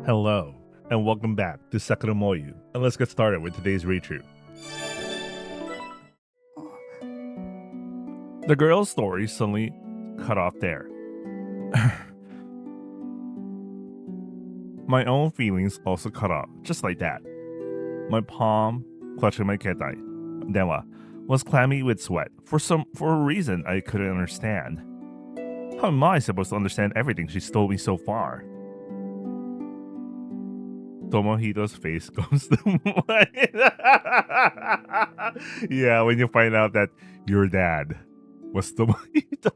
Hello, and welcome back to Sakuramoyu, and let's get started with today's read-through. The girl's story suddenly cut off there. My own feelings also cut off, just like that. My palm, clutching my ketai, denwa, was clammy with sweat for a reason I couldn't understand. How am I supposed to understand everything she's told me so far? Tomohito's face goes to white. Yeah, when you find out that your dad was Tomohito.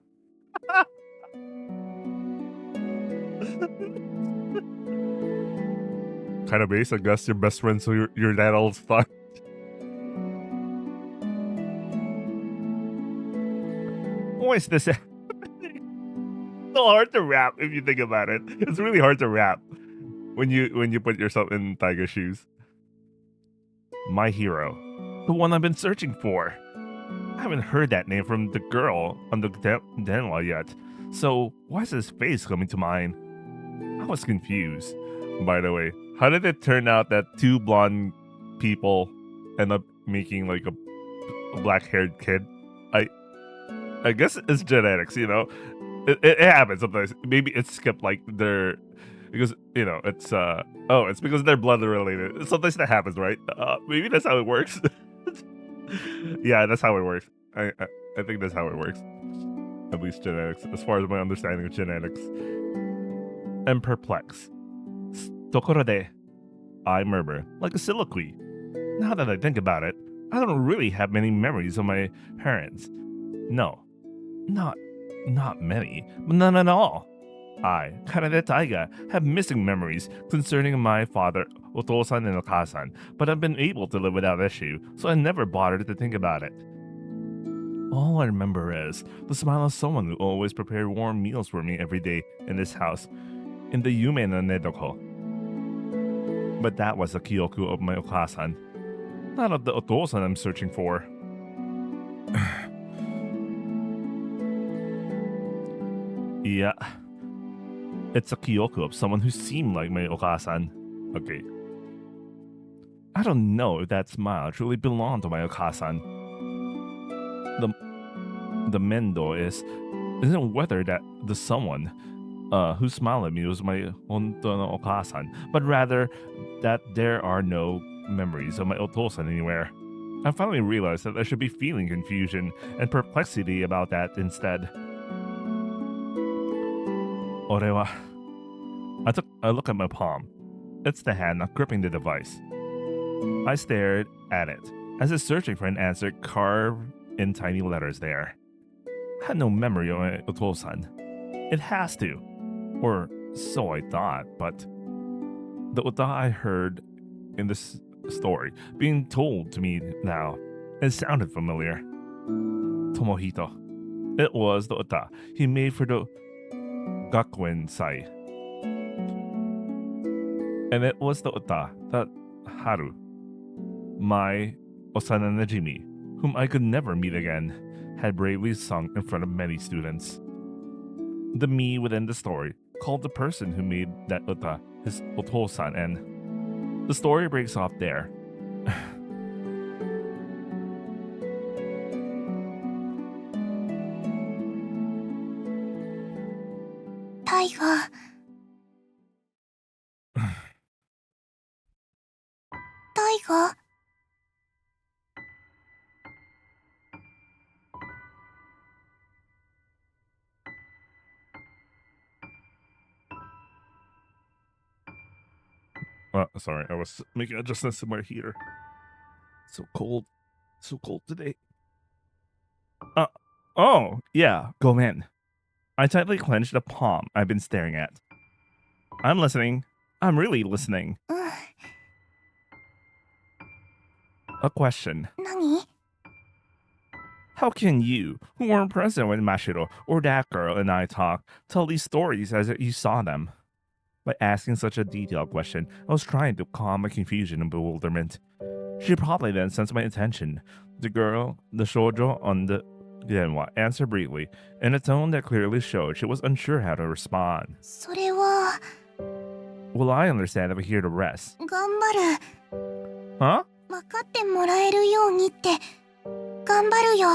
Kind of base, I guess your best friend, so your dad all thought. Why is this so hard to rap if you think about it? It's really hard to rap when you put yourself in Tiger's shoes. My hero, the one I've been searching for. I haven't heard that name from the girl on the Denwa yet, so why is his face coming to mind? I was confused. By the way, how did it turn out that two blonde people end up making like a black-haired kid? I guess it's genetics, you know. It happens sometimes. Maybe it's skipped like their because it's because they're blood related. Sometimes that happens, right? Maybe that's how it works. Yeah, that's how it works. I think that's how it works. At least genetics, as far as my understanding of genetics. I'm perplexed. Tokorode, I murmur, like a soliloquy. Now that I think about it, I don't really have many memories of my parents. No, not many, but none at all. I, Kanade Taiga, have missing memories concerning my father, Otosan and Okasan, but I've been able to live without issue, so I never bothered to think about it. All I remember is the smile of someone who always prepared warm meals for me every day in this house, in the Yume no Nedoko. But that was the Kyoku of my Okasan, not of the Otosan I'm searching for. Yeah, it's a Kyoku of someone who seemed like my Okasan. Okay. I don't know if that smile truly belonged to my Okasan. The mendo isn't whether that the someone who smiled at me was my Hontono Okasan, but rather that there are no memories of my Otosan anywhere. I finally realized that I should be feeling confusion and perplexity about that instead. Orewa. I look at my palm. It's the hand not gripping the device. I stared at it, as if searching for an answer carved in tiny letters there. I had no memory of my Otosan. It has to. Or so I thought, but the Uta I heard in this story being told to me now, it sounded familiar. Tomohito. It was the Uta he made for the Gakuen Sai. And it was the Uta that Haru, my Osana Najimi, whom I could never meet again, had bravely sung in front of many students. The me within the story called the person who made that Uta his Otosan, and the story breaks off there. Taiga. Taiga. Sorry, I was making adjustments to my heater. So cold today. Oh, yeah, go in. I tightly clenched the palm I've been staring at. I'm listening. I'm really listening. A question. Nani? How can you, who weren't present when Mashiro or that girl and I talked, tell these stories as if you saw them? By asking such a detailed question, I was trying to calm my confusion and bewilderment. She probably then sensed my intention. The girl, the shoujo on the Genwa, answered briefly, in a tone that clearly showed she was unsure how to respond. それは Well, I understand if I hear the rest. 頑張る。 Huh? 分かってもらえるようにって。頑張るよ。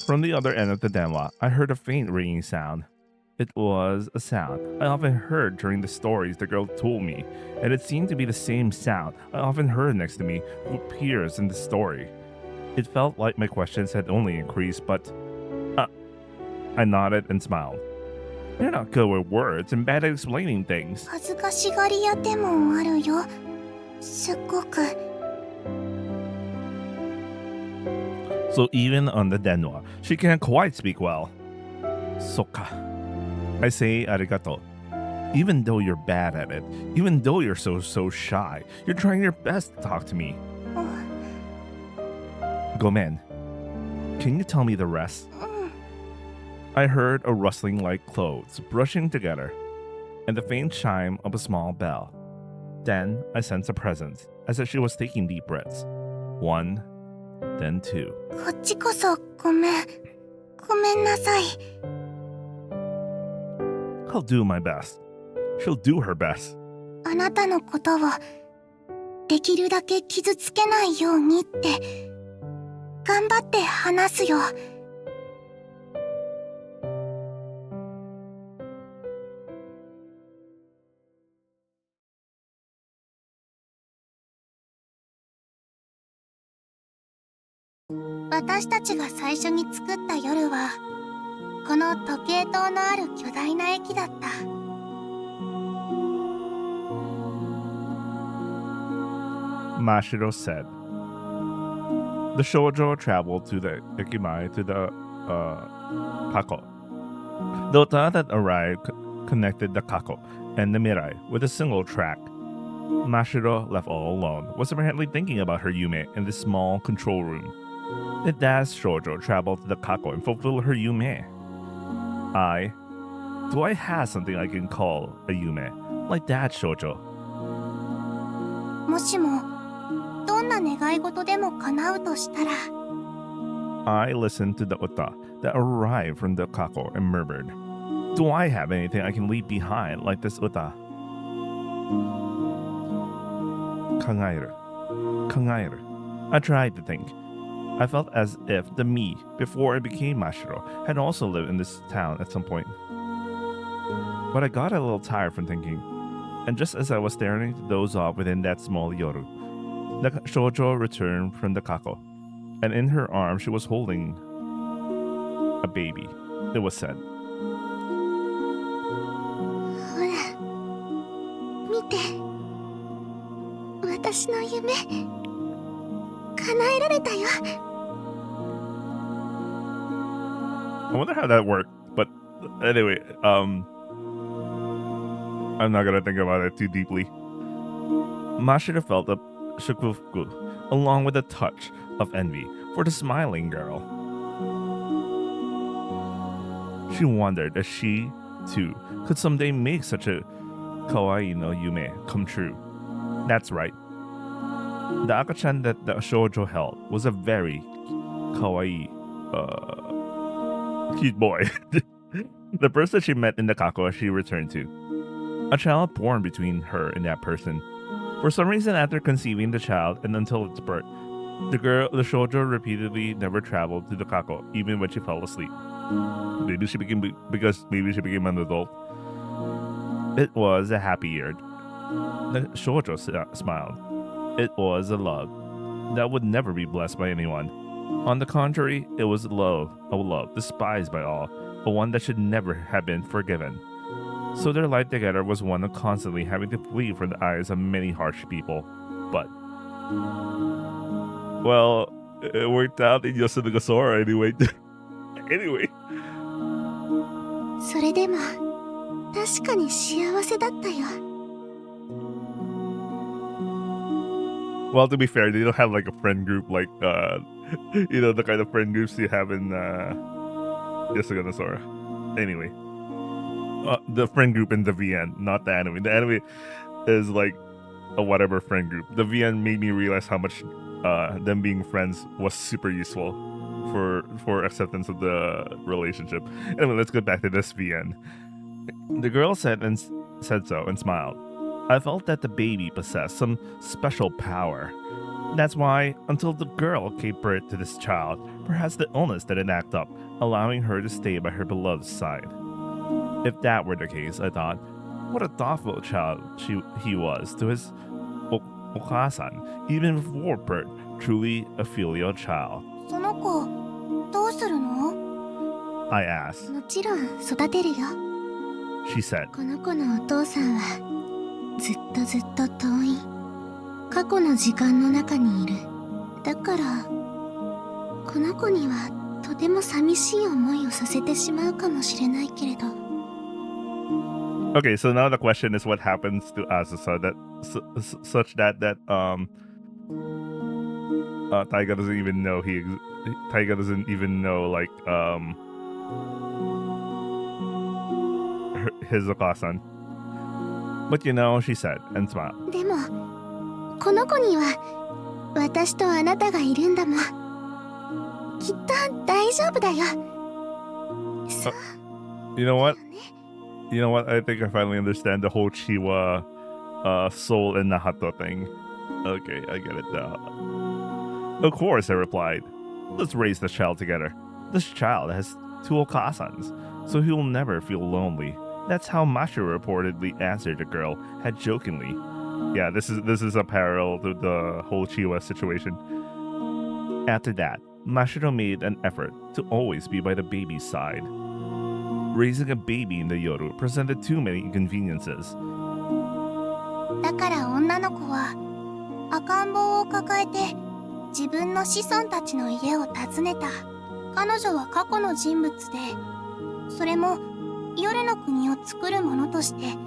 From the other end of the denwa, I heard a faint ringing sound. It was a sound I often heard during the stories the girl told me, and it seemed to be the same sound I often heard next to me who appears in the story. It felt like my questions had only increased, but I nodded and smiled. You're not good with words and bad at explaining things. 恥ずかしがり屋でもあるよ。すっごく。 So even on the denwa, she can't quite speak well. Soka. I say arigato. Even though you're bad at it, even though you're so shy, you're trying your best to talk to me. Gomen, can you tell me the rest? I heard a rustling like clothes brushing together, and the faint chime of a small bell. Then I sensed a presence, as if she was taking deep breaths. 1, then 2. こっちこそごめん。ごめんなさい。 I'll do my best. She'll do her best. あなたのことをできるだけ傷つけないようにって頑張って話すよ。 私たちが最初に作った夜はこの時計塔のある巨大な駅だった。 Mashiro said. The shoujo traveled to the Ikimai to the Kako. The ota that arrived connected the Kako and the Mirai with a single track. Mashiro, left all alone, was apparently thinking about her Yume in the small control room. The Dad's shoujo traveled to the Kako and fulfilled her Yume. Do I have something I can call a Yume, like Dad's shoujo? もしもどんな願い事でも叶うとしたら I listened to the ota that arrived from the Kako and murmured, Do I have anything I can leave behind like this ota? Kangaeru. Kangaeru. I tried to think. I felt as if the me, before I became Mashiro, had also lived in this town at some point. But I got a little tired from thinking, and just as I was staring to doze off within that small yoru, the shoujo returned from the Kako, and in her arms she was holding a baby. It was said. ほら見て私の夢叶えられたよ。 I wonder how that worked, but anyway, I'm not gonna think about it too deeply. Mashiro felt a shukufuku, along with a touch of envy for the smiling girl. She wondered if she, too, could someday make such a kawaii no yume come true. That's right. The akachan that the shoujo held was a very kawaii, cute boy. The person she met in the Kako she returned to. A child born between her and that person. For some reason, after conceiving the child and until its birth, the shoujo repeatedly never traveled to the Kako, even when she fell asleep. Maybe she became an adult. It was a happy year. The shoujo smiled. It was a love that would never be blessed by anyone. On the contrary, it was a love despised by all, but one that should never have been forgiven. So their life together was one of constantly having to flee from the eyes of many harsh people. But, well, it worked out in Yasunagasora anyway. Anyway. それでも確かに幸せだったよ。 Well, to be fair, they don't have like a friend group like, the kind of friend groups you have in Yasunagasora. Anyway. The friend group in the VN, not the anime. The anime is like a whatever friend group. The VN made me realize how much them being friends was super useful for acceptance of the relationship. Anyway, let's go back to this VN. The girl said said so and smiled. I felt that the baby possessed some special power. That's why, until the girl gave birth to this child, perhaps the illness didn't act up, allowing her to stay by her beloved's side. If that were the case, I thought, what a thoughtful child he was to his Okasan, even before birth, truly a filial child. その子どうするの？ I asked. もちろん育てるよ。 She said, この子のお父さんはずっとずっと遠い過去の時間の中にいる。だからこの子にはとても寂しい思いをさせてしまうかもしれないけれど。 Okay, so now the question is what happens to Asusa such that Taiga doesn't even know Taiga doesn't even know like his Okasan. But you know, she said and smiled. でもこの子には私とあなたがいるんだもん。きっと大丈夫だよ。そう。 You know what? You know what? I think I finally understand the whole Chiwa soul and Nahato thing. Okay, I get it now. Of course, I replied. Let's raise this child together. This child has 2 Okasans, so he will never feel lonely. That's how Mashiro reportedly answered the girl, had jokingly. Yeah, this is a parallel to the whole Chiwa situation. After that, Mashiro made an effort to always be by the baby's side. Raising a baby in the Yoru presented too many inconveniences. だから女の子は赤ん坊を抱えて自分の子孫たちの家を訪ねた。彼女は過去の人物で、それも夜の国を作る者として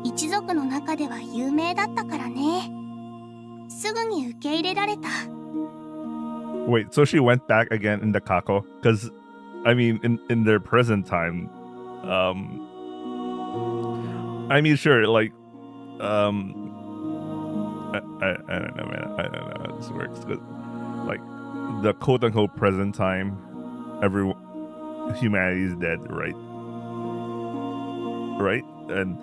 一族の中では有名だったからね。すぐに受け入れられた。 Wait, so she went back again in the Kako? Because, I mean, in their present time, I mean, sure, like, I don't know, man. I don't know how this works. Like, the quote-unquote present time, humanity is dead, right? Right? And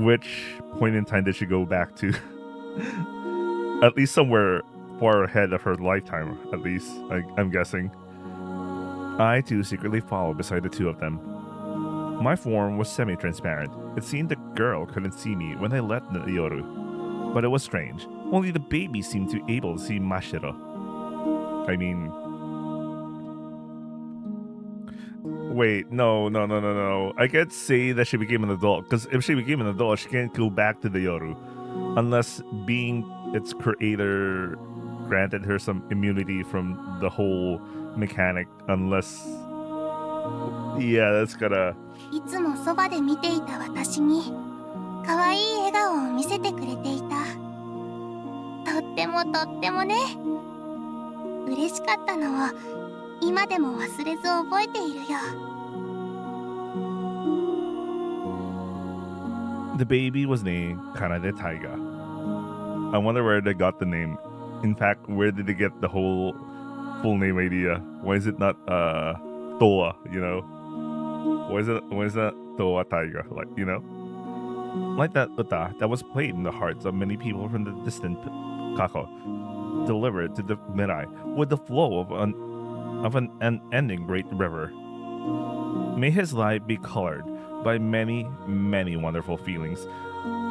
which point in time did she go back to? At least somewhere far ahead of her lifetime, at least, I'm guessing. I, too, secretly followed beside the two of them. My form was semi-transparent. It seemed the girl couldn't see me when I left the Yoru. But it was strange. Only the baby seemed to be able to see Mashiro. I mean... Wait, no. I can't say that she became an adult, because if she became an adult, she can't go back to the Yoru. Unless being its creator granted her some immunity from the whole mechanic, unless... Yeah, that's gotta... いつもそばで見ていた私に可愛い笑顔を見せてくれていた。とってもね。嬉しかったのを今でも忘れず覚えているよ。 The baby was named Kanade Taiga. I wonder where they got the name. In fact, where did they get the whole full name idea? Why is it not Toa, you know? Why is that Toa Taiga, like, you know? Like that uta that was played in the hearts of many people from the distant Kako, delivered to the Mirai with the flow of an unending great river. May his life be colored by many wonderful feelings.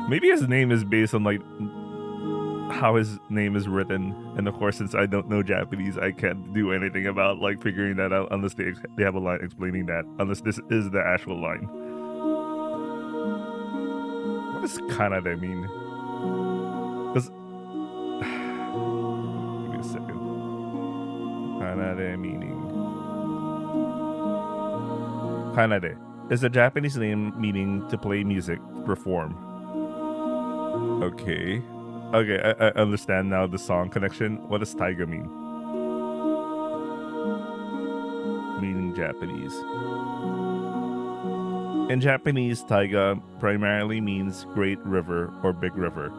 Maybe his name is based on like how his name is written, and of course, since I don't know Japanese, I can't do anything about like figuring that out unless they have a line explaining that, unless this is the actual line. What does Kanade mean? Because give me a second. Kanade meaning Kanade is a Japanese name meaning to play music, perform. Okay, I understand now the song connection. What does Taiga mean? Meaning Japanese. In Japanese, Taiga primarily means great river or big river,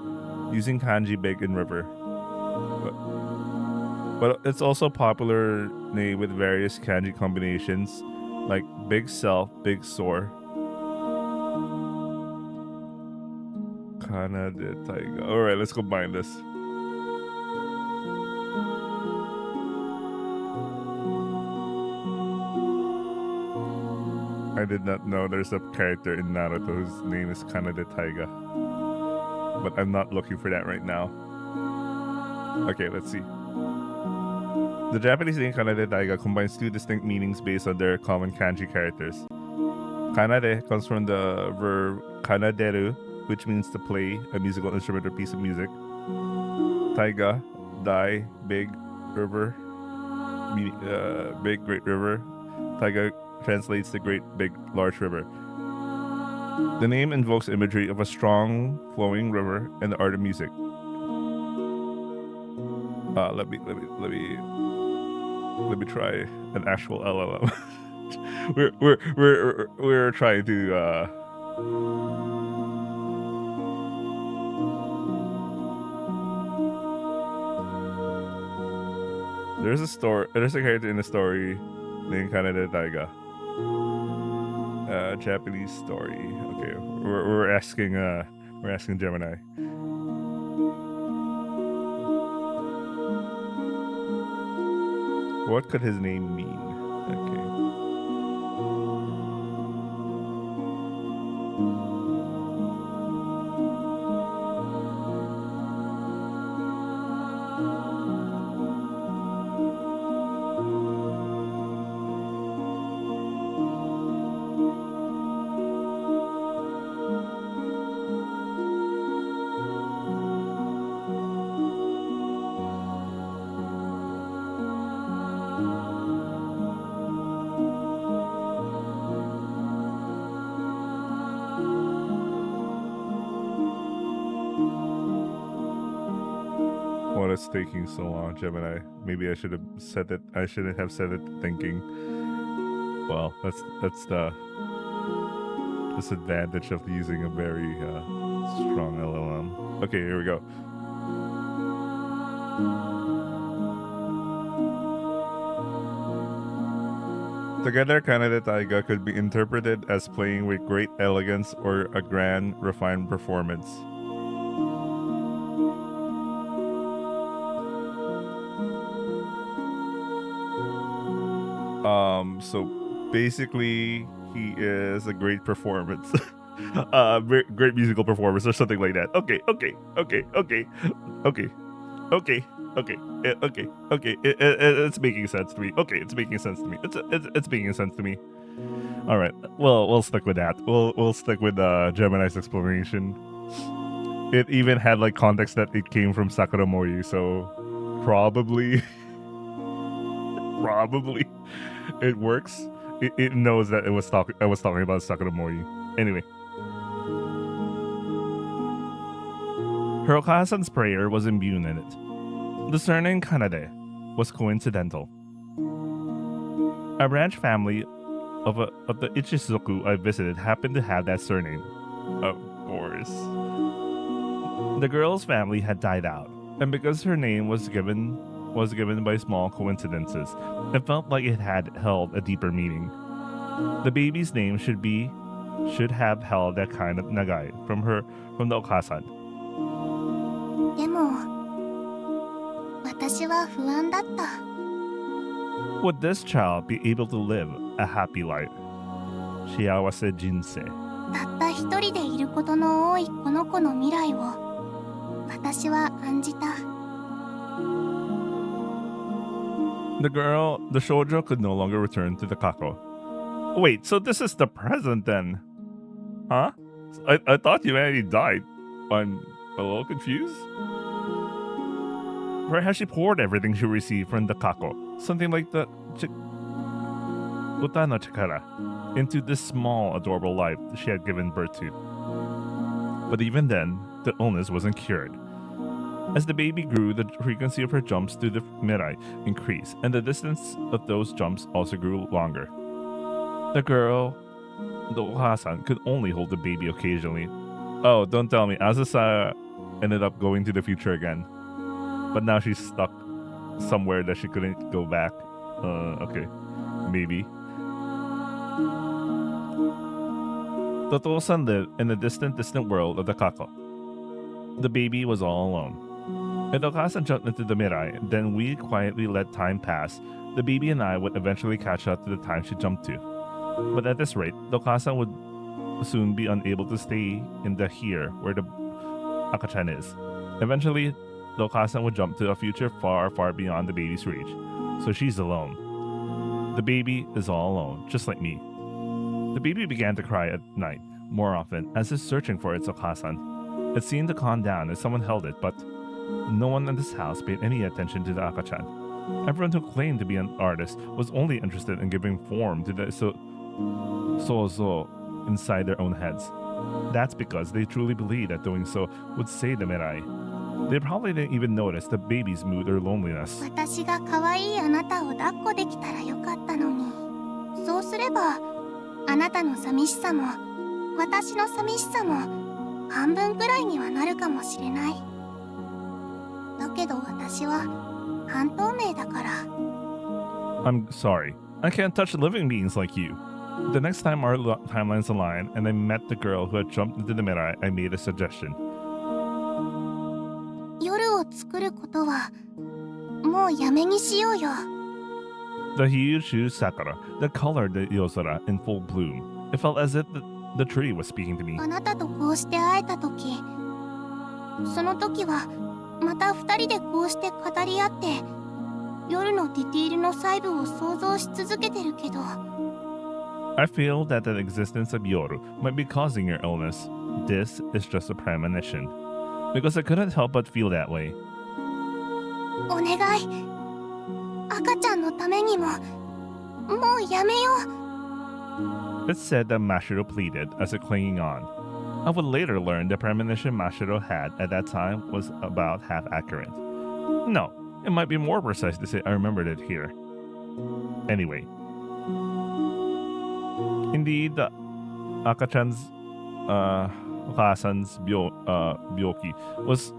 using kanji big and river. But it's also popular name with various kanji combinations, like big self, big sore. Kana de Taiga. Alright, let's combine this. I did not know there's a character in Naruto whose name is Kana de Taiga. But I'm not looking for that right now. Okay, let's see. The Japanese name Kanade Daiga combines two distinct meanings based on their common kanji characters. Kanade comes from the verb kanaderu, which means to play a musical instrument or piece of music. Taiga, dai, big, river, big, great river. Taiga translates to great, big, large river. The name invokes imagery of a strong, flowing river and the art of music. Let me try an actual LLM. we're trying to there's a character in the story named Kanade Daiga. Japanese story. Okay, we're asking Gemini. What could his name mean? Okay. What is taking so long, Gemini? Maybe I should have said it. I shouldn't have said it thinking. Well, that's the disadvantage of using a very strong LLM. Okay, here we go. Together, Kanade Taiga could be interpreted as playing with great elegance or a grand, refined performance. So basically, he is a great performance. Great musical performance or something like that. Okay. It's making sense to me. Okay, it's making sense to me. It's making sense to me. All right. Well, we'll stick with that. We'll stick with Gemini's explanation. It even had like context that it came from Sakura Mori, so probably it works. It knows that I was talking about Sakura Mori. Anyway. Hirokawa-san's prayer was imbued in it. The surname Kanade was coincidental. A branch family of the Ichizoku I visited happened to have that surname. Of course. The girl's family had died out, and because her name was given by small coincidences, it felt like it had held a deeper meaning. The baby's name should have held that kind of nagai from the Okasan. でも私は不安だった。 Would this child be able to live a happy life? 幸せ人生。たった一人でいることの多いこの子の未来を私は案じた。 The shoujo could no longer return to the kako. Wait, so this is the present then? Huh? I thought humanity died. I'm a little confused. Perhaps she poured everything she received from the kako, something like the Uta no Chikara, into this small, adorable life she had given birth to. But even then, the illness wasn't cured. As the baby grew, the frequency of her jumps through the mirai increased, and the distance of those jumps also grew longer. The Oha-san, could only hold the baby occasionally. Oh, don't tell me, Azusa ended up going to the future again. But now she's stuck somewhere that she couldn't go back. Okay. Maybe. Toto-san lived in the distant world of the kako. The baby was all alone. If Okasan jumped into the mirai, then we quietly let time pass. The baby and I would eventually catch up to the time she jumped to. But at this rate, Okasan would soon be unable to stay in the here where the Akachan is. Eventually, Okasan would jump to a future far, far beyond the baby's reach. So she's alone. The baby is all alone, just like me. The baby began to cry at night, more often, as if searching for its Okasan. It seemed to calm down as someone held it, but no one in this house paid any attention to the Akachan. Everyone who claimed to be an artist was only interested in giving form to the sozo inside their own heads. That's because they truly believed that doing so would save the mirai. They probably didn't even notice the baby's mood or loneliness. 私が可愛いあなたを抱っこできたらよかったのに。そうすれば、あなたの寂しさも、私の寂しさも、半分くらいにはなるかもしれない。だけど私は、半透明だから。I'm sorry. I can't touch living beings like you. The next time our timelines aligned and I met the girl who had jumped into the mirai, I made a suggestion. 夜を作ることはもうやめにしようよ。 The Hyushu Sakura that colored the Yosara in full bloom. It felt as if the tree was speaking to me. あなたとこうして会えた時、その時はまた二人でこうして語り合って夜のディティールの細部を想像し続けてるけど。I feel that the existence of Yoru might be causing your illness. This is just a premonition. Because I couldn't help but feel that way. お願い。赤ちゃんのためにも、もうやめよう。 It's said that Mashiro pleaded as if clinging on. I would later learn the premonition Mashiro had at that time was about half accurate. No, it might be more precise to say I remembered it here. Anyway. Indeed, the Akachan's Okasan's byoki was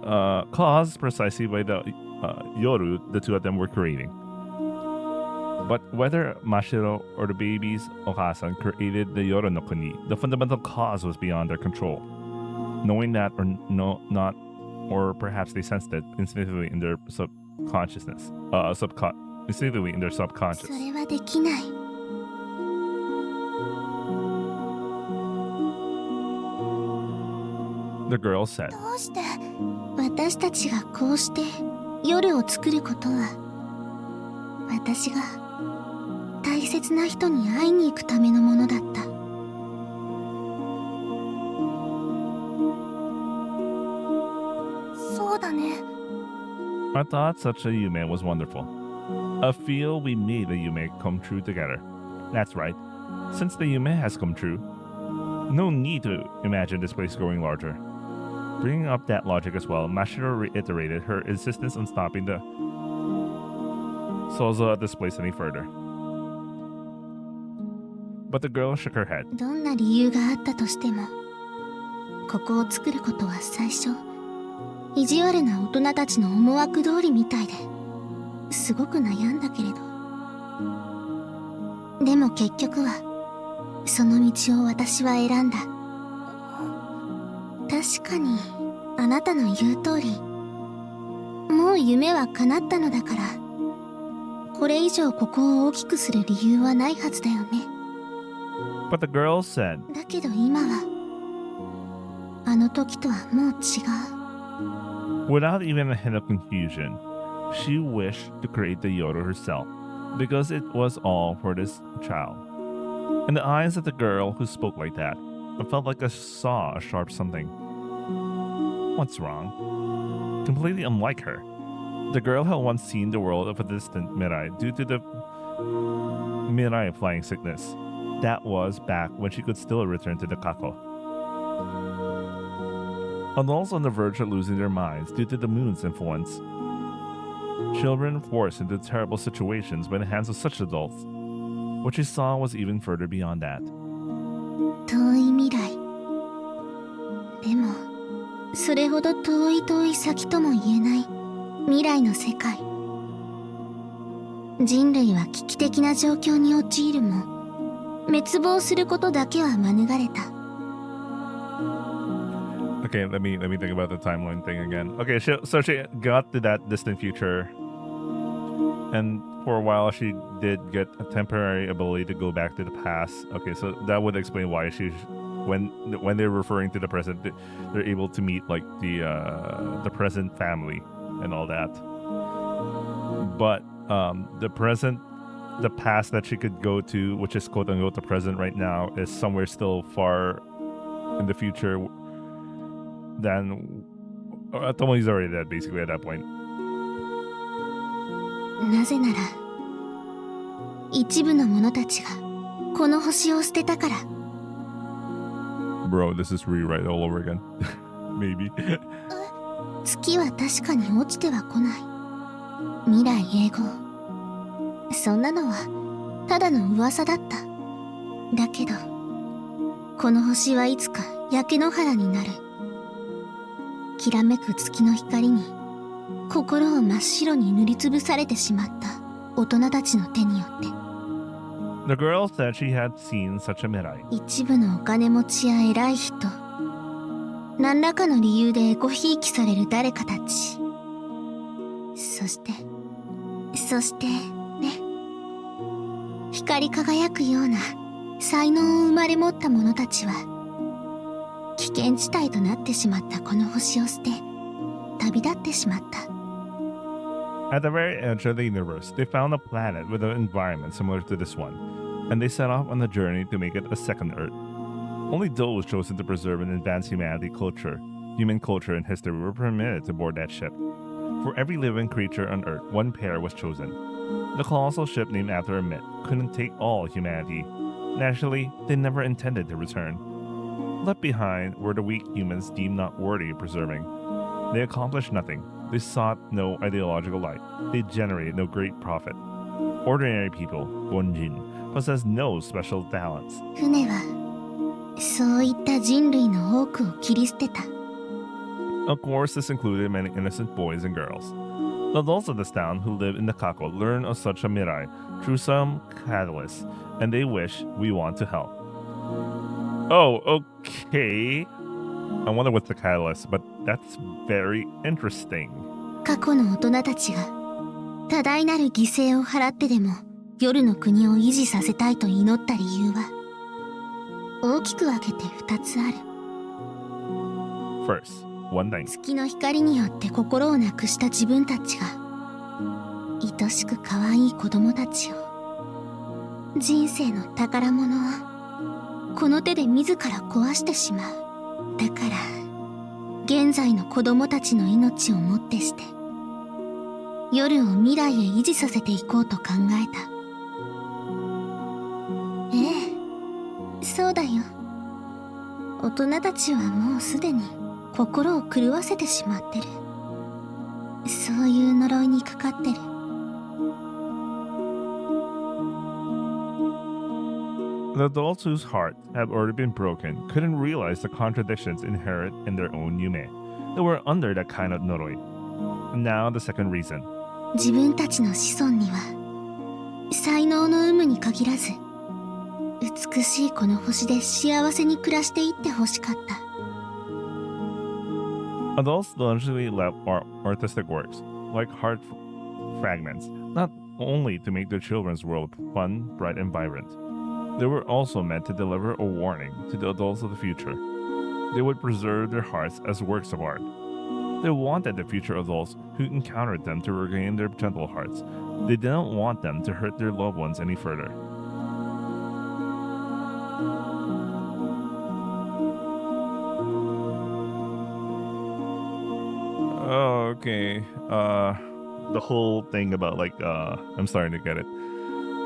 caused precisely by the Yoru the two of them were creating. But whether Mashiro or the baby's Okasan created the Yoru no Kuni, the fundamental cause was beyond their control. Knowing that or not, or perhaps they sensed it instinctively in their subconsciousness. Instinctively in their subconscious. それはできない。 The girl said. どうして私たちがこうして夜を作ることは私が大切な人に会いに行くためのものだった。そうだね。 I thought such a yume was wonderful. I feel we made the yume come true together. That's right. Since the yume has come true, no need to imagine this place growing larger. Bringing up that logic as well, Mashiro reiterated her insistence on stopping the Sozo at this place any further. But the girl shook her head. どんな理由があったとしても、ここを作ることは最初、意地悪な大人たちの思惑通りみたいですごく悩んだけれど。でも結局は、その道を私は選んだ。確かにあなたの言う通り、もう夢は叶ったのだから、これ以上ここを大きくする理由はないはずだよね。But the girl said, だけど今は、あの時とはもう違う。 without even a hint of confusion, she wished to create the Yoru herself, because it was all for this child. In the eyes of the girl who spoke like that, I felt like I saw a sharp something. What's wrong? Completely unlike her. The girl had once seen the world of a distant mirai due to the mirai flying sickness. That was back when she could still return to the Kako. Adults on the verge of losing their minds due to the moon's influence. Children forced into terrible situations by the hands of such adults. What she saw was even further beyond that. 遠い未来。でも、それほど遠い遠い先とも言えない未来の世界。人類は危機的な状況に陥るも、滅亡することだけは免れた。The Okay, let me think about the timeline thing again. Okay, so she got to that distant future, and for a while she did get a temporary ability to go back to the past. Okay, so that would explain why when they're referring to the present, they're able to meet like the present family and all that. But the past that she could go to, which is quote unquote the present right now, is somewhere still far in the future. Then Tomoe's already dead basically at that point. なぜなら一部の者たちがこの星を捨てたから。 Bro, this is rewrite all over again. Maybe. 月は確かに落ちては来ない。未来永劫。そんなのはただの噂だった。だけどこの星はいつか焼け野原になる。きらめく月の光に心を真っ白に塗りつぶされてしまった大人たちの手によって。 The girl said she had seen such a mirai. 一部のお金持ちや偉い人、何らかの理由でエコひいきされる誰かたち、そしてね、光り輝くような才能を生まれ持った者たちは危険地帯となってしまったこの星を捨て旅立ってしまった。 At the very edge of the universe, they found a planet with an environment similar to this one, and they set off on a journey to make it a second Earth. Only those chosen to preserve and advance human culture and history were permitted to board that ship. For every living creature on Earth, one pair was chosen. The colossal ship named after a myth couldn't take all humanity. Naturally, they never intended to return. Left behind were the weak humans deemed not worthy of preserving. They accomplished nothing. They sought no ideological light. They generated no great profit. Ordinary people, Bonjin, possessed no special talents. 船はそういった人類の多くを切り捨てた。 Of course, this included many innocent boys and girls. The adults of this town who live in the Kako learn of such a mirai through some catalyst, and they wish we want to help. Oh, okay. I wonder what's the catalyst, but that's very interesting. 過去の大人たちが多大なる犠牲を払ってでも夜の国を維持させたいと祈った理由は大きく分けて2つある。 First, one thing. 月の光によって心をなくした自分たちが愛しく可愛い子供たちを、人生の宝物をこの手で自ら壊してしまう。だから現在の子供たちの命をもってして夜を未来へ維持させていこうと考えた。ええ、そうだよ。大人たちはもうすでに心を狂わせてしまってる。そういう呪いにかかってる。The adults whose hearts have already been broken couldn't realize the contradictions inherent in their own yume. They were under that kind of noroi. And now the second reason. 自分たちの子孫には才能の有無に限らず美しいこの星で幸せに暮らしていってほしかった。 Adults largely left artistic works, like heart fragments, not only to make their children's world fun, bright, and vibrant. They were also meant to deliver a warning to the adults of the future. They would preserve their hearts as works of art. They wanted the future adults who encountered them to regain their gentle hearts. They didn't want them to hurt their loved ones any further. Oh, okay. The whole thing about I'm starting to get it.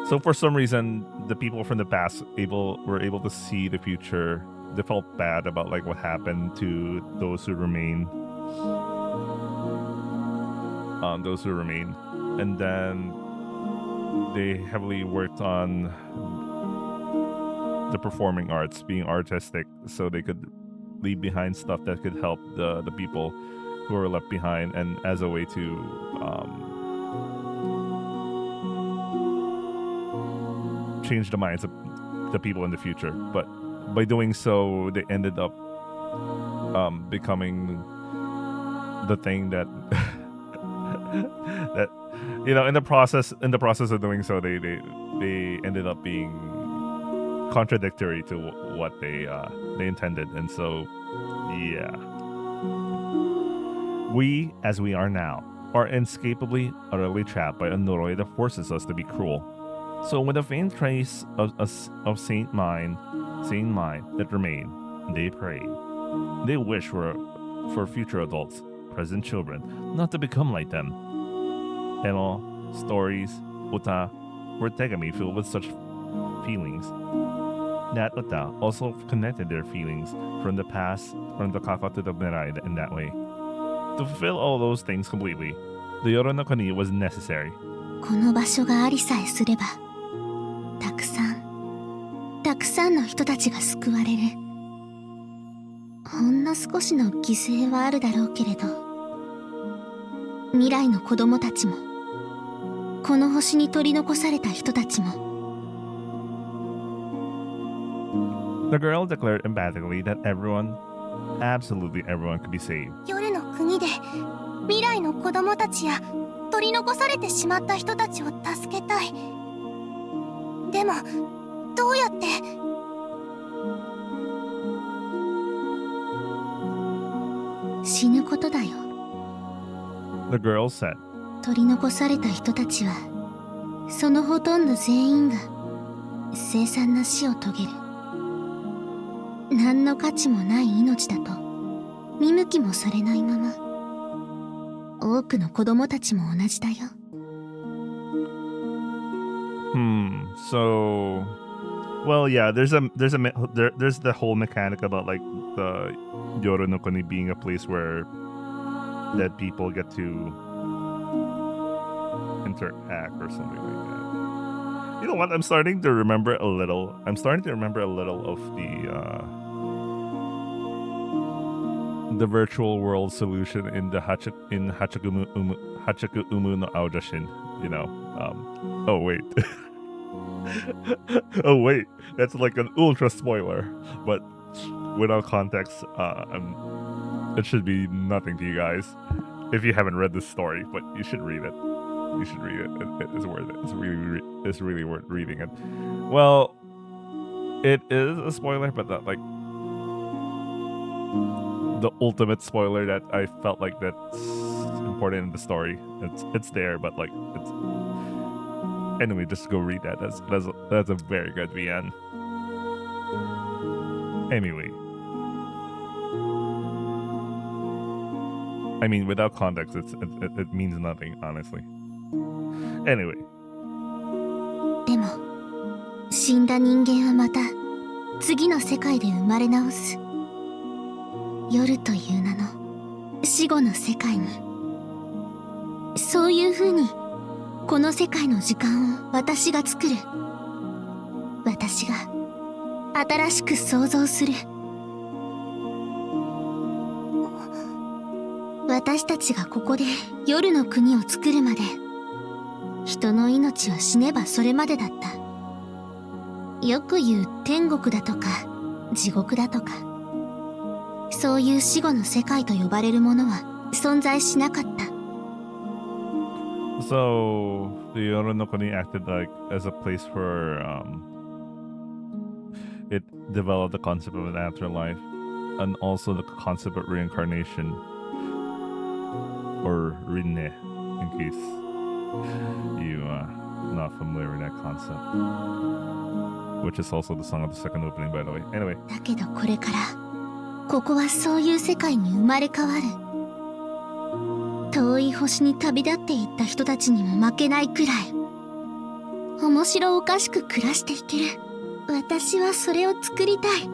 So for some reason, the people from the past were able to see the future. They felt bad about what happened to those who remain. And then they heavily worked on the performing arts, being artistic, so they could leave behind stuff that could help the people who were left behind, and as a way to change the minds of the people in the future. But by doing so, they ended up becoming the thing that that in the process of doing so, they ended up being contradictory to what they intended, and so yeah, we as we are now are inescapably utterly trapped by a Noroi that forces us to be cruel. So with a faint trace of sane mind that remain, they pray. They wish for future adults, present children, not to become like them. Eno, stories, uta, were tegami filled with such feelings. That uta also connected their feelings from the past, from the kaka to the mirai in that way. To fulfill all those things completely, the Yoru no Koni was necessary. この場所がありさえすれば、たくさんの人たちが救われる。ほんの少しの犠牲はあるだろうけれど、未来の子供たちも、この星に取り残された人たちも。The girl declared emphatically that everyone, absolutely everyone, could be saved. 夜の国で未来の子供たちや取り残されてしまった人たちを助けたい。でもどうやって？死ぬことだよ。The girl said. 取り残された人たちはそのほとんど全員が凄惨な死を遂げる。何の価値もない命だと見向きもされないまま、多くの子供たちも同じだよ。So, well, yeah, there's the whole mechanic about like the Yoru no Koni being a place where dead people get to interact or something like that. You know what? I'm starting to remember a little of the virtual world solution in the Hachaku Umu no Aojashin. You know. Oh wait. Oh wait. That's like an ultra spoiler, but without context, it should be nothing to you guys if you haven't read this story. But you should read it. You should read it. It's worth it. It's really worth reading it. Well, it is a spoiler, but not like the ultimate spoiler that I felt like that's important in the story. It's there, but like it's anyway. Just go read that. That's a very good VN. Anyway, I mean, without context, it means nothing, honestly. Anyway. でも死んだ人間はまた次の世界で生まれ直す。夜という名の死後の世界に。そういう風にこの世界の時間を私が作る。私が新しく創造する。私たちがここで夜の国を作るまで、人の命は死ねばそれまでだった。よく言う天国だとか地獄だとか、そういう死後の世界と呼ばれるものは存在しなかった。So the Yoru no Koni acted like as a place for it developed the concept of an afterlife and also the concept of reincarnation, or rinne, in case you not familiar with that concept, which is also the song of the second opening, by the way. Anyway. だけどこれからここはそういう世界に生まれ変わる。遠い星に旅立っていった人たちにも負けないくらい面白おかしく暮らしていける。私はそれを作りたい。こ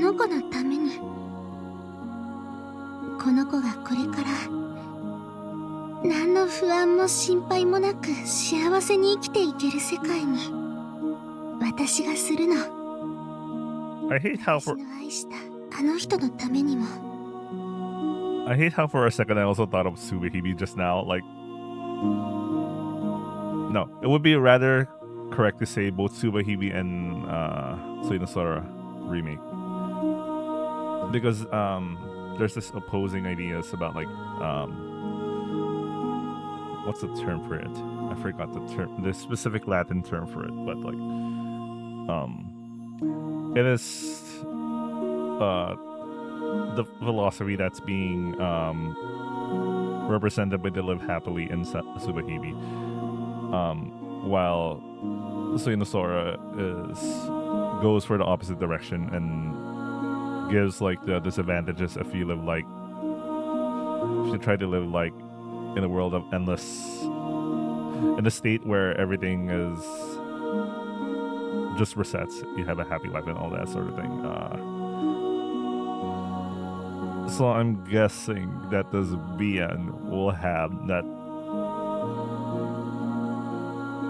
の子のために。この子がこれから何の不安も心配もなく幸せに生きていける世界に私がするの。I hate how for 私の愛したあの人のためにも。I hate how for a second I also thought of Tsubehebe just now. Like, no, it would be rather correct to say both Tsubehebe and Suinosora remake. because there's this opposing ideas about like what's the term for it? I forgot the specific Latin term for it, but like it is the philosophy that's being represented by the live happily in Subahibi, while Suinosora goes for the opposite direction and gives like the disadvantages if you live like if you try to live like in a world of endless, in a state where everything is just resets, you have a happy life and all that sort of thing. So I'm guessing that this BN will have that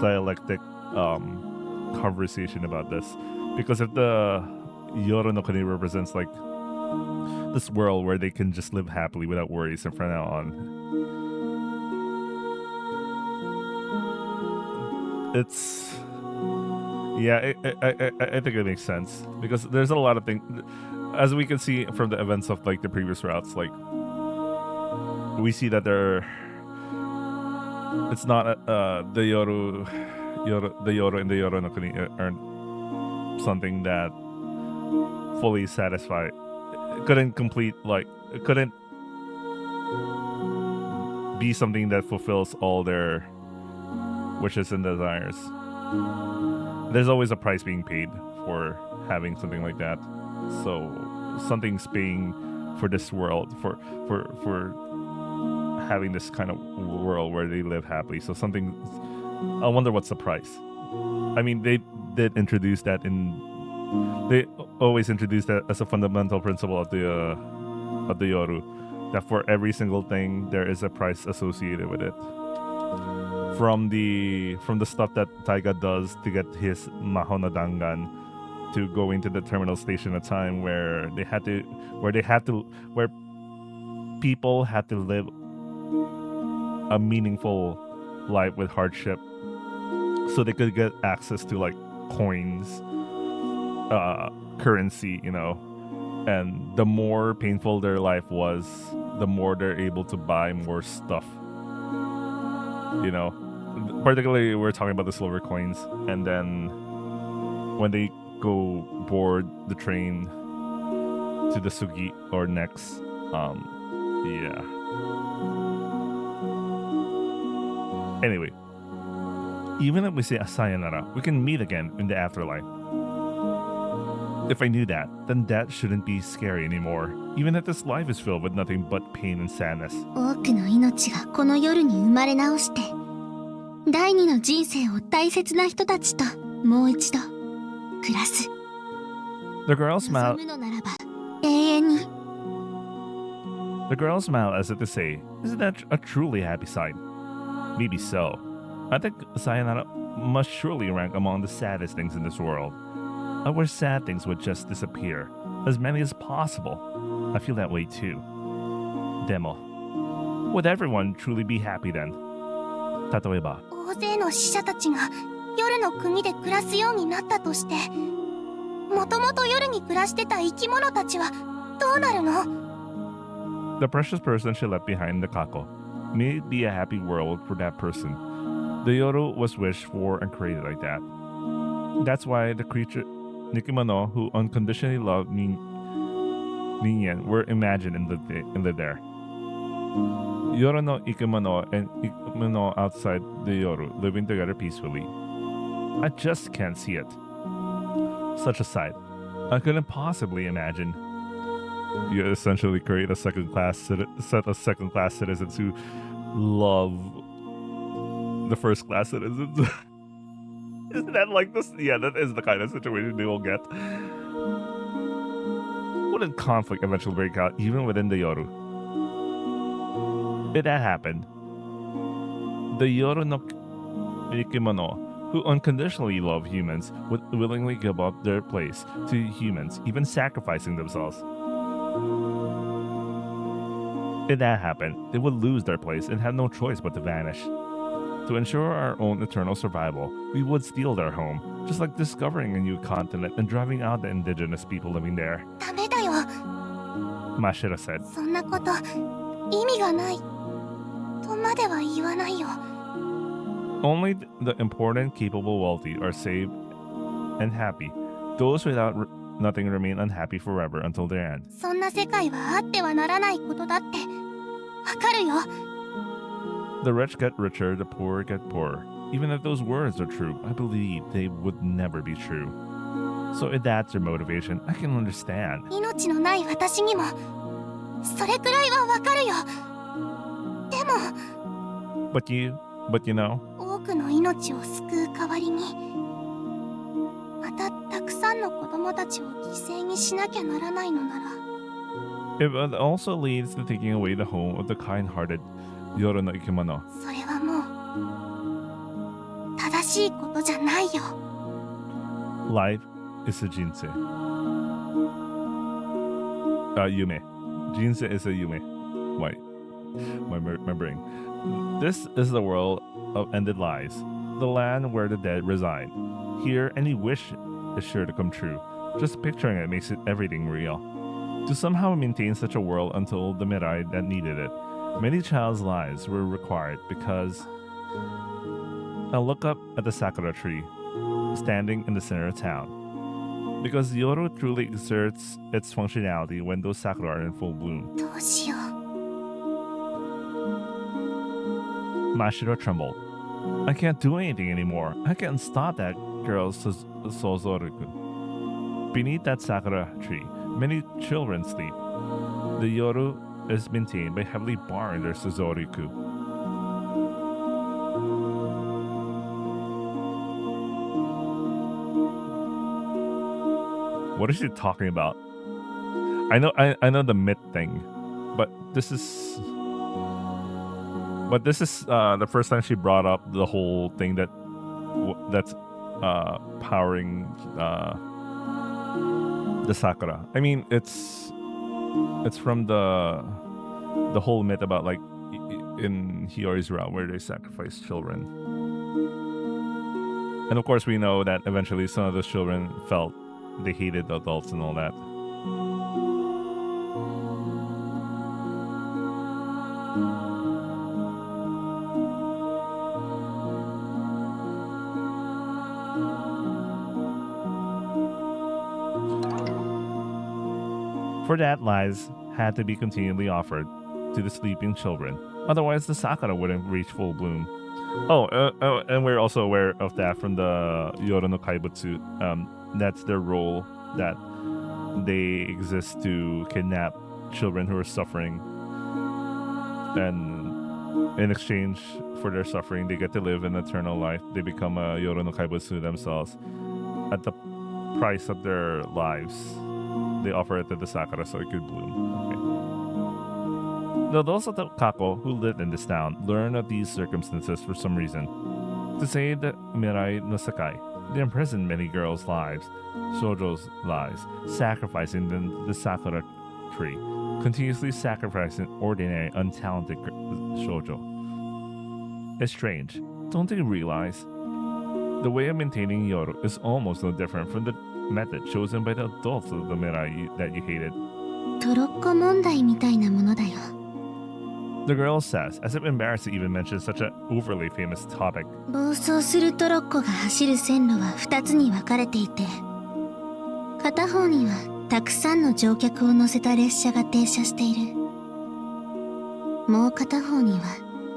dialectic conversation about this, because if the Yoro no Kuni represents like this world where they can just live happily without worries and from now on, it's I think it makes sense, because there's a lot of things, as we can see from the events of like the previous routes, like we see that it's not the Yoru and the Yoro no Kuni aren't something that fully satisfy. It couldn't complete, like it couldn't be something that fulfills all their wishes and desires. There's always a price being paid for having something like that. So something's paying for this world, for having this kind of world where they live happily. So something, I wonder what's the price. I mean, they did introduce that they always introduce that as a fundamental principle of the Yoru, that for every single thing there is a price associated with it. From the stuff that Taiga does to get his Mahona Dangan, to going to the terminal station, a time where people had to live a meaningful life with hardship, so they could get access to like coins, currency, and the more painful their life was, the more they're able to buy more stuff. Particularly we're talking about the silver coins, and then when they go board the train to the Sugi or next, anyway, even if we say a sayonara, we can meet again in the afterlife. If I knew that, then that shouldn't be scary anymore, even if this life is filled with nothing but pain and sadness. 多くの命がこの夜に生まれ直して、第二の人生を大切な人たちともう一度暮らす。The girl smiled. 望むのならば永遠に。The girl smiled as if to say, "Isn't that a truly happy sight?" Maybe so. I think sayonara must surely rank among the saddest things in this world. I wish sad things would just disappear, as many as possible. I feel that way too. Demo. Would everyone truly be happy then? 例えば、大勢の死者たちが夜の国で暮らすようになったとして、もともと夜に暮らしてた生き物たちはどうなるの？ The precious person she left behind in the kako. May it be a happy world for that person. The Yoru was wished for and created like that. That's why the creature Nikimono, who unconditionally loved Ninyan, were imagined and lived there. Yoru no Ikemono and Ikemono outside the Yoru, living together peacefully. I just can't see it. Such a sight. I couldn't possibly imagine. You essentially create a set of second-class citizens who love the first-class citizens. Isn't that like this? Yeah, that is the kind of situation they will get. Wouldn't conflict eventually break out even within the Yoru? If that happened, the Yoru no Ikimono, who unconditionally love humans, would willingly give up their place to humans, even sacrificing themselves. If that happened, they would lose their place and have no choice but to vanish. To ensure our own eternal survival, we would steal their home, just like discovering a new continent and driving out the indigenous people living there. ダメだよ。Mashiro said. そんなこと意味がないとまでは言わないよ。 Only the important, capable, wealthy are saved and happy. Those without nothing remain unhappy forever until their end. そんな世界はあってはならないことだってわかるよ。 The rich get richer, the poor get poorer. Even if those words are true, I believe they would never be true. So if that's your motivation, I can understand. 命のない私にもそれくらいはわかるよ。でも But you know, 多くの命を救う代わりにまたたくさんの子供たちを犠牲にしなきゃならないのなら it also leads to taking away the home of the kind-hearted Yoru no Ikemono. それはもう正しいことじゃないよ。 Life is a jinsei. Yume. Jinsei is a yume. My brain. This is the world of ended lies, the land where the dead reside. Here, any wish is sure to come true. Just picturing it makes everything real. To somehow maintain such a world until the Mirai that needed it, many child's lives were required because... Now look up at the sakura tree, standing in the center of town. Because Yoru truly exerts its functionality when those sakura are in full bloom. どうしよう。 Mashiro trembled. I can't do anything anymore. I can't stop that girl Sozoruku. Beneath that sakura tree, many children sleep. The Yoru is maintained by heavily barring their Suzoriku. What is she talking about? I know the myth thing, but this is the first time she brought up the whole thing that's powering the Sakura. I mean, it's from the whole myth about like in Hiyori's realm where they sacrifice children. And of course we know that eventually some of those children felt they hated the adults and all that. For that, lies had to be continually offered to the sleeping children. Otherwise, the Sakura wouldn't reach full bloom. And we're also aware of that from the Yoru no Kaibutsu. That's their role, that they exist to kidnap children who are suffering. And in exchange for their suffering, they get to live an eternal life. They become a Yoru no Kaibutsu themselves. At the price of their lives, they offer it to the Sakura so it could bloom. Okay. Now, those of the Kako who lived in this town learned of these circumstances for some reason. To save the Mirai no Sakai, they imprisoned many girls' lives, shoujo's lives, sacrificing them to the Sakura tree, continuously sacrificing ordinary, untalented shoujo. It's strange. Don't they realize? The way of maintaining Yoru is almost no different from the method chosen by the adults of the Mirai that you hated. トロッコ問題みたいなものだよ。 The girl says, as if embarrassed to even mention such an overly famous topic. 暴走するトロッコが走る線路は2つに分かれていて、片方にはたくさんの乗客を乗せた列車が停車している。もう片方には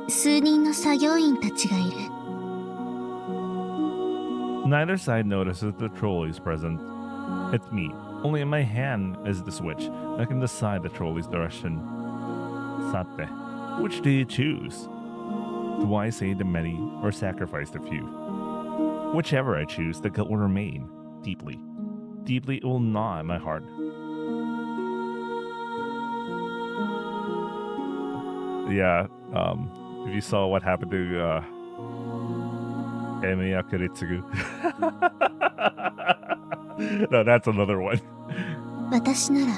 数人の作業員たちがいる。 Neither side notices the trolleys present. It's me. Only in my hand is the switch. I can decide the trolley's direction. Sate. Which do you choose? Do I save the many or sacrifice the few? Whichever I choose, the guilt will remain. Deeply. Deeply it will gnaw at my heart. Yeah, if you saw what happened to Emiya Kuritsugu. No, that's another one. 私なら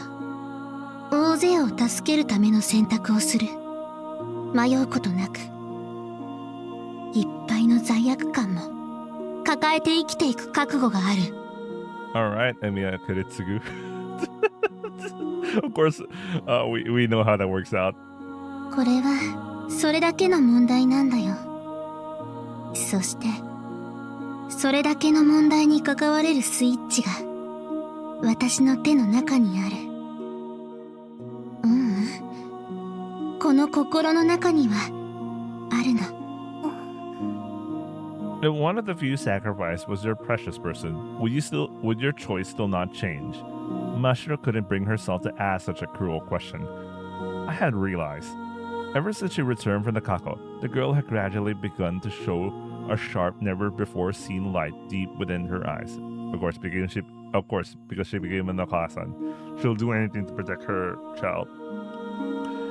大勢を助けるための選択をする。迷うことなく、いっぱいの罪悪感も抱えて生きていく覚悟がある。 Alright, Emiya Kuritsugu. Of course, we know how that works out. これはそれだけの問題なんだよ。そしてそれだけの問題に関われるスイッチが私の手の中にある。この心の中にはあるの。If one of the few sacrificed was your precious person, would your choice still not change? Mashiro couldn't bring herself to ask such a cruel question. I had realized. Ever since she returned from the Kako, the girl had gradually begun to show a sharp, never-before-seen light deep within her eyes. Of course, because she became a Nakasan. She'll do anything to protect her child.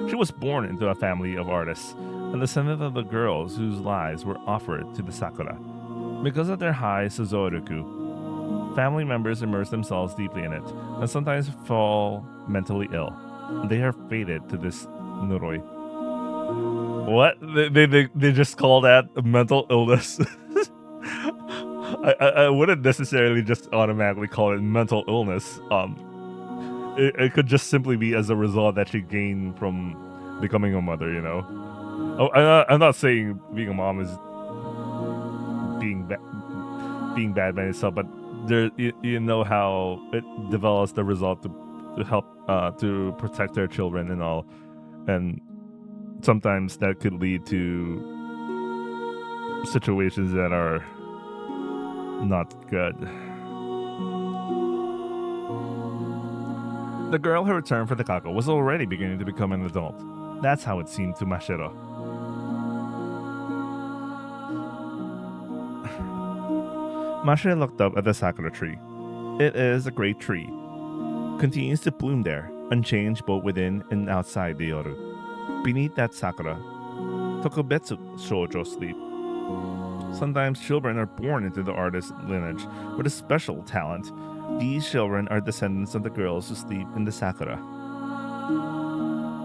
She was born into a family of artists, a descendant of the girls whose lives were offered to the Sakura. Because of their high Suzoruku, family members immerse themselves deeply in it, and sometimes fall mentally ill. They are fated to this Noroi. What? They just call that a mental illness? I wouldn't necessarily just automatically call it mental illness. It could just simply be as a result that she gained from becoming a mother, you know? Oh, I'm not saying being a mom is being bad by itself, but there, you know how it develops the result to help to protect their children and all, and sometimes that could lead to situations that are not good. The girl who returned for the Kako was already beginning to become an adult. That's how it seemed to Mashiro. Mashiro looked up at the sakura tree. It is a great tree. Continues to bloom there, unchanged both within and outside the yoru. Beneath that sakura, Tokubetsu shoujo sleep. Sometimes children are born into the artist's lineage with a special talent. These children are descendants of the girls who sleep in the sakura.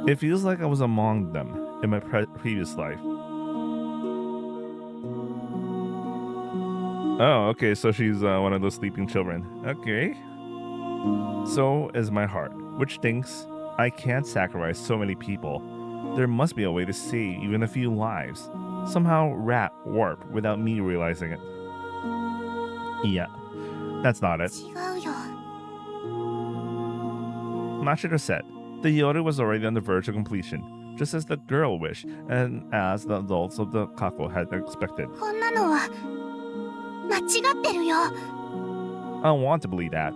It feels like I was among them in my previous life. Oh, okay, so she's one of those sleeping children. Okay. So is my heart, which thinks I can't sacrifice so many people. There must be a way to save even a few lives. Somehow warp without me realizing it. Yeah, that's not it. 違うよ。 Mashiro said, the yoru was already on the verge of completion, just as the girl wished and as the adults of the Kako had expected. こんなのは間違ってるよ。 I want to believe that.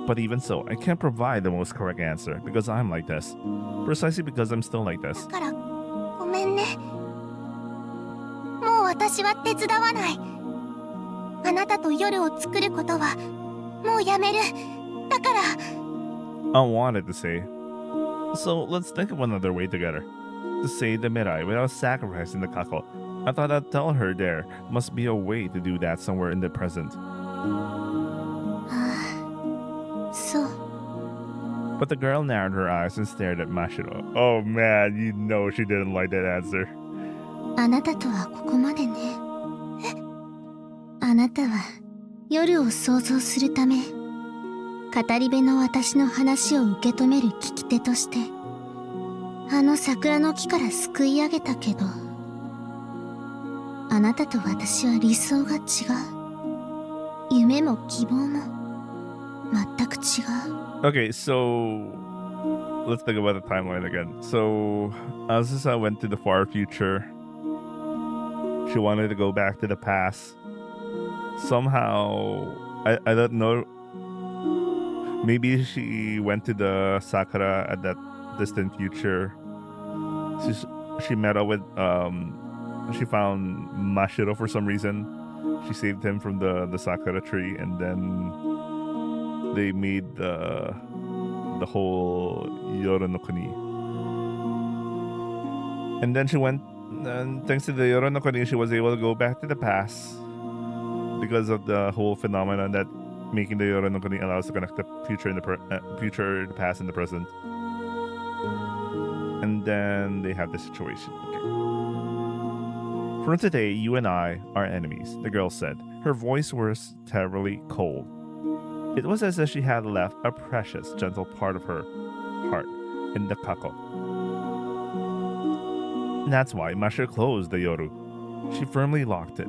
But even so, I can't provide the most correct answer because I'm like this. Precisely because I'm still like this. だからごめんね。もう私は手伝わない。あなたと夜を作ることはもうやめる。だから。 I wanted to say, so let's think of another way together. To save the Mirai without sacrificing the Kako. I thought I'd tell her there must be a way to do that somewhere in the present. そう。 But the girl narrowed her eyes and stared at Mashiro. Oh man, you know she didn't like that answer. あなたとはここまでね。あなたは夜を想像するため、語り部の私の話を受け止める聞き手として、あの桜の木からすくい上げたけど、あなたと私は理想が違う。夢も希望も全く違う。 Okay, so let's think about the timeline again. So Azusa went to the far future. She wanted to go back to the past. Somehow, I don't know. Maybe she went to the Sakura at that distant future. She met up with she found Mashiro for some reason. She saved him from the Sakura tree, and then they made the whole Yoru no Kuni. And then she went, and thanks to the Yoru no Kuni, she was able to go back to the past because of the whole phenomenon that making the Yoru no Kuni allows to connect the future and future, the past, and the present. And then they have this situation. Okay. From today, you and I are enemies, the girl said. Her voice was terribly cold. It was as if she had left a precious, gentle part of her heart in the kako. That's why Mashiro closed the yoru. She firmly locked it.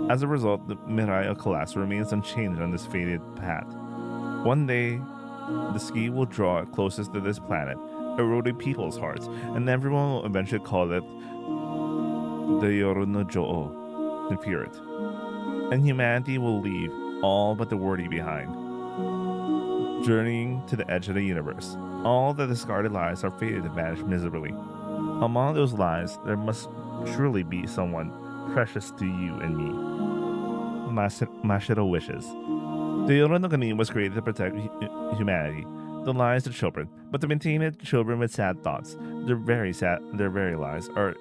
As a result, the Mirai class remains unchanged on this fated path. One day, the ski will draw it closest to this planet, eroding people's hearts, and everyone will eventually call it the Yoru no Jo'o, and fear it. And humanity will leave all but the worthy behind, journeying to the edge of the universe. All the discarded lives are fated to vanish miserably. Among those lives, there must surely be someone precious to you and me. Mashiro wishes. The Yoru no Kuni was created to protect humanity, the lives of children, but to maintain it, children with sad thoughts, their very lives are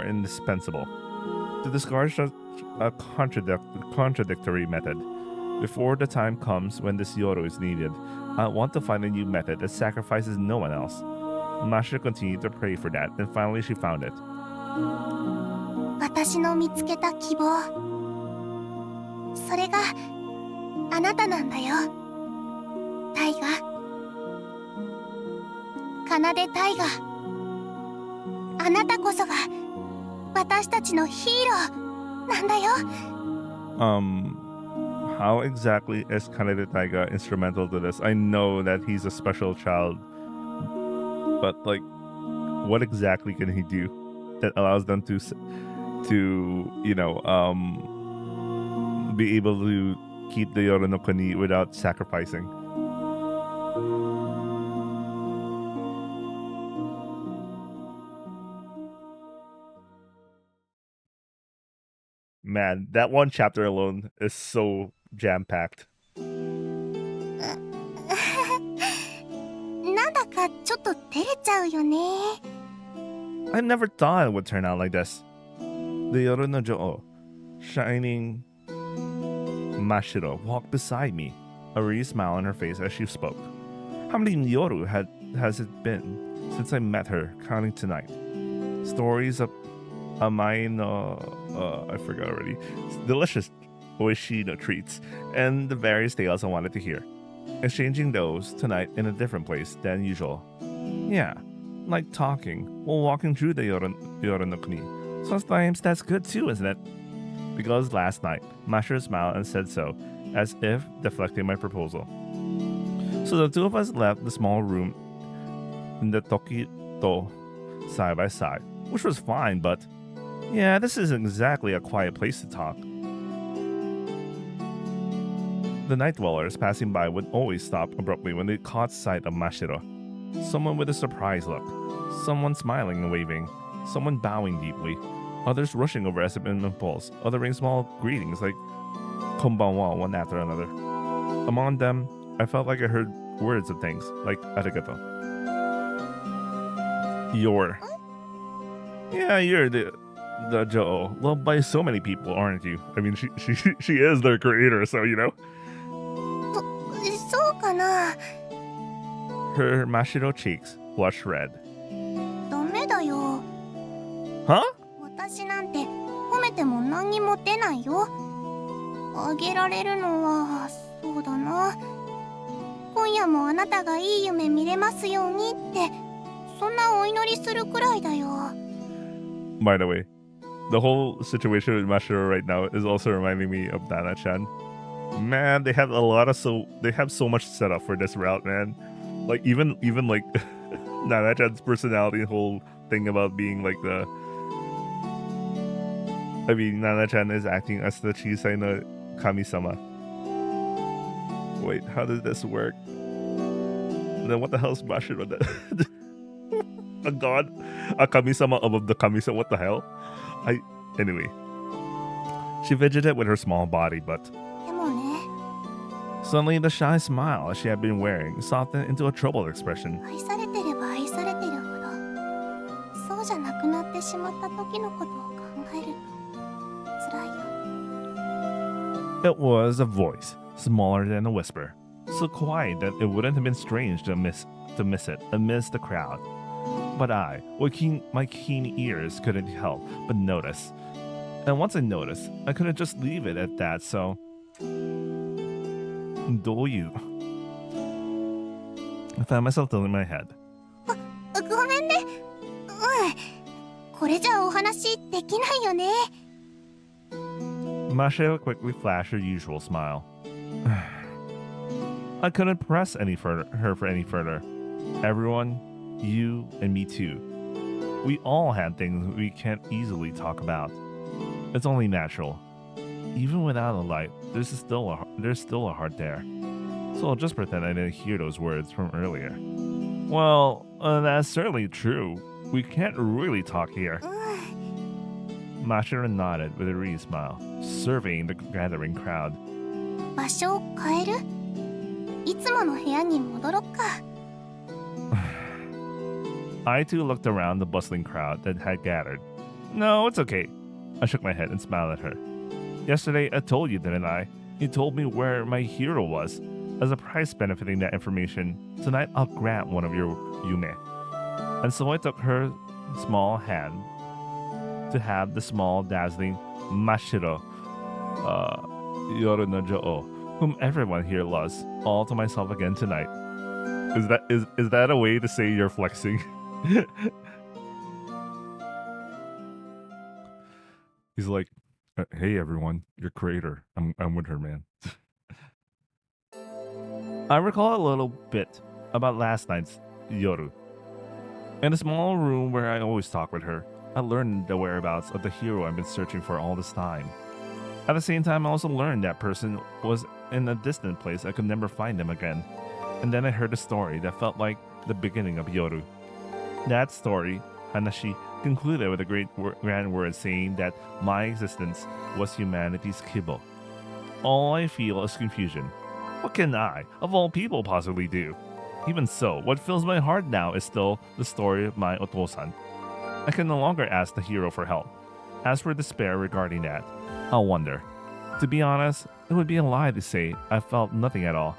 indispensable. To discard such a contradictory method, before the time comes when this Yoru is needed, I want to find a new method that sacrifices no one else. Mashiro continued to pray for that, and finally she found it. 私の見つけた希望。それがあなたなんだよ。タイガ。奏でタイガ。あなたこそが私たちのヒーローなんだよ。How exactly is Kanade Taiga instrumental to this? I know that he's a special child, but like, what exactly can he do that allows them to be able to keep the Yoru no Kuni without sacrificing? Man, that one chapter alone is so jam-packed. なんだかちょっと照れちゃうよね。I never thought it would turn out like this. The Yoru no Jo'o, shining Mashiro, walked beside me, a ready smile on her face as she spoke. How many Yoru has it been since I met her, counting tonight? Stories of mine, I forgot already. Delicious oishi no treats, and the various tales I wanted to hear. Exchanging those tonight in a different place than usual. Yeah, like talking while walking through the Yoru no Kuni. Sometimes that's good too, isn't it? Because last night, Mashiro smiled and said so, as if deflecting my proposal. So the two of us left the small room in the Tokito side by side, which was fine, but yeah, this isn't exactly a quiet place to talk. The night dwellers passing by would always stop abruptly when they caught sight of Mashiro. Someone with a surprised look, someone smiling and waving, someone bowing deeply, others rushing over as an impulse, uttering small greetings like konbanwa one after another. Among them, I felt like I heard words of things like arigato. You're the Jo'o, loved by so many people, aren't you? I mean, she is their creator, so you know. そうかな。 Her Mashiro cheeks flushed red. ダメだよ。 Huh? 私なんて褒めても何にも出ないよ。あげられるのはそうだな。今夜もあなたがいい夢見れますようにってそんなお祈りするくらいだよ。 By the way, the whole situation with Mashiro right now is also reminding me of Nana-chan. Man, they have so much set up for this route, man. Like even like Nana-chan's personality and whole thing about being like the. I mean, Nana-chan is acting as the Chisai no Kami-sama. Wait, how does this work? Then what the hell is Mashiro? A god? A Kami-sama above the Kami-sama? What the hell? Anyway. She fidgeted with her small body, but でもね、 suddenly the shy smile she had been wearing softened into a troubled expression. 愛されてれば愛されてるほどそうじゃなくなってしまった時のことを考えると辛いよ。 It was a voice, smaller than a whisper, so quiet that it wouldn't have been strange to miss it amidst the crowd. But I, with my keen ears, couldn't help but notice. And once I noticed, I couldn't just leave it at that, so... Do you? I found myself tilting my head. これじゃお話できないよね。 Mashiro quickly flashed her usual smile. I couldn't press her for any further. Everyone, you and me too. We all had things we can't easily talk about. It's only natural. Even without a light, there's still a heart there. So I'll just pretend I didn't hear those words from earlier. Well, that's certainly true. We can't really talk here. Mashiro nodded with a weary smile, surveying the gathering crowd. 場所を変える？いつもの部屋に戻ろっか。I too looked around the bustling crowd that had gathered. No, it's okay. I shook my head and smiled at her. Yesterday, I told you, didn't I? You told me where my hero was. As a prize benefiting that information, tonight I'll grant one of your yume. And so I took her small hand to have the small, dazzling Mashiro, Yoru no Jo'o, whom everyone here loves, all to myself again tonight. Is that a way to say you're flexing? He's like, hey everyone, your creator. I'm with her, man. I recall a little bit about last night's Yoru. In a small room where I always talk with her, I learned the whereabouts of the hero I've been searching for all this time. At the same time, I also learned that person was in a distant place I could never find them again. And then I heard a story that felt like the beginning of Yoru. That story, Hanashi, concluded with a grand word saying that my existence was humanity's kibo. All I feel is confusion. What can I, of all people, possibly do? Even so, what fills my heart now is still the story of my otosan. I can no longer ask the hero for help. As for despair regarding that, I'll wonder. To be honest, it would be a lie to say I felt nothing at all.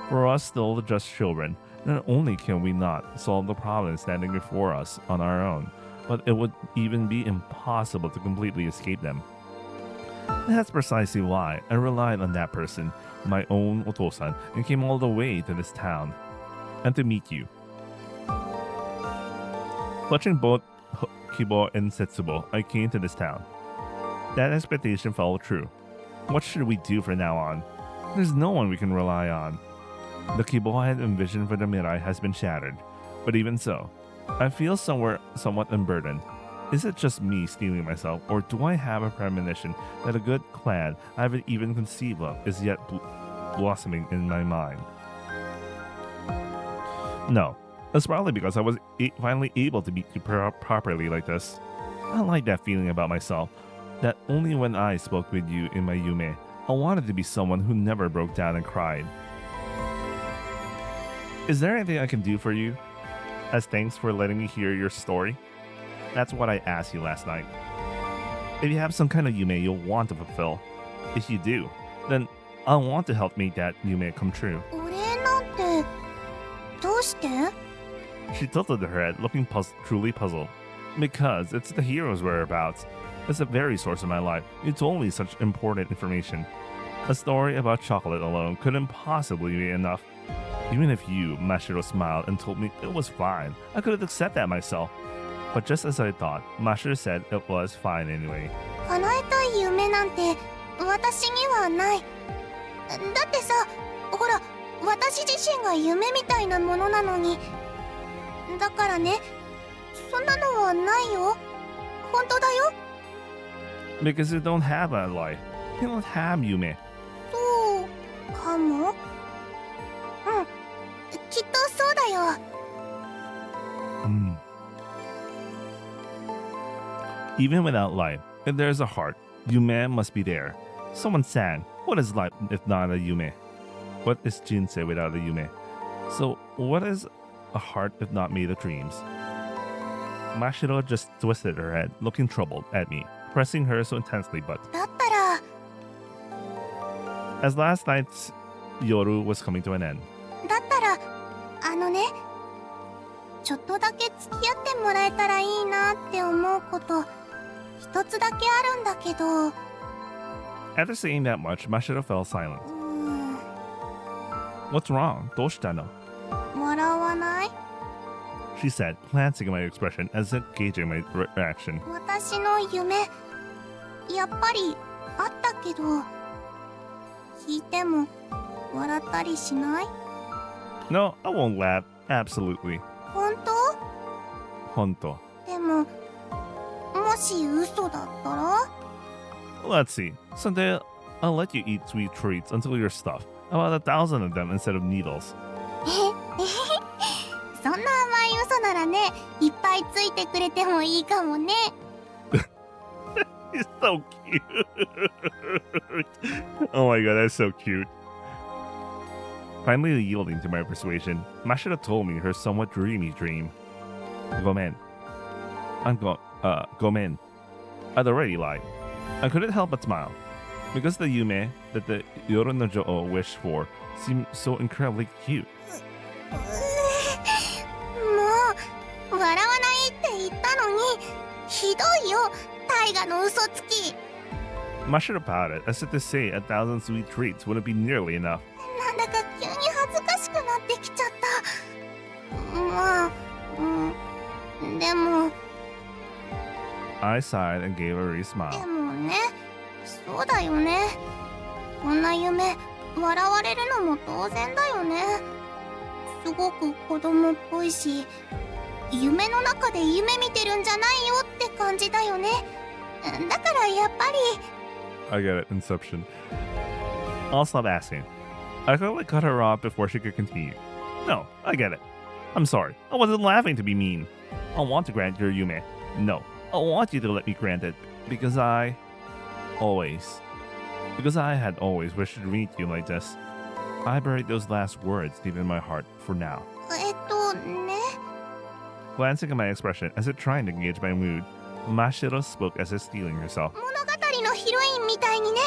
For us still just children, not only can we not solve the problem standing before us on our own, but it would even be impossible to completely escape them. That's precisely why I relied on that person, my own otosan, and came all the way to this town. And to meet you. Clutching both Kibo and Setsubo, I came to this town. That expectation fell true. What should we do from now on? There's no one we can rely on. The Kibo I had envisioned for the Mirai has been shattered, but even so, I feel somewhat unburdened. Is it just me stealing myself, or do I have a premonition that a good plan I haven't even conceived of is yet blossoming in my mind? No, it's probably because I was finally able to meet you properly like this. I like that feeling about myself, that only when I spoke with you in my yume, I wanted to be someone who never broke down and cried. Is there anything I can do for you? As thanks for letting me hear your story? That's what I asked you last night. If you have some kind of yume you'll want to fulfill, if you do, then I want to help make that yume come true. お礼なんてどうして？ She tilted her head, looking truly puzzled. Because it's the hero's whereabouts. It's the very source of my life. You told me such important information. A story about chocolate alone couldn't possibly be enough. Even if you, Mashiro, smiled and told me it was fine, I could have accepted that myself. But just as I thought, Mashiro said it was fine anyway. 叶えたい夢なんて私にはない。だってさ、ほら、私自身が夢みたいなものなのに。だからね、そんなのはないよ。本当だよ。Because you don't have a life. You don't have yume. そうかも。うん、きっとそうだよ。Even without life, if there's a heart, yume must be there. Someone sang, what is life if not a yume? What is jinsei without a yume? So what is a heart if not made of dreams? Mashiro just twisted her head, looking troubled at me, pressing her so intensely, but だったら、 as last night's Yoru was coming to an end. だったら、ちょっとだけ付き合ってもらえたらいいなって思うこと一つだけあるんだけど。 After saying that much, Mashiro fell silent. What's wrong? どうしたの? 笑わない？ she said, glancing at my expression as if gauging my reaction. 私の夢やっぱりあったけど聞いても笑ったりしない？ No, I won't laugh. Absolutely. 本当？本当。でももし嘘だったら？ Let's see. Someday I'll let you eat sweet treats until you're stuffed. About 1,000 of them instead of needles. そんな甘い嘘ならね、いっぱいついてくれてもいいかもね。He's so cute. Oh my god, that's so cute. Finally yielding to my persuasion, Mashiro told me her somewhat dreamy dream. Gomen. Gomen. I'd already lied. I couldn't help but smile, because the Yume that the Yoru no Jo'o wished for seemed so incredibly cute. もう笑わないって言ったのにひどいよ、大河の嘘つき。 Mashiro pouted, as if to say 1,000 sweet treats wouldn't be nearly enough. なんだか急に恥ずかしくなってきちゃった。まあ、でも。 I sighed and gave a wry で smile. もね、そうだよね。こんな夢笑われるのも当然だよね。すごく子供っぽいし、夢の中で夢見てるんじゃないよって感じだよね。だからやっぱり。 I get it, Inception. I'll stop asking. I quickly cut her off before she could continue. No, I get it. I'm sorry. I wasn't laughing to be mean. I want to grant your Yume. No, I want you to let me grant it. Because I had always wished to meet you like this. I buried those last words deep in my heart for now. ね。 Glancing at my expression as if trying to gauge my mood, Mashiro spoke as if steeling herself. 物語のヒロインみたいにね、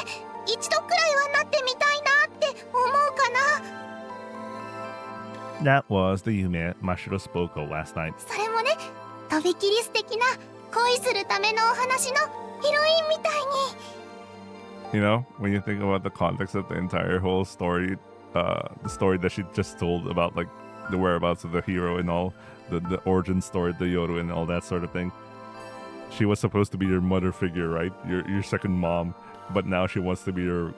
一度くらいはなってみたいなって思うかな。 That was the Yume Mashiro spoke of last night. それもね、とびきり素敵な恋するためのお話のヒロインみたいに。 You know, when you think about the context of the entire whole story, the story that she just told about like the whereabouts of the hero and all, the origin story, the Yoru and all that sort of thing. She was supposed to be your mother figure, right? Your second mom, but now she wants to be your.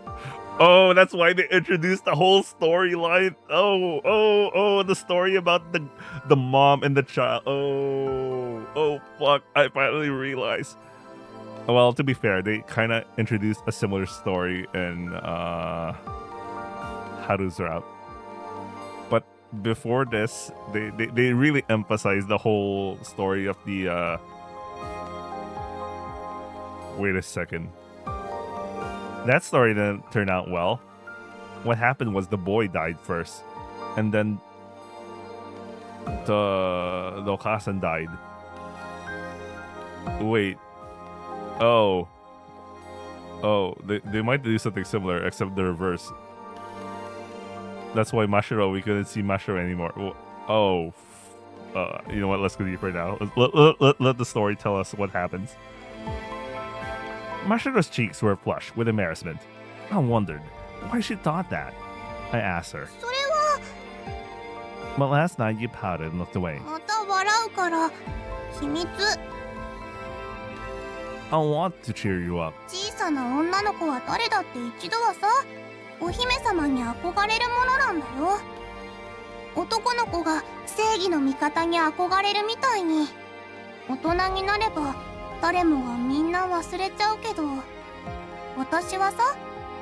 Oh, that's why they introduced the whole storyline. Oh, the story about the mom and the child. Oh, fuck! I finally realized. Well, to be fair, they kind of introduced a similar story in Haru's route. But before this, they really emphasized the whole story of the. Wait a second. That story didn't turn out well. What happened was the boy died first, and then the Okasan died. Wait. Oh, they might do something similar, except the reverse. That's why Mashiro, we couldn't see Mashiro anymore. Oh, you know what? Let's go deeper now. Let the story tell us what happens. Mashiro's cheeks were flushed with embarrassment. I wondered why she thought that. I asked her. それは But last night you pouted and looked away. また笑うから秘密。 I want to cheer you up. 小さな女の子は誰だって一度はさ、お姫様に憧れるものなんだよ。男の子が正義の味方に憧れるみたいに、大人になれば誰もがみんな忘れちゃうけど、私はさ、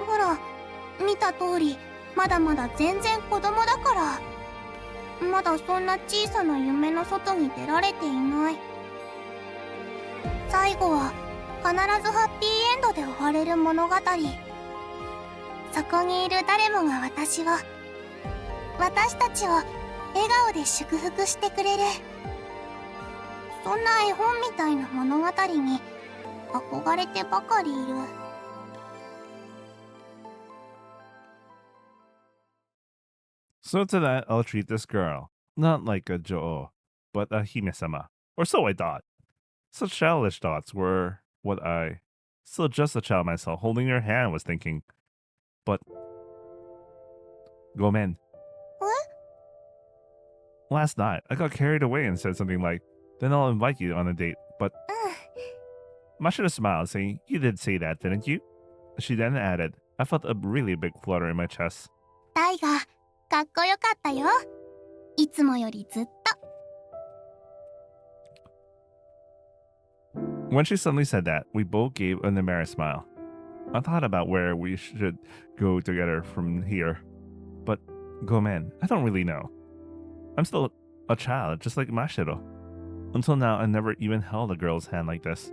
ほら見た通りまだまだ全然子供だから、まだそんな小さな夢の外に出られていない。最後は必ずハッピーエンドで終われる物語。そこにいる誰もが私たちを笑顔で祝福してくれる。そんな絵本みたいな物語に憧れてばかりいる。 So tonight I'll treat this girl, not like a Jo'o, but a Hime-sama. Or so I thought. Such childish thoughts were what I, still just a child myself, holding her hand, was thinking. But... Gomen. What? Last night, I got carried away and said something like, then I'll invite you on a date, but うん。 Mashiro smiled, saying, you did say that, didn't you? She then added, I felt a really big flutter in my chest. タイガ、かっこよかったよ。いつもよりずっと。 When she suddenly said that, we both gave an embarrassed smile. I thought about where we should go together from here, but Gomen, I don't really know. I'm still a child, just like Mashiro. Until now, I never even held a girl's hand like this.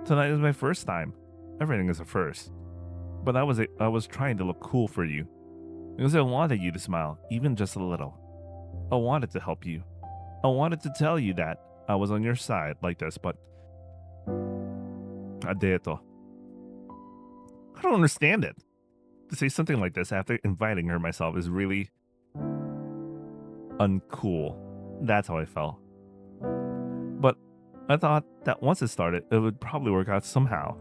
Tonight is my first time. Everything is a first. But I was trying to look cool for you. Because I wanted you to smile, even just a little. I wanted to help you. I wanted to tell you that I was on your side like this, but... Adeto. I don't understand it. To say something like this after inviting her myself is really... uncool. That's how I felt. But I thought that once it started, it would probably work out somehow.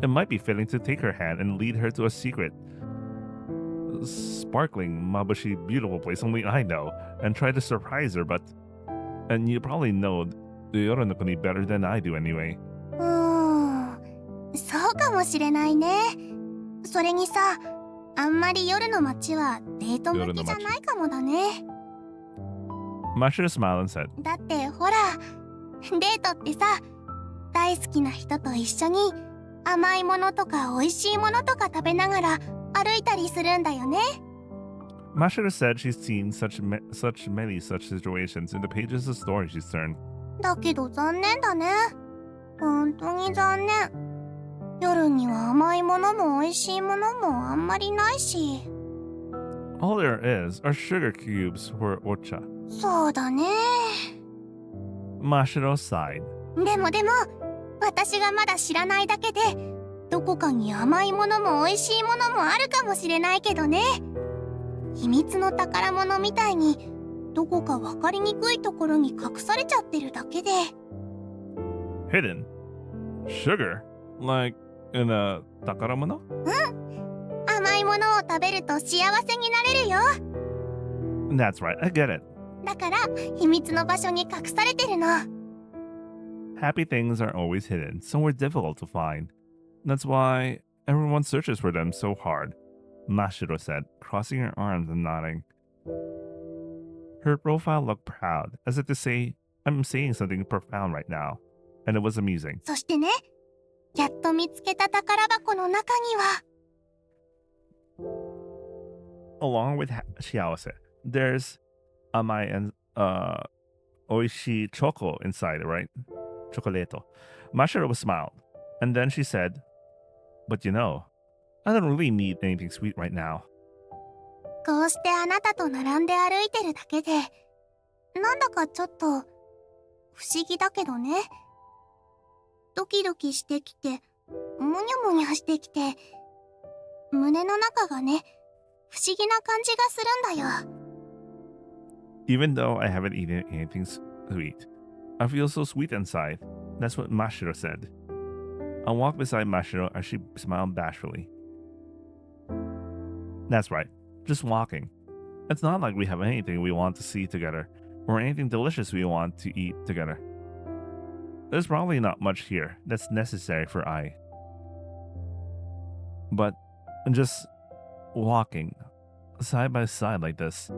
It might be fitting to take her hand and lead her to a secret, sparkling, mabushi, beautiful place only I know, and try to surprise her, but... And you probably know the Yoronokuni better than I do anyway. そうかもしれないね。それにさ、あんまり夜の街はデート向きじゃないかもだね。Mashiro smiled and said, だってほら、デートってさ、大好きな人と一緒に甘いものとか美味しいものとか食べながら歩いたりするんだよね。Mashiro said she's seen many such situations in the pages of stories she's turned. だけど残念だね。本当に残念。夜には甘いものも美味しいものもあんまりないし。All there is are sugar cubes for ocha. そうだね。Mashiro sighed. でも、私がまだ知らないだけで、どこかに甘いものも美味しいものもあるかもしれないけどね。秘密の宝物みたいに、どこか分かりにくいところに隠されちゃってるだけで。Hidden? Sugar? Like in a takaramono? 甘いものを食べると幸せになれるよ。That's right, I get it. だから秘密の場所に隠されてるの。Happy things are always hidden, somewhere difficult to find. That's why everyone searches for them so hard, Mashiro said, crossing her arms and nodding. Her profile looked proud, as if to say, I'm saying something profound right now, and it was amusing. そしてね、やっと見つけた宝箱の中には。Along with Shiaose, there's amai and oishi choco inside, right? Chocoleto. Mashiro smiled, and then she said, but you know, I don't really need anything sweet right now. こうしてあなたと並んで歩いてるだけで、なんだかちょっと不思議だけどね。ドキドキしてきて、むにゃむにゃしてきて、胸の中がね、不思議な感じがするんだよ。Even though I haven't eaten anything sweet, I feel so sweet inside. That's what Mashiro said. I walked beside Mashiro as she smiled bashfully. That's right, just walking. It's not like we have anything we want to see together, or anything delicious we want to eat together. There's probably not much here that's necessary for I. But just walking side by side like this,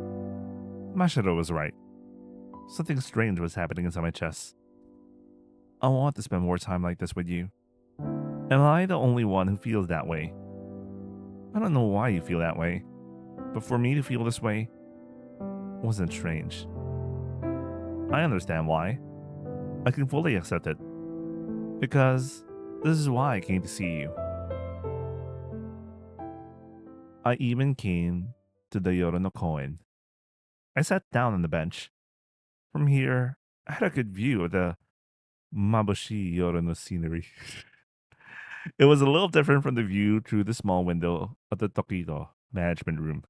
Mashiro was right. Something strange was happening inside my chest. I want to spend more time like this with you. Am I the only one who feels that way? I don't know why you feel that way, but for me to feel this way wasn't strange. I understand why. I can fully accept it. Because this is why I came to see you. I even came to the Yoro no Koen. I sat down on the bench. From here, I had a good view of the Mabushi Yoro no scenery. It was a little different from the view through the small window of the Tokito management room,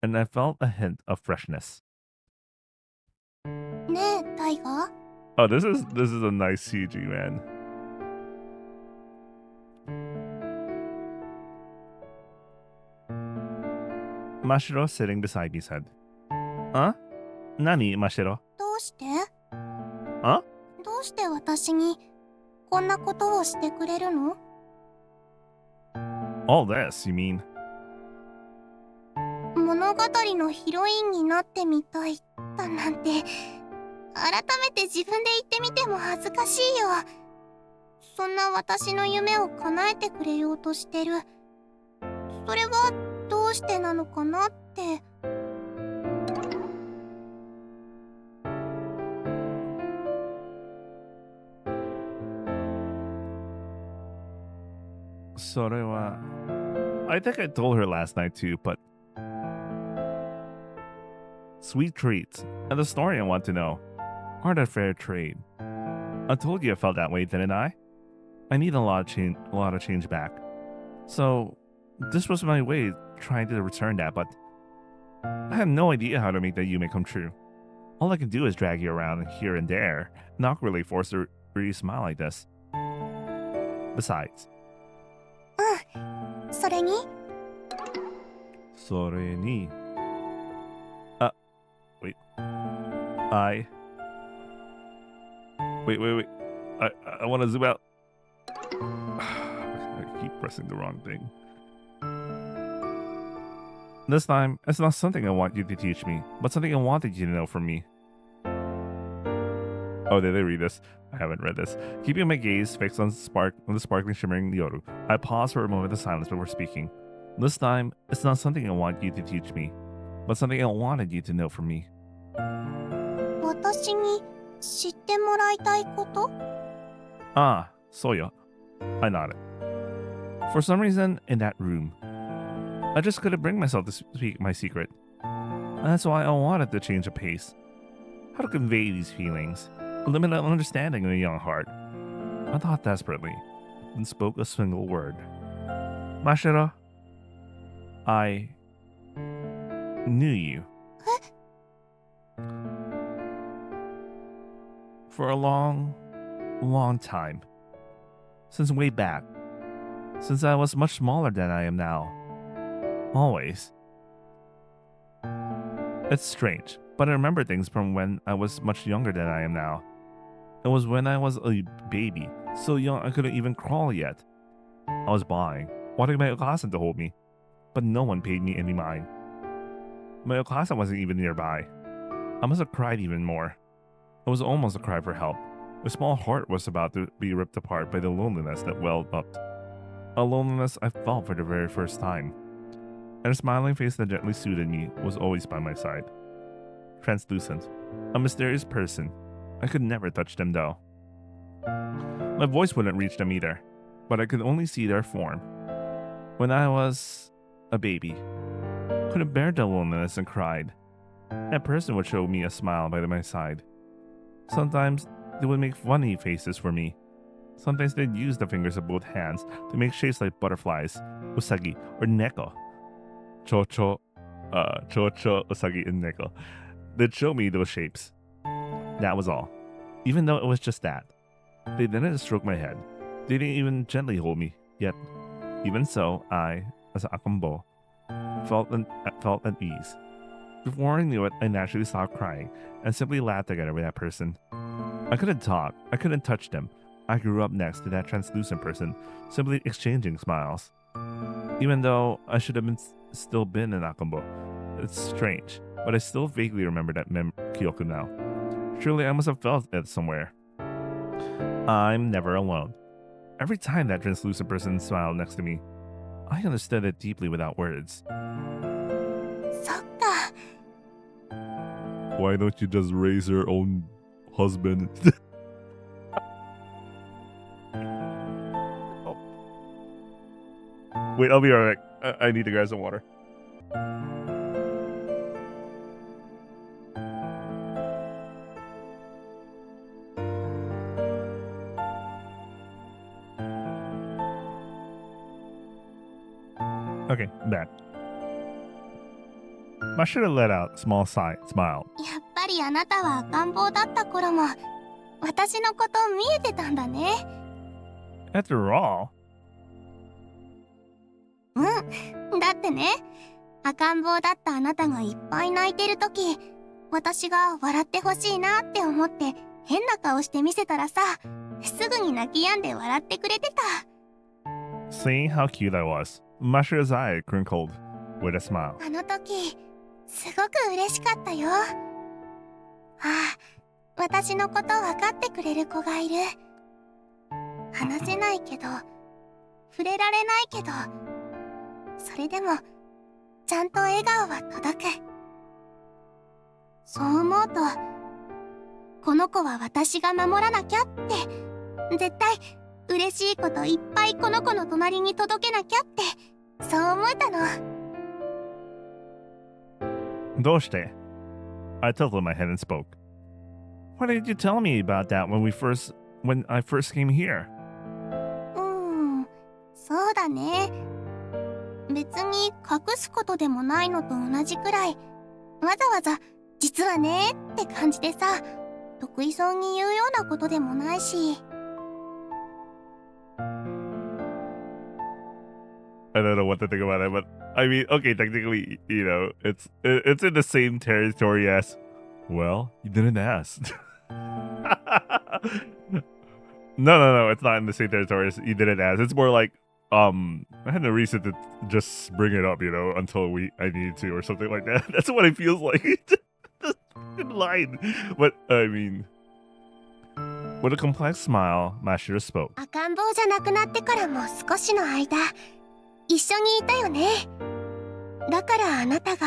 and I felt a hint of freshness. ねえ、タイガー。 Oh, this is a nice CG, man. Mashiro, sitting beside me, said, Huh? 何、マシェロ？どうして？あ？どうして私にこんなことをしてくれるの？ All this, you mean? 物語のヒロインになってみたいだなんて、改めて自分で言ってみても恥ずかしいよ。そんな私の夢を叶えてくれようとしてる。それはどうしてなのかなって。それは I think I told her last night too, but sweet treats and the story I want to know aren't a fair trade. I told you I felt that way, didn't I? I need a lot of change back. So this was my way trying to return that, but I had no idea how to make that Yume come true. All I can do is drag you around here and there, not really force her to really smile like this. Besides, それに wait. Wait. I want to zoom out. I keep pressing the wrong thing. This time, it's not something I want you to teach me, but something I wanted you to know from me. Oh, did I read this? I haven't read this. Keeping my gaze fixed on the sparkling, shimmering Yoru, I paused for a moment of silence before speaking. This time, it's not something I want you to teach me, but something I wanted you to know from me. 私に知ってもらいたいこと？ Ah, Soya. I nodded. For some reason, in that room, I just couldn't bring myself to speak my secret. And that's why I wanted to change the pace. How to convey these feelings, a limited understanding of a young heart. I thought desperately, and spoke a single word. Mashira, I knew you. For a long time. Since way back. Since I was much smaller than I am now. Always. It's strange, but I remember things from when I was much younger than I am now. It was when I was a baby, so young I couldn't even crawl yet. I was bawling, wanting my Okasa to hold me, but no one paid me any mind. My Okasa wasn't even nearby. I must have cried even more. It was almost a cry for help. My small heart was about to be ripped apart by the loneliness that welled up. A loneliness I felt for the very first time. And a smiling face that gently soothed me was always by my side. Translucent. A mysterious person. I could never touch them though. My voice wouldn't reach them either, but I could only see their form. When I was a baby, couldn't bear the loneliness and cried. That person would show me a smile by my side. Sometimes they would make funny faces for me. Sometimes they'd use the fingers of both hands to make shapes like butterflies, usagi, or neko. Chocho, usagi, and neko. They'd show me those shapes. That was all. Even though it was just that. They didn't stroke my head. They didn't even gently hold me. Yet, even so, I, as an akambo, felt at ease. Before I knew it, I naturally stopped crying and simply laughed together with that person. I couldn't talk. I couldn't touch them. I grew up next to that translucent person, simply exchanging smiles. Even though I should have still been an akambo. It's strange, but I still vaguely remember that Kyoku now. Surely I must have felt it somewhere. I'm never alone. Every time that translucent person smiled next to me, I understood it deeply without words. そっか。 Why don't you just raise your own husband? Oh. Wait, I'll be right back. I need to grab some water. Okay, back. I should have let out a small smile. やっぱりあなたは赤ん坊だった頃も私のこと見えてたんだね。 After all, うん。だってね、赤ん坊だったあなたがいっぱい泣いてる時、私が笑ってほしいなって思って変な顔して見せたらさ、すぐに泣き止んで笑ってくれてた。Seeing how cute I was, Mashiro's eye crinkled with a smile. あの時、すごく嬉しかったよ。ああ、私のこと分かってくれる子がいる。話せないけど、触れられないけど、それでも、ちゃんと笑顔は届く。そう思うと、この子は私が守らなきゃって、絶対嬉しいこといっぱいこの子の隣に届けなきゃって、そう思えたの。どうして? I tilted my head and spoke. Why didn't you tell me about that when I first came here? そうだね。別に隠すことでもないのと同じくらい、わざわざ実はねって感じでさ、得意そうに言うようなことでもないし。I don't know what to think about it, but I mean, okay, technically, you know, it's in the same territory as, well, you didn't ask. No, it's not in the same territory as you didn't ask. It's more like, I had no reason to just bring it up, you know, until I needed to or something like that. That's what it feels like. Just in line. But, I mean, with a complex smile, Mashiro spoke. 赤ん坊じゃなくなってからも少しの間、一緒にいたよね。だからあなたが、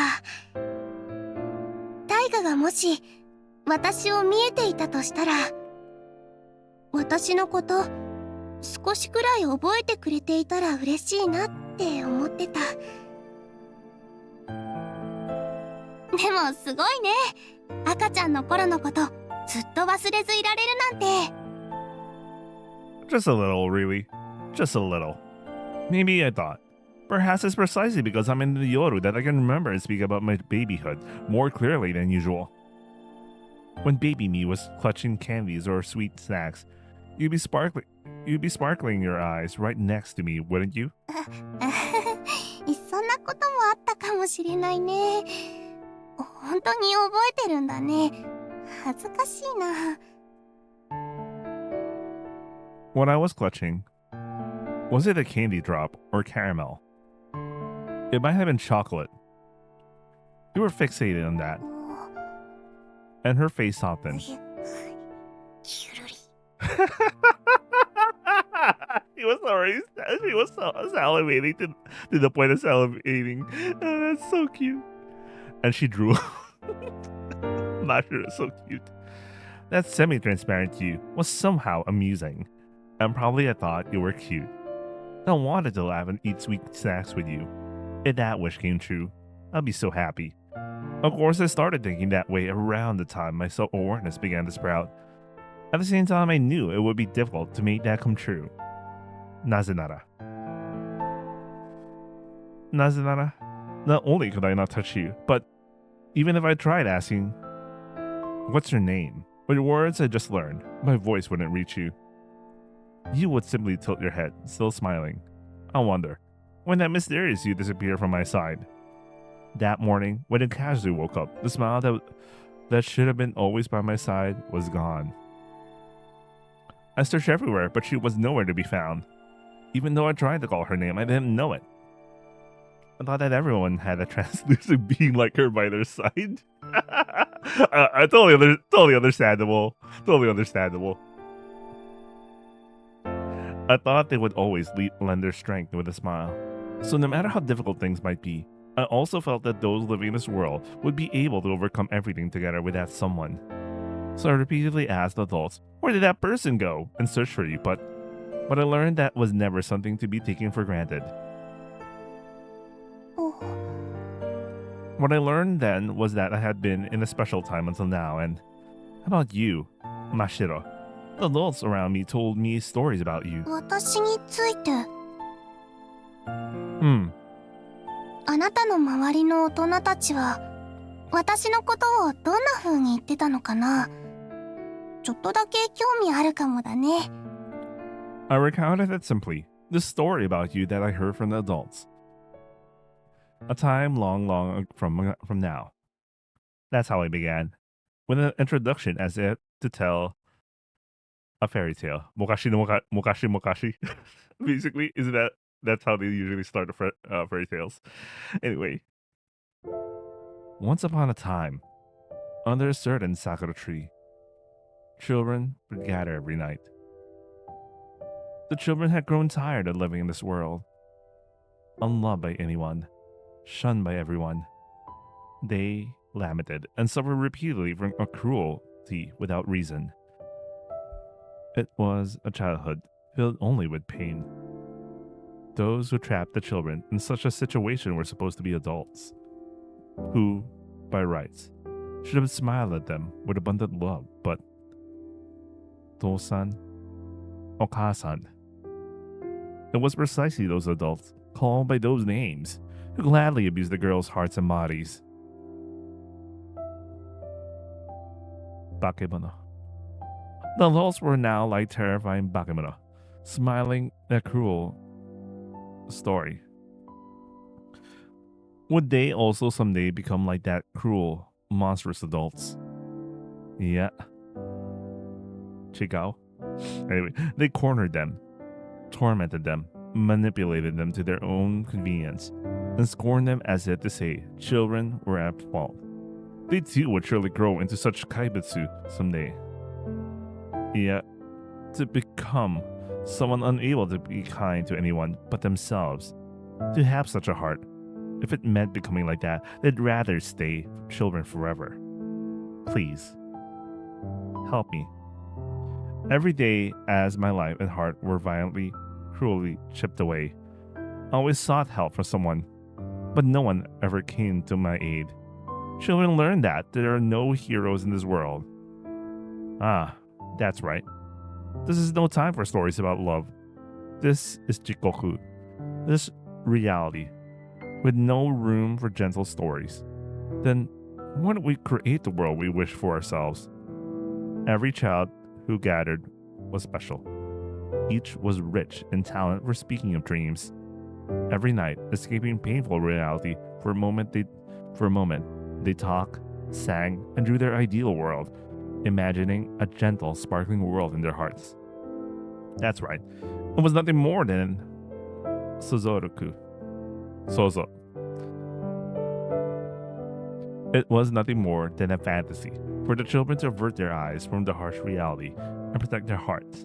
大河がもし私を見えていたとしたら、私のこと少しくらい覚えてくれていたら嬉しいなって思ってた。でもすごいね。赤ちゃんの頃のことずっと忘れずいられるなんて。Just a little, really. Just a little. Maybe I thought. Perhaps it's precisely because I'm in the Yoru that I can remember and speak about my babyhood more clearly than usual. When baby me was clutching candies or sweet snacks, you'd be sparkling your eyes right next to me, wouldn't you? そんなこともあったかもしれないね。本当に覚えてるんだね。恥ずかしいな。When I was clutching, was it a candy drop or caramel? It might have been chocolate. You were fixated on that, and her face softened. She was salivating to the point of salivating. Oh, that's so cute. And she drew. Masher is so cute. That semi-transparent you was somehow amusing, and probably I thought you were cute. I wanted to laugh and eat sweet snacks with you. If that wish came true, I'd be so happy. Of course, I started thinking that way around the time my self-awareness began to sprout. At the same time, I knew it would be difficult to make that come true. Nazenara. Not only could I not touch you, but even if I tried asking, "What's your name?" with words I just learned, my voice wouldn't reach you. You would simply tilt your head, still smiling. I wonder, when that mysterious you disappeared from my side. That morning, when I casually woke up, the smile that should have been always by my side was gone. I searched everywhere, but she was nowhere to be found. Even though I tried to call her name, I didn't know it. I thought that everyone had a translucent being like her by their side. Totally understandable. Totally understandable. I thought they would always lend their strength with a smile. So no matter how difficult things might be, I also felt that those living in this world would be able to overcome everything together with that someone. So I repeatedly asked adults, where did that person go? And searched for you, but I learned that was never something to be taken for granted. What I learned then was that I had been in a special time until now, and how about you, Mashiro? The adults around me told me stories about you. 私について。Hmm. あなたの周りの大人たちは、私のことをどんな風に言ってたのかな？ちょっとだけ興味あるかもだね。I recounted it simply, the story about you that I heard from the adults. A time long from now. That's how I began, with an introduction as if to tell a fairy tale. Mokashi no mokashi mokashi. Basically, isn't that's how they usually start the fairy tales? Anyway, once upon a time, under a certain sakura tree, children would gather every night. The children had grown tired of living in this world, unloved by anyone, shunned by everyone. They lamented and suffered repeatedly from a cruelty without reason. It was a childhood filled only with pain. Those who trapped the children in such a situation were supposed to be adults, who, by rights, should have smiled at them with abundant love, but Tosan, Okasan. It was precisely those adults, called by those names, who gladly abused the girls' hearts and bodies. Bakemono. The adults were now like terrifying bakemono, smiling at a cruel story. Would they also someday become like that cruel, monstrous adults? Yeah. Chigao. Anyway, they cornered them, tormented them, manipulated them to their own convenience, and scorned them as if to say children were at fault. They too would surely grow into such kaibutsu someday. Yet, to become someone unable to be kind to anyone but themselves, to have such a heart, if it meant becoming like that, they'd rather stay children forever. Please, help me. Every day, as my life and heart were violently, cruelly chipped away, I always sought help from someone, but no one ever came to my aid. Children learn that there are no heroes in this world. Ah, that's right. This is no time for stories about love. This is Jikoku. This reality, with no room for gentle stories. Then why don't we create the world we wish for ourselves? Every child who gathered was special. Each was rich in talent for speaking of dreams. Every night, escaping painful reality for a moment, they talked, sang, and drew their ideal world, imagining a gentle, sparkling world in their hearts. That's right. It was nothing more than Sozoruku. Sozo. It was nothing more than a fantasy for the children to avert their eyes from the harsh reality and protect their hearts.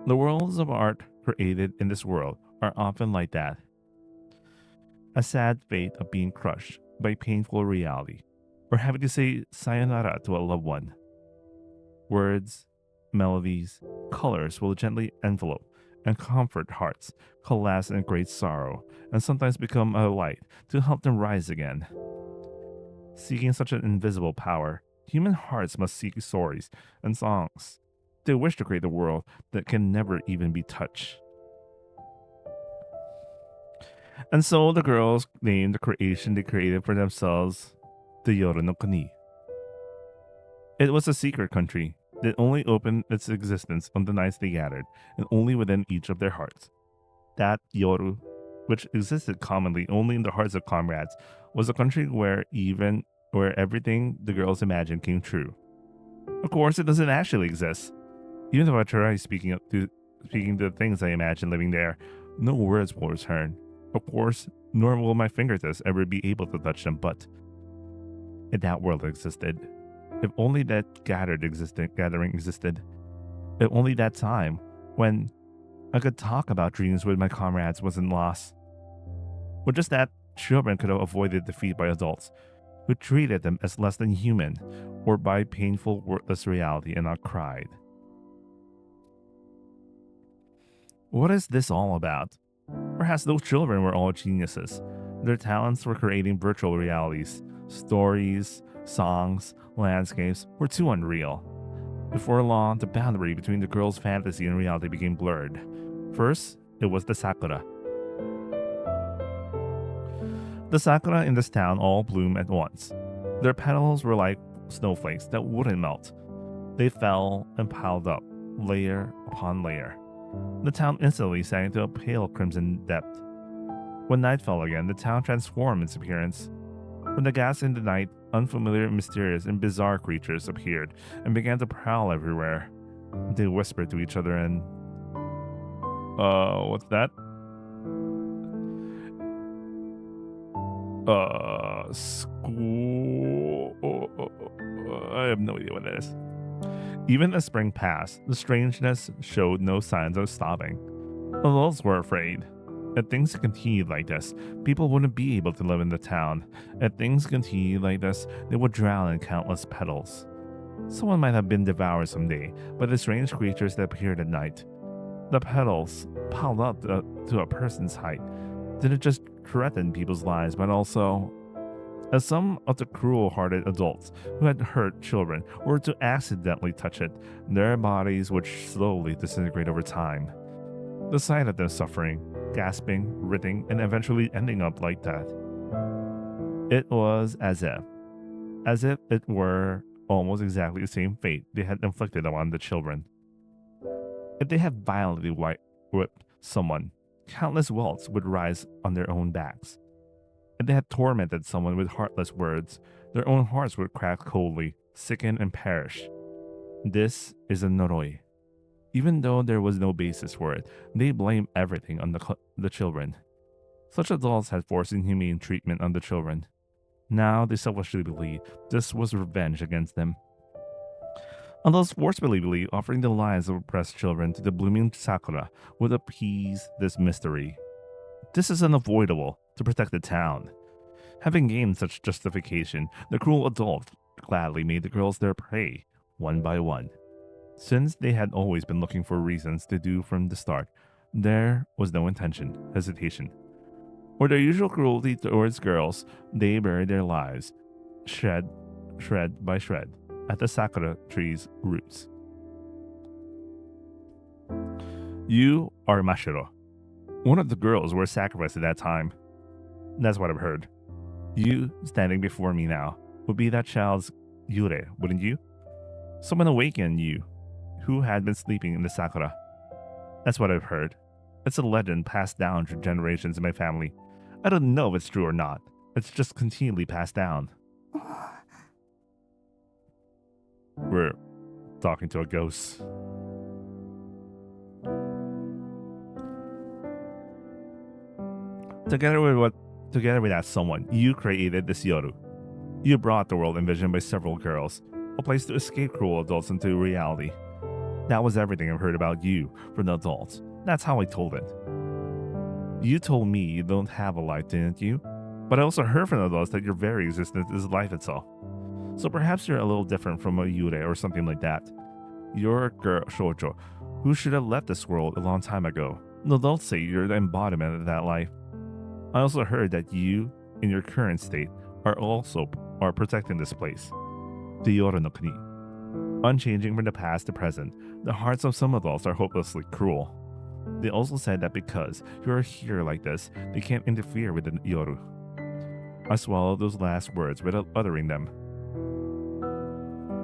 The worlds of art created in this world are often like that. A sad fate of being crushed by painful reality, or having to say sayonara to a loved one. Words, melodies, colors will gently envelop and comfort hearts, coalesce in great sorrow, and sometimes become a light to help them rise again. Seeking such an invisible power, human hearts must seek stories and songs. They wish to create a world that can never even be touched. And so the girls named the creation they created for themselves the Yoru no Kuni. It was a secret country that only opened its existence on the nights they gathered, and only within each of their hearts. That Yoru, which existed commonly only in the hearts of comrades, was a country where everything the girls imagined came true. Of course, it doesn't actually exist. Even if I try speaking the things I imagine living there, no words will return. Of course, nor will my fingertips ever be able to touch them, but if that world existed, if only that gathering existed, if only that time when I could talk about dreams with my comrades wasn't lost. Or just that children could have avoided defeat by adults who treated them as less than human, or by painful, worthless reality and not cried. What is this all about? Perhaps those children were all geniuses. Their talents for creating virtual realities, stories, songs, landscapes were too unreal. Before long, the boundary between the girls' fantasy and reality became blurred. First, it was the sakura. The sakura in this town all bloomed at once. Their petals were like snowflakes that wouldn't melt. They fell and piled up, layer upon layer. The town instantly sank into a pale crimson depth. When night fell again, the town transformed its appearance. From the gas in the night, unfamiliar, mysterious, and bizarre creatures appeared and began to prowl everywhere. They whispered to each other and... what's that? School... I have no idea what that is. Even as spring passed, the strangeness showed no signs of stopping. The adults were afraid. If things continued like this, people wouldn't be able to live in the town. If things continued like this, they would drown in countless petals. Someone might have been devoured someday by the strange creatures that appeared at night. The petals, piled up to a person's height, didn't just threaten people's lives, but also... As some of the cruel-hearted adults who had hurt children were to accidentally touch it, their bodies would slowly disintegrate over time. The sight of them suffering, gasping, writhing, and eventually ending up like that. It was as if it were almost exactly the same fate they had inflicted upon the children. If they had violently whipped someone, countless welts would rise on their own backs. If they had tormented someone with heartless words, their own hearts would crack coldly, sicken, and perish. This is a noroi. Even though there was no basis for it, they blamed everything on the children. Such adults had forced inhumane treatment on the children. Now they selfishly believed this was revenge against them. Adults forcefully believed offering the lives of oppressed children to the blooming sakura would appease this mystery. This is unavoidable to protect the town. Having gained such justification, the cruel adults gladly made the girls their prey, one by one. Since they had always been looking for reasons to do from the start, there was no hesitation. Or their usual cruelty towards girls, they buried their lives, shred by shred, at the sakura tree's roots. You are Mashiro. One of the girls were sacrificed at that time. That's what I've heard. You, standing before me now, would be that child's yure, wouldn't you? Someone awakened you, who had been sleeping in the sakura. That's what I've heard. It's a legend passed down through generations in my family. I don't know if it's true or not. It's just continually passed down. We're talking to a ghost. Together with that someone, you created this Yoru. You brought the world envisioned by several girls, a place to escape cruel adults into reality. That was everything I've heard about you from the adults. That's how I told it. You told me you don't have a life, didn't you? But I also heard from the adults that your very existence is life itself. So perhaps you're a little different from a Yure or something like that. You're a girl, Shoujo, who should have left this world a long time ago. The adults say you're the embodiment of that life. I also heard that you, in your current state, are protecting this place. The Yoru no Kuni. Unchanging from the past to present, the hearts of some adults are hopelessly cruel. They also said that because you are here like this, they can't interfere with the Yoru. I swallowed those last words without uttering them.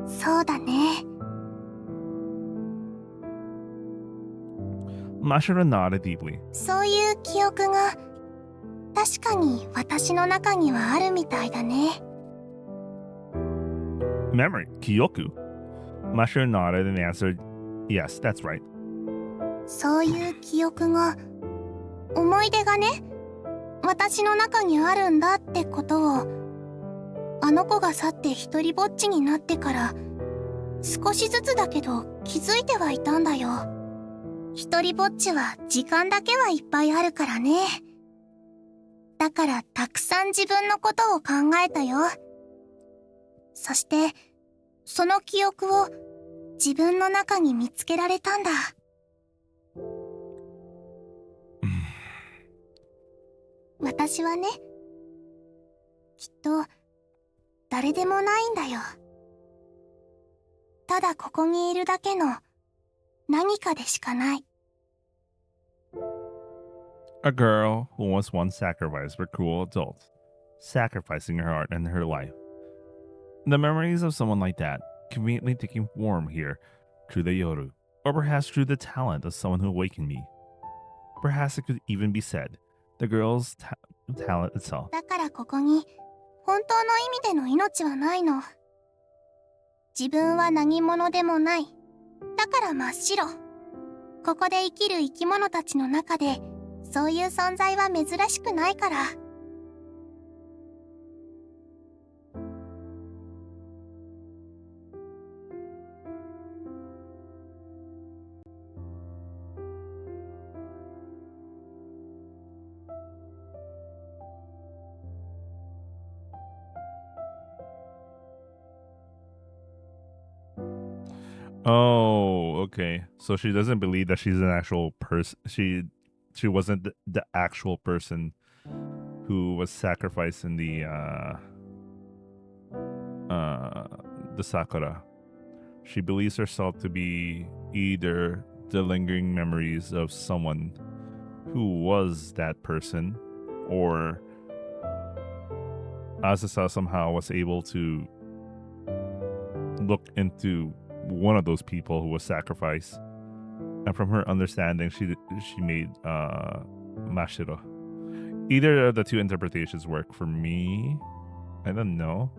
そうだね。 Mashiro nodded deeply. そういう記憶が確かに私の中にはあるみたいだね。 Memory, Kyoku. Mashiro nodded and answered, yes, that's right. そういう記憶が、思い出がね、私の中にあるんだってことを、あの子が去って一人ぼっちになってから、少しずつだけど気づいてはいたんだよ。一人ぼっちは時間だけはいっぱいあるからね。だからたくさん自分のことを考えたよ。そして、その記憶を自分の中に見つけられたんだ。私はね、きっと誰でもないんだよ。ただここにいるだけの何かでしかない。A girl who was once sacrificed for cruel adults, sacrificing her heart and her life. The memories of someone like that, conveniently taking form here through the Yoru, or perhaps through the talent of someone who awakened me. Perhaps it could even be said, the girl's talent itself. だからここに本当の意味での命はないの。自分は何者でもない。だから真っ白。ここで生きる生き物たちの中で、そういう存在は珍しくないから。Oh, okay. So she doesn't believe that she's an actual person. She wasn't the actual person who was sacrificed in the Sakura. She believes herself to be either the lingering memories of someone who was that person, or Azusa somehow was able to look into one of those people who was sacrificed, and from her understanding, she made Mashiro. Either of the two interpretations work for me. I don't know.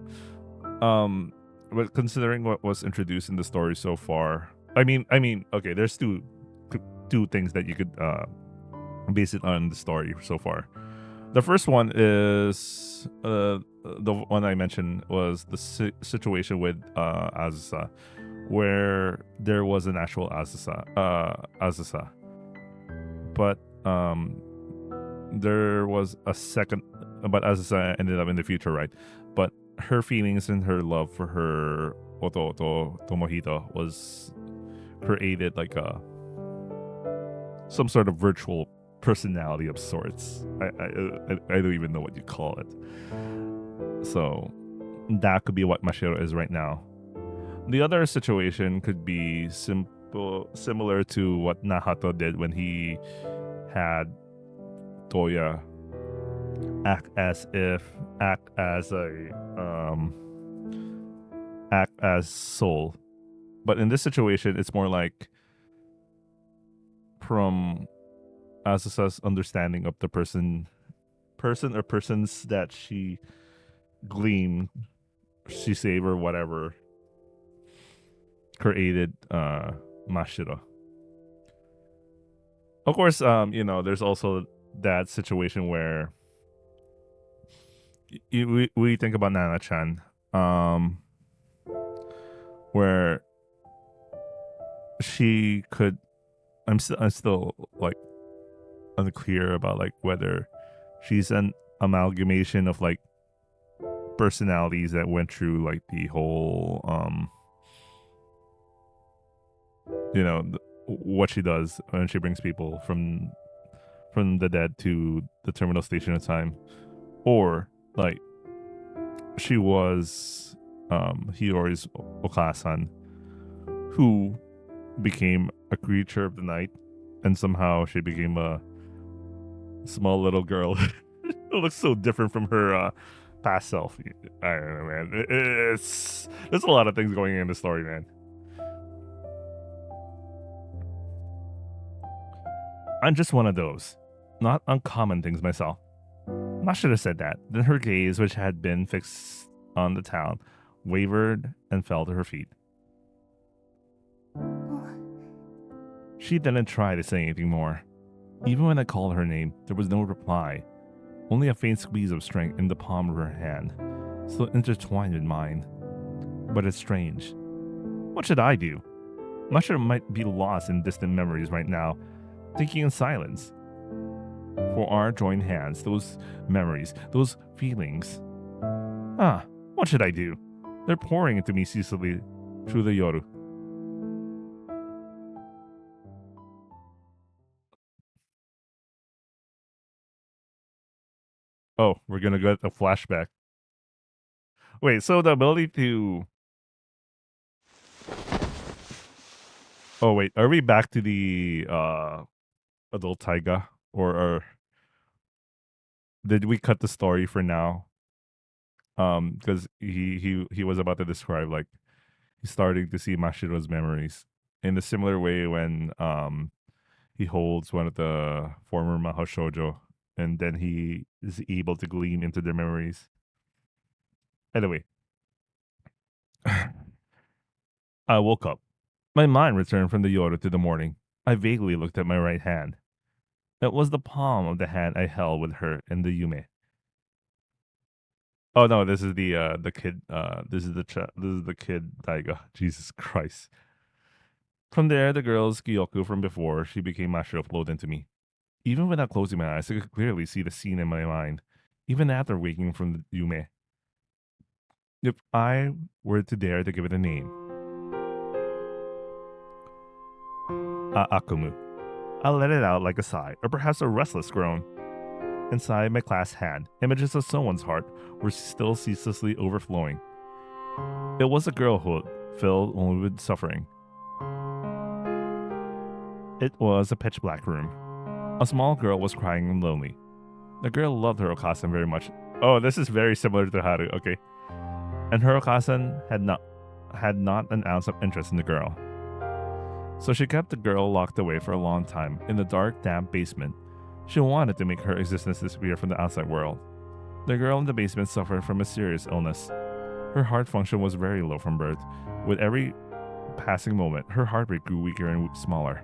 But considering what was introduced in the story so far, I mean, okay, there's two things that you could base it on the story so far. The first one is the one I mentioned was the situation with Azusa, where there was an actual Azusa, but there was a second, but Azusa ended up in the future, right? But her feelings and her love for her Ototo Tomohito was created like some sort of virtual personality of sorts. I don't even know what you call it. So that could be what Mashiro is right now. The other situation could be similar to what Nahato did when he had Toya act as soul. But in this situation, it's more like from Azusa's understanding of the person or persons that she gleaned, she saved or whatever, created Mashiro. Of course, there's also that situation where we think about Nana-chan, where she could. I'm still like unclear about like whether she's an amalgamation of like personalities that went through like the whole what she does when she brings people from the dead to the terminal station of time, or like she was Hiyori's Okasan, who became a creature of the night, and somehow she became a small little girl. It looks so different from her past self. I don't know, man. There's a lot of things going in the story, man. I'm just one of those not uncommon things myself. I should have said that. Then her gaze, which had been fixed on the town, wavered and fell to her feet. She didn't try to say anything more. Even when I called her name, there was no reply. Only a faint squeeze of strength in the palm of her hand, still intertwined with mine. But it's strange. What should I do? Musher might be lost in distant memories right now, thinking in silence. For our joined hands, those memories, those feelings. What should I do? They're pouring into me ceaselessly through the yoru. Oh, we're gonna get a flashback. Wait, so the ability to... Oh, wait, are we back to the adult taiga? Or did we cut the story for now? Because he was about to describe, like, he's starting to see Mashiro's memories. In a similar way when he holds one of the former Mahou Shoujo, and then he is able to gleam into their memories. Anyway, I woke up. My mind returned from the Yoda to the morning. I vaguely looked at my right hand. It was the palm of the hand I held with her in the Yume. Oh no, this is the kid. This is the kid Daiga. Jesus Christ. From there, the girl's Gyokko from before she became Mashiro flowed into me. Even without closing my eyes, I could clearly see the scene in my mind. Even after waking from the Yume. If I were to dare to give it a name, Akumu, I'll let it out like a sigh, or perhaps a restless groan. Inside my clasped hand, images of someone's heart were still ceaselessly overflowing. It was a girlhood filled only with suffering. It was a pitch black room. A small girl was crying and lonely. The girl loved her Okasan very much. Oh, this is very similar to Haru, okay. And her Okasan had not an ounce of interest in the girl. So she kept the girl locked away for a long time in the dark, damp basement. She wanted to make her existence disappear from the outside world. The girl in the basement suffered from a serious illness. Her heart function was very low from birth. With every passing moment, her heartbeat grew weaker and smaller.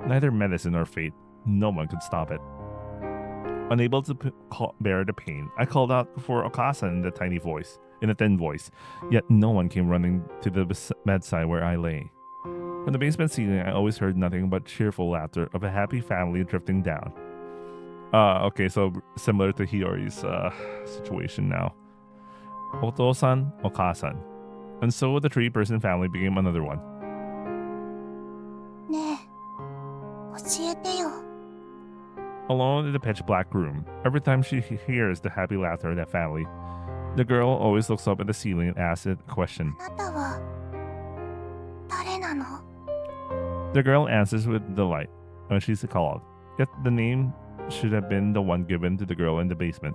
Neither medicine nor fate, no one could stop it. Unable to bear the pain, I called out for Okasan in a thin voice, yet no one came running to the bedside where I lay. From the basement ceiling, I always heard nothing but cheerful laughter of a happy family drifting down. Okay, so similar to Hiyori's situation now. Oto-san, Okasan. And so the three-person family became another one. ねえ、教えてよ。 Alone in the pitch black room, every time she hears the happy laughter of that family, the girl always looks up at the ceiling and asks a question. あなたは誰なの? The girl answers with delight when she's called, yet the name should have been the one given to the girl in the basement.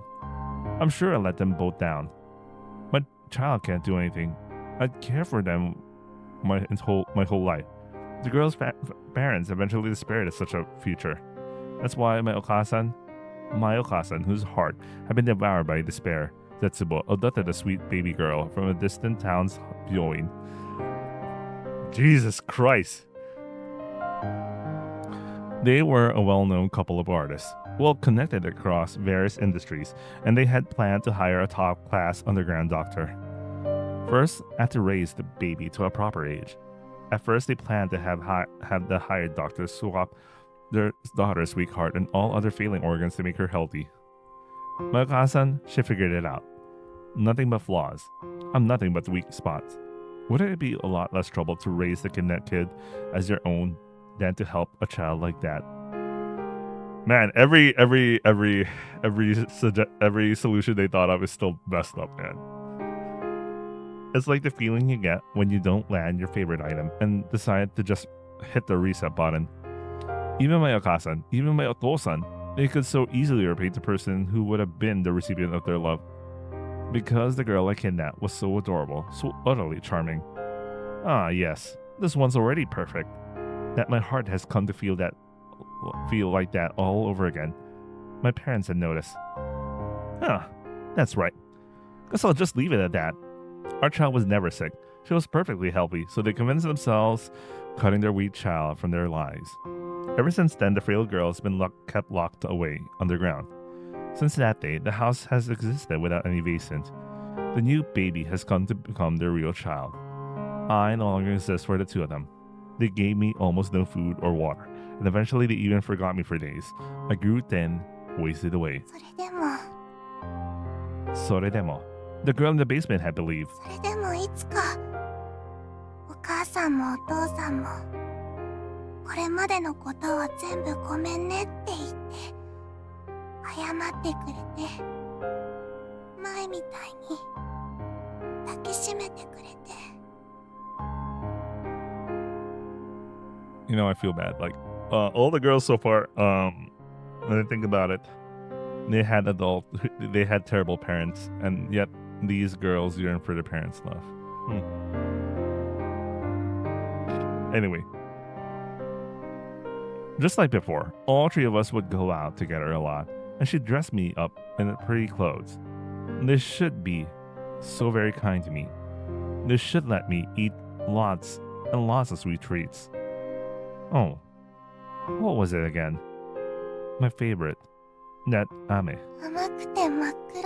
I'm sure I let them both down. My child can't do anything. I'd care for them my whole life. The girl's parents eventually despaired of such a future. That's why my Okasan, whose heart had been devoured by despair, Zetsubo, adopted a sweet baby girl from a distant town's Byoin. Jesus Christ. They were a well-known couple of artists, well connected across various industries, and they had planned to hire a top-class underground doctor. First, had to raise the baby to a proper age. At first, they planned to have the hired doctor swap their daughter's weak heart and all other failing organs to make her healthy. My Okasan, she figured it out. Nothing but flaws. I'm nothing but weak spots. Wouldn't it be a lot less trouble to raise the kidnapped kid as your own than to help a child like that? Man, every solution they thought of is still messed up, man. It's like the feeling you get when you don't land your favorite item and decide to just hit the reset button. Even my Okasan, even my Otosan, they could so easily repay the person who would have been the recipient of their love. Because the girl I kidnapped was so adorable, so utterly charming. Ah, yes, this one's already perfect. That my heart has come to feel like that all over again. My parents had noticed. Huh, that's right. Guess I'll just leave it at that. Our child was never sick. She was perfectly healthy, so they convinced themselves cutting their weak child from their lives. Ever since then, the frail girl has been kept locked away underground. Since that day, the house has existed without any basement. The new baby has come to become their real child. I no longer exist for the two of them. They gave me almost no food or water, and eventually they even forgot me for days. I grew thin, wasted away. それでも, the girl in the basement had believed. それでもいつかお母さんもお父さんもこれまでのことは全部ごめんねって言って謝ってくれて前みたいに抱きしめてくれて You know, I feel bad. Like, all the girls so far, when I think about it, they had terrible parents, and yet these girls yearn for their parents' love. Anyway, just like before, all three of us would go out together a lot, and she'd dress me up in pretty clothes. This should be So very kind to me. They should let me eat lots and lots of sweet treats. Oh, what was it again? My favorite. That ame. 甘くて真っ黒。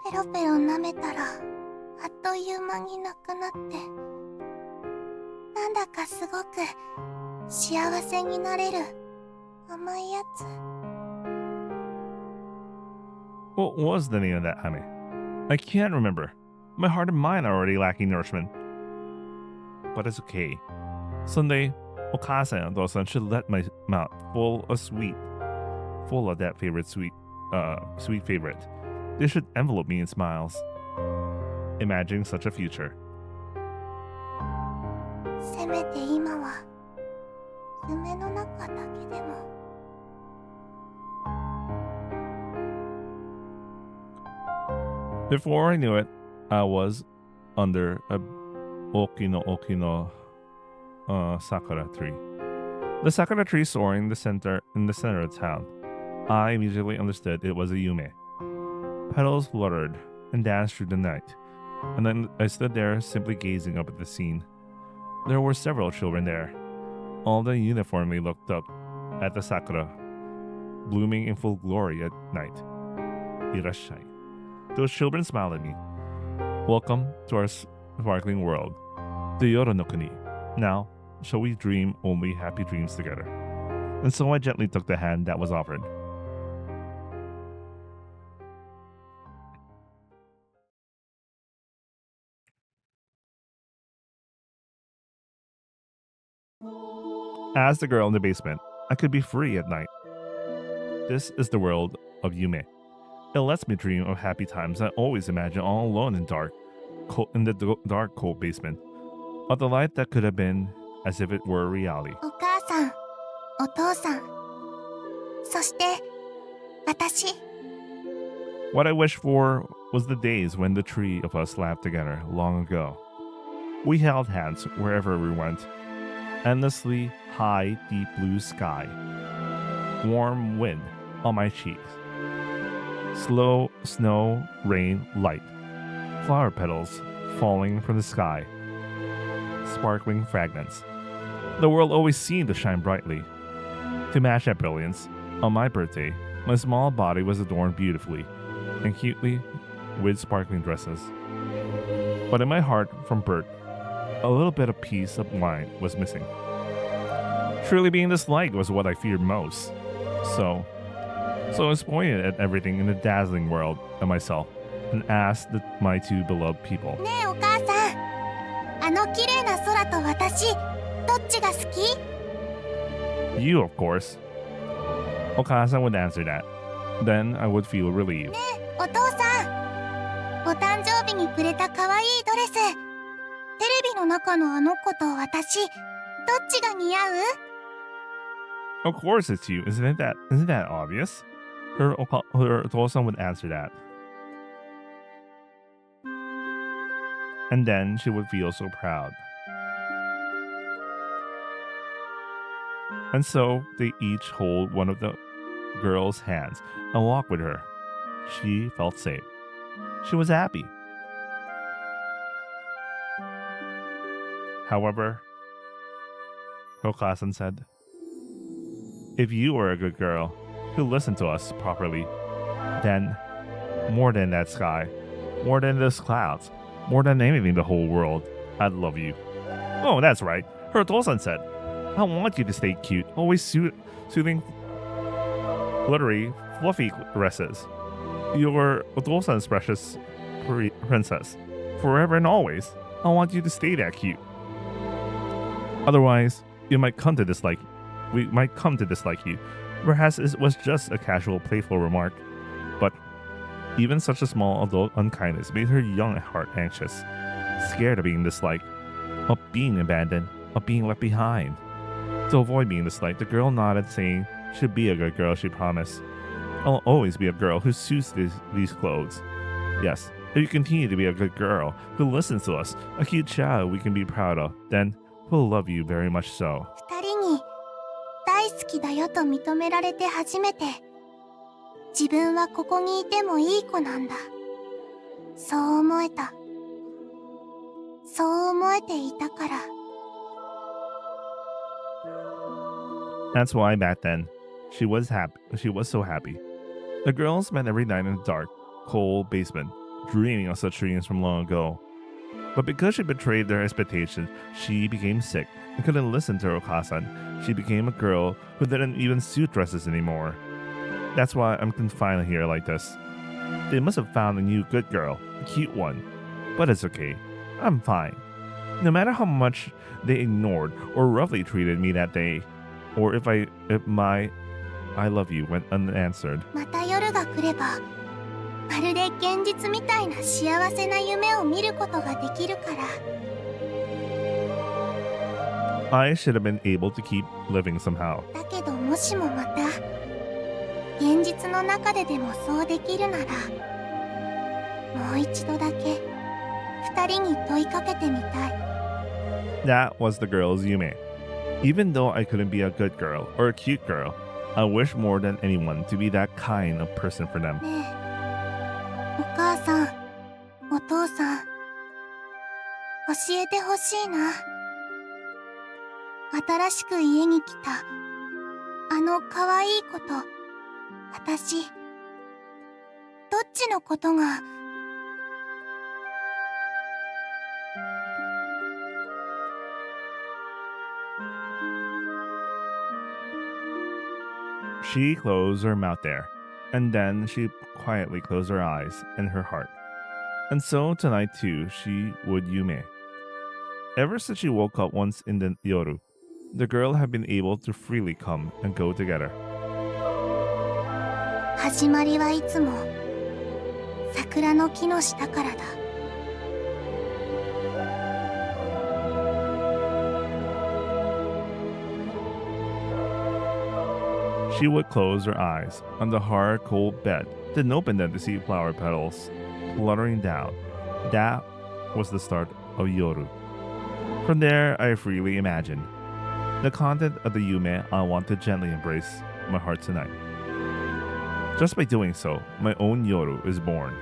ペロペロ舐めたらあっという間になくなって、なんだかすごく幸せになれる甘いやつ。What was the name of that ame? I can't remember. My heart and mind are already lacking nourishment. But it's okay. Someday, Okasa and Dosan should let my mouth full of that sweet favorite. They should envelope me in smiles. Imagining such a future. せめて今は夢の中だけでも。Before I knew it, I was under a Okino sakura tree. The sakura tree soaring in the center of town. I immediately understood it was a yume. Petals fluttered and danced through the night, and then I stood there simply gazing up at the scene. There were several children there. All of them uniformly looked up at the sakura, blooming in full glory at night. Irashai. Those children smiled at me. Welcome to our sparkling world, the Yoro no Kuni. Now, shall we dream only happy dreams together? And so I gently took the hand that was offered. As the girl in the basement, I could be free at night. This is the world of Yume. It lets me dream of happy times I always imagine all alone in the dark, cold basement. Of the light that could have been as if it were reality. お母さん、お父さん、そして私。 What I wished for was the days when the three of us laughed together long ago. We held hands wherever we went. Endlessly high, deep blue sky. Warm wind on my cheeks. Slow snow, rain, light. Flower petals falling from the sky. Sparkling fragments. The world always seemed to shine brightly. To match that brilliance, on my birthday, my small body was adorned beautifully and cutely with sparkling dresses. But in my heart, from birth, a little bit of peace of mind was missing. Truly being disliked was what I feared most. So I was pointed at everything in the dazzling world and myself and asked my two beloved people. ねえお母さん、あの綺麗な空と私、どっちが好き？ You, of course. Okasa would answer that. Then I would feel relieved. ねえお父さん、お誕生日にくれた可愛いドレス、テレビの中のあの子と私、どっちが似合う？ Of course it's you. Isn't that obvious? Her Otosan would answer that. And then she would feel so proud. And so they each hold one of the girl's hands and walk with her. She felt safe. She was happy. However, Hokasan said, if you were a good girl who listened to us properly, then more than that sky, more than those clouds, more than anything in the whole world, I'd love you. Oh, that's right. Her Tosan said, I want you to stay cute, always soothing, glittery, fluffy dresses. You're Otosan's precious princess. Forever and always, I want you to stay that cute. Otherwise, we might come to dislike you. Perhaps it was just a casual, playful remark. But even such a small adult unkindness made her young heart anxious, scared of being disliked, of being abandoned, of being left behind. To avoid being disliked, the girl nodded, saying she'd be a good girl, she promised. I'll always be a girl who suits these clothes. Yes, if you continue to be a good girl who listens to us, a cute child we can be proud of, then we'll love you very much so. 二人に大好きだよと認められて初めて、自分はここにいてもいい子なんだ。そう思えた。そう思えていたから。That's why back then, she was happy. She was so happy. The girls met every night in the dark, cold basement, dreaming of such dreams from long ago. But because she betrayed their expectations, she became sick and couldn't listen to Okasan. She became a girl who didn't even suit dresses anymore. That's why I'm confined here like this. They must have found a new good girl, a cute one. But it's okay. I'm fine. No matter how much they ignored or roughly treated me that day, or if my I love you went unanswered. また夜が来れば、まるで現実みたいな幸せな夢を見ることができるから。I should have been able to keep living somehow. だけどもしもまた現実の中ででもそうできるなら、もう一度だけ二人に問いかけてみたい。That was the girl's Yume. Even though I couldn't be a good girl or a cute girl, I wish more than anyone to be that kind of person for them. ねえ、お母さん、お父さん、教えてほしいな。新しく家に来たあの可愛い子と私、どっちのことが。She closed her mouth there, and then she quietly closed her eyes and her heart. And so tonight too, she would Yume. Ever since she woke up once in the Yoru, the girl had been able to freely come and go together. 始まりはいつも桜の木の下からだ。She would close her eyes on the hard, cold bed, then open them to see flower petals fluttering down. That was the start of Yoru. From there, I freely imagined the content of the Yume I want to gently embrace my heart tonight. Just by doing so, my own Yoru is born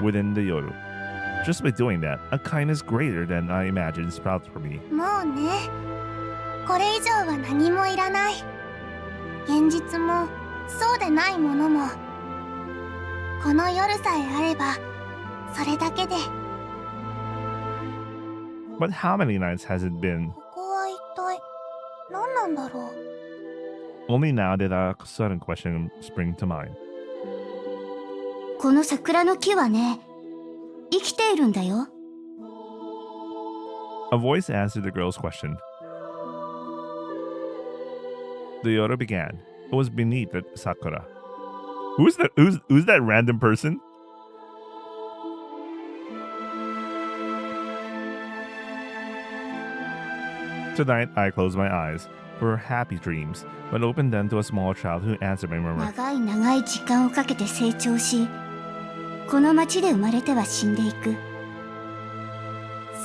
within the Yoru. Just by doing that, a kindness greater than I imagined sprouts for me. もうね、これ以上は何もいらない。現実もそうでないものも、この夜さえあればそれだけで。 But how many nights has it been? ここは一体何なんだろう。 Only now did a sudden question spring to mind. この桜の木はね、生きているんだよ。 A voice answered the girl's question. The Yoru began. It was beneath the sakura. Who's that random person? Tonight, I closed my eyes for happy dreams, but opened them to a small child who answered my murmur. 長い長い時間をかけて成長し、この町で生まれては死んでいく。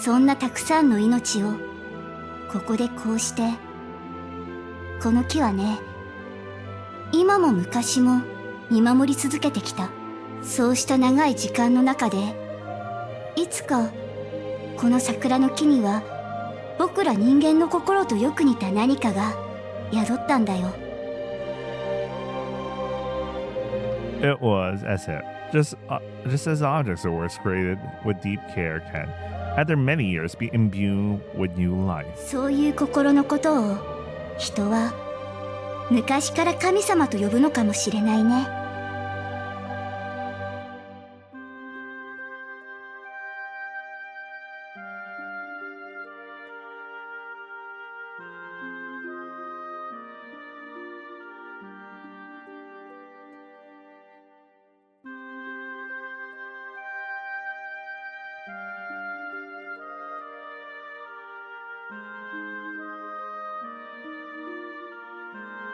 そんなたくさんの命をここでこうして。この木はね、今も昔も見守り続けてきた。そうした長い時間の中で、いつかこの桜の木には僕ら人間の心とよく似た何かが宿ったんだよ。It was as if, just as objects of works created with deep care can, after many years, be imbued with new life. そういう心のことを人は昔から神様と呼ぶのかもしれないね。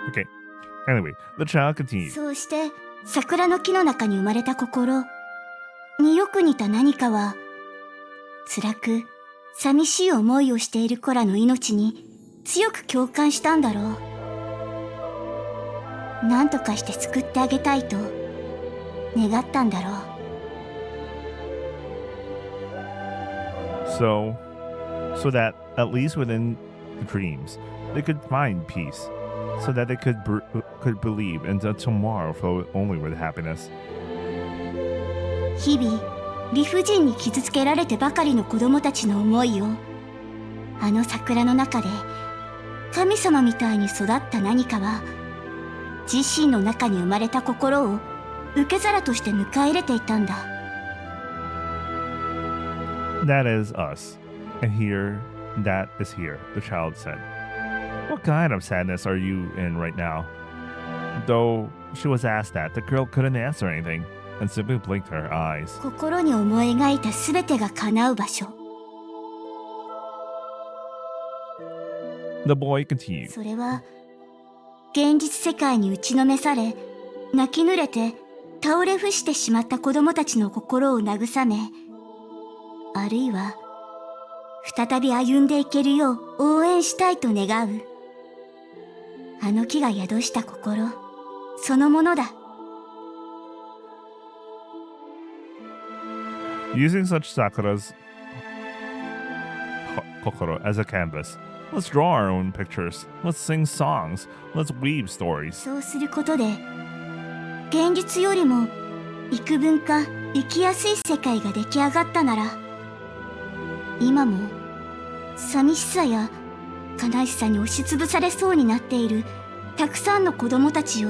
Okay. Anyway, the child continued. そうして桜の木の中に生まれた心によく似た何かは、辛く寂しい思いをしている子らの命に強く共感したんだろう。何とかして救ってあげたいと願ったんだろう。So that at least within the dreams, they could find peace, so that they could believe in the tomorrow filled only with happiness. 日々理不尽に傷つけられてばかりの子供たちの思いを、あの桜の中で神様みたいに育った何かは、自身の中に生まれた心を受け皿として迎え入れていたんだ。That is us. And here, that is here, the child said. What kind of sadness are you in right now? Though she was asked that, the girl couldn't answer anything and simply blinked her eyes. 心に思い描いたすべてが叶う場所。The boy continued. それは現実世界に打ちのめされ、泣き濡れて倒れ伏してしまった子供たちの心を慰め、あるいは再び歩んでいけるよう応援したいと願う、あの木が宿した心そのものだ。Using such Sakura's kokoro as a canvas, let's draw our own pictures. Let's sing songs. Let's weave stories. そうすることで、現実よりも幾分か生きやすい世界が出来上がったなら、今も寂しさや悲しさに押しつぶされそうになっているたくさんの子供たちを、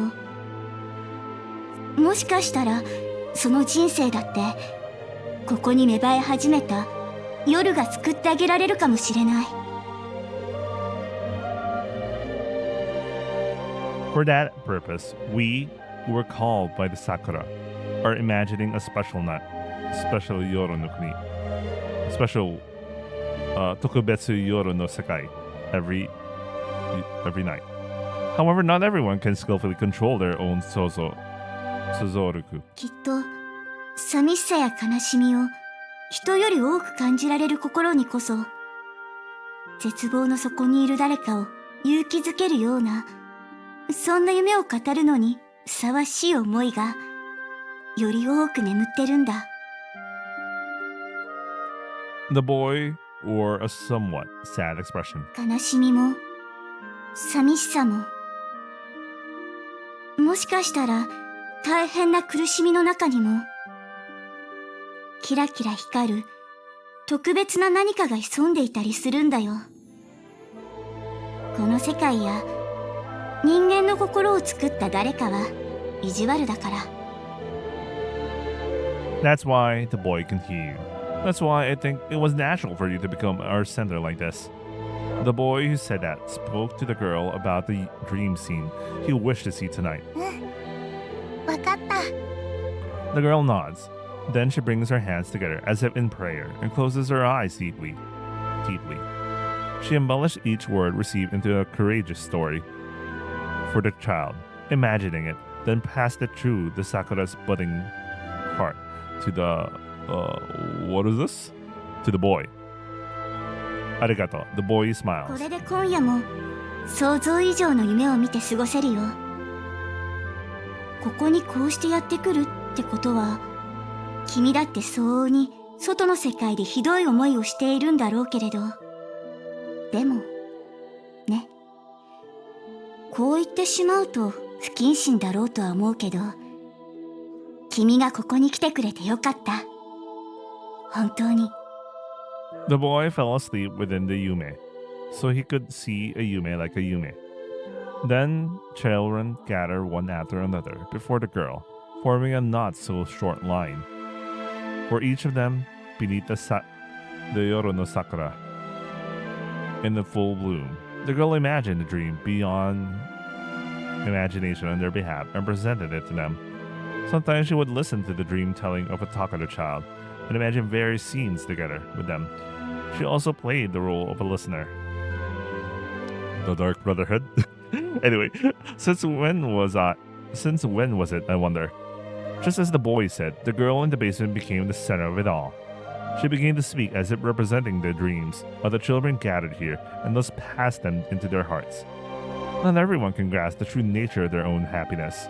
もしかしたらその人生だってここに芽生え始めた夜が救ってあげられるかもしれない。For that purpose, we, who were called by the Sakura, are imagining a special night, special Yoru no Kuni, special Tokubetsu Yoru no Sekai every night. However, not everyone can skillfully control their own Sozoruku. きっと寂しさや悲しみを人より多く感じられる心にこそ、絶望の底にいる誰かを勇気づけるような、そんな夢を語るのにふさわしい思いがより多く眠ってるんだ。 The boy wore a somewhat sad expression. 悲しみも寂しさも、もしかしたら大変な苦しみの中にもキラキラ光る特別な何かが潜んでいたりするんだよ。この世界や人間の心を作った誰かは意地悪だから。 That's why the boy continued. That's why I think it was natural for you to become our center like this. The boy who said that spoke to the girl about the dream scene he wished to see tonight. わかった。 The girl nods. Then she brings her hands together as if in prayer and closes her eyes deeply. She embellished each word received into a courageous story for the child, imagining it, then passed it through the Sakura's budding heart to the what is this? To the boy. Arigato. The boy こ smiles. れで今夜も想像以上の夢を見て過ごせるよ。ここにこうしてやってくるってことは、君だって相応に外の世界でひどい思いをしているんだろうけれど、でもね、こう言ってしまうと不謹慎だろうとは思うけど、君がここに来てくれてよかった。本当に。 The boy fell asleep within the yume, so he could see a yume like a yume. Then children gathered one after another before the girl, forming a not so short line. For each of them, beneath the Yoru no Sakura, in the full bloom, the girl imagined the dream beyond imagination on their behalf and presented it to them. Sometimes she would listen to the dream telling of a talkative child and imagine various scenes together with them. She also played the role of a listener. The Dark Brotherhood? Anyway, since when was it, I wonder? Just as the boy said, the girl in the basement became the center of it all. She began to speak as if representing their dreams, while the children gathered here and thus passed them into their hearts. Not everyone can grasp the true nature of their own happiness.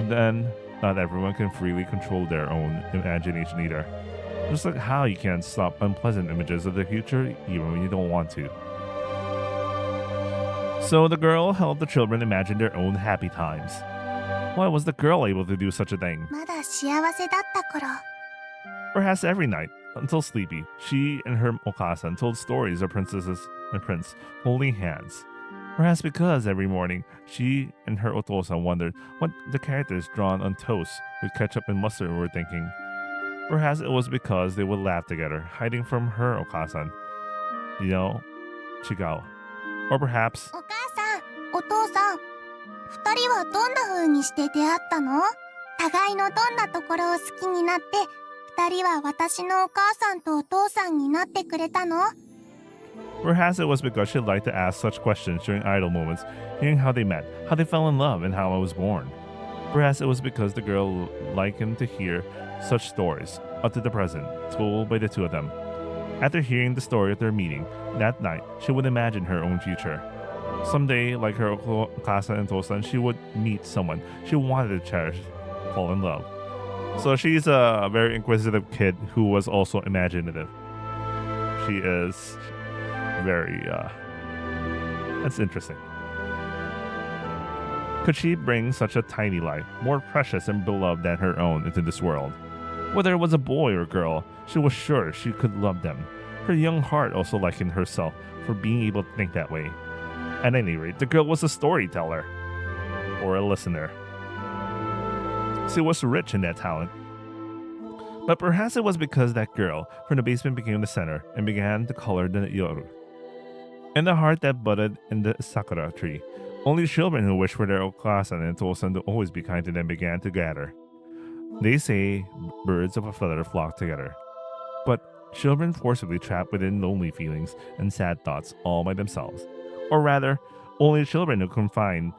Then, not everyone can freely control their own imagination either. Just like how you can't stop unpleasant images of the future even when you don't want to. So the girl helped the children imagine their own happy times. Why was the girl able to do such a thing? まだ幸せだった頃、 Perhaps every night, until sleepy, she and her Okasan told stories of princesses and prince holding hands. Perhaps because every morning, she and her Otosan wondered what the characters drawn on toast with ketchup and mustard were thinking. Perhaps it was because they would laugh together, hiding from her Okasan. You know, Chigao. Or perhaps お母さん、お父さん、二人はどんな風にして出会ったの？互いのどんなところを好きになって、二人は私のお母さんとお父さんになってくれたの？ Perhaps it was because she liked to ask such questions during idle moments, hearing how they met, how they fell in love, and how I was born. Perhaps it was because the girl likened to hear such stories, up to the present, told by the two of them. After hearing the story of their meeting, that night, she would imagine her own future. Someday, like her Okasa and Tosan, she would meet someone she wanted to cherish, fall in love. So she's a very inquisitive kid who was also imaginative. She is very, that's interesting. Could she bring such a tiny life, more precious and beloved than her own, into this world? Whether it was a boy or girl, she was sure she could love them. Her young heart also likened herself for being able to think that way. At any rate, the girl was a storyteller, or a listener. She was rich in that talent. But perhaps it was because that girl from the basement became the center and began to color the yoru. And the heart that budded in the sakura tree, only children who wished for their okasan and tosan to always be kind to them began to gather. They say birds of a feather flock together. But children forcibly trapped within lonely feelings and sad thoughts all by themselves. Or rather, only children who can find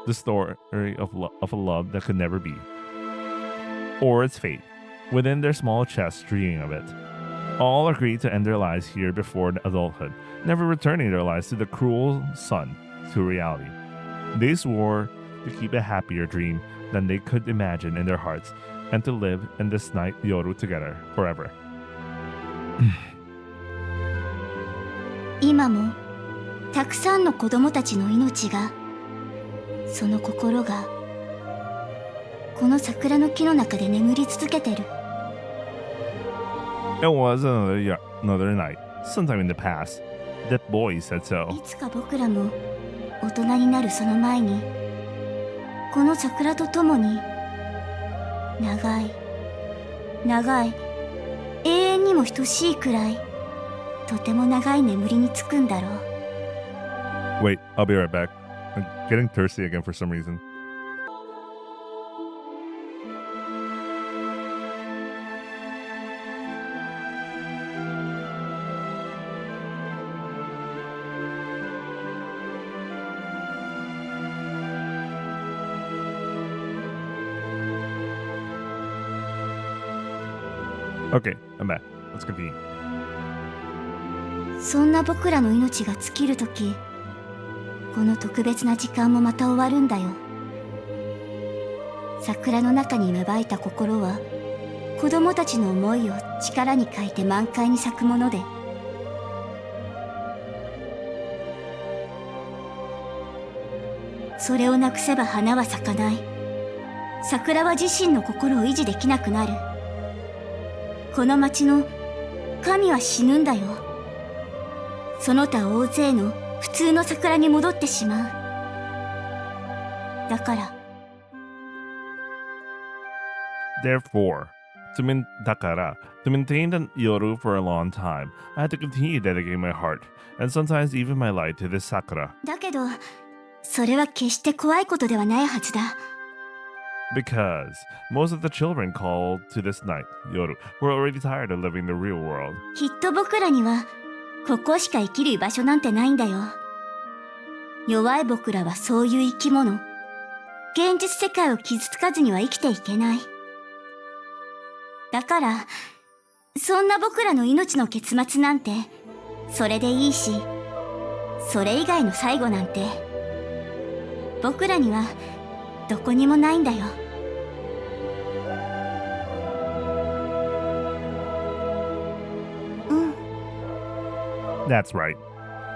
the story of a love that could never be. Or its fate, within their small chests dreaming of it. All agreed to end their lives here before adulthood, never returning their lives to the cruel sun, to reality. They swore to keep a happier dream than they could imagine in their hearts, and to live in this night yoru together forever. 今もたくさんの子供たちの命が、その心がこの桜の木の中で眠り続けてる。 It was another night, sometime in the past. That boy said い so. つか僕らも大人になるその前に、この桜とともに長い長い永遠にも等しいくらいとても長い眠りにつくんだろう。 Wait, I'll be right back. I'm getting thirsty again for some reason. Okay, I'm back. Let's continue. そんな僕らの命が尽きるとき、この特別な時間もまた終わるんだよ。桜の中に芽生えた心は、子供たちの思いを力に変えて満開に咲くもので、それをなくせば花は咲かない。桜は自身の心を維持できなくなる。この町の神は死ぬんだよ。その他大勢の普通の桜に戻ってしまう。だから Therefore, to maintain the yoru for a long time, I had to continue dedicating my heart, and sometimes even my life, to this sakura. だけどそれは決して怖いことではないはずだ。Because most of the children called to this night, yoru, were already tired of living the real world. きっと僕らにはここしか生きる居場所なんてないんだよ。弱い僕らはそういう生き物。現実世界を傷つかずには生きていけない。だからそんな僕らの命の結末なんてそれでいいし、それ以外の最後なんて僕らにはどこにもないんだよ。That's right.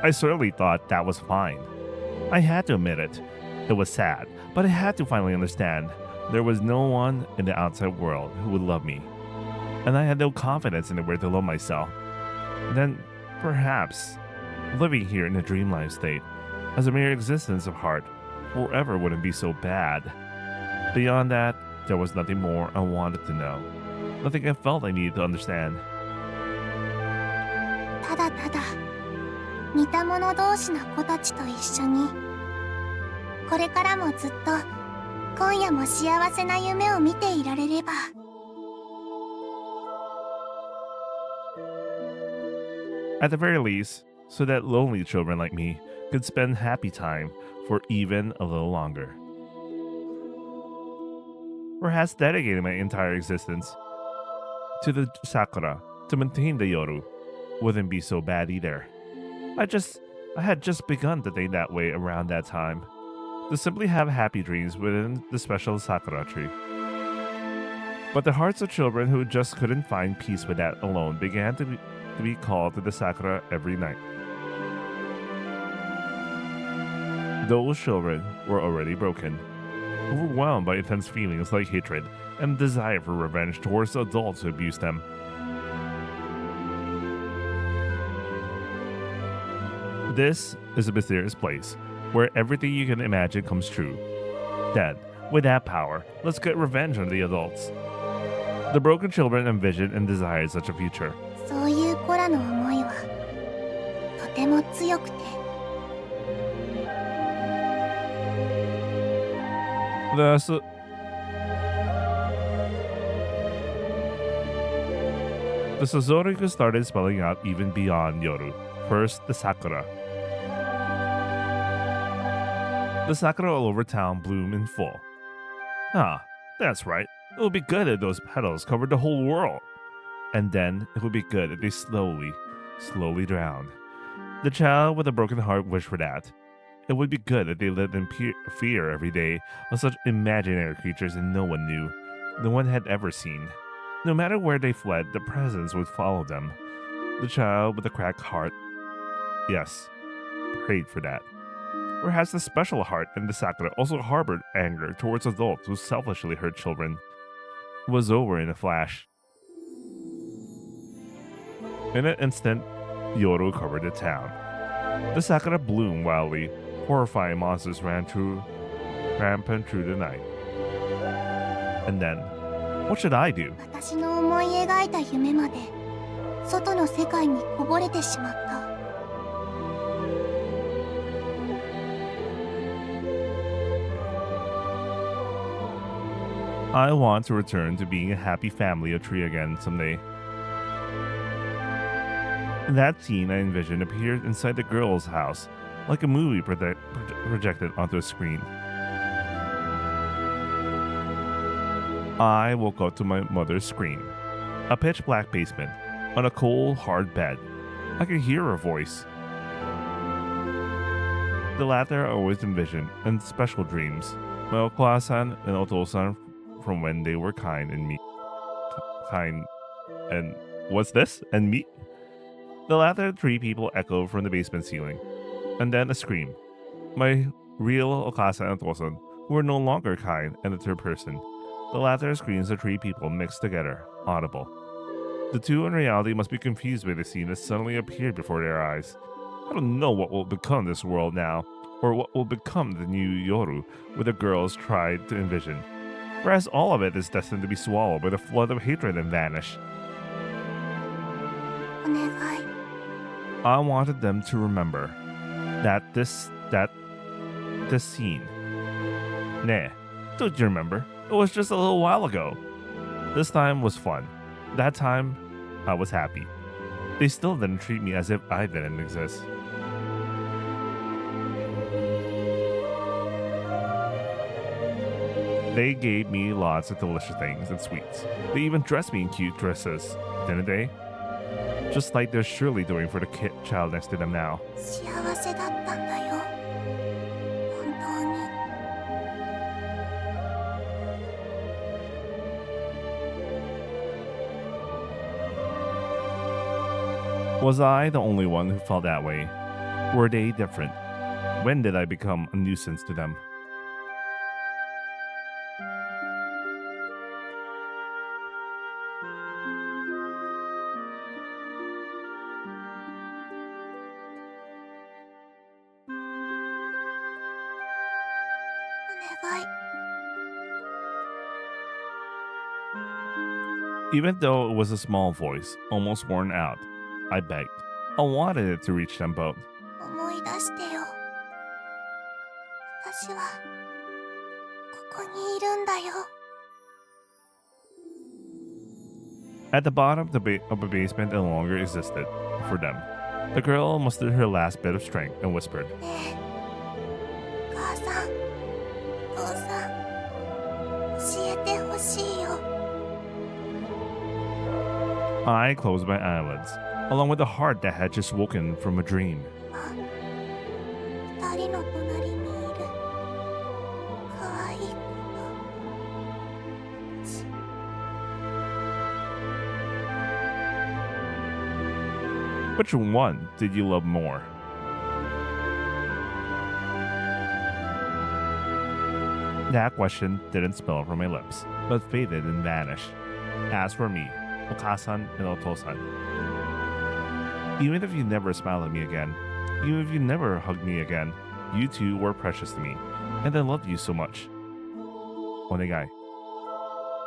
I certainly thought that was fine. I had to admit it. It was sad, but I had to finally understand there was no one in the outside world who would love me. And I had no confidence in the way to love myself. Then, perhaps, living here in a dreamlife state, as a mere existence of heart, forever wouldn't be so bad. Beyond that, there was nothing more I wanted to know. Nothing I felt I needed to understand. ただただ似た者同士の子たちと一緒にこれからもずっと今夜も幸せな夢を見ていられれば。At the very least, so that lonely children like me could spend happy time for even a little longer. Perhaps dedicating my entire existence to the sakura to maintain the yoru wouldn't be so bad either. I had just begun to think that way around that time, to simply have happy dreams within the special sakura tree. But the hearts of children who just couldn't find peace with that alone began to be called to the sakura every night. Those children were already broken, overwhelmed by intense feelings like hatred and desire for revenge towards the adults who abused them. This is a mysterious place where everything you can imagine comes true. Then, with that power, let's get revenge on the adults. The broken children envisioned and desired such a future. そういう子らの思いはとても強くて。The Sazoriku started spelling out even beyond Yoru. First, the sakura. The sakura all over town bloom in full. Ah, that's right. It would be good if those petals covered the whole world. And then it would be good if they slowly drowned. The child with a broken heart wished for that. It would be good if they lived in fear every day of such imaginary creatures that no one knew, no one had ever seen. No matter where they fled, the presence would follow them. The child with a cracked heart, yes, prayed for that. Perhaps the special heart in the sakura also harbored anger towards adults who selfishly hurt children. It was over in a flash. In an instant, Yoru covered the town. The sakura bloomed wildly. Horrifying monsters ran rampant through the night. And then, what should I do? 私の思い描いた夢まで外の世界にこぼれてしまった。I want to return to being a happy family of tree again someday. That scene I envisioned appeared inside the girl's house, like a movie projected onto a screen. I woke up to my mother's scream. A pitch black basement, on a cold, hard bed. I could hear her voice. The latter I always envisioned in special dreams. My Okwa-san and Oto-san from when they were kind and what's this? And me? The latter three people echoed from the basement ceiling. And then a scream. My real Okasa and Oto-san, who were no longer kind and the third person. The latter screams of three people mixed together, audible. The two in reality must be confused by the scene that suddenly appeared before their eyes. I don't know what will become this world now, or what will become the new Yoru, where the girls tried to envision. Whereas all of it is destined to be swallowed by the flood of hatred and vanish. お願い。 I wanted them to remember that this scene. Nah, don't you remember? It was just a little while ago. This time was fun. That time, I was happy. They still didn't treat me as if I didn't exist. They gave me lots of delicious things and sweets. They even dressed me in cute dresses, didn't they? Just like they're surely doing for the child next to them now. 幸せだったんだよ。本当に。 「Was I the only one who felt that way? Were they different? When did I become a nuisance to them? Even though it was a small voice, almost worn out, I begged. I wanted it to reach them both. 思い出してよ。私はここにいるんだよ。 At the bottom of the basement no longer existed for them. The girl mustered her last bit of strength and whispered, ねえ、お母さん、お父さん、教えてほしいよ。 I closed my eyelids, along with a heart that had just woken from a dream. 二人の隣にいる可愛い子と。 Which one did you love more? That question didn't spill from my lips, but faded and vanished. As for me, Okasan and Otosan, even if you never smiled at me again, even if you never hugged me again, you two were precious to me, and I loved you so much. Onegai.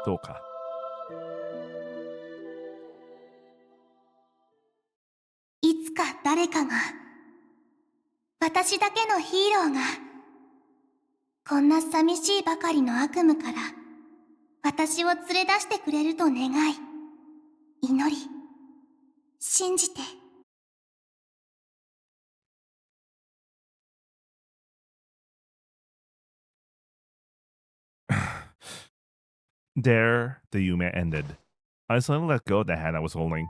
Doka. いつか誰かが、私だけのヒーローが、こんな寂しいばかりの悪夢から、私を連れ出してくれると願い、祈り、信じて。 There, the Yume ended. I suddenly let go of the hand I was holding. ごめんね。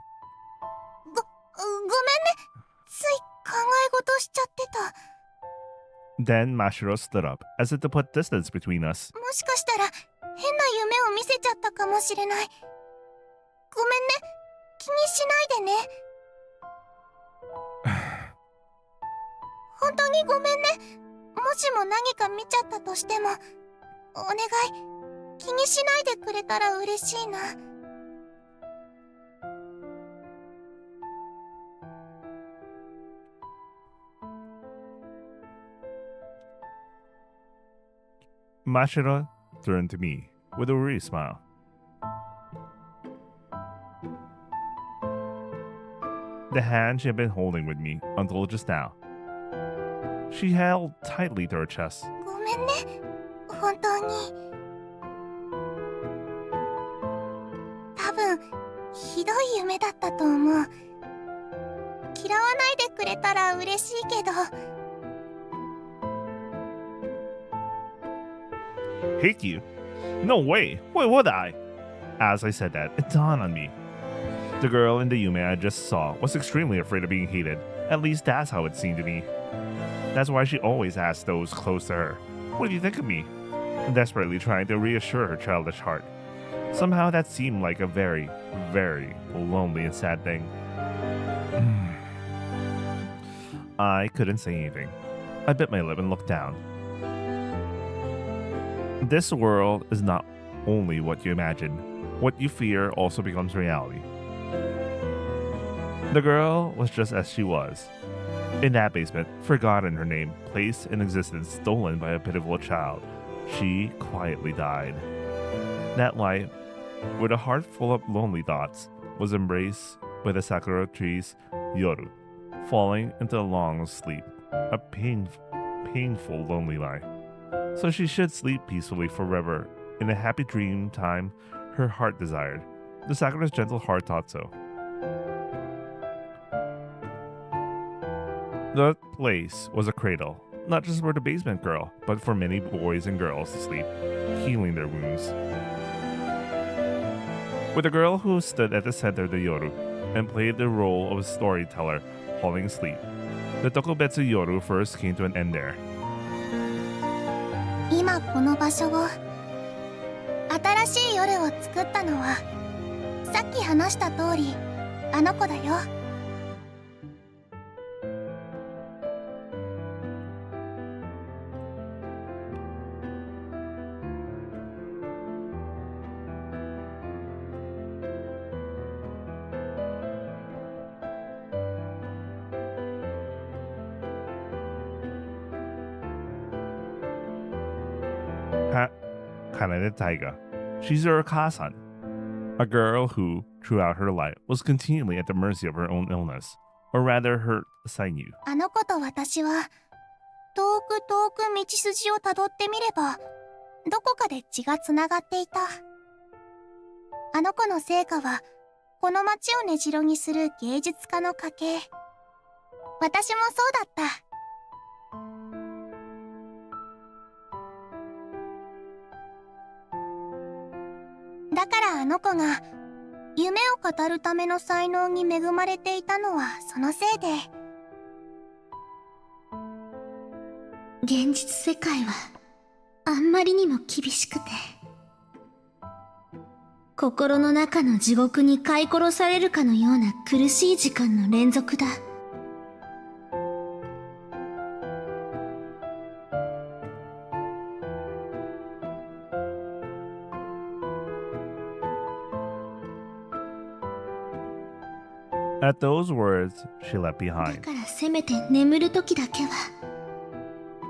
つい考え事しちゃってた。 Then Mashiro stood up, as if to put distance between us. もしかしたら、変な夢を見せちゃったかもしれない。ごめんね。気にしないでね。本当にごめんね。もしも何か見ちゃったとしても、お願い。 気にしないでくれたら嬉しいな。 Mashiro turned to me with a weary smile. The hand she had been holding with me until just now. She held tightly to her chest. ごめんね。本当に。 多分ひどい夢だったと思う。嫌わないでくれたら嬉しいけど。 Hate you? No way! Why would I? As I said that, it dawned on me. The girl in the Yume I just saw was extremely afraid of being hated. At least that's how it seemed to me. That's why she always asked those close to her, "What do you think of me?" Desperately trying to reassure her childish heart. Somehow that seemed like a very, very lonely and sad thing. I couldn't say anything. I bit my lip and looked down. This world is not only what you imagine. What you fear also becomes reality. The girl was just as she was. In that basement, forgotten her name, placed in existence stolen by a pitiful child, she quietly died. That life, with a heart full of lonely thoughts, was embraced by the sakura tree's yoru, falling into a long sleep, a painful lonely life. So she should sleep peacefully forever, in a happy dream time her heart desired. The sakura's gentle heart thought so. The place was a cradle, not just for the basement girl, but for many boys and girls to sleep, healing their wounds. With the girl who stood at the center of the yoru and played the role of a storyteller falling asleep, the Tokubetsu Yoru first came to an end there. 今この場所を、新しい夜を作ったのは、さっき話した通り、あの子だよ。Kanade Taiga. She's your Kasan, a girl who, throughout her life, was continually at the mercy of her own illness, or rather her sinew. あの子と私は遠く遠く道筋をたどってみればどこかで血がつながっていた。あの子の成果はこの街を根城にする芸術家の家系。私もそうだった。だからあの子が夢を語るための才能に恵まれていたのはそのせいで。現実世界はあんまりにも厳しくて、心の中の地獄に飼い殺されるかのような苦しい時間の連続だ。At those words, she left だ behind. からせめて眠る時だけは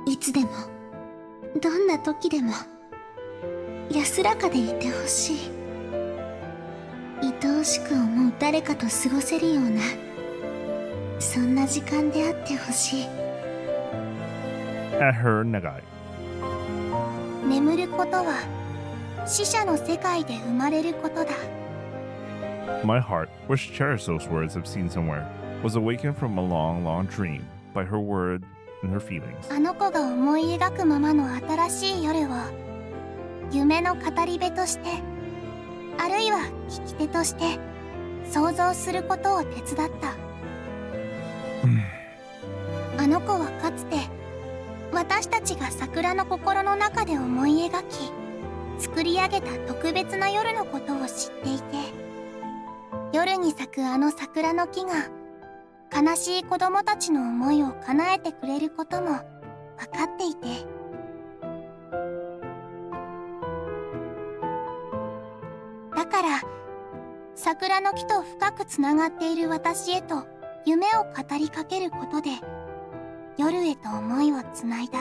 いつでもどんな時でも安らかでいてほしい。愛おしく思う誰かと過ごせるようなそんな時間であってほしい。 At her nagai. 眠ることは死者の世界で生まれることだ。 My heart, which cherished those words I've seen somewhere, was awakened from a long, long dream by her word and her feelings. あの子が思い描くままの新しい夜を夢の語り部としてあるいは聞き手として想像することを手伝った。あの子はかつて私たちが桜の心の中で思い描き作り上げた特別な夜のことを知っていて、夜に咲くあの桜の木が悲しい子供たちの思いを叶えてくれることも分かっていて、だから桜の木と深くつながっている私へと夢を語りかけることで夜へと思いをつないだ。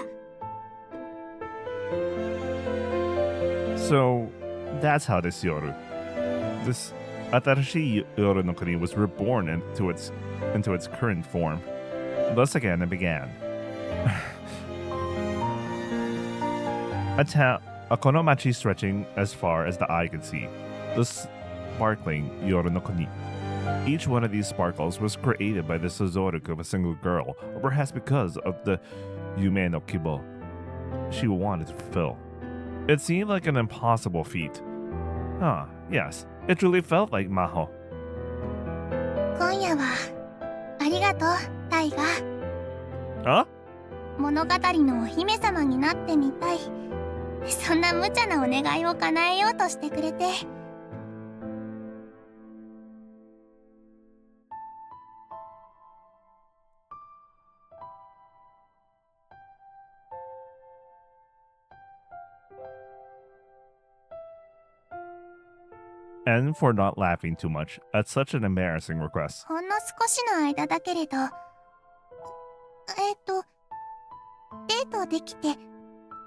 So, that's how this yoru, this Atarashi Yoru no Kuni, was reborn into its current form. Thus again it began. A konomachi stretching as far as the eye could see. The sparkling Yoru no Kuni. Each one of these sparkles was created by the Suzoruku of a single girl, or perhaps because of the Yume no Kibo she wanted to fulfill. It seemed like an impossible feat. Ah, yes, it truly felt like Maho. 今夜はありがとうタイガ。 Huh? 物語のお姫様になってみたい、そんな無茶なお願いを叶えようとしてくれて。And for not laughing too much at such an embarrassing request. ほんの少しの間だけれど、デートできて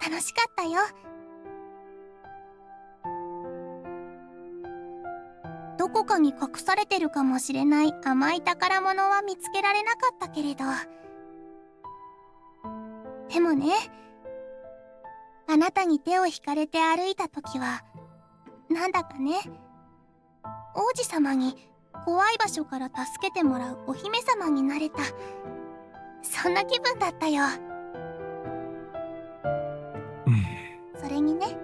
楽しかったよ。どこかに隠されてるかもしれない甘い宝物は見つけられなかったけれど、でもね、あなたに手を引かれて歩いた時はなんだかね、王子様に怖い場所から助けてもらうお姫様になれた、そんな気分だったよ。それにね、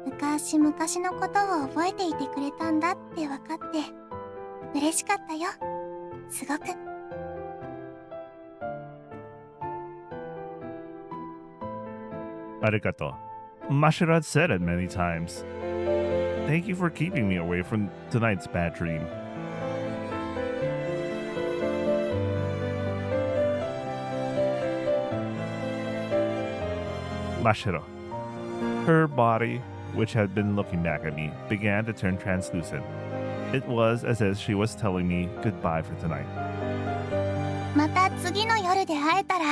昔々のことを覚えていてくれたんだって分かって嬉しかったよ、すごく。Arigato. Mashiro had said it many times. Thank you for keeping me away from tonight's bad dream. Mashiro. Her body, which had been looking back at me, began to turn translucent. It was as if she was telling me goodbye for tonight. また次の夜で会えたら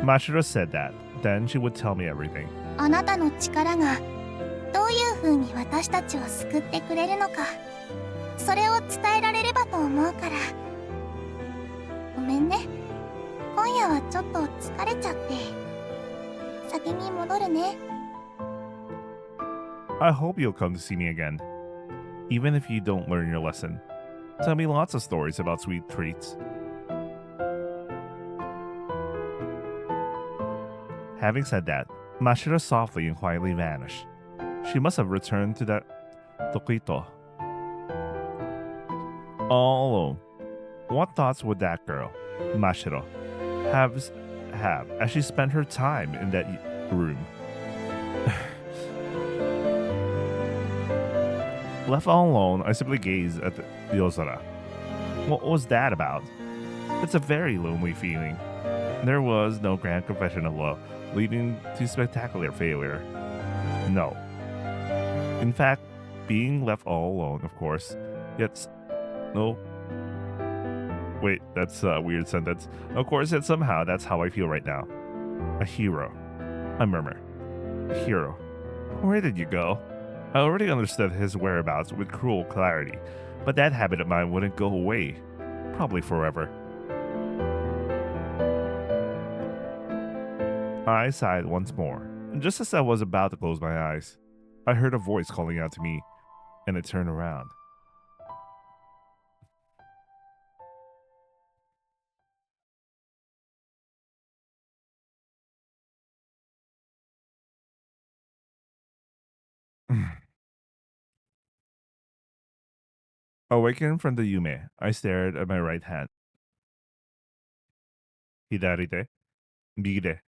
Mashiro said that. Then she would tell me everything. あなたの力がどういう風に私たちを救ってくれるのか、それを伝えられればと思うから。ごめんね、今夜はちょっと疲れちゃって。先に戻るね。 I hope you'll come to see me again. Even if you don't learn your lesson. Tell me lots of stories about sweet treats. Having said that, Mashiro softly and quietly vanished. She must have returned to that Tokito. All alone. What thoughts would that girl, Mashiro, have as she spent her time in that room? Left all alone, I simply gazed at the Yozora. What was that about? It's a very lonely feeling. There was no grand confession of love, leading to spectacular failure. No. In fact, being left all alone, of course, yet no. Wait, that's a weird sentence. Of course, yet somehow that's how I feel right now. A hero. I murmur. A hero. Where did you go? I already understood his whereabouts with cruel clarity, but that habit of mine wouldn't go away. Probably forever. I sighed once more, and just as I was about to close my eyes, I heard a voice calling out to me, and I turned around. Awakened from the Yume, I stared at my right hand. Hidari de, bigi de.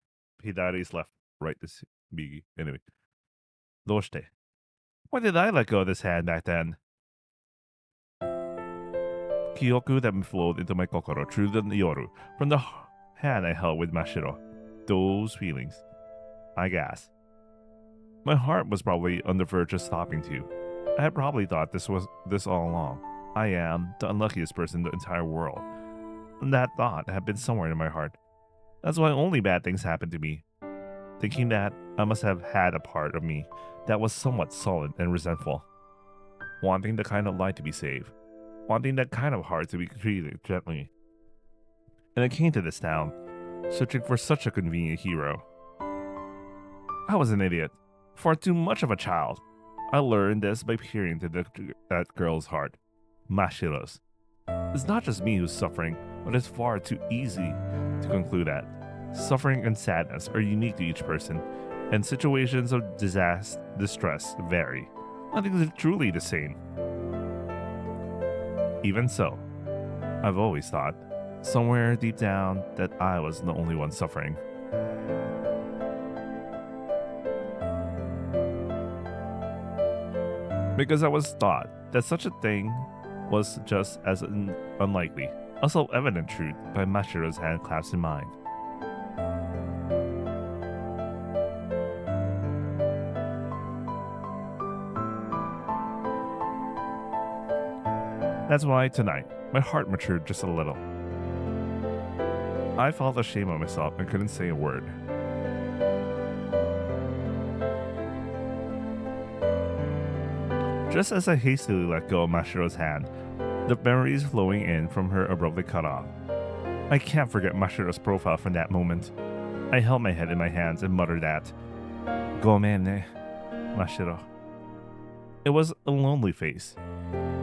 Hidari is left, right is bigi. Anyway. Doshite. Why did I let go of this hand back then? Kyoku then flowed into my kokoro through the yoru from the hand I held with Mashiro. Those feelings. I gasped. My heart was probably on the verge of stopping too. I had probably thought this all along. I am the unluckiest person in the entire world. And that thought had been somewhere in my heart. That's why only bad things happened to me. Thinking that, I must have had a part of me that was somewhat sullen and resentful. Wanting the kind of light to be saved. Wanting that kind of heart to be treated gently. And I came to this town, searching for such a convenient hero. I was an idiot. Far too much of a child. I learned this by peering into that girl's heart. Mashiro's. It's not just me who's suffering, but it's far too easy to conclude that. Suffering and sadness are unique to each person, and situations of distress vary. Nothing is truly the same. Even so, I've always thought, somewhere deep down, that I was the only one suffering. Because I was taught that such a thing was just as unlikely, a self-evident truth by Mashiro's hand clasped in mine. That's why tonight, my heart matured just a little. I felt ashamed of myself and couldn't say a word. Just as I hastily let go of Mashiro's hand, the memories flowing in from her abruptly cut off. I can't forget Mashiro's profile from that moment. I held my head in my hands and muttered that, "Gomen ne, Mashiro." It was a lonely face.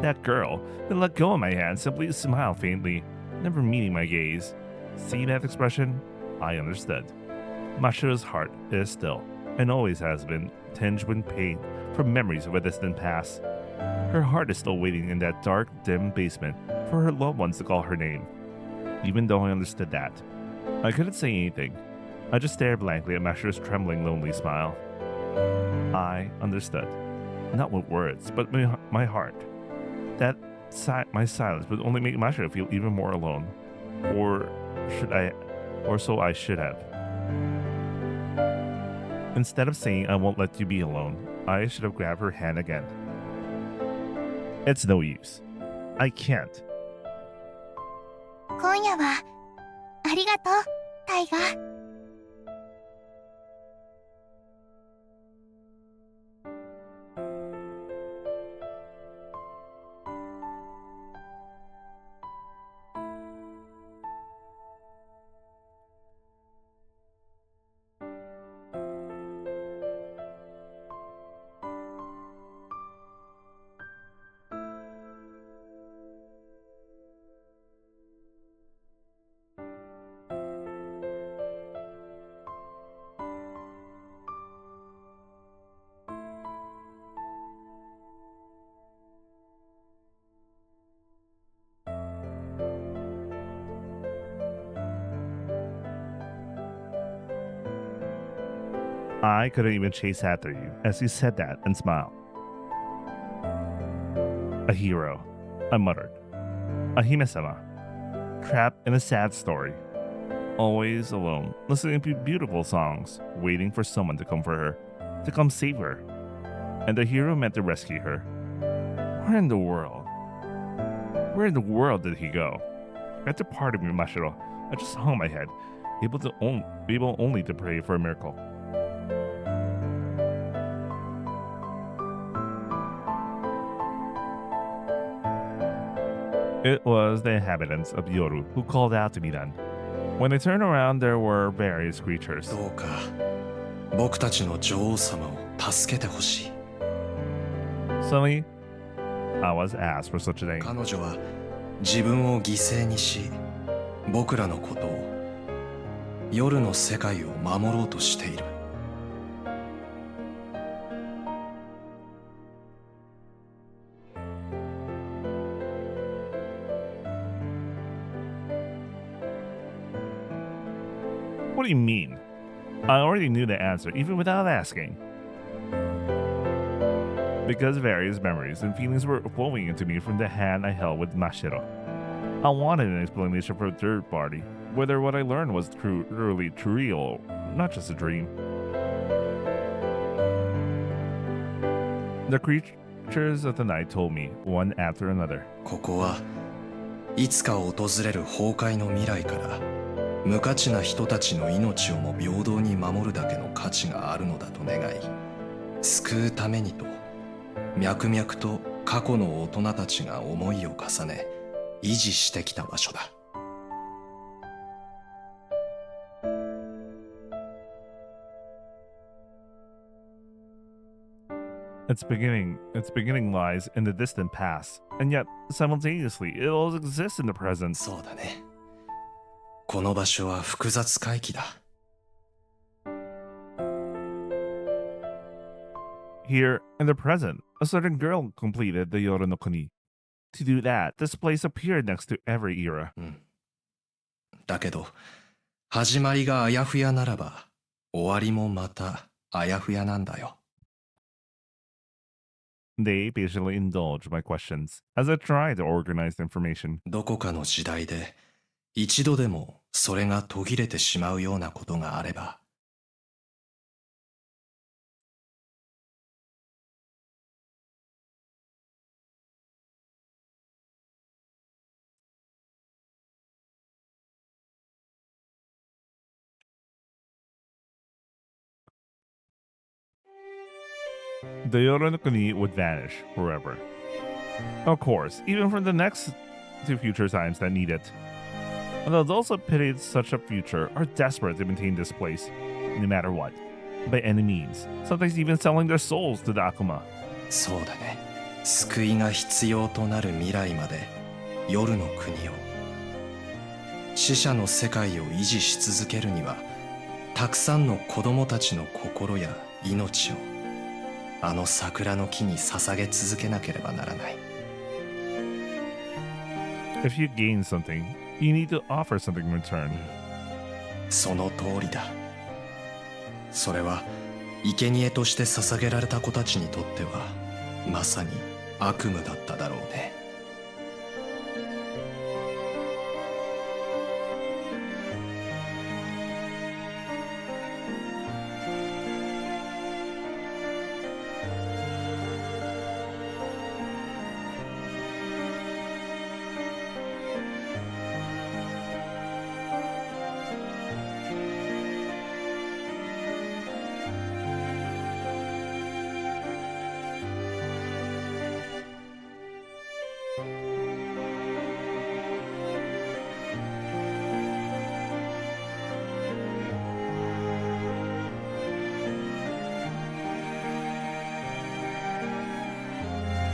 That girl that let go of my hand simply smiled faintly, never meeting my gaze. See that expression? I understood. Mashiro's heart is still, and always has been, tinged with pain from memories of a distant past. Her heart is still waiting in that dark, dim basement for her loved ones to call her name. Even though I understood that, I couldn't say anything. I just stared blankly at Mashiro's trembling, lonely smile. I understood. Not with words, but my heart. That my silence would only make Mashiro feel even more alone. Or so I should have. Instead of saying I won't let you be alone, I should have grabbed her hand again. It's no use. I can't. 今夜はありがとう、タイガ。I couldn't even chase after you as he said that and smiled. A hero, I muttered. A hime-sama, trapped in a sad story. Always alone, listening to beautiful songs, waiting for someone to come for her, to come save her. And the hero meant to rescue her. Where in the world? Where in the world did he go? At the part of me, Mashiro, I just hung my head, able only to pray for a miracle. It was the inhabitants of Yoru who called out to me then. When I turned around, there were various creatures. どうか僕たちの女王様を助けてほしい。 Suddenly, I was asked for such a thing. 彼女は自分を犠牲にし、僕らのことを、夜の世界を守ろうとしている。 What do you mean? I already knew the answer, even without asking. Because various memories and feelings were flowing into me from the hand I held with Mashiro. I wanted an explanation for a third party, whether what I learned was truly real, not just a dream. The creatures of the night told me, one after another. ここはいつか訪れる崩壊の未来から無価値な人たちの命をも平等に守るだけの価値があるのだと願い、救うためにと脈々と過去の大人たちが思いを重ね維持してきた場所だ。 Its beginning lies in the distant past, and yet simultaneously it also exists in the present. そうだね。この場所は複雑回帰だ。 Here, in the present, a certain girl completed the Yoru no Kuni. To do that, this place appeared next to every era. だけど、始まりがあやふやならば、終わりもまたあやふやなんだよ。 They patiently indulged my questions as I tried to organize the information. どこかの時代で、一度でもそれが途切れてしまうようなことがあれば、 The Yoru no Kuni would vanish forever. Of course, even from the next to future times that need it. And those who pitied such a future are desperate to maintain this place, no matter what, by any means, sometimes even selling their souls to the Akuma. そうだね。救いが必要となる未来まで、夜の国を。死者の世界を維持し続けるには、たくさんの子供たちの心や命を、あの桜の木に捧げ続けなければならない。 If you gain something, you need to offer something in return. その通りだ。それは生贄として捧げられた子たちにとってはまさに悪夢だっただろうね。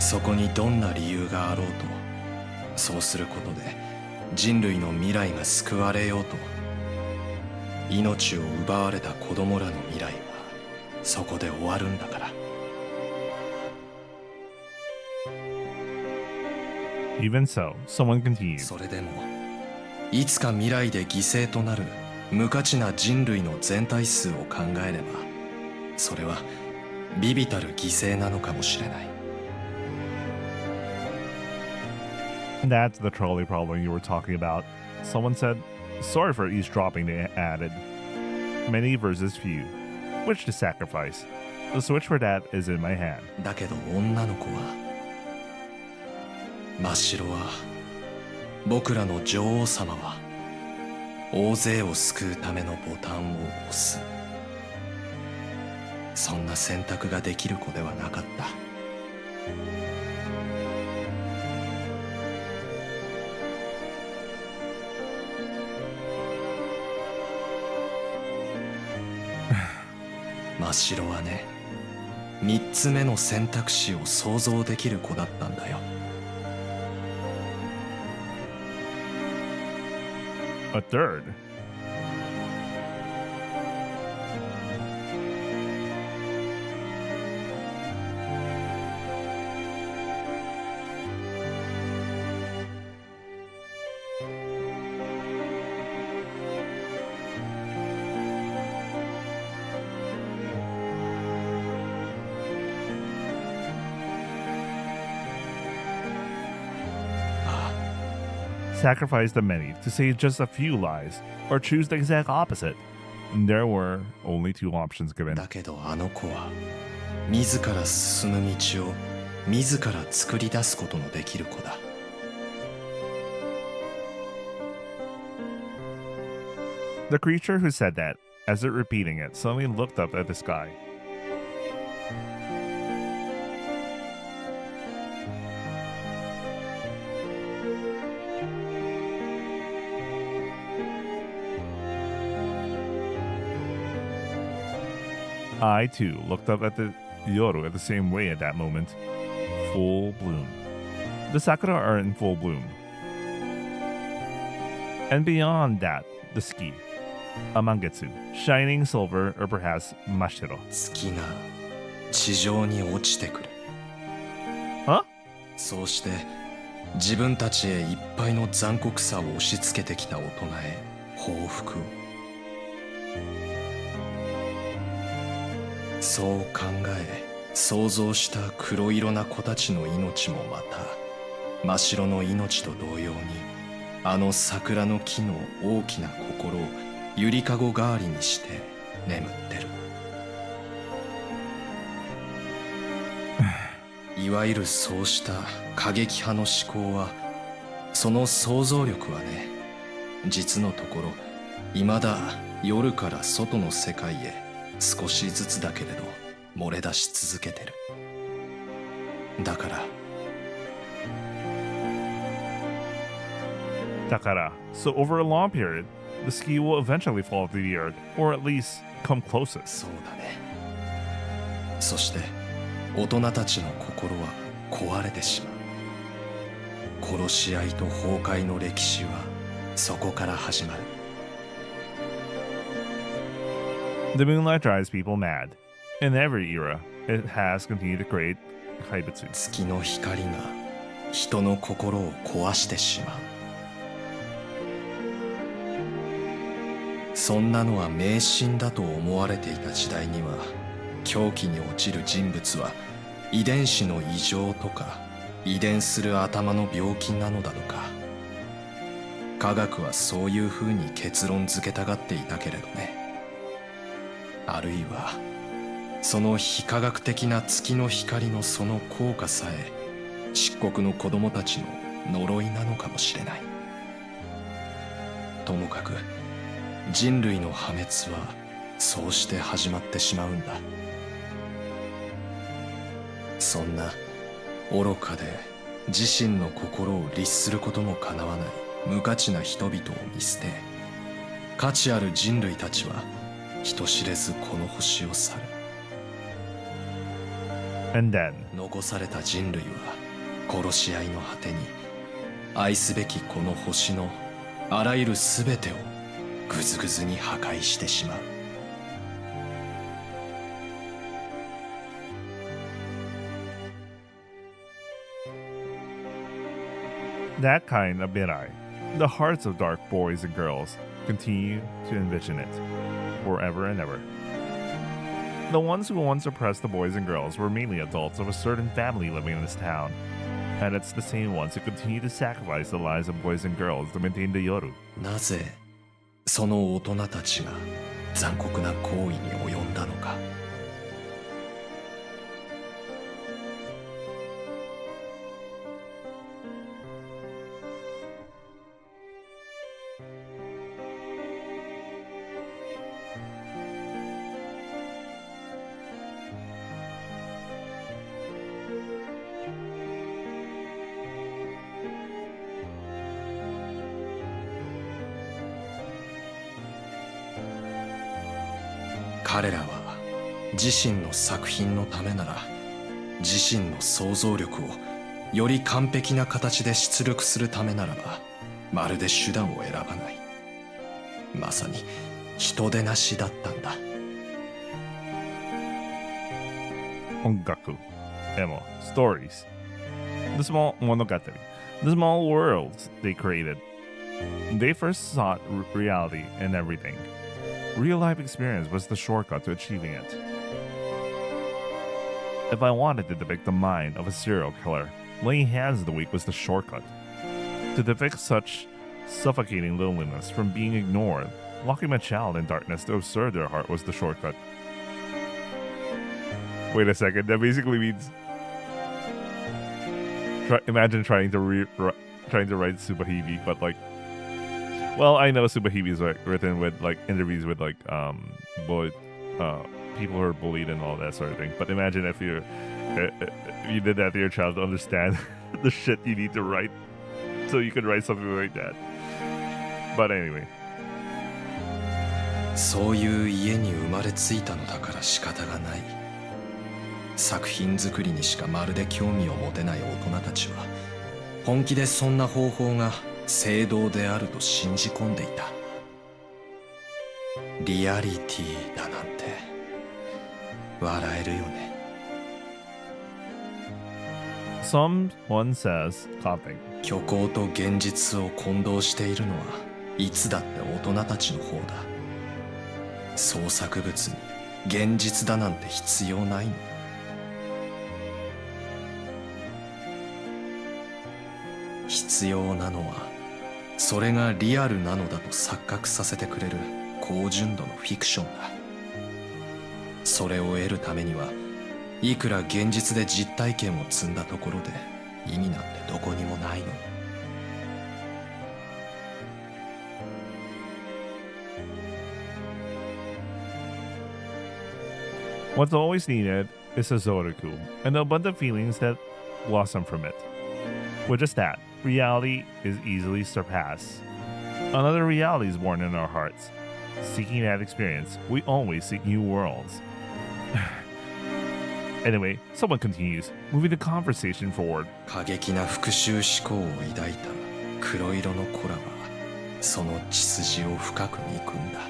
そこにどんな理由があろうと、そうすることで人類の未来が救われようと、命を奪われた子供らの未来はそこで終わるんだから。 Even so, someone continued. それでもいつか未来で犠牲となる無価値な人類の全体数を考えればそれは微々たる犠牲なのかもしれない。 That's the trolley problem you were talking about. Someone said, sorry for eavesdropping, they added. Many versus few. Which to sacrifice? The switch for that is in my hand. だけど女の子は、真っ白は、僕らの女王様は大勢を救うためのボタンを押す。そんな選択ができる子ではなかった。真っ白はね、三つ目の選択肢を想像できる子だったんだよ。A third. Sacrifice the many to save just a few lives, or choose the exact opposite. There were only two options given. だけどあの子は自ら進む道を自ら作り出すことのできる子だ。The creature who said that, as it repeating it, suddenly looked up at the sky. I, too, looked up at the Yoru at the same way at that moment. Full bloom. The sakura are in full bloom. And beyond that, the ski. A mangetsu, shining silver or perhaps mashiro. 月が地上に落ちてくる。Huh? そうして自分たちへいっぱいの残酷さを押し付けてきた大人へ報復を。そう考え想像した黒色な子たちの命もまた真っ白の命と同様にあの桜の木の大きな心をゆりかご代わりにして眠ってる。いわゆるそうした過激派の思考は、その想像力はね、実のところ未だ夜から外の世界へ少しずつだけれど漏れ出し続けてる。だから Takara. So over a long period, the ski will eventually fall to the earth, or at least come closest. そうだね。そして大人たちの心は壊れてしまう。殺し合いと崩壊の歴史はそこから始まる。 The moonlight drives people mad. In every era, it has continued to create haibutsu. 月の光が人の心を壊してしまう。そんなのは迷信だと思われていた時代には、狂気に落ちる人物は遺伝子の異常とか遺伝する頭の病気なのだとか、科学はそういう風に結論付けたがっていたけれどね。あるいはその非科学的な月の光のその効果さえ漆黒の子供たちの呪いなのかもしれない。ともかく人類の破滅はそうして始まってしまうんだ。そんな愚かで自身の心を律することもかなわない無価値な人々を見捨て、価値ある人類たちは人知れずこの星を去る。 And then, 残された人類は殺し合いの果てに愛すべきこの星のあらゆるすべてをぐずぐずに破壊してしまう。 that kind of Mirai, the hearts of dark boys and girls, continue to envision it forever and ever. The ones who once oppressed the boys and girls were mainly adults of a certain family living in this town. And it's the same ones who continue to sacrifice the lives of boys and girls to maintain the Yoru. なぜその大人たちが残酷な行為に及んだのか。彼らは自身の作品のためなら自身の想像力をより完璧な形で出力するためならばまるで手段を選ばない。まさに人手なしだったんだ。Ongaku, emo, stories. The small monogatari, the small worlds they created. They first sought reality in everything. Real life experience was the shortcut to achieving it. If I wanted to depict the mind of a serial killer, laying hands on the weak was the shortcut. To depict such suffocating loneliness from being ignored, locking a child in darkness to observe their heart was the shortcut. Wait a second, that basically means... imagine trying to write Subahimi, but like... Well, I know Subahimi is written with like interviews with like people who are bullied and all that sort of thing. But imagine if you did that to your child to understand the shit you need to write, so you could write something like that. But anyway. そういう家に生まれついたのだから仕方がない。作品作りにしかまるで興味を持てない大人たちは本気でそんな方法が正道であると信じ込んでいた。リアリティだなんて笑えるよね。Someone says coughing. 虚構と現実を混同しているのはいつだって大人たちの方だ。創作物に現実だなんて必要ないの。必要なのはそれがリアルなのだと錯覚させてくれる高純度のフィクションだ。それを得るためにはいくら現実で実体験を積んだところで意味なんてどこにもないのに。What's always needed is a Zoraku and the abundant feelings that blossom from it. With just that, reality is easily surpassed. Another reality is born in our hearts. Seeking that experience, we always seek new worlds. Anyway, someone continues, moving the conversation forward. 過激な復讐志向を抱いた黒色の子らはその血筋を深く憎んだ。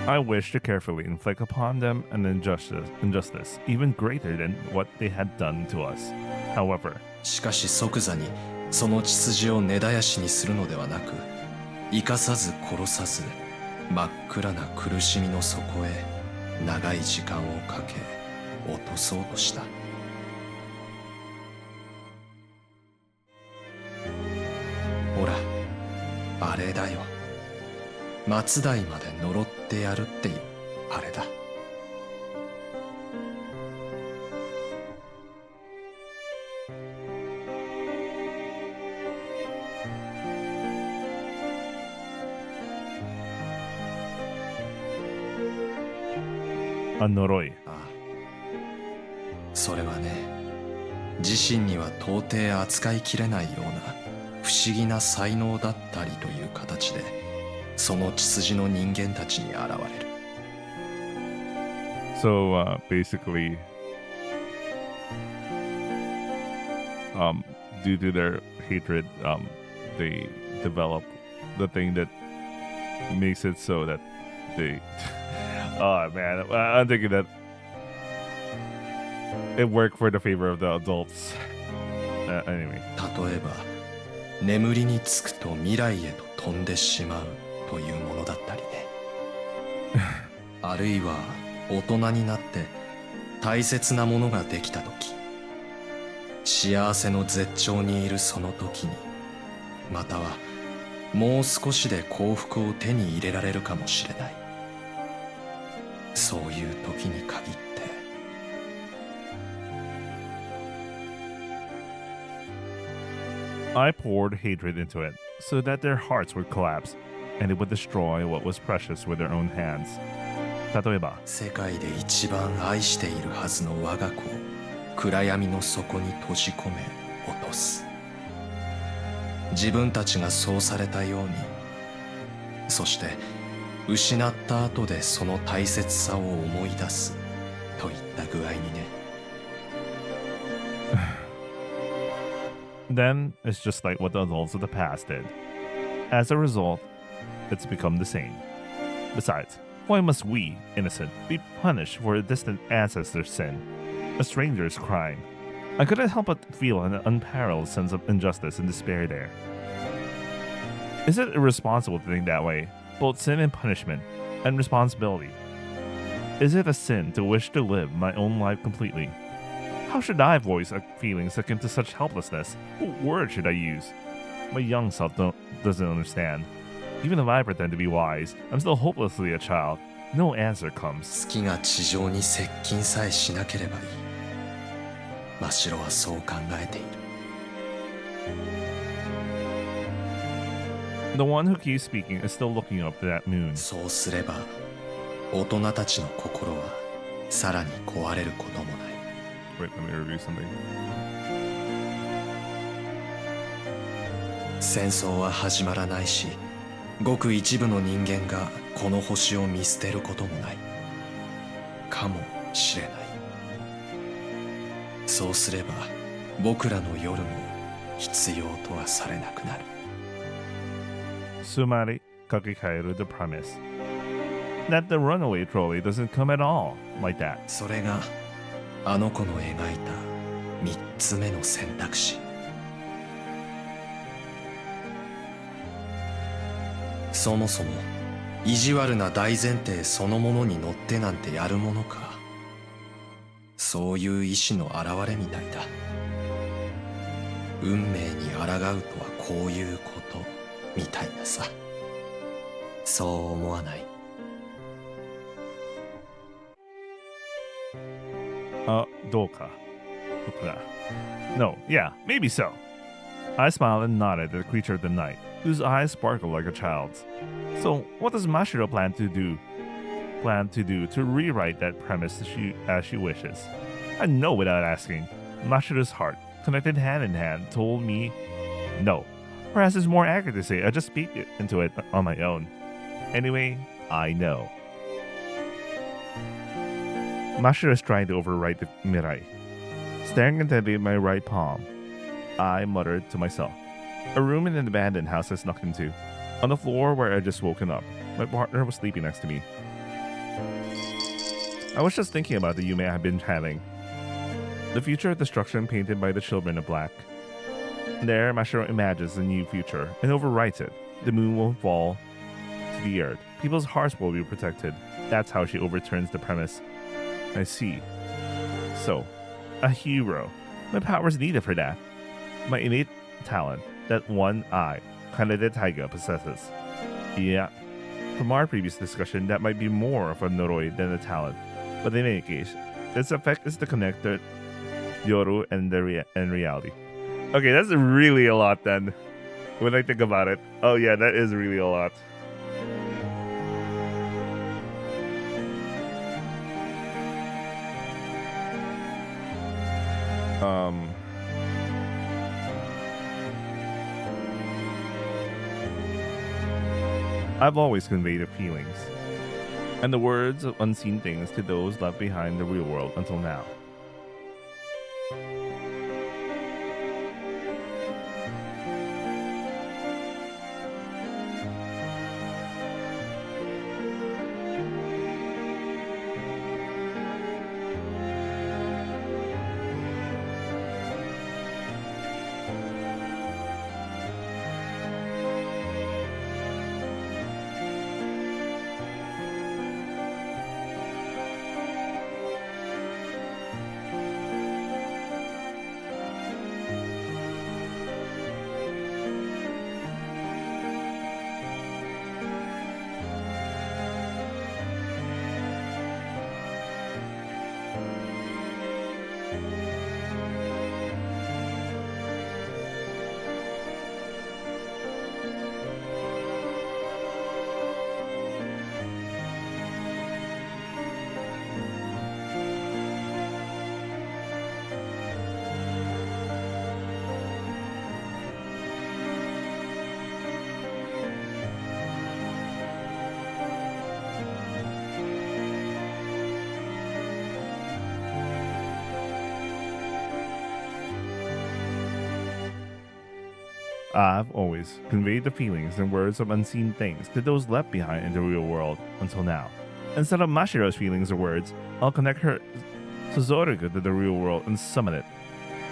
I wish to carefully inflict upon them an injustice even greater than what they had done to us. However, しかし即座にその血筋を根絶やしにするのではなく、生かさず殺さず真っ暗な苦しみの底へ長い時間をかけ落とそうとした。ほら、あれだよ。末代まで呪ってやるっていうあれだ。Noroi. ああ、それはね、自身には到底扱いきれないような不思議な才能だったりという形でその血筋の人間たちに現れる。So basically, due to their hatred, they develop the thing that makes it so that they. Oh man, I'm thinking that it worked for the favor of the adults. Anyway. 例えば、眠りにつくと未来へと飛んでしまうというものだったりね。あるいは大人になって大切なものができた時、幸せの絶頂にいるその時に、またはもう少しで幸福を手に入れられるかもしれない。そういう時に限って。I poured hatred into it, so that their hearts would collapse, and it would destroy what was precious with their own hands. 例えば、世界で一番愛しているはずの我が子を暗闇の底に閉じ込め落とす。自分たちがそうされたように、そして失った後でその大切さを思い出すといった具合にね。then it's just like what the adults of the past did. As a result, it's become the same. Besides, why must we, innocent, be punished for a distant ancestor's sin, a stranger's crime? I couldn't help but feel an unparalleled sense of injustice and despair there. Is it irresponsible to think that way? Both sin and punishment, and responsibility. Is it a sin to wish to live my own life completely? How should I voice feelings akin to such helplessness? What word should I use? My young self doesn't understand. Even if I pretend to be wise, I'm still hopelessly a child. No answer comes. 月が地上に接近さえしなければいい。真白はそう考えている。The one who keeps speaking is still looking up to that moon. そうすれば、大人たちの心はさらに壊れることもない。Wait, let me review something. 戦争は始まらないし、ごく一部の人間がこの星を見捨てることもない。かもしれない。そうすれば、僕らの夜も必要とはされなくなる。Sumari kakikaeru the premise that the runaway trolley doesn't come at all like that. それがあの子の描いた三つ目の選択肢。そもそも意地悪な大前提そのものに乗ってなんてやるものか。そういう意志の表れみたいだ。運命に抗うとはこういうことみたいなさ。そう思わない？どうか。No, yeah, maybe so. I smiled and nodded at the creature of the night, whose eyes sparkled like a child's. So, what does Mashiro plan to do to rewrite that premise as she wishes? I know without asking. Mashiro's heart, connected hand in hand, told me no. Perhaps it's more accurate to say I just speak into it on my own. Anyway, I know. Mashiro is trying to overwrite the Mirai. Staring intently at my right palm, I muttered to myself. A room in an abandoned house I snuck into. On the floor where I had just woken up, my partner was sleeping next to me. I was just thinking about the Yume I had been having. The future of destruction painted by the children of black. There, Mashiro imagines a new future and overwrites it. The moon will fall to the earth. People's hearts will be protected. That's how she overturns the premise. I see. So, a hero. My power is needed for that. My innate talent, that one eye, Kanade Taiga possesses. Yeah. From our previous discussion, that might be more of a Noroi than a talent. But in any case, its effect is to connect the Yoru and reality. Okay, that's really a lot then. When I think about it. Oh yeah, that is really a lot. I've always conveyed feelings and the words of unseen things to those left behind the real world until now. I've always conveyed the feelings and words of unseen things to those left behind in the real world until now. Instead of Mashiro's feelings or words, I'll connect her Suzoruku to the real world and summon it.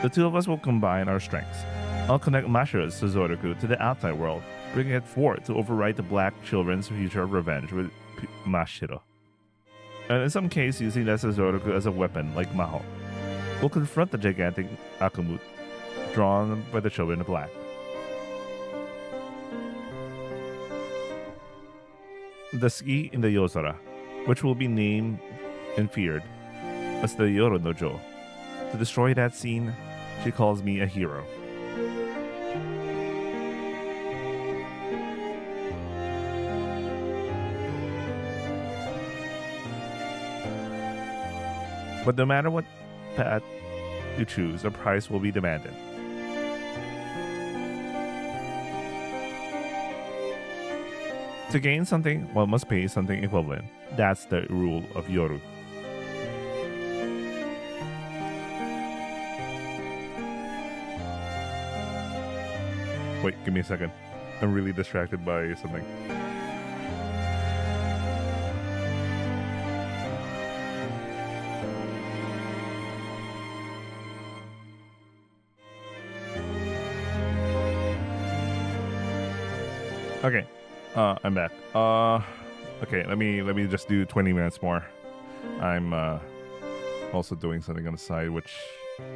The two of us will combine our strengths. I'll connect Mashiro's Suzoruku to the outside world, bringing it forth to overwrite the black children's future of revenge with Mashiro. And in some case, using that Suzoruku as a weapon like Maho. We'll confront the gigantic Akamut, drawn by the children of black. The ski in the Yozora, which will be named and feared as the Yoro no Jo. To destroy that scene, she calls me a hero. But no matter what path you choose, a price will be demanded. To gain something, one must pay something equivalent. That's the rule of Yoru. Wait, give me a second. I'm really distracted by something. Okay. I'm back. Okay, let me just do 20 minutes more. I'm also doing something on the side, which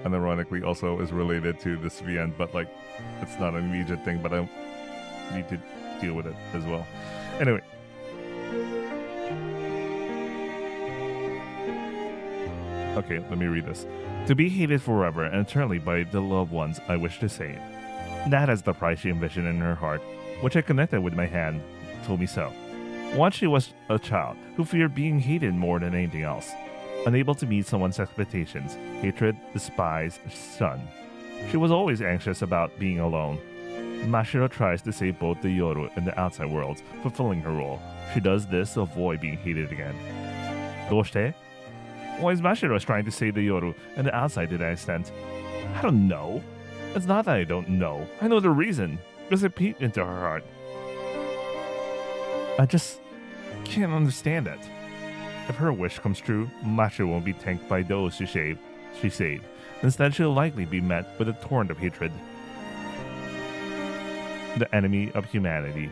unironically also is related to this VN, but like it's not an immediate thing, but I need to deal with it as well. Anyway. Okay, let me read this. To be hated forever and eternally by the loved ones I wish to save. That is the price she envisioned in her heart, which I connected with my hand, told me so. Once she was a child who feared being hated more than anything else. Unable to meet someone's expectations, hatred, despise, shun. She was always anxious about being alone. Mashiro tries to save both the Yoru and the outside worlds, fulfilling her role. She does this to avoid being hated again. Doshite? Why is Mashiro trying to save the Yoru and the outside to that extent? I don't know. It's not that I don't know. I know the reason. Because it peeked into her heart. I just can't understand it. If her wish comes true, Mashiro won't be tanked by those she saved. Instead, she'll likely be met with a torrent of hatred. The enemy of humanity.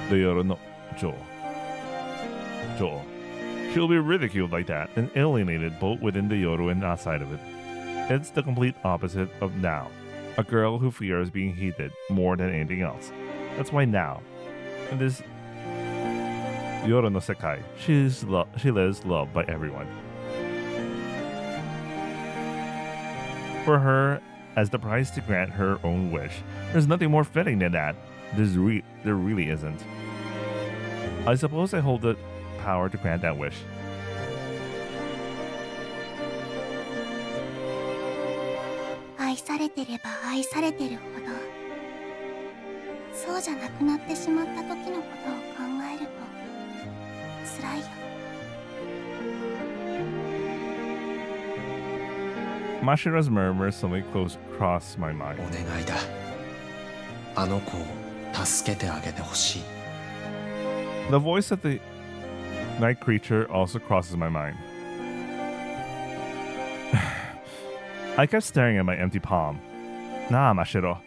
The Yoro no Jo. She'll be ridiculed like that and alienated both within the Yoru and outside of it. It's the complete opposite of now. A girl who fears being hated more than anything else. That's why now, in this Yoro no Sekai, she lives loved by everyone. For her, as the price to grant her own wish, there's nothing more fitting than that. There really isn't. I suppose I hold the power to grant that wish. Mashiro's murmur suddenly crossed my mind. お願いだ。あの子を助けてあげてほしい。 The voice of the night creature also crosses my mind. I kept staring at my empty palm. Nah, Mashiro.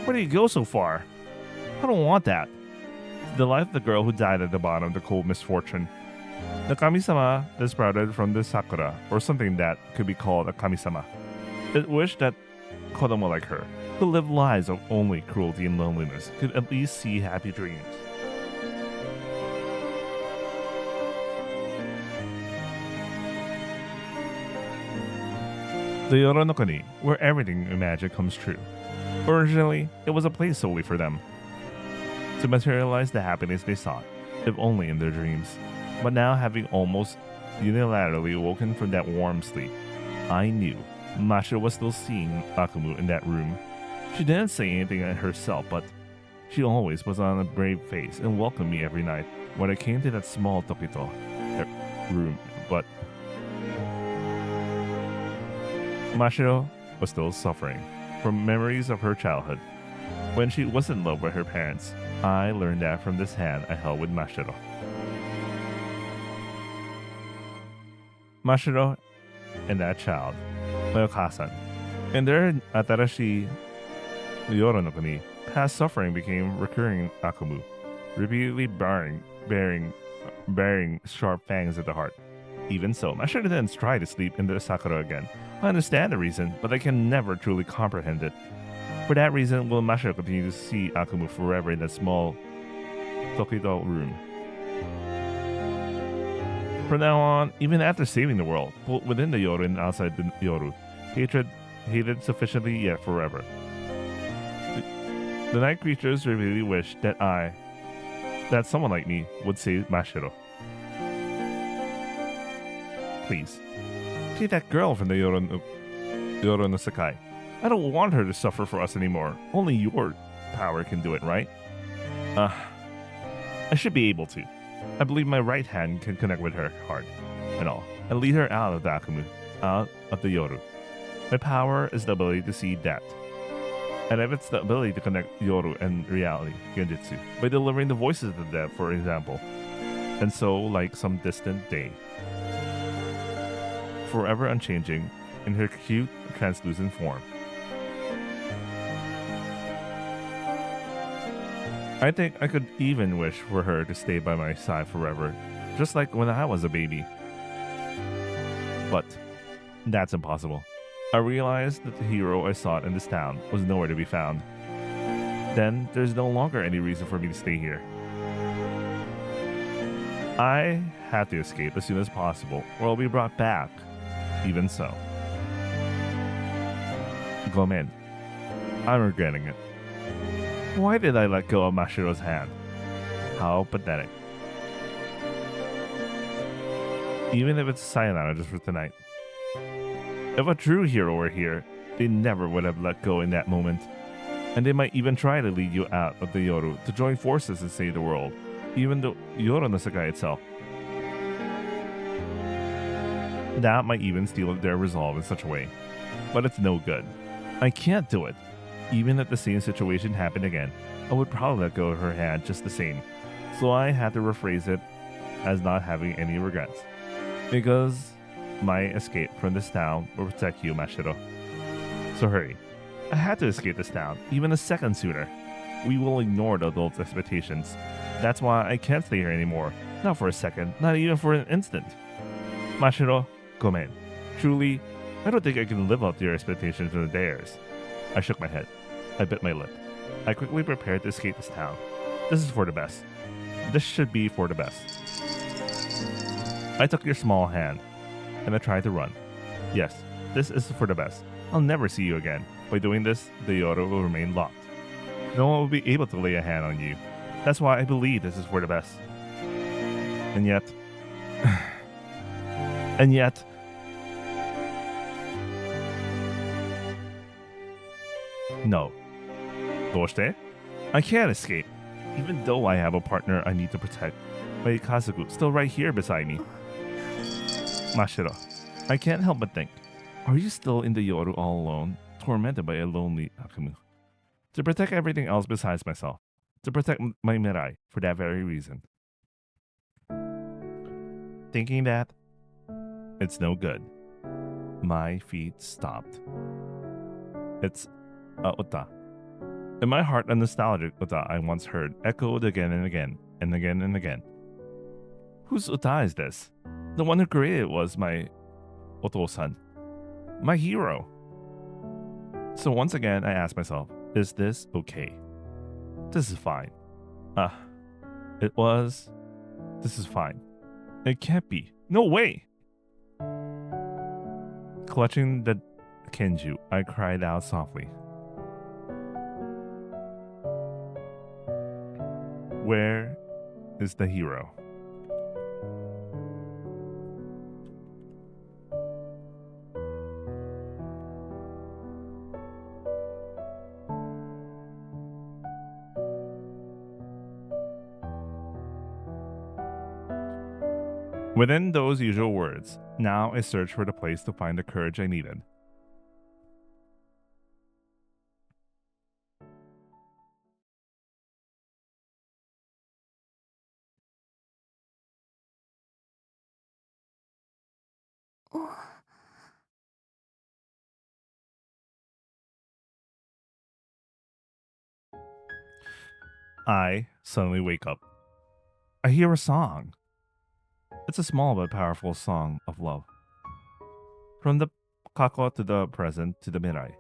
Where do you go so far? I don't want that. The life of the girl who died at the bottom of the cold misfortune. The kami-sama that sprouted from the sakura, or something that could be called a kami-sama. It wished that kodomo like her, who lived lives of only cruelty and loneliness, could at least see happy dreams. The Yoronokoni, where everything imagined comes true. Originally, it was a place solely for them, to materialize the happiness they sought, if only in their dreams. But now, having almost unilaterally woken from that warm sleep, I knew Mashiro was still seeing Akumu in that room. She didn't say anything herself, but she always was on a brave face and welcomed me every night when I came to that small Tokito room. But Mashiro was still suffering from memories of her childhood. when she was in love with her parents. I learned that from this hand I held with Mashiro. Mashiro and that child, Meguca-san, and their Atarashi Yoro no Kuni, past suffering became recurring Akumu, repeatedly bearing sharp fangs at the heart. Even so, Mashiro didn't try to sleep in the Sakura again. I understand the reason, but I can never truly comprehend it. For that reason, will Mashiro continue to see Akumu forever in that small Tokido room? From now on, even after saving the world, both within the Yoru and outside the Yoru, hated sufficiently yet forever. The night creatures really wished that someone like me would save Mashiro. Please, take that girl from the Yoro no Sakai. I don't want her to suffer for us anymore. Only your power can do it, right? I should be able to. I believe my right hand can connect with her heart and all, and lead her out of the Akumu, out of the Yoru. My power is the ability to see that. And if it's the ability to connect Yoru and reality, Genjutsu, by delivering the voices of the dead, for example. And so, like some distant day, forever unchanging in her cute, translucent form. I think I could even wish for her to stay by my side forever, just like when I was a baby. But that's impossible. I realized that the hero I sought in this town was nowhere to be found. Then there's no longer any reason for me to stay here. I have to escape as soon as possible, or I'll be brought back. Even so. Gomen. I'm regretting it. Why did I let go of Mashiro's hand? How pathetic. Even if it's sayonara just for tonight. If a true hero were here, they never would have let go in that moment. And they might even try to lead you out of the Yoru to join forces and save the world, even the Yoro no Sakai itself. That might even steal their resolve in such a way. But it's no good. I can't do it. Even if the same situation happened again, I would probably let go of her hand just the same. So I had to rephrase it as not having any regrets. Because my escape from this town will protect you, Mashiro. So hurry. I had to escape this town, even a second sooner. We will ignore the adults' expectations. That's why I can't stay here anymore. Not for a second, not even for an instant. Mashiro, Gomen. Truly, I don't think I can live up to your expectations or theirs. I shook my head. I bit my lip. I quickly prepared to escape this town. This is for the best. This should be for the best. I took your small hand, and I tried to run. Yes, this is for the best. I'll never see you again. By doing this, the Yoru will remain locked. No one will be able to lay a hand on you. That's why I believe this is for the best. And yet... and yet... No. Doshite? I can't escape. Even though I have a partner I need to protect. My Kazuku still right here beside me. Mashiro, I can't help but think. Are you still in the Yoru all alone, tormented by a lonely Akumu? To protect everything else besides myself. To protect my Mirai for that very reason. Thinking that, it's no good. My feet stopped. It's Uta. In my heart, a nostalgic Uta I once heard echoed again and again, and again and again. Whose Uta is this? The one who created it was my Oto-san, my hero. So once again, I asked myself, is this okay? This is fine. This is fine. It can't be. No way! Clutching the Kenju, I cried out softly. Where is the hero? Within those usual words, now I searched for the place to find the courage I needed. I suddenly wake up. I hear a song. It's a small but powerful song of love. From the kako to the present to the mirai.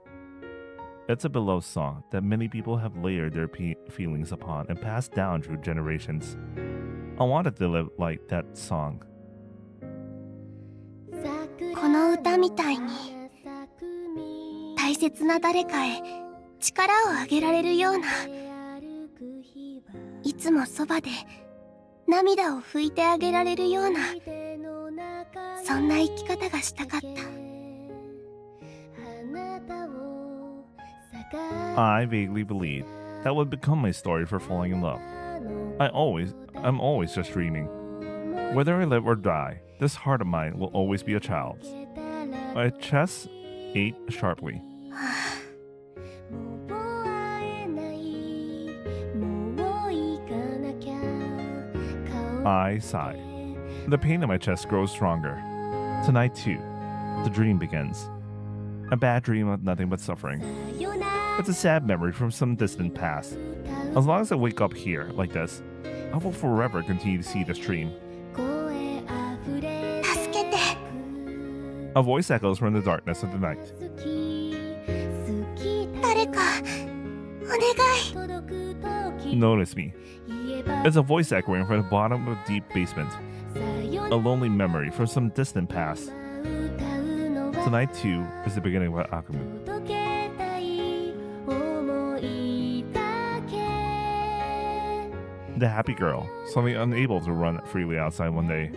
It's a beloved song that many people have layered their feelings upon and passed down through generations. I wanted to live like that song. この歌みたいに大切な誰かへ力をあげられるような、いつもそばで涙を拭いてあげられるような、そんな生き方がしたかった。I vaguely believed that would become my story for falling in love. I'm always just dreaming. Whether I live or die, this heart of mine will always be a child's. My chest ate sharply. I sighed. The pain in my chest grows stronger. Tonight, too, the dream begins. A bad dream of nothing but suffering. It's a sad memory from some distant past. As long as I wake up here, like this, I will forever continue to see this dream. 助けて。 A voice echoes from the darkness of the night. 誰かお願い。 Notice me. It's a voice echoing from the bottom of a deep basement. A lonely memory from some distant past. Tonight, too, is the beginning of Akumu. The happy girl, suddenly unable to run freely outside one day.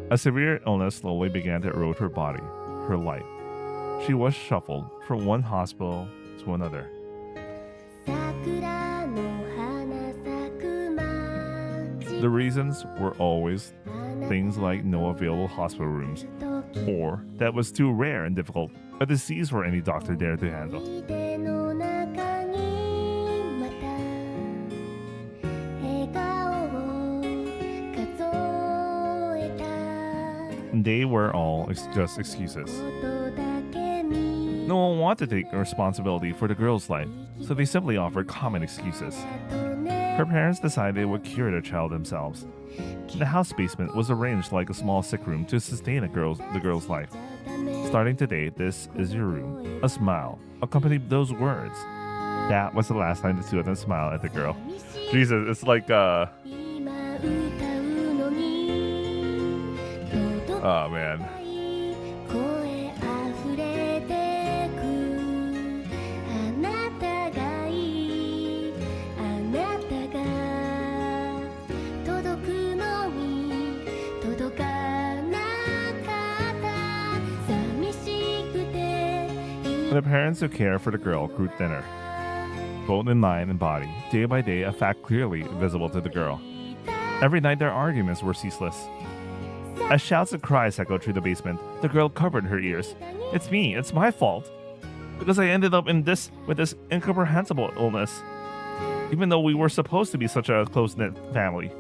A severe illness slowly began to erode her body, her life. She was shuffled from one hospital to another. The reasons were always things like no available hospital rooms, or that was too rare and difficult, a disease for any doctor dared to handle. They were all just excuses. No one wanted to take responsibility for the girl's life, so they simply offered common excuses. Her parents decided they would cure their child themselves. The house basement was arranged like a small sick room to sustain the girl's life. Starting today, this is your room. A smile accompanied those words. That was the last time the two of them smiled at the girl. Jesus, it's like oh man. The parents who care for the girl grew thinner, both in mind and body, day by day, a fact clearly visible to the girl. Every night their arguments were ceaseless. As shouts and cries echoed through the basement, the girl covered her ears. It's me, it's my fault. Because I ended up with this incomprehensible illness. Even though we were supposed to be such a close-knit family.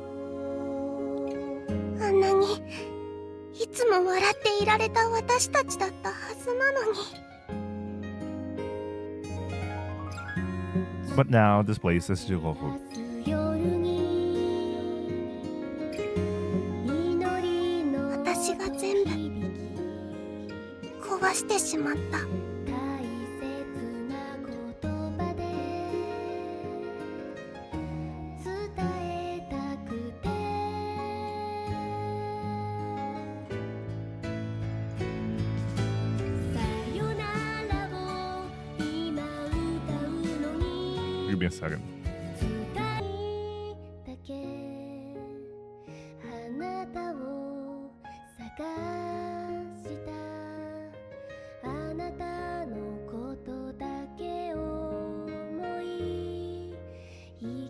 あんなにいつも笑っていられた私たちだったはずなのに。 But now this place is Jugoku. 私が全部壊してしまった。Give me a second.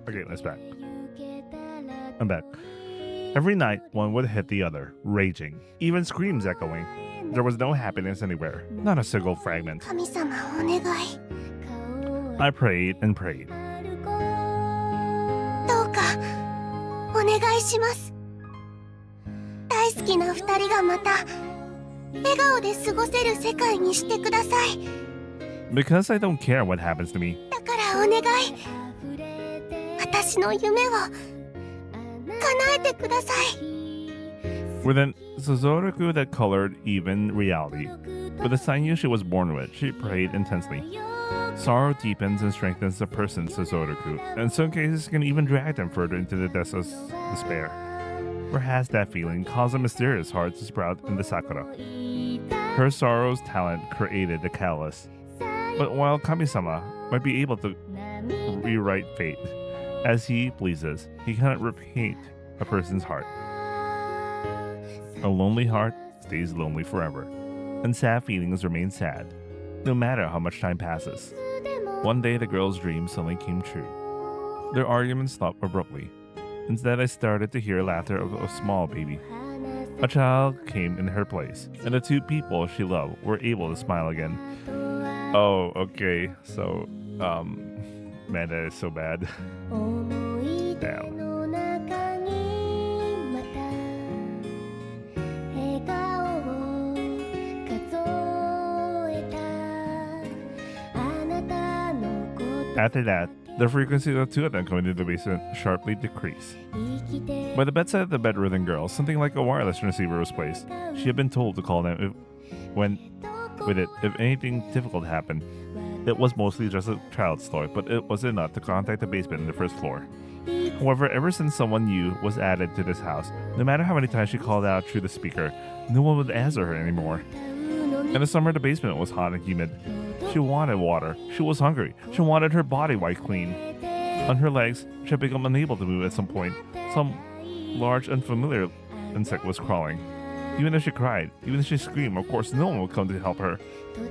Okay, let's back. I'm back. Every night, one would hit the other, raging, even screams echoing. There was no happiness anywhere, not a single fragment. 神様お願い。I prayed and prayed. どうかお願いします。大好きな二人がまた笑顔で過ごせる世界にしてください。 Because I don't care what happens to me. だからお願い。私の夢を叶えてください。 With an Suzoraku that colored even reality, with the sinew she was born with, she prayed intensely. Sorrow deepens and strengthens a person's Suzoraku, and in some cases can even drag them further into the depths of despair. Perhaps that feeling caused a mysterious heart to sprout in the Sakura. Her sorrow's talent created the callous. But while Kami-sama might be able to rewrite fate as he pleases, he cannot repaint a person's heart. A lonely heart stays lonely forever, and sad feelings remain sad, no matter how much time passes. One day the girl's dream suddenly came true. Their argument stopped abruptly. Instead, I started to hear laughter of a small baby. A child came in her place, and the two people she loved were able to smile again. Oh, okay. So, man, that is so bad. Damn. After that, the frequency of the two of them coming into the basement sharply decreased. By the bedside of the bedridden girl, something like a wireless receiver was placed. She had been told to call them if anything difficult happened. It was mostly just a child's toy, but it was enough to contact the basement in the first floor. However, ever since someone new was added to this house, no matter how many times she called out through the speaker, no one would answer her anymore. In the summer, the basement was hot and humid. She wanted water. She was hungry. She wanted her body wiped clean. On her legs, she had become unable to move at some point. Some large, unfamiliar insect was crawling. Even if she cried, even if she screamed, of course, no one would come to help her.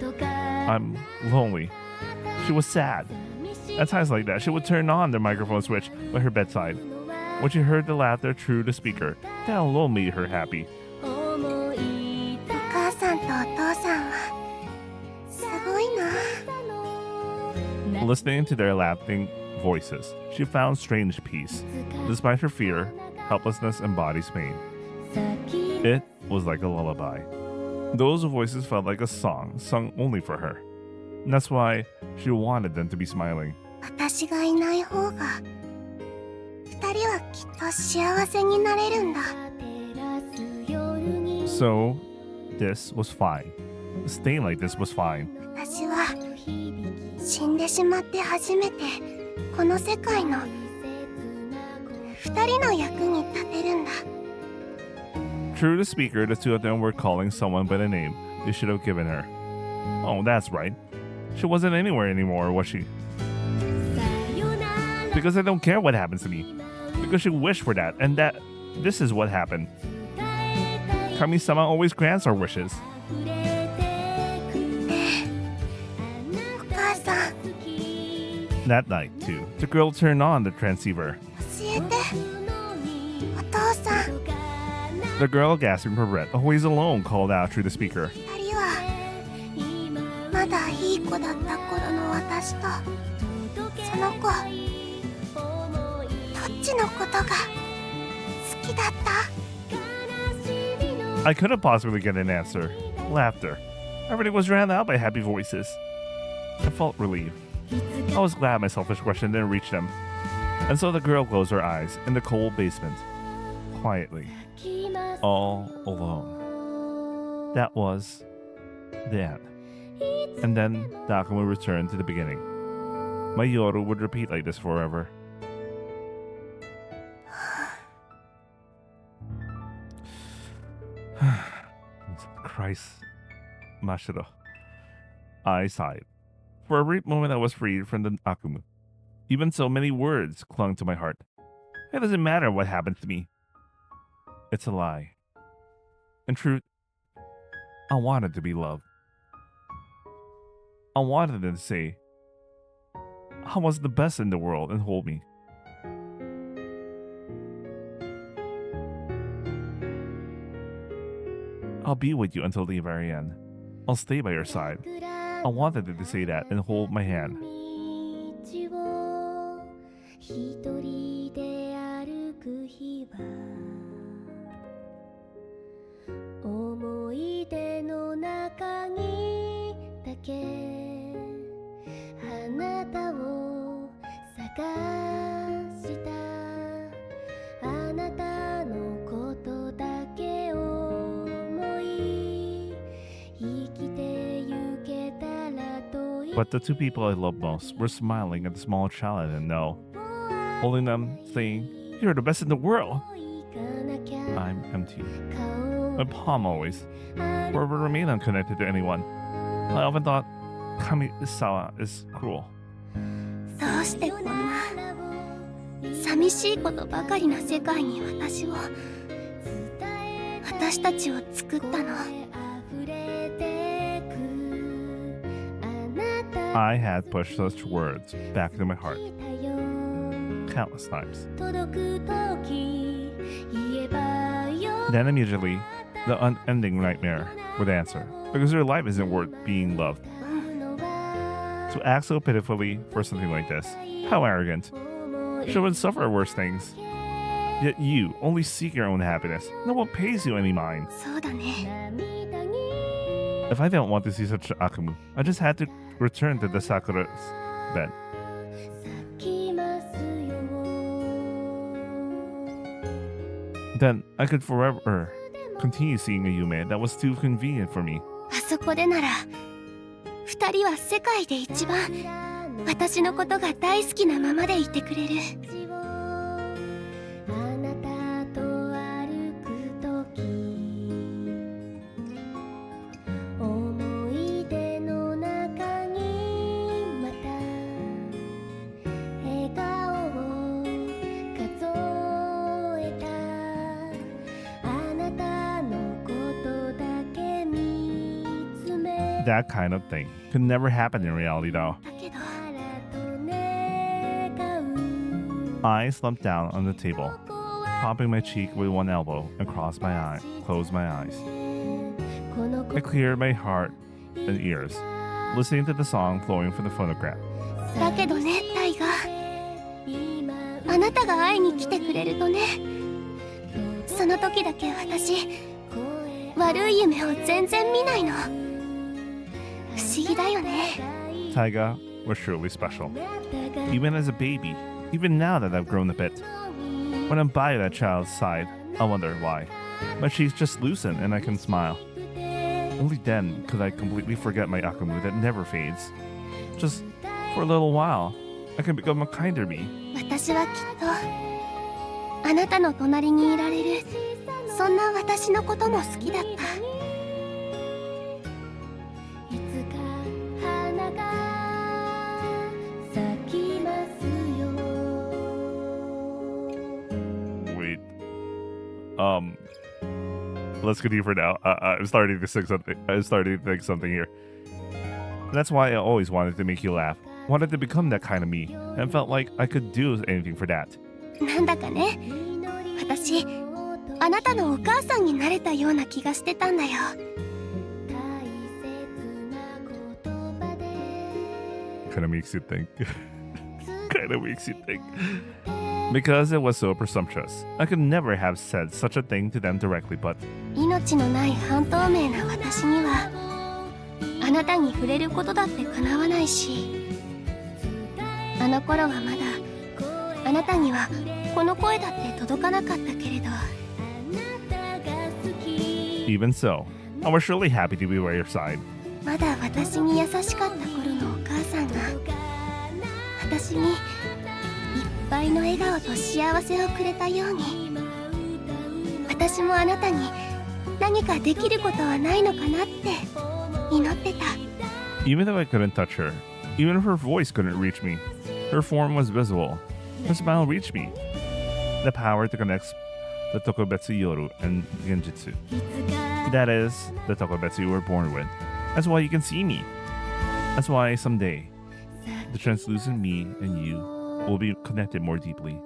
I'm lonely. She was sad. At times like that, she would turn on the microphone switch by her bedside. When she heard the laughter through the speaker, that alone made her happy. お母さんとお父さんはすごいな。 Listening to their laughing voices, she found strange peace, despite her fear, helplessness, and body's pain. It was like a lullaby. Those voices felt like a song sung only for her. And that's why she wanted them to be smiling. 私がいない方が二人はきっと幸せになれるんだ。 So, this was fine. Staying like this was fine. 私は死んでしまって初めてこの世界の二人の役に立てるんだ。 Through the speaker, the two of them were calling someone by the name they should have given her. Oh, that's right. She wasn't anywhere anymore, was she? Because I don't care what happens to me. Because she wished for that, and this is what happened. Kami-sama always grants our wishes. お母さん、 That night, too, the girl turned on the transceiver. 教えて。お父さん、 The girl, gasping for breath, always alone, called out through the speaker. 二人はまだいい子だった頃の私とその子、どっちのことが好きだった？ I couldn't possibly get an answer. Laughter. Everything was drowned out by happy voices. I felt relieved. I was glad my selfish question didn't reach them. And so the girl closed her eyes in the cold basement, quietly, all alone. That was the end. And then Takuma returned to the beginning. My Yoru would repeat like this forever. Christ, Mashiro. I sighed. For a brief moment, I was freed from the Akumu. Even so, many words clung to my heart. It doesn't matter what happens to me. It's a lie. In truth, I wanted to be loved. I wanted them to say I was the best in the world and hold me. I'll be with you until the very end. I'll stay by your side. I wanted them to say that and hold my hand. 一人で歩く日は思い出の中にだけあなたを探したあなたのことだけ思い生きてゆけたらと But the two people I love most were smiling at the small child I didn't know, holding them, saying, "You're the best in the world." I'm empty. My palm always, forever remain unconnected to anyone. I often thought Kamisawa is cruel. どうしてこんな寂しいことばかりな世界に私たちを作ったの。 I had pushed such words back into my heart countless times. Then immediately, the unending nightmare would answer, because your life isn't worth being loved. To act so pitifully for something like this, how arrogant. Children suffer worse things. Yet you only seek your own happiness. No one pays you any mind. そうだね。 If I didn't want to see such Akumu, I just had to return to the Sakura's bed. Then I could forever continue seeing a Yume that was too convenient for me. あそこでなら二人は世界で一番私のことが大好きなままでいてくれる。That kind of thing could never happen in reality though. だけど I slumped down on the table, propping my cheek with one elbow and closed my eyes. I cleared my heart and ears, listening to the song flowing from the phonograph. だけどねタイガー、あなたが会いに来てくれるとね、その時だけ私悪い夢を全然見ないの。不思議だよね。 Taiga was surely special. Even as a baby, even now that I've grown a bit. When I'm by that child's side, I wonder why. My cheeks just loosen and I can smile. Only then could I completely forget my Akumu that never fades. Just for a little while, I can become a kinder me. 私はきっとあなたの隣にいられる、そんな私のことも好きだった。 Wait. Let's go deeper now. I'm starting to think something. I'm starting to think something here. That's why I always wanted to make you laugh. Wanted to become that kind of me, and felt like I could do anything for that. なんだかね、私あなたのお母さんになれたような気がしてたんだよ。 Kinda makes you think. Kinda makes you think. Because it was so presumptuous, I could never have said such a thing to them directly, but 命のない半透明な私にはあなたに触れることだって叶わないし、あの頃はまだあなたにはこの声だって届かなかったけれど、 even so, I was surely happy to be by your side. まだ私に優しかった頃のお母さんが私にいっぱいの笑顔と幸せをくれたように、私もあなたに何かできることはないのかなって祈ってた。 Even though I couldn't touch her, even if her voice couldn't reach me, her form was visible. Her smile reached me. The power to connect the Tokubetsu Yoru and Genjutsu. That is, the Tokubetsu you were born with. That's why you can see me. That's why someday, the translucent me and you will be connected more deeply.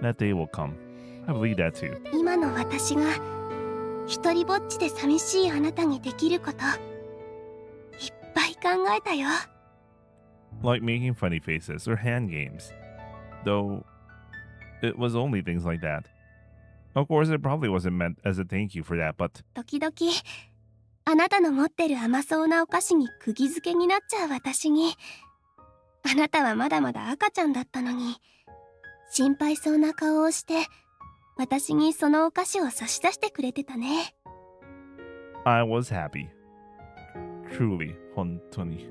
That day will come. I believe that too. 今の私が一人ぼっちで寂しいあなたにできることいっぱい考えたよ。 Like making funny faces or hand games. though it was only things like that. Of course, it probably wasn't meant as a thank you for that, but 時々あなたの持ってる甘そうなお菓子に釘付けになっちゃう私に、あなたはまだまだ赤ちゃんだったのに心配そうな顔をして私にそのお菓子を差し出してくれてたね。 I was happy. Truly, 本当に。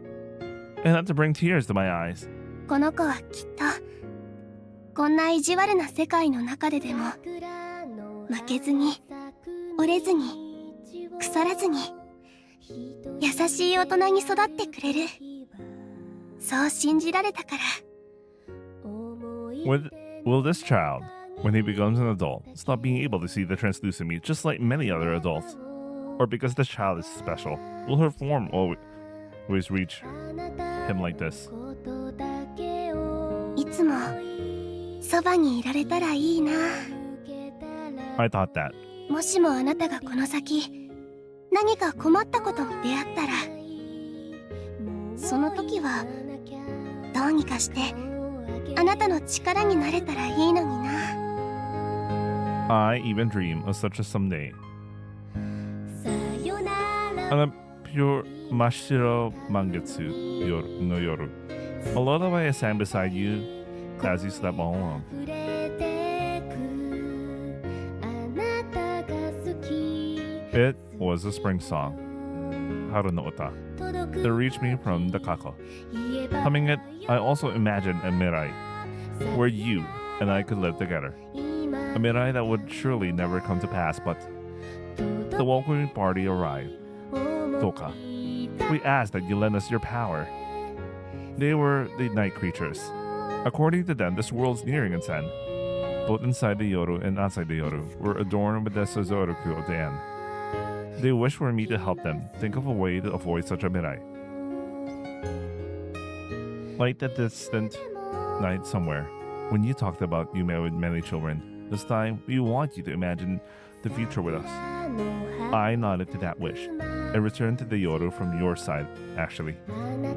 And had to bring tears to my eyes. この子はきっとこんな意地悪な世界の中ででも負けずに折れずに腐らずに優しい大人に育ってくれる、そう信じられたから。 Will this child, when he becomes an adult, stop being able to see the translucent me just like many other adults? Or because this child is special, will her form always reach him like this? いつもそばにいられたらいいな。 I thought that. もしもあなたがこの先何か困ったことに出会ったら、その時はどうにかしてあなたの力になれたらいいのにな。 I even dream of such a someday. On a pure Mashiro Mangetsu no yoru, a lullaby I sang beside you as you slept all alone. It was a spring song, Haru no Ota, that reached me from the kako. Humming it, I also imagined a mirai, where you and I could live together. A mirai that would surely never come to pass, but the welcoming party arrived. Toka. We asked that you lend us your power. They were the night creatures. According to them, this world's nearing its end. Both inside the Yoru and outside the Yoru were adorned with the Suzoruku at the end. They wished for me to help them think of a way to avoid such a mirai. Like that distant night somewhere, when you talked about Yume with many children, this time we want you to imagine the future with us. I nodded to that wish and returned to the Yoru from your side, actually. 本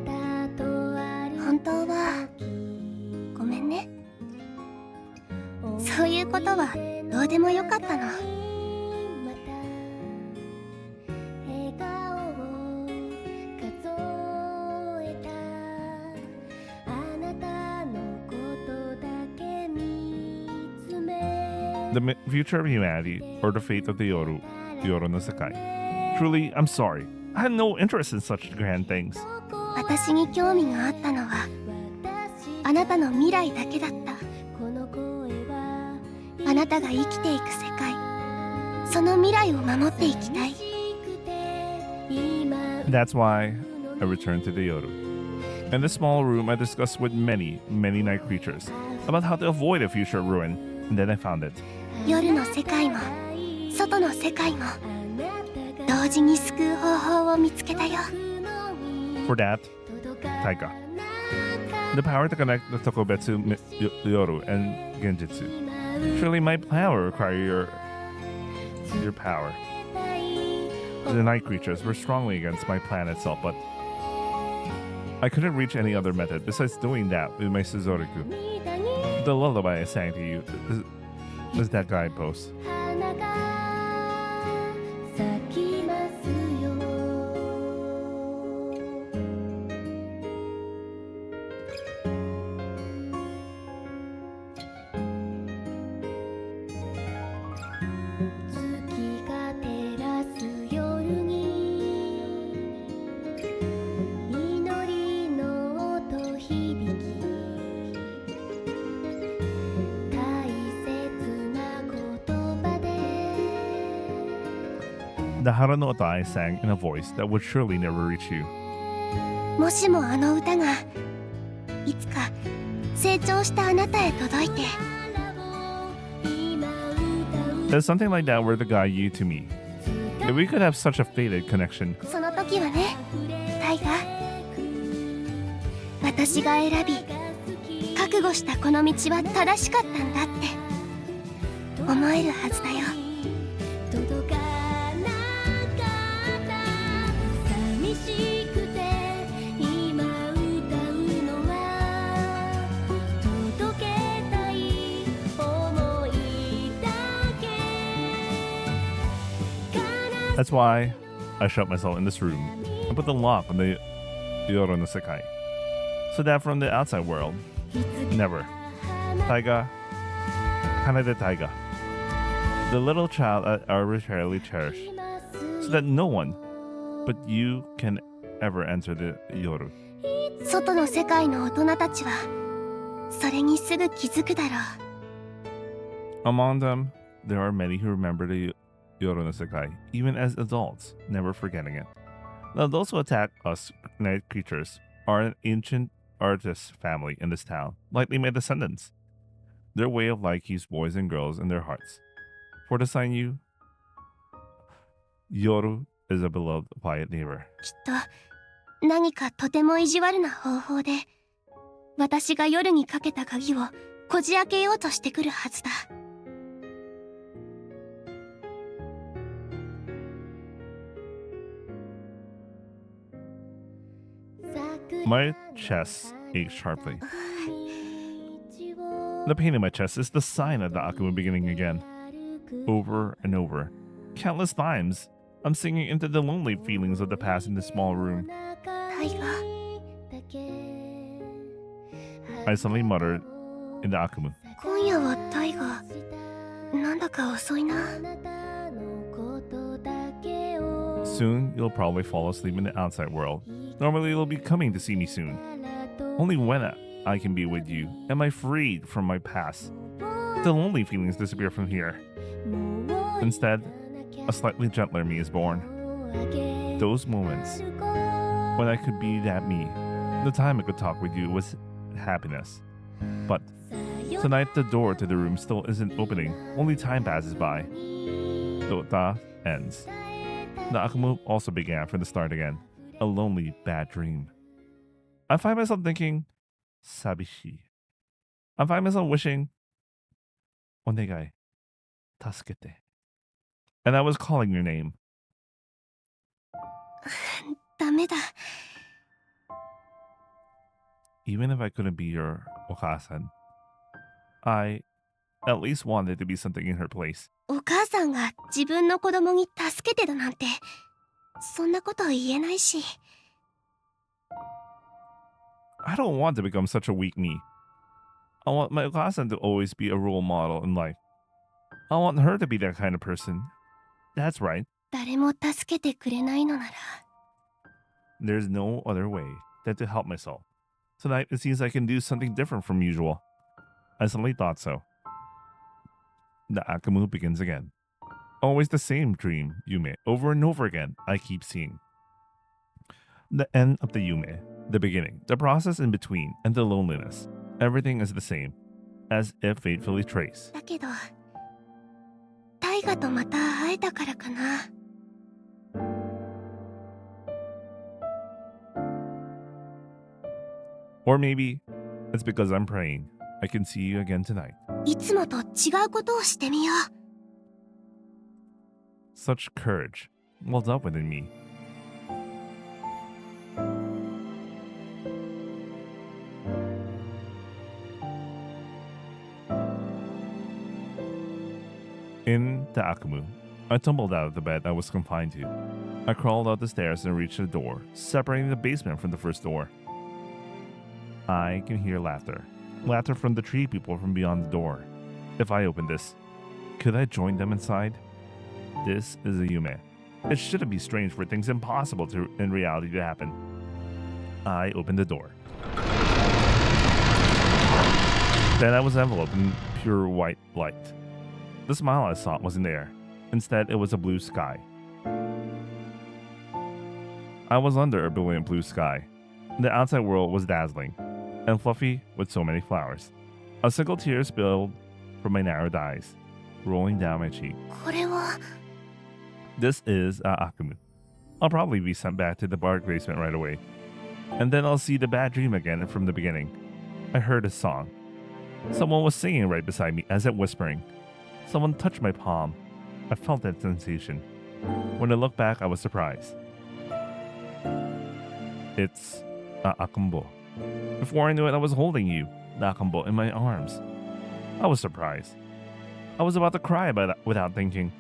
当はごめんね。そういうことはどうでもよかったの。The future of humanity or the fate of the Yoru no Sekai. Truly, I'm sorry. I had no interest in such grand things. 私に興味があったのはあなたの未来だけだった。あなたが生きていく世界、その未来を守っていきたい。 That's why I returned to the Yoru. In this small room, I discussed with many night creatures about how to avoid a future ruin, and then I found it. 夜の世界も外の世界も同時に救う方法を見つけたよ。 For that, Taika. The power to connect the Tokobetsu Yoru and Genjutsu. Surely my plan will require your power. The night creatures were strongly against my plan itself, but I couldn't reach any other method besides doing that with my Suzoruku. The lullaby I sang to you is that guidepost. 'The Haru no Ota' I sang in a voice that would surely never reach you. もしもあの歌がいつか成長したあなたへ届いて、 If something like that were to guide you to me, if we could have such a fated connection, その時はね、タイガ、私が選び覚悟したこの道は正しかったんだって思えるはずだよ。今歌うのは届けた That's why I shut myself in this room and put the lock on the Yoro no Sekai. So that from the outside world, never. Taiga, Kanade Taiga. The little child I arbitrarily cherish. So that no one but you can ever enter the Yoru. 外の世界の大人たちはそれにすぐ気づくだろう。 Among them, there are many who remember the Yoro no Sekai, even as adults, never forgetting it. Now, those who attack us night creatures are an ancient artist family in this town, likely my descendants. Their way of life keeps boys and girls in their hearts. For to sign you, Yoru is a beloved quiet neighbor. きっと何かとても意地悪な方法で私が夜にかけた鍵をこじ開けようとしてくるはずだ。 My chest aches sharply. The pain in my chest is the sign of the Akuma beginning again. Over and over. Countless times, I'm sinking into the lonely feelings of the past in this small room. タイガ、 I suddenly muttered in the Akuma. 今夜はタイガ、なんだか遅いな。 Soon, you'll probably fall asleep in the outside world. Normally, you'll be coming to see me soon. Only when I can be with you am I freed from my past. The lonely feelings disappear from here. Instead, a slightly gentler me is born. Those moments when I could be that me, the time I could talk with you was happiness. But tonight, the door to the room still isn't opening. Only time passes by. Dota ends. The Akuma also began from the start again. A lonely, bad dream. I find myself thinking, Sabishi. I find myself wishing, Onegai, tasukete. And I was calling your name. ダメだ。 Even if I couldn't be your Okasan, I at least wanted to be something in her place. お母さんが自分の子供に助けてだなんて、そんなこと言えないし。 I don't want to become such a weak me. I want my Okasan to always be a role model in life. I want her to be that kind of person. That's right. 誰も助けてくれないのなら。 There's no other way than to help myself. Tonight, it seems I can do something different from usual. I suddenly thought so. The Akamu begins again. Always the same dream, Yume. Over and over again, I keep seeing. The end of the Yume, the beginning, the process in between, and the loneliness. Everything is the same, as if fatefully traced. だけど、タイガとまた会えたからかな。 Or maybe it's because I'm praying. I can see you again tonight. いつもと違うことをしてみよう。 Such courage wells up within me. In the Akumu, I tumbled out of the bed I was confined to. I crawled out the stairs and reached the door, separating the basement from the first door. I can hear laughter. Laughter from the tree people from beyond the door. If I open this, could I join them inside? This is a Yume. It shouldn't be strange for things impossible in reality to happen. I opened the door. Then I was enveloped in pure white light. The smile I sought wasn't there. Instead, it was a blue sky. I was under a brilliant blue sky. The outside world was dazzling and fluffy with so many flowers. A single tear spilled from my narrowed eyes, rolling down my cheek. これは This is Akumu. I'll probably be sent back to the bark basement right away. And then I'll see the bad dream again from the beginning. I heard a song. Someone was singing right beside me, as if whispering. Someone touched my palm. I felt that sensation. When I looked back, I was surprised. It's Akumbo. Before I knew it, I was holding you, Akumbo, in my arms. I was surprised. I was about to cry without thinking.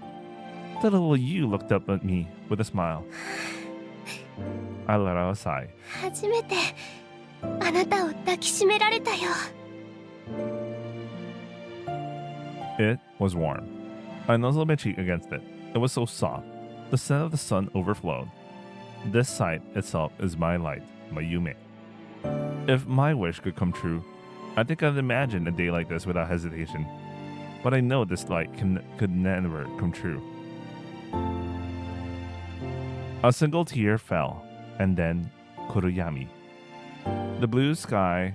The little you looked up at me with a smile. I let out a sigh. 初めてあなたを抱きしめられたよ。 It was warm. I nuzzled my cheek against it. It was so soft. The scent of the sun overflowed. This sight itself is my light, my Yume. If my wish could come true, I think I'd imagine a day like this without hesitation. But I know this light could never come true. A single tear fell, and then Kuroyami. The blue sky,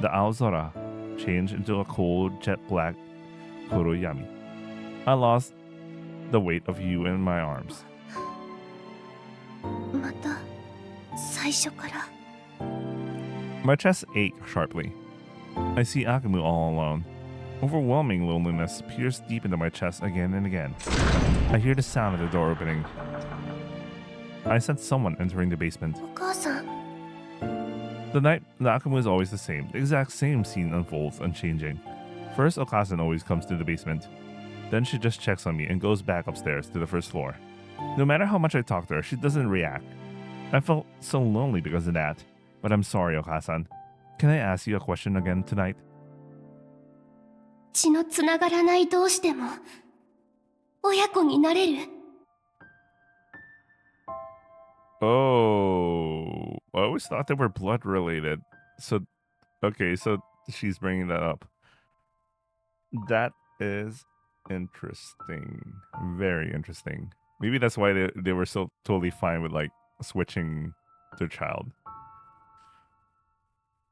the Aozora, changed into a cold jet black Kuroyami. I lost the weight of you in my arms. また最初から。 My chest ached sharply. I see Akumu all alone. Overwhelming loneliness pierced deep into my chest again and again. I hear the sound of the door opening. I sense someone entering the basement. お母さん、 The night the Akumu is always the same. The exact same scene unfolds, unchanging. First, Okasan always comes to the basement. Then she just checks on me and goes back upstairs to the first floor. No matter how much I talk to her, she doesn't react. I felt so lonely because of that. But I'm sorry, Okasan. Can I ask you a question again tonight? 血のつながらない同士でも親子になれる。 Oh, I always thought they were blood related. So, okay, so she's bringing that up. That is interesting. Very interesting. Maybe that's why they were so totally fine with like switching their child.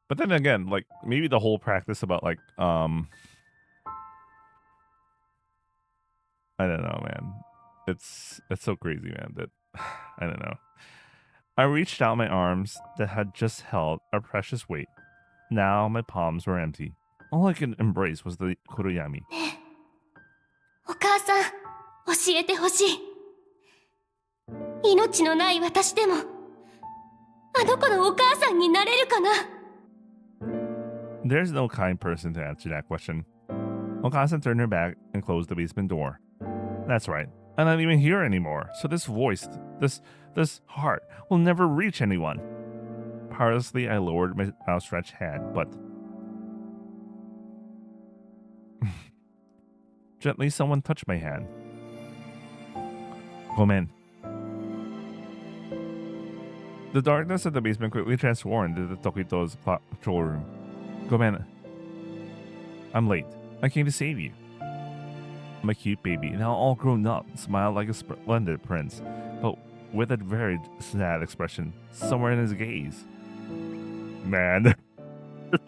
But then again, like maybe the whole practice about like I don't know, man. It's so crazy, man, that I don't know. I reached out my arms that had just held a precious weight. Now my palms were empty. All I could embrace was the Kuroyami. お母さん、教えてほしい。命のない私でもあの子のお母さんになれるかな。 There's no kind person to answer that question. Okasan turned her back and closed the basement door. That's right. I'm not even here anymore, so this voice, this heart, will never reach anyone. Powerlessly, I lowered my outstretched hand, but gently someone touched my hand. Gomen. The darkness of the basement quickly transformed into Tokito's control room. Gomen. I'm late. I came to save you. My cute baby, now all grown up, smiled like a splendid prince, but with a very sad expression somewhere in his gaze. Man, this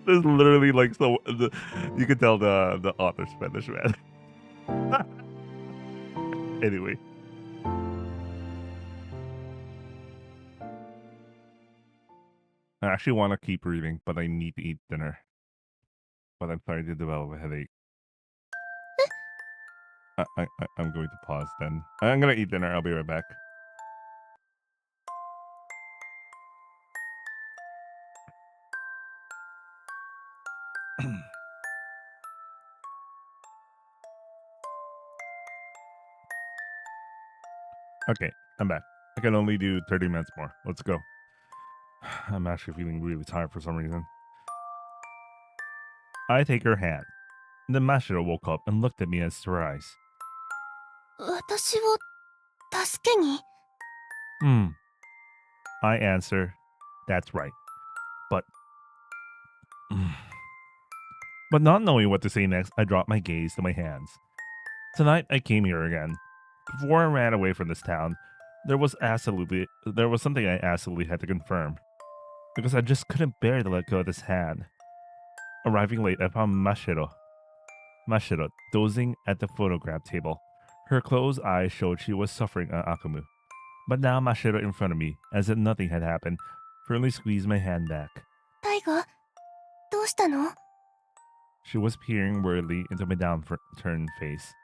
is literally like so. You can tell the author's Spanish, man. Anyway. I actually want to keep reading, but I need to eat dinner. But I'm starting to develop a headache. I'm going to pause then. I'm going to eat dinner. I'll be right back. Okay, I'm back. I can only do 30 minutes more. Let's go. I'm actually feeling really tired for some reason. I take her hand. Then Mashiro woke up and looked at me in surprise. 私を助けに？ I answer, that's right. But but not knowing what to say next, I drop my gaze to my hands. Tonight I came here again. Before I ran away from this town, there was something I absolutely had to confirm. Because I just couldn't bear to let go of this hand. Arriving late, I found Mashiro, dozing at the photograph table. Her closed eyes showed she was suffering on Akumu. But now Mashiro in front of me, as if nothing had happened, firmly squeezed my hand back. タイガ、どうしたの？ She was peering worriedly into my downturned face.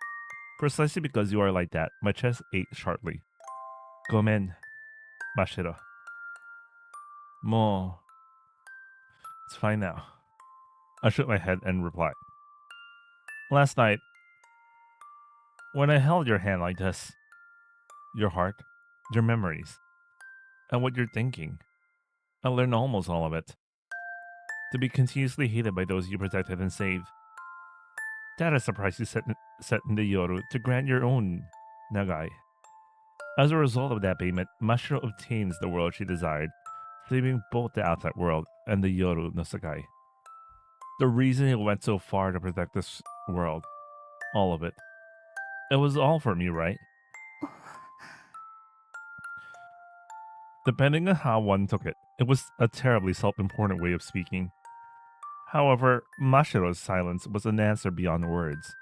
Precisely because you are like that, my chest ached sharply. Gomen, Mashiro. Mo. It's fine now. I shook my head and replied. Last night, When I held your hand like this, your heart, your memories, and what you're thinking, I learned almost all of it. To be continuously hated by those you protected and saved. That is the price you set in the Yoru to grant your own Nagai. As a result of that payment, Mashiro obtains the world she desired, saving both the outside world and the Yoru no Sakai. The reason he went so far to protect this world, all of it, it was all for me, right? Depending on how one took it, it was a terribly self-important way of speaking. However, Mashiro's silence was an answer beyond words.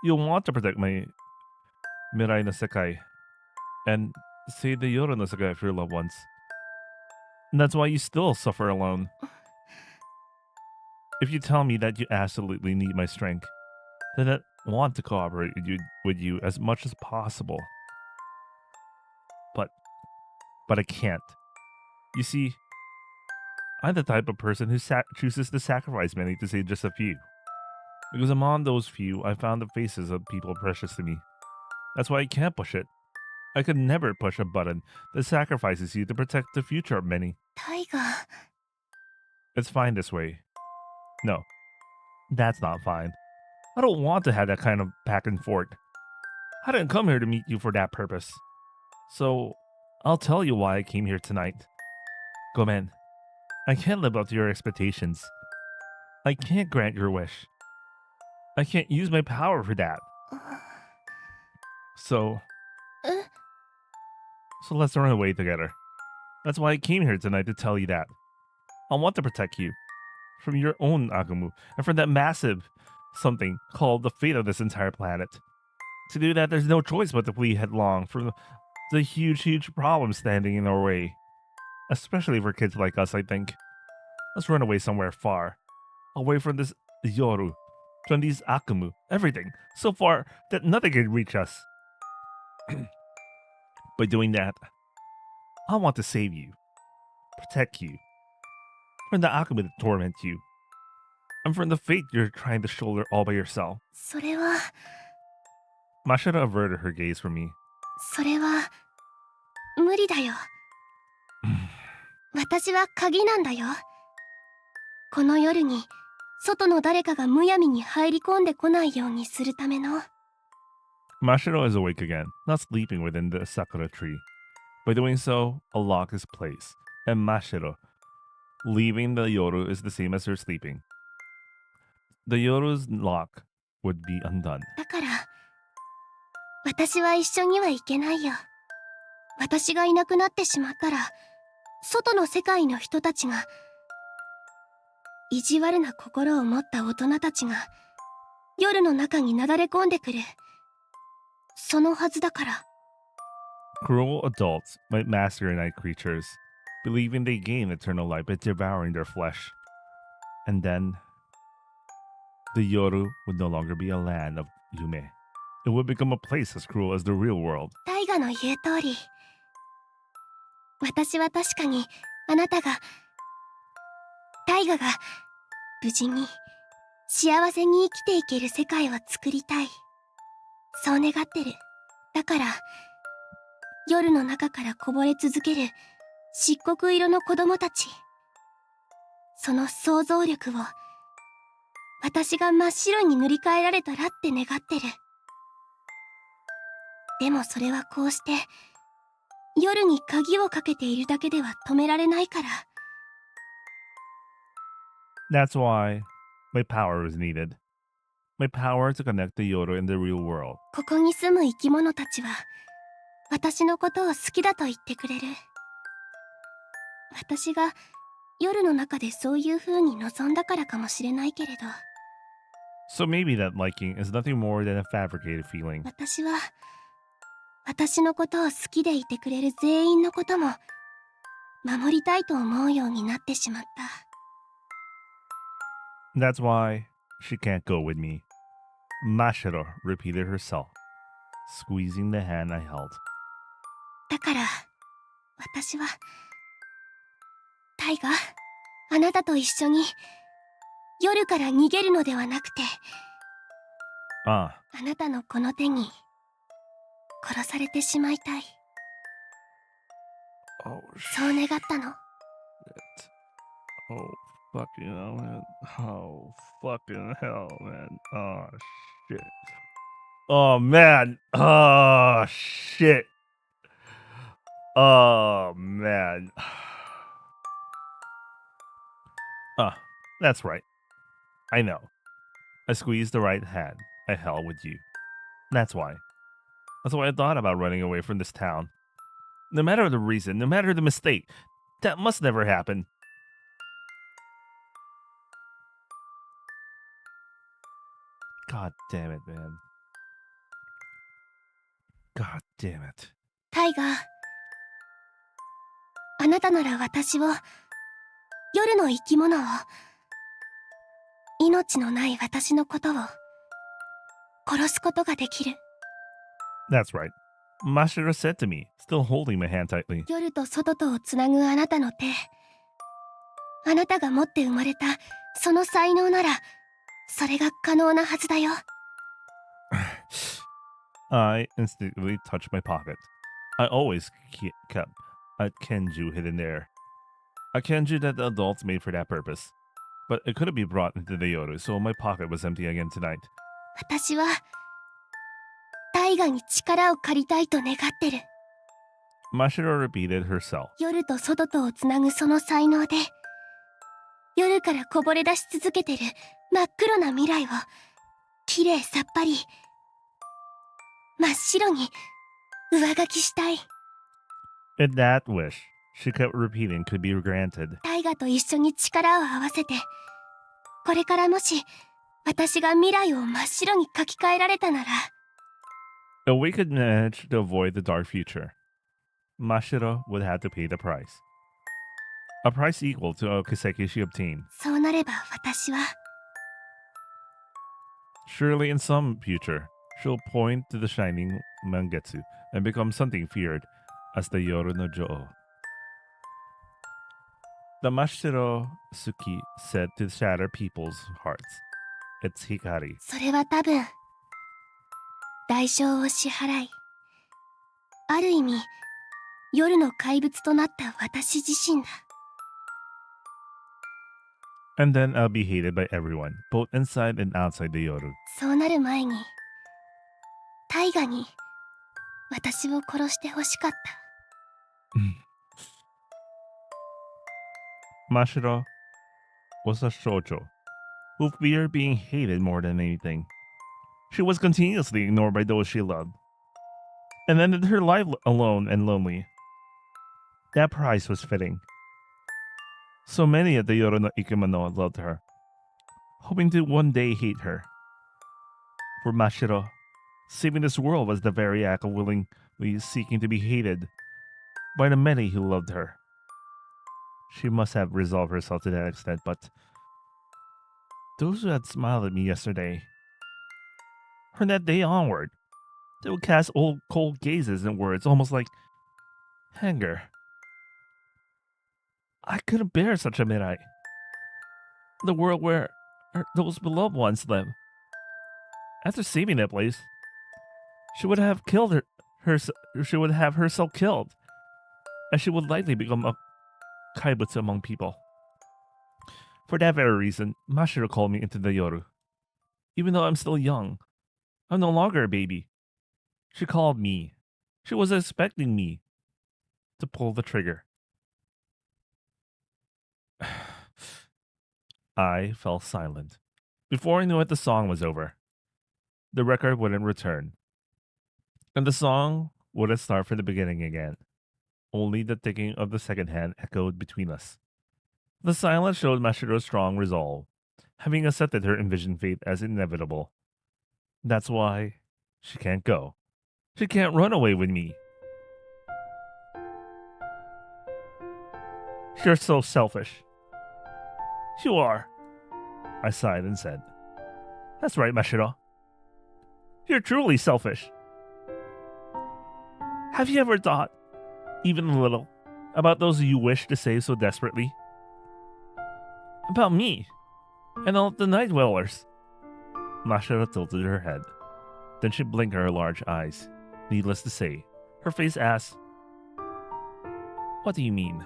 You'll want to protect my Mirai no Sekai and save the Yoru no Sekai for your loved ones. And that's why you still suffer alone. If you tell me that you absolutely need my strength, then I want to cooperate with you as much as possible. But I can't. You see, I'm the type of person who chooses to sacrifice many to save just a few. Because among those few, I found the faces of people precious to me. That's why I can't push it. I could never push a button that sacrifices you to protect the future of many. タイガ。It's fine this way. No, that's not fine. I don't want to have that kind of back and forth. I didn't come here to meet you for that purpose. So, I'll tell you why I came here tonight. Gomen, I can't live up to your expectations. I can't grant your wish. I can't use my power for that. So let's run away together. That's why I came here tonight to tell you that. I want to protect you from your own Akumu and from that massive something called the fate of this entire planet. To do that, there's no choice but to flee headlong from the huge problem standing in our way. Especially for kids like us, I think. Let's run away somewhere far. Away from this Yoru, from these Akumu, everything. So far that nothing can reach us. By doing that, I want to save you, protect you, from the Akumu that torment you, and from the fate you're trying to shoulder all by yourself. それは Mashiro averted her gaze from me. それは無理だよ。私は鍵なんだよ。この夜に外の誰かがむやみに入り込んでこないようにするための。Mashiro is awake again, not sleeping within the sakura tree. By doing so, a lock is placed, and Mashiro, leaving the Yoru is the same as her sleeping. The Yoru's lock would be undone. だから私は一緒には行けないよ。私がいなくなってしまったら外の世界の人たちが意地悪な心を持った大人たちが夜の中になだれ込んでくる。そのはずだから。Cruel adults might master night creatures, believing they gain eternal life by devouring their flesh. And then, the Yoru would no longer be a land of Yume. It would become a place as cruel as the real world. タイガの言う通り、私は確かにあなたが、タイガが無事に幸せに生きていける世界を作りたい。そう願ってる。だから夜の中からこぼれ続ける漆黒色の子供たち、その想像力を私が真っ白に塗り替えられたらって願ってる。でもそれはこうして夜に鍵をかけているだけでは止められないから。 That's why my power was needed. My power to connect the Yoru in the real world. ここに住む生き物たちは私のことを好きだと言ってくれる。私が夜の中でそういう風に望んだからかもしれないけれど、 So maybe that liking is nothing more than a fabricated feeling. 私は私のことを好きでいてくれる全員のことも守りたいと思うようになってしまった。 That's why she can't go with me. Mashiro repeated herself, squeezing the hand I held. だから私はタイガ、あなたと一緒に夜から逃げるのではなくて、 Ah, あなたのこの手に殺されてしまいたい。 Oh そう願ったの。 shit. Oh fucking hell, man. Oh fucking hell, man. Oh shit. Oh man. Oh shit. Oh man. Ah, that's right. I know. I squeezed the right hand. I hell with you. That's why. That's why I thought about running away from this town. No matter the reason, no matter the mistake, that must never happen. God damn it, man. God damn it. タイガー、あなたなら私を、夜の生き物を、命のない私のことを殺すことができる。 That's right. Mashiro said to me, still holding my hand tightly. 夜と外とをつなぐあなたの手、あなたが持って生まれたその才能なら、それが可能なはずだよ。 I instinctively touched my pocket. I always kept a kenju hidden there. A kenju that the adults made for that purpose. But it couldn't be brought into the yoru, so my pocket was empty again tonight. 私は大河に力を借りたいと願ってる。 Mashiro repeated herself. 夜と外とをつなぐその才能で、夜からこぼれ出し続けてる真っ黒な未来をきれいさっぱり真っ白に上書きしたい。 And that wish, she kept repeating, could be granted. 大河と一緒に力を合わせて、これからもし私が未来を真っ白に書き換えられたなら、 If we could manage to avoid the dark future, Mashiro would have to pay the price. A price equal to a kiseki she obtained. そうなれば私は Surely in some future, she'll point to the shining Mangetsu and become something feared as the Yoru no Jo'o. The Mashiro Suki said to shatter people's hearts. It's Hikari. それは多分代償を支払い、ある意味夜の怪物となった私自身だ。 And then I'll be hated by everyone, both inside and outside the Yoru. そうなる前に大河に私を殺してほしかった。 Mashiro was a shoujo who feared being hated more than anything. She was continuously ignored by those she loved, and ended her life alone and lonely. That price was fitting. So many of the Yoru no Ikemono loved her, hoping to one day hate her. For Mashiro, saving this world was the very act of willingly seeking to be hated by the many who loved her. She must have resolved herself to that extent, but those who had smiled at me yesterday, from that day onward, they would cast old cold gazes and words almost like anger. I couldn't bear such a mirai. The world where those beloved ones live. After saving that place, she would have killed she would have herself killed, and she would likely become a kaibutsu among people. For that very reason, Mashiro called me into the Yoru. Even though I'm still young, I'm no longer a baby. She called me. She was expecting me to pull the trigger. I fell silent. Before I knew it, the song was over. The record wouldn't return. And the song wouldn't start from the beginning again. Only the ticking of the second hand echoed between us. The silence showed Mashiro's strong resolve, having accepted her envisioned fate as inevitable. That's why she can't go. She can't run away with me. You're so selfish. You are, I sighed and said. That's right, Mashiro. You're truly selfish. Have you ever thought, even a little, about those you wish to save so desperately? About me, and all the night dwellers. Mashiro tilted her head. Then she blinked her large eyes. Needless to say, her face asks, "What do you mean?"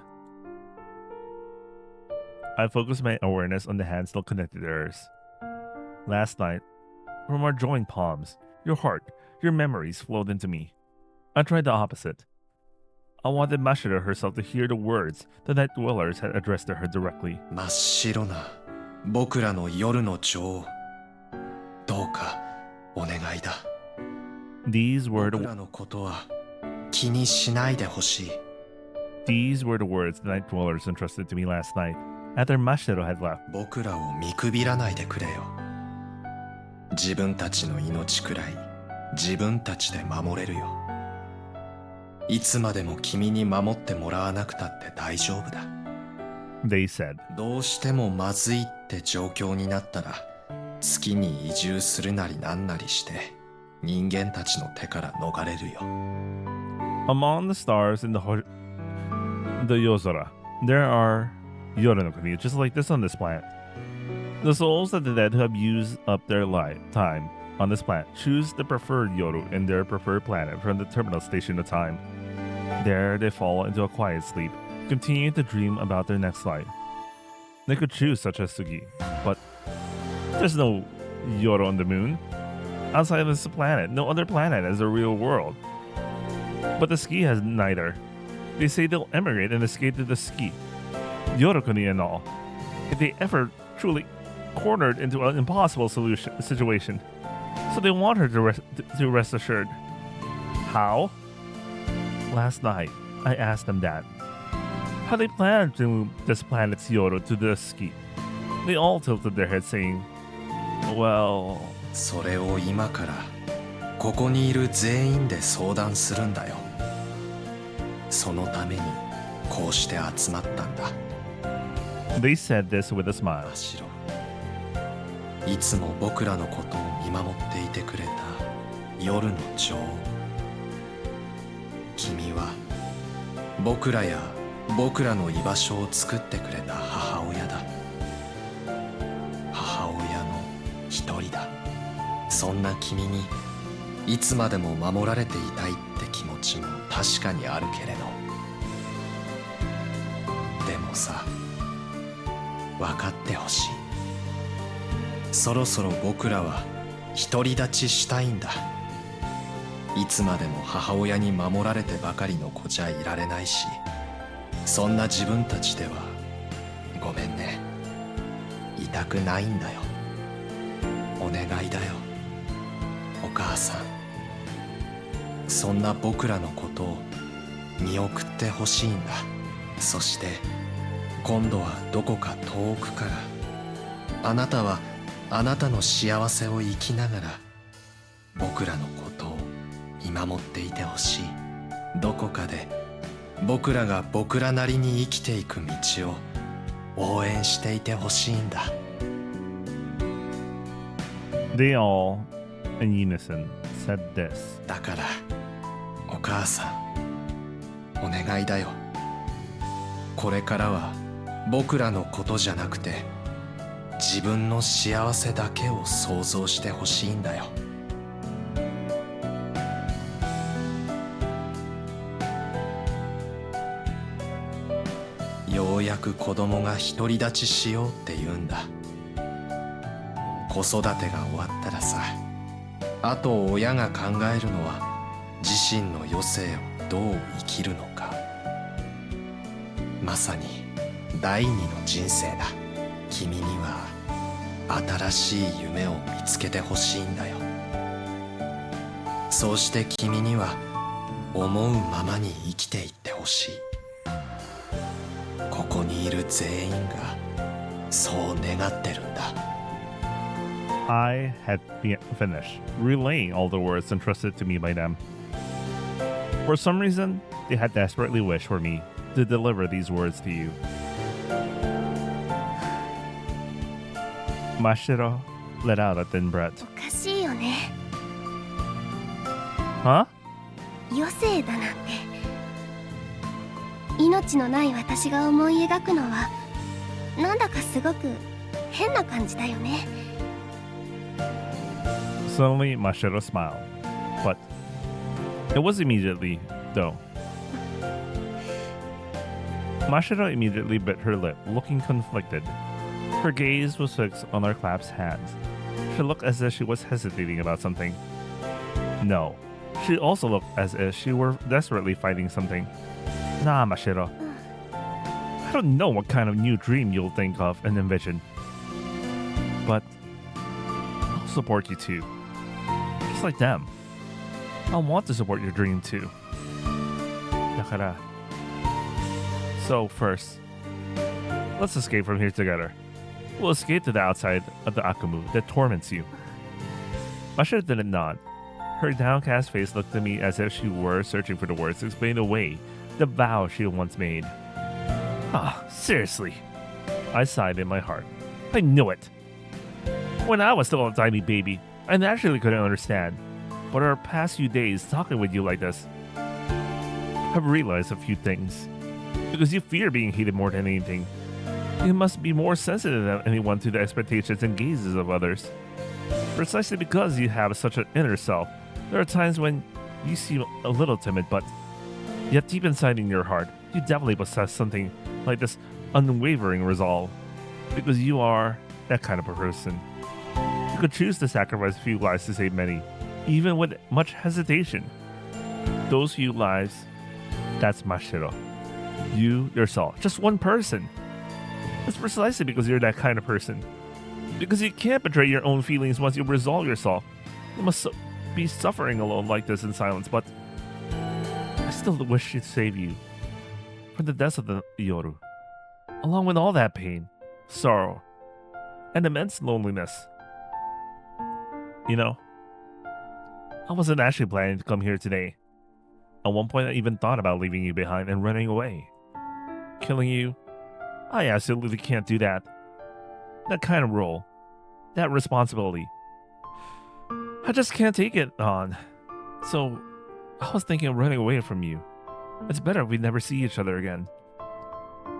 I focus my awareness on the hand still connected to hers. Last night, from our joined palms, your heart, your memories flowed into me. I tried the opposite. I wanted Mashiro herself to hear the words the Night Dwellers had addressed to her directly. 真っ白な僕らの夜の女王、どうかお願いだ。 These were 僕 the らのことは気にしないでほしい。 words the Night Dwellers entrusted to me last night after Mashiro had left. 僕らを見くびらないでくれよ。自分たちの命くらい自分たちで守れるよ。いつまでも君に守ってもらわなくたって大丈夫だ。 They said. どうしてもまずいって状況になったら月に移住するなりなんなりして人間たちの手から逃れるよ。 Among the stars in the Yozora, there are Yoronokuni, just like this on this planet. The souls of the dead who have used up their time on this planet choose the preferred Yoru in their preferred planet from the terminal station of time. There they fall into a quiet sleep, continuing to dream about their next life. They could choose such as Sugi, but there's no Yoro on the moon. Outside of this planet, no other planet has a real world. But the ski has neither. They say they'll emigrate and escape to the ski, Yorokuni and all, if they ever truly cornered into an impossible situation. So they want her to rest assured. How? Last night, I asked them that. How they plan to move this planet's Yoro to the ski. They all tilted their heads saying, well... それを今からここにいる全員で相談するんだよ。そのためにこうして集まったんだ。 They said this with a smile. 真っ白。いつも僕らのことを見守っていてくれた夜の女王。君は僕らや僕らの居場所を作ってくれた母親だ。母親の一人だ。そんな君にいつまでも守られていたいって気持ちも確かにあるけれど、でもさ、分かってほしい。そろそろ僕らは独り立ちしたいんだ。いつまでも母親に守られてばかりの子じゃいられないし、そんな自分たちではごめんね、いたくないんだよ。お願いだよ、お母さん。そんな僕らのことを見送ってほしいんだ。そして今度はどこか遠くからあなたはあなたの幸せを生きながら僕らのことを見守っていてほしい。どこかで僕らが僕らなりに生きていく道を応援していてほしいんだ。 They all, in unison, said this. だからお母さん、お願いだよ。これからは僕らのことじゃなくて自分の幸せだけを想像してほしいんだよ。ようやく子供が独り立ちしようって言うんだ。子育てが終わったらさ、あと親が考えるのは自身の余生をどう生きるのか。まさに第二の人生だ。君には新しい夢を見つけてほしいんだよ。そうして君には思うままに生きていってほしい。ここにいる全員がそう願ってるんだ。 I had finished relaying all the words entrusted to me by them. For some reason, they had desperately wished for me to deliver these words to you. Mashiro let out a thin breath. おかしいよね。 Huh? 余生だなんて。命のない私が思い描くのはなんだかすごく変な感じだよね。 Suddenly, Mashiro smiled. But It was immediately, though. Mashiro immediately bit her lip, looking conflicted. Her gaze was fixed on our clasped hands. She looked as if she was hesitating about something. No. She also looked as if she were desperately fighting something. Nah, Mashiro. I don't know what kind of new dream you'll think of and envision. But I'll support you too. Just like them. I want to support your dream too. Dakara. So first, let's escape from here together. We'll escape to the outside of the Akamu that torments you. Mashiro didn't nod. Her downcast face looked at me as if she were searching for the words to explain away the vow she had once made. Ah, seriously. I sighed in my heart. I knew it. When I was still a tiny baby, I naturally couldn't understand. But our past few days talking with you like this, I've realized a few things. Because you fear being hated more than anything, you must be more sensitive than anyone to the expectations and gazes of others. Precisely because you have such an inner self, there are times when you seem a little timid, but yet deep inside in your heart, you definitely possess something like this unwavering resolve. Because you are that kind of a person. You could choose to sacrifice a few lives to save many, even with much hesitation. Those few lives, that's Mashiro. You, yourself, just one person. It's precisely because you're that kind of person. Because you can't betray your own feelings once you resolve yourself. You must be suffering alone like this in silence, but I still wish to save you from the deaths of the Yoru, along with all that pain, sorrow, and immense loneliness. You know, I wasn't actually planning to come here today. At one point, I even thought about leaving you behind and running away. Killing you, I absolutely can't do that. That kind of role, that responsibility, I just can't take it on. So, I was thinking of running away from you. It's better if we never see each other again.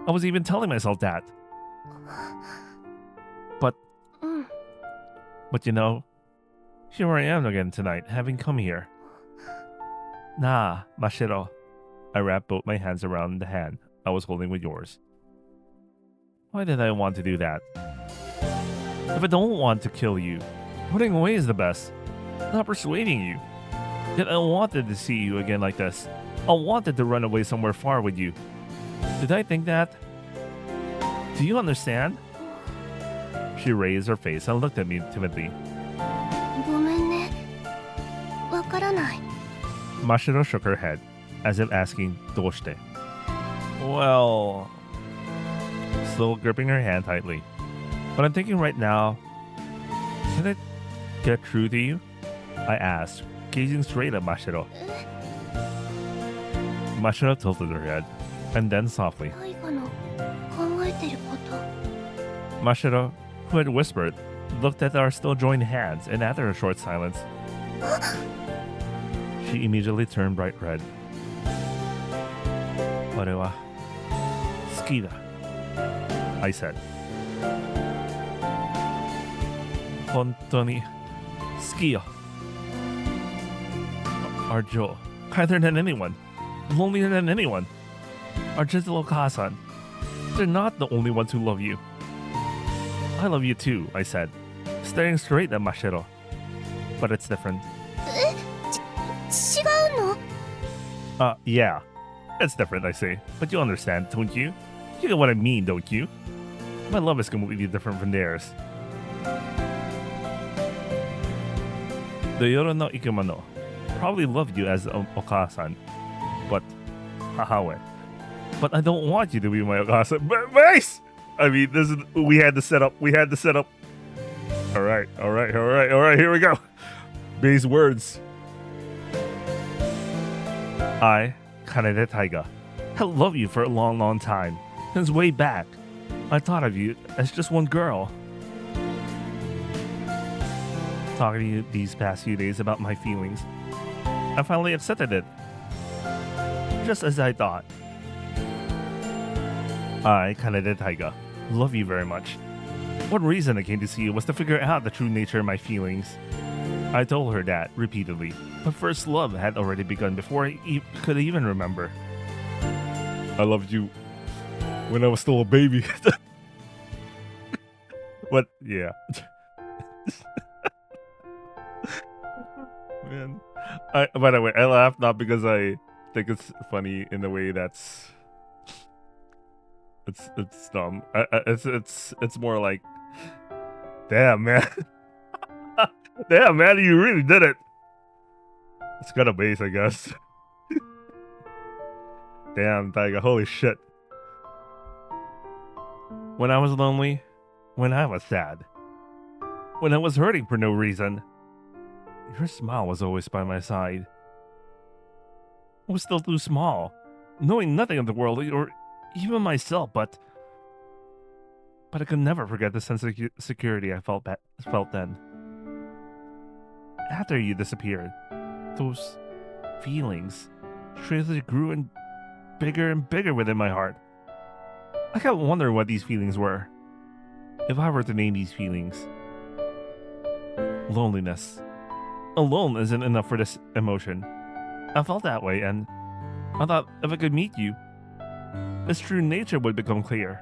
I was even telling myself that. But you know, here I am again tonight, having come here. Nah, Mashiro. I wrapped both my hands around the hand I was holding with yours. Why did I want to do that? If I don't want to kill you, running away is the best. Not persuading you. Yet I wanted to see you again like this. I wanted to run away somewhere far with you. Did I think that? Do you understand? She raised her face and looked at me timidly. ごめんね。わからない。 Mashiro shook her head, as if asking, どうして? Well, still gripping her hand tightly. But I'm thinking right now, can it get true to you? I asked, gazing straight at Mashiro. Mashiro tilted her head, and then softly. 大河の考えてること。 Mashiro, who had whispered, looked at our still joined hands, and after a short silence, she immediately turned bright red. 俺は好きだ, I said. 本当に好きよ. Our Joe, kinder than anyone, lonelier than anyone. Our gentle Okasan, they're not the only ones who love you. I love you too, I said, staring straight at Mashiro. But it's different. 違うの？ Yeah. It's different, I say. But you understand, don't you? You get what I mean, don't you? My love is completely different from theirs. The Yoru no Ikemono probably loved you as Okasan. But, hahawe. But I don't want you to be my Okasan. But, nice! I mean, we had to set up. Alright, here we go. Base words. I, Kanede Taiga, have loved you for a long, long time. Since way back, I thought of you as just one girl. Talking to you these past few days about my feelings, I finally accepted it. Just as I thought. I, Kanede Taiga, love you very much. One reason I came to see you was to figure out the true nature of my feelings. I told her that repeatedly, but first love had already begun before I could even remember. I loved you when I was still a baby. But yeah. Man. By the way, I laugh not because I think it's funny in a way that's it's dumb. It's more like, damn man. Damn man, you really did it. It's got a base, I guess. Damn, Taiga, holy shit. When I was lonely, when I was sad, when I was hurting for no reason, your smile was always by my side. I was still too small, knowing nothing of the world or even myself, but I could never forget the sense of security I felt then. After you disappeared, those feelings strangely grew and bigger within my heart. I kept wondering what these feelings were. If I were to name these feelings, loneliness. Alone isn't enough for this emotion. I felt that way, and I thought if I could meet you, its true nature would become clear.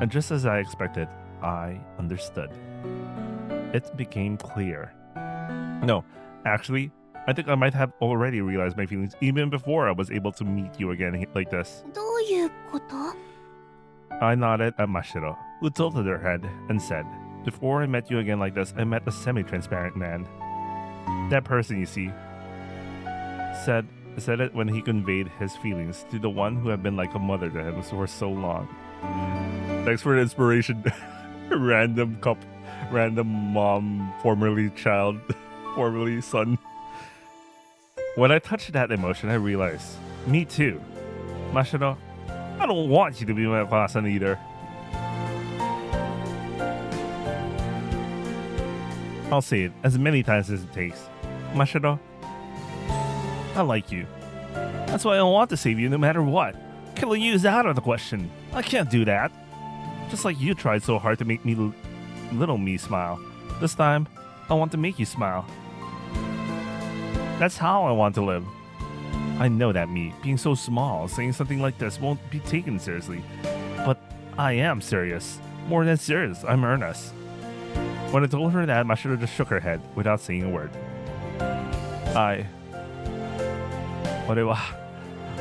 And just as I expected, I understood. It became clear. No, actually, I think I might have already realized my feelings even before I was able to meet you again like this. どういうこと？ I nodded at Mashiro, who tilted her head and said, before I met you again like this, I met a semi-transparent man. That person, you see, said it when he conveyed his feelings to the one who had been like a mother to him for so long. Thanks for the inspiration. Random mom, formerly child, formerly son. When I touched that emotion, I realized, me too. Mashiro, I don't want you to be my classmate either. I'll say it as many times as it takes. Mashiro, I like you. That's why I want to save you no matter what. Killing you is out of the question. I can't do that. Just like you tried so hard to make me little me smile. This time, I want to make you smile. That's how I want to live. I know that me, being so small, saying something like this won't be taken seriously. But I am serious. More than serious, I'm earnest. When I told her that, Mashiro just shook her head without saying a word. I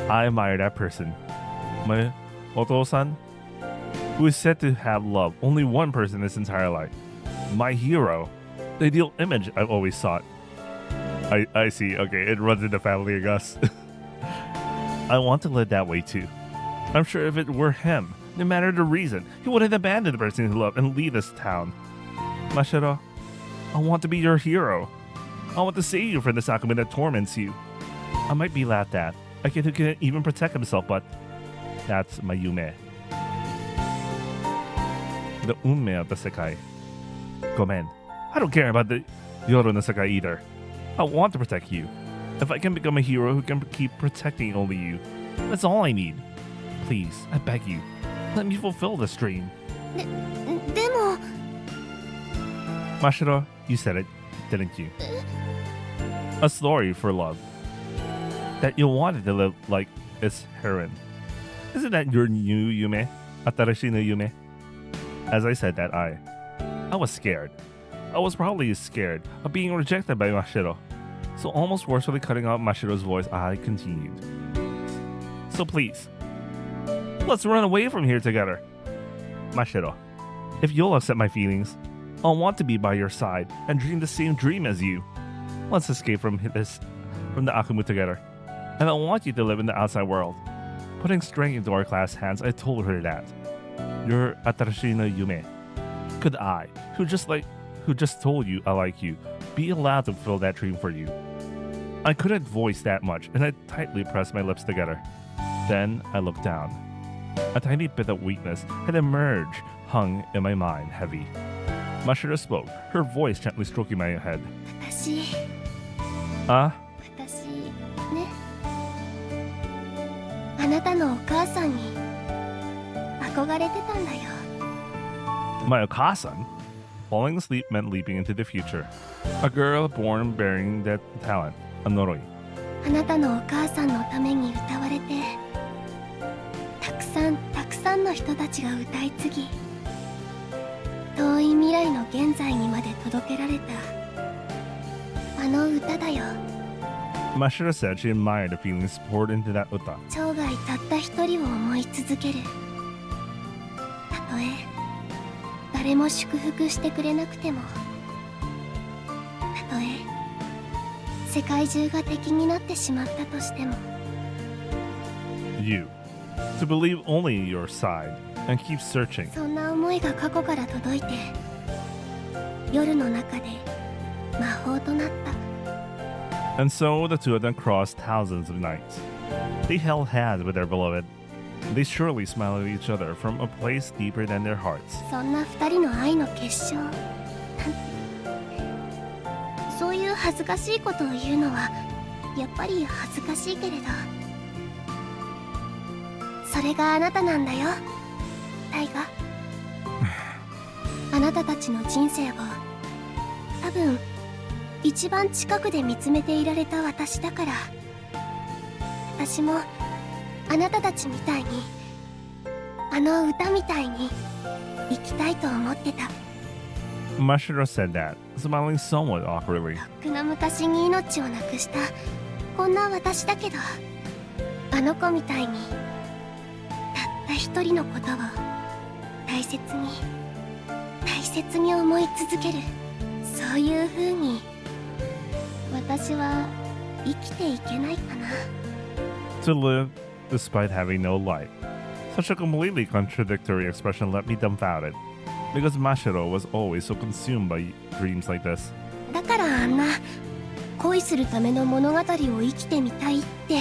admire that person. My Oto-san, who is said to have loved only one person in his entire life. My hero. The ideal image I've always sought. I see. Okay, it runs in the family, I guess. I want to live that way too. I'm sure if it were him, no matter the reason, he wouldn't abandon the person he loved and leave this town. Mashiro, I want to be your hero. I want to save you from this Akuma that torments you. I might be laughed at, a kid who can't even protect himself, but that's my Yume. The Unme of the Sekai. Gomen, I don't care about the Yoru no Sekai either. I want to protect you. If I can become a hero who can keep protecting only you, that's all I need. Please, I beg you, let me fulfill this dream. でも Mashiro, you said it, didn't you? A story for love. That you wanted to live like its heroine. Isn't that your new Yume? Atarashi no Yume? As I said that, I was scared. I was probably scared of being rejected by Mashiro. So almost forcefully cutting out Mashiro's voice, I continued. So please, let's run away from here together. Mashiro, if you'll accept my feelings, I'll want to be by your side and dream the same dream as you. Let's escape from the Akumu together. And I want you to live in the outside world. Putting strength into our class hands, I told her that. Your Atarashi no Yume. Could I, who just told you I like you, be allowed to fulfill that dream for you? I couldn't voice that much, and I tightly pressed my lips together. Then I looked down. A tiny bit of weakness had emerged, hung in my mind, heavy. Mashiro spoke, her voice gently stroking my head. 私 Ah? 私ねあなたのお母さんに憧れてたんだよ My Okasan? Falling asleep meant leaping into the future. A girl born bearing that talent, a noroi. あなたのお母さんのために歌われて、たくさんの人たちが歌い継ぎ、遠い未来の現在にまで届けられたあの歌だよ。 Mashiro said she admired the feelings poured into that uta. 生涯たった一人を思い続ける。たとえ誰も祝福してくれなくても、たとえ世界中が敵になってしまったとしても、 You. To believe only your side and keep searching. そんな思いが過去から届いて、夜の中で魔法となった。 And so the two of them crossed thousands of nights. They held hands with their beloved. They surely smiled at each other from a place deeper than their hearts. そんな二人の愛の結晶なんて、そういう恥ずかしいことを言うのはやっぱり恥ずかしいけれど、それがあなたなんだよ、タイガ。あなたたちの人生を多分一番近くで見つめていられた私だから、私もあなたたちみたいに、あの歌みたいに生きたいと思ってた。 Mashiro said that, smiling somewhat awkwardly. とっくの昔に命をなくしたこんな私だけど、あの子みたいにたった一人のことを大切に思い続ける、そういう風に私は生きていけないかな。 To live despite having no light. Such a completely contradictory expression left me dumbfounded, because Mashiro was always so consumed by dreams like this. だからあんな恋するための物語を生きてみたいって、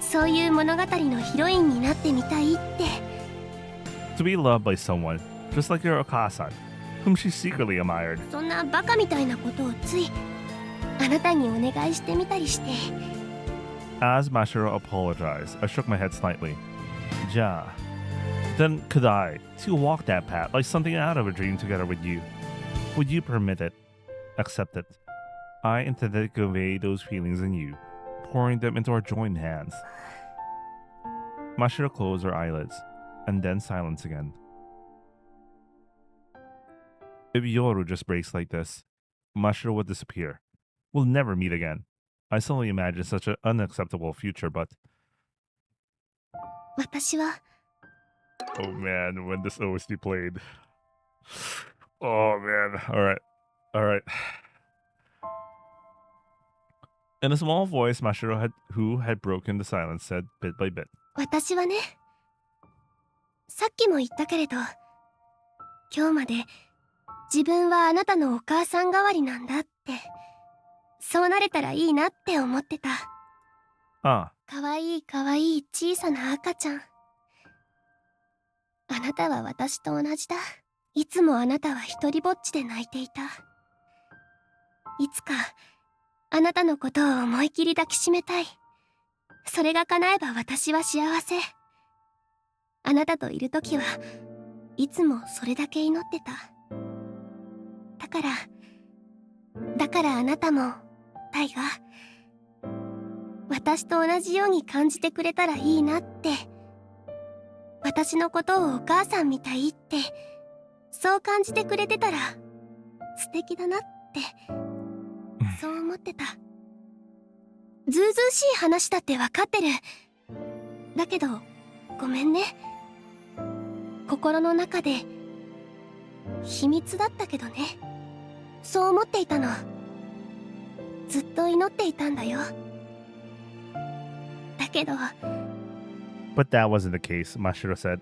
そういう物語のヒロインになってみたいって。 To be loved by someone, just like your Okasan, whom she secretly admired. そんなバカみたいなことをついあなたにお願いしてみたりして。 As Mashiro apologized, I shook my head slightly. Ja. Then could I, to walk that path like something out of a dream together with you? Would you permit it? Accept it? I intended to convey those feelings in you, pouring them into our joined hands. Mashiro closed her eyelids, and then silence again. If Yoru just breaks like this, Mashiro would disappear. We'll never meet again. I suddenly imagined such an unacceptable future, but... 私は Oh man, when this OST played. Oh man. Alright. Alright. In a small voice, Mashiro, who had broken the silence, said bit by bit. 私はね、さっきも言ったけれど、今日まで自分はあなたのお母さん代わりなんだって、そうなれたらいいなって思ってた。Ah, かわいいかわいい小さな赤ちゃん。あなたは私と同じだ。いつもあなたは一人ぼっちで泣いていた。いつかあなたのことを思い切り抱きしめたい。それが叶えば私は幸せ。あなたといるときはいつもそれだけ祈ってた。だからあなたもタイが私と同じように感じてくれたらいいなって、私のことをお母さんみたいって、そう感じてくれてたら素敵だなってそう思ってた。ずうずうしい話だって分かってる。だけどごめんね。心の中で秘密だったけどね。そう思っていたの。ずっと祈っていたんだよ。だけど but that wasn't the case, Mashiro said.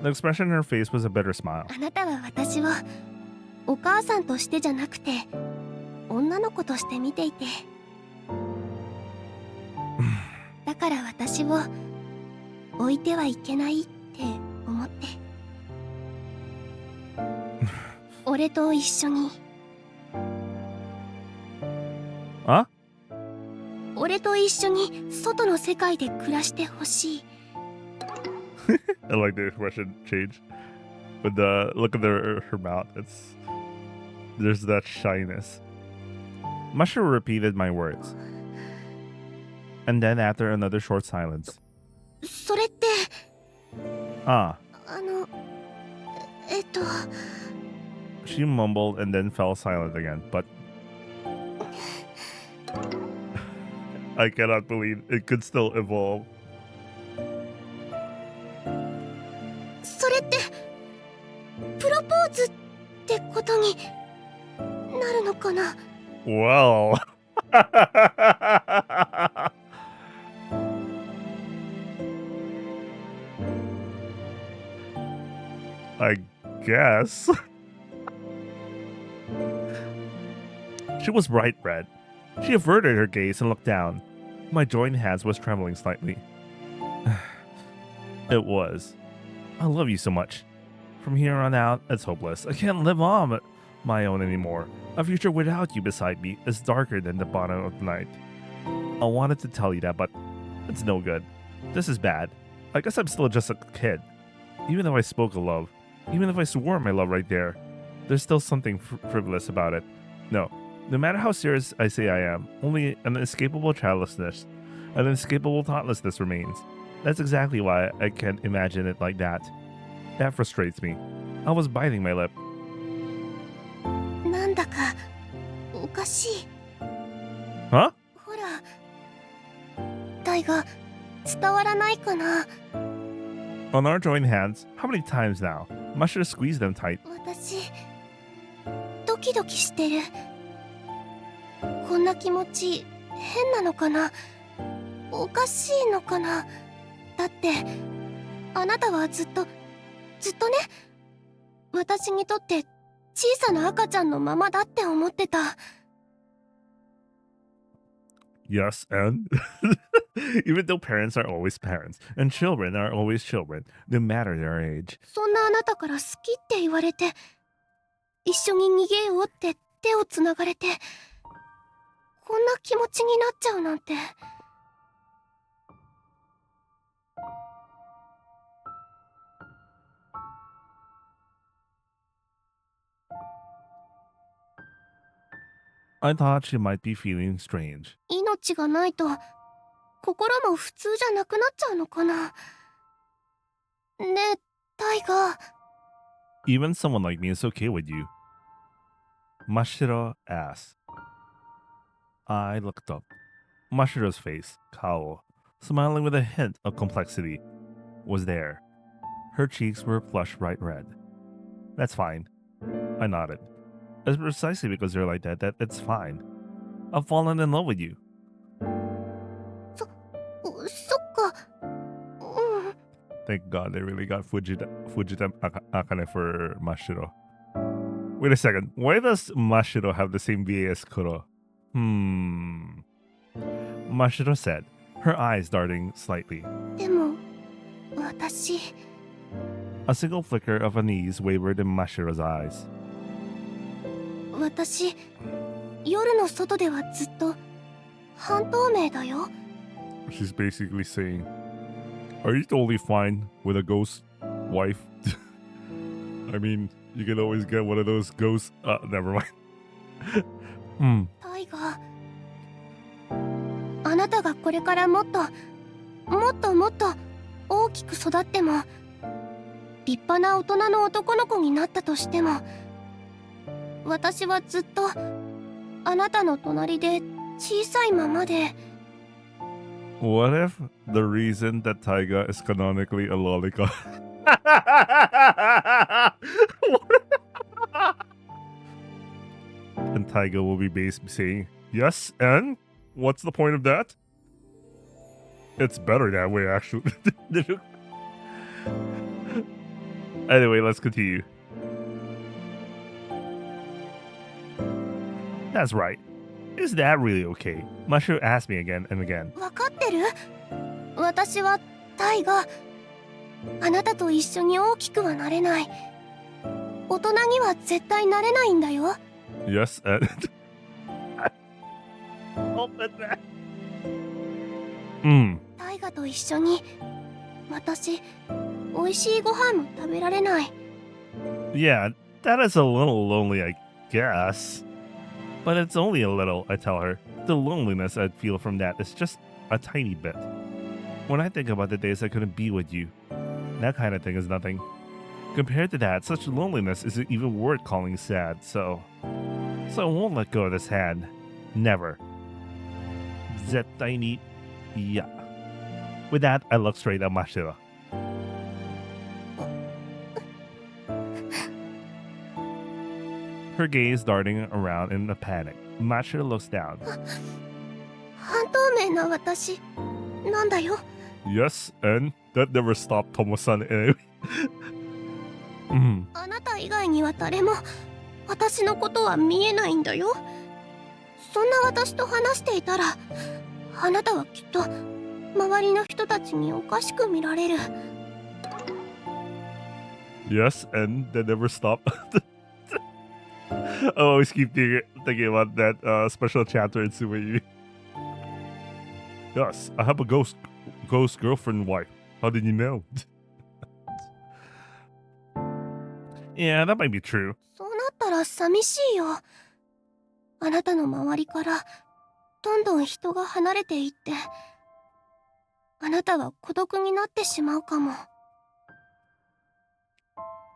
The expression in her face was a bitter smile. あなたは私をお母さんとしてじゃなくて女の子として見ていて、だから私を置いてはいけないって思って、俺と一緒に Huh? 俺と一緒に外の世界で暮らしてほしい。I like the expression change. With the look of her mouth, it's there's that shyness. Mashiro repeated my words. And then after another short silence, それって ah, あのshe mumbled and then fell silent again, but I cannot believe it could still evolve. それってプロポーズってことになるのかな。 Well. I guess. She was bright red. She averted her gaze and looked down. My joined hands was trembling slightly. It was. I love you so much. From here on out, it's hopeless. I can't live on my own anymore. A future without you beside me is darker than the bottom of the night. I wanted to tell you that, but it's no good. This is bad. I guess I'm still just a kid. Even if I spoke of love, even if I swore my love right there, there's still something frivolous about it. No matter how serious I say I am, only an inescapable childlessness, an inescapable thoughtlessness remains. That's exactly why I can't imagine it like that. That frustrates me. I was biting my lip. なんだかおかしい。 Huh? ほら、タイが伝わらないかな。 On our joined hands, how many times now? Mashiro squeezed them tight. 私ドキドキしてる。こんな気持ち変なのかな。おかしいのかな。だってあなたはずっとね、私にとって小さな赤ちゃんのままだって思ってた。 Yes, and? Even though parents are always parents, and children are always children, no matter their age. そんなあなたから好きって言われて、一緒に逃げようって手をつながれて、こんな気持ちになっちゃうなんて。 I thought she might be feeling strange. 命がないと心も普通じゃなくなっちゃうのかな。ねえ、タイガー。 Even someone like me is okay with you. Mashiro asked. I looked up. Mashiro's face, Kao, smiling with a hint of complexity, was there. Her cheeks were flushed bright red. That's fine. I nodded. It's precisely because you're like that it's fine. I've fallen in love with you. そっか。うん。 Thank God they really got Fujita Akane for Mashiro. Wait a second. Why does Mashiro have the same VA as Kuro? Mashiro said, her eyes darting slightly. でも私 A single flicker of unease wavered in Mashiro's eyes. 私夜の外ではずっと半透明だよ。 She's basically saying, are you totally fine with a ghost wife? I mean, you can always get one of those ghosts. Never mind. タイガー、あなたがこれからもっと大きく育っても立派な大人の男の子になったとしても、私はずっとあなたの隣で小さいままで。 What if the reason that Taiga is canonically a lolicon? And Taiga will be basically saying, yes, and what's the point of that? It's better that way, actually. Anyway, let's continue. That's right. Is that really okay? Mashiro asked me again and again. わかってる？私はタイがあなたと一緒に大きくはなれない。大人には絶対なれないんだよ。 Yes, and... Open that. タイガと一緒に私美味しいご飯も食べられない。 Yeah, that is a little lonely, guess. But it's only a little, I tell her. The loneliness I'd feel from that is just a tiny bit. When I think about the days I couldn't be with you, that kind of thing is nothing. Compared to that, such loneliness isn't even worth calling sad, so I won't let go of this hand. Never. Zettai ni iya. With that, I look straight at Mashiro. Her gaze darting around in a panic. Mashiro looks down. 半透明な私なんだよ。 Yes, and that never stopped Tomo-san anyway. あなた以外には誰も私のことは見えないんだよ。そんな私と話していたら、あなたはきっと周りの人たちにおかしく見られる。 Yes, and that never stopped. I always keep thinking about that special chapter in Sumayu. Yes, I have a ghost girlfriend wife. How did you know? Yeah, that might be true. そうなったら寂しいよ。あなたの周りからどんどん人が離れていって、あなたは孤独になってしまうかも。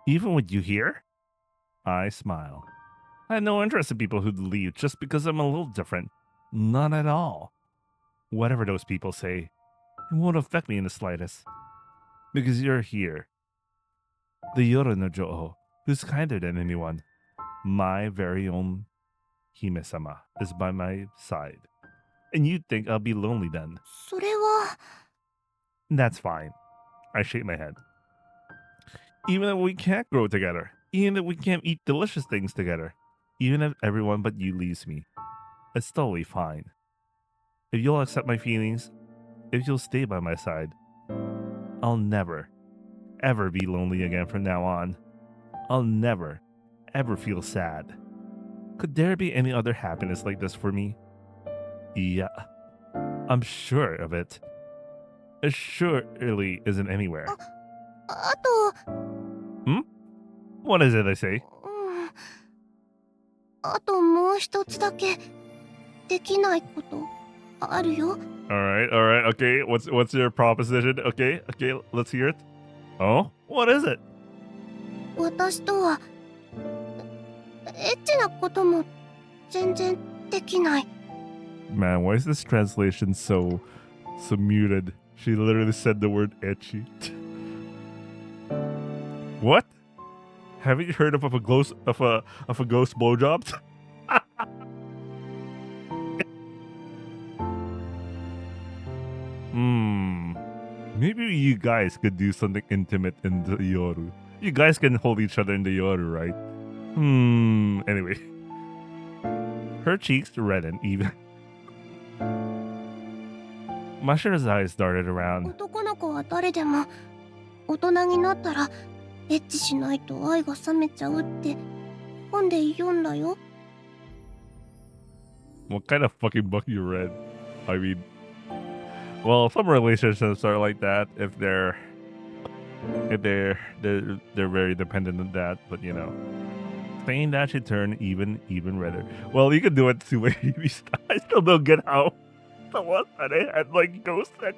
Even with you here? I smile. I have no interest in people who leave just because I'm a little different. None at all. Whatever those people say, it won't affect me in the slightest. Because you're here. The Yoru no Joho, who's kinder than anyone. My very own Hime-sama is by my side. And you'd think I'll be lonely then. それは。 That's fine. I shake my head. Even if we can't grow together, even if we can't eat delicious things together, even if everyone but you leaves me, it's totally fine. If you'll accept my feelings, if you'll stay by my side, I'll never, ever be lonely again from now on. I'll never, ever feel sad. Could there be any other happiness like this for me? Yeah, I'm sure of it. It surely isn't anywhere. あと、 What is it I say? あともう一つだけできないことあるよ。 Alright, okay. What's your proposition? Okay, let's hear it. Oh? What is it? 私とはエッチなことも全然できない。 Man, why is this translation so muted? She literally said the word etchy. What? Haven't you heard of a ghost blowjob? Maybe you guys could do something intimate in the Yoru. You guys can hold each other in the Yoru, right? Anyway. Her cheeks reddened even. Mashiro's eyes darted around. 男の子は誰でも大人になったらエッチしないと愛が冷めちゃうって本で読んだよ。 What kind of fucking book you read? I mean, well, some relationships are like that if they're very dependent on that. But you know, saying that should turn even redder. Well, you can do it two ways. I still don't get how the one that I had like ghost and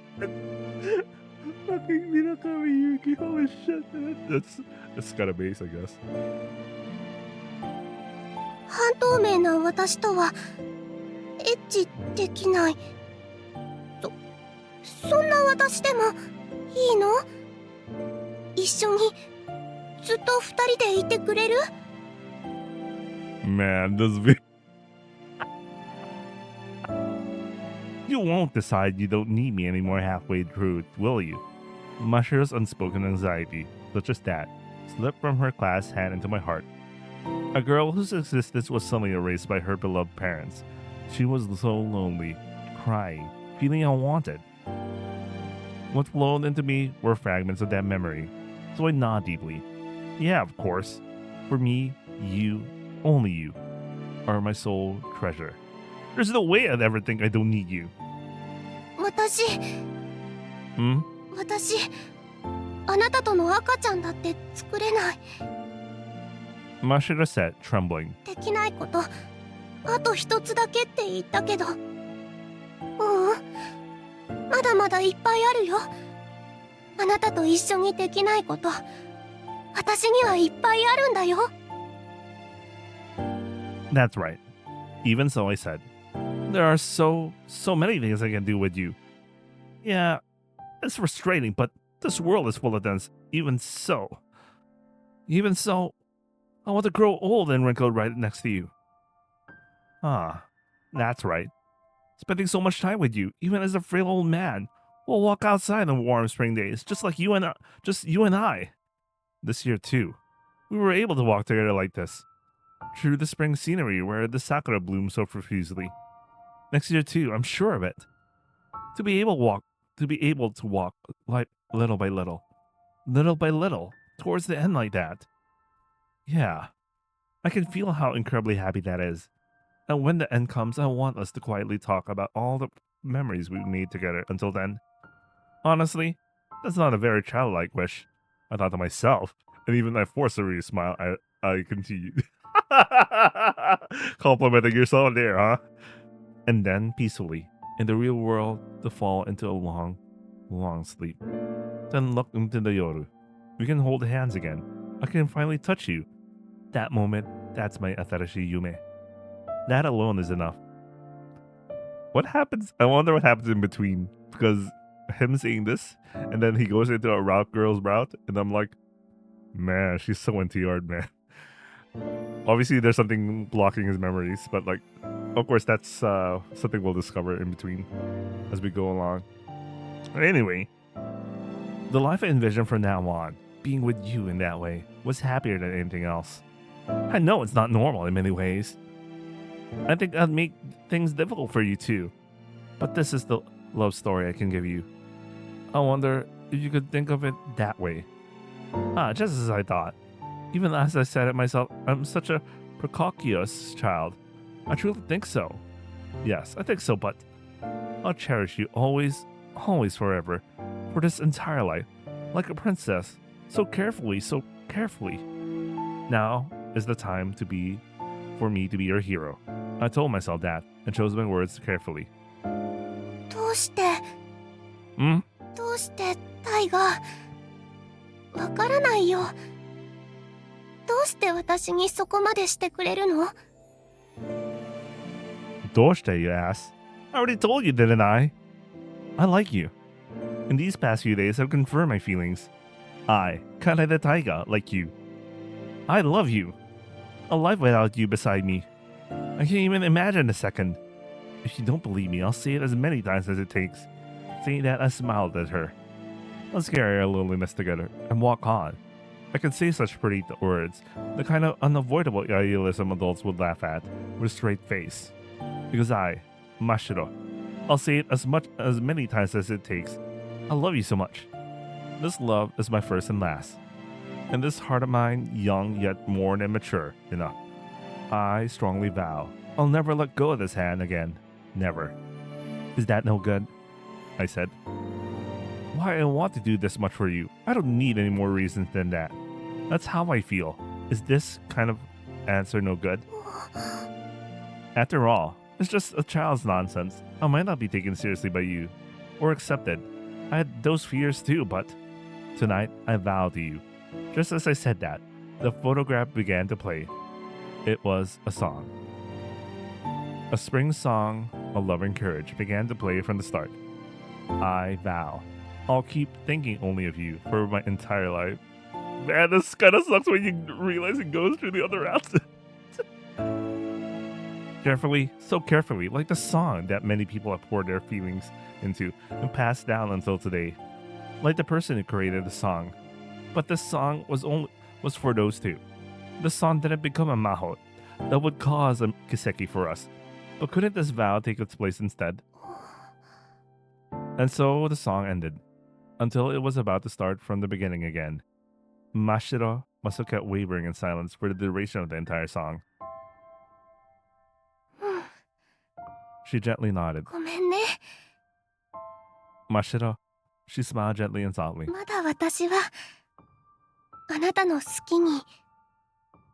fucking Minakami Yuki. Holy shit, man. That's kind of base, I guess. 半透明な私とはエッチできない。そんな私でもいいの？一緒にずっと二人でいてくれる？ Man, this video. You won't decide you don't need me anymore halfway through, will you? Mashiro's unspoken anxiety, such as that, slipped from her clasped hand into my heart. A girl whose existence was suddenly erased by her beloved parents. She was so lonely, crying, feeling unwanted. What flowed into me were fragments of that memory, so I gnawed deeply. Yeah, of course. For me, you, only you, are my sole treasure. There's no way I'd ever think I don't need you. 私、あなたとの赤ちゃんだって作れない。Mashiro said, trembling. できないことあと一つだけって言ったけど、まだまだいっぱいあるよ。あなたと一緒にできないこと、私にはいっぱいあるんだよ。 That's right. Even so, I said, there are so many things I can do with you. Yeah, it's frustrating, but this world is full of them. Even so, I want to grow old and wrinkled right next to you. Ah, that's right. Spending so much time with you, even as a frail old man. We'll walk outside on warm spring days, just you and I. This year too, we were able to walk together like this, through the spring scenery where the sakura blooms so profusely. Next year too, I'm sure of it. To be able to walk like little by little, towards the end like that. Yeah, I can feel how incredibly happy that is. And when the end comes, I want us to quietly talk about all the memories we've made together until then. Honestly, that's not a very childlike wish, I thought to myself, and even I forced a real smile. I continued. Complimenting yourself there, huh? And then, peacefully, in the real world, to fall into a long, long sleep. Then look into the yoru. We can hold hands again. I can finally touch you. That moment, that's my Atarashi Yume. That alone is enough. What happens? I wonder what happens in between, because him saying this, and then he goes into a route girl's route, and I'm like, man, she's so into yard, man. Obviously, there's something blocking his memories, but like, of course, that's something we'll discover in between as we go along. Anyway, the life I envisioned from now on, being with you in that way, was happier than anything else. I know it's not normal in many ways. I think I'd make things difficult for you too. But this is the love story I can give you. I wonder if you could think of it that way. Just as I thought. Even as I said it myself, I'm such a precocious child. I truly think so. Yes, I think so, but I'll cherish you always, always forever, for this entire life, like a princess, so carefully, so carefully. Now is the time for me to be your hero. I told myself that and chose my words carefully. どうして Hmm? どうしてタイがわからないよ。どうして私にそこまでしてくれるの？ Doshite, you ask? I already told you, didn't I? I like you. In these past few days, I've confirmed my feelings. I, Kaneda Taiga, like you. I love you. A life without you beside me. I can't even imagine a second. If you don't believe me, I'll say it as many times as it takes. Saying that, I smiled at her. Let's carry our loneliness together and walk on. I can say such pretty words, the kind of unavoidable idealism adults would laugh at, with a straight face. Because I, Mashiro, I'll say it as many times as it takes. I love you so much. This love is my first and last. And this heart of mine, young yet more than mature enough, I strongly vow I'll never let go of this hand again. Never. Is that no good? I said. Why I want to do this much for you, I don't need any more reasons than that. That's how I feel. Is this kind of answer no good? After all, it's just a child's nonsense. I might not be taken seriously by you, or accepted. I had those fears too, but tonight I vow to you. Just as I said that, the photograph began to play. It was a song. A spring song of love and courage began to play from the start. I vow I'll keep thinking only of you for my entire life. Man, this kind of sucks when you realize it goes through the other routes. Carefully, so carefully, like the song that many people have poured their feelings into and passed down until today. Like the person who created the song. But this song was for those two. The song didn't become a mahot that would cause a kiseki for us. But couldn't this vow take its place instead? And so the song ended, until it was about to start from the beginning again. Mashiro must have kept wavering in silence for the duration of the entire song. She gently nodded. ごめんね。 Mashiro, she smiled gently and softly. まだ私はあなたの好きに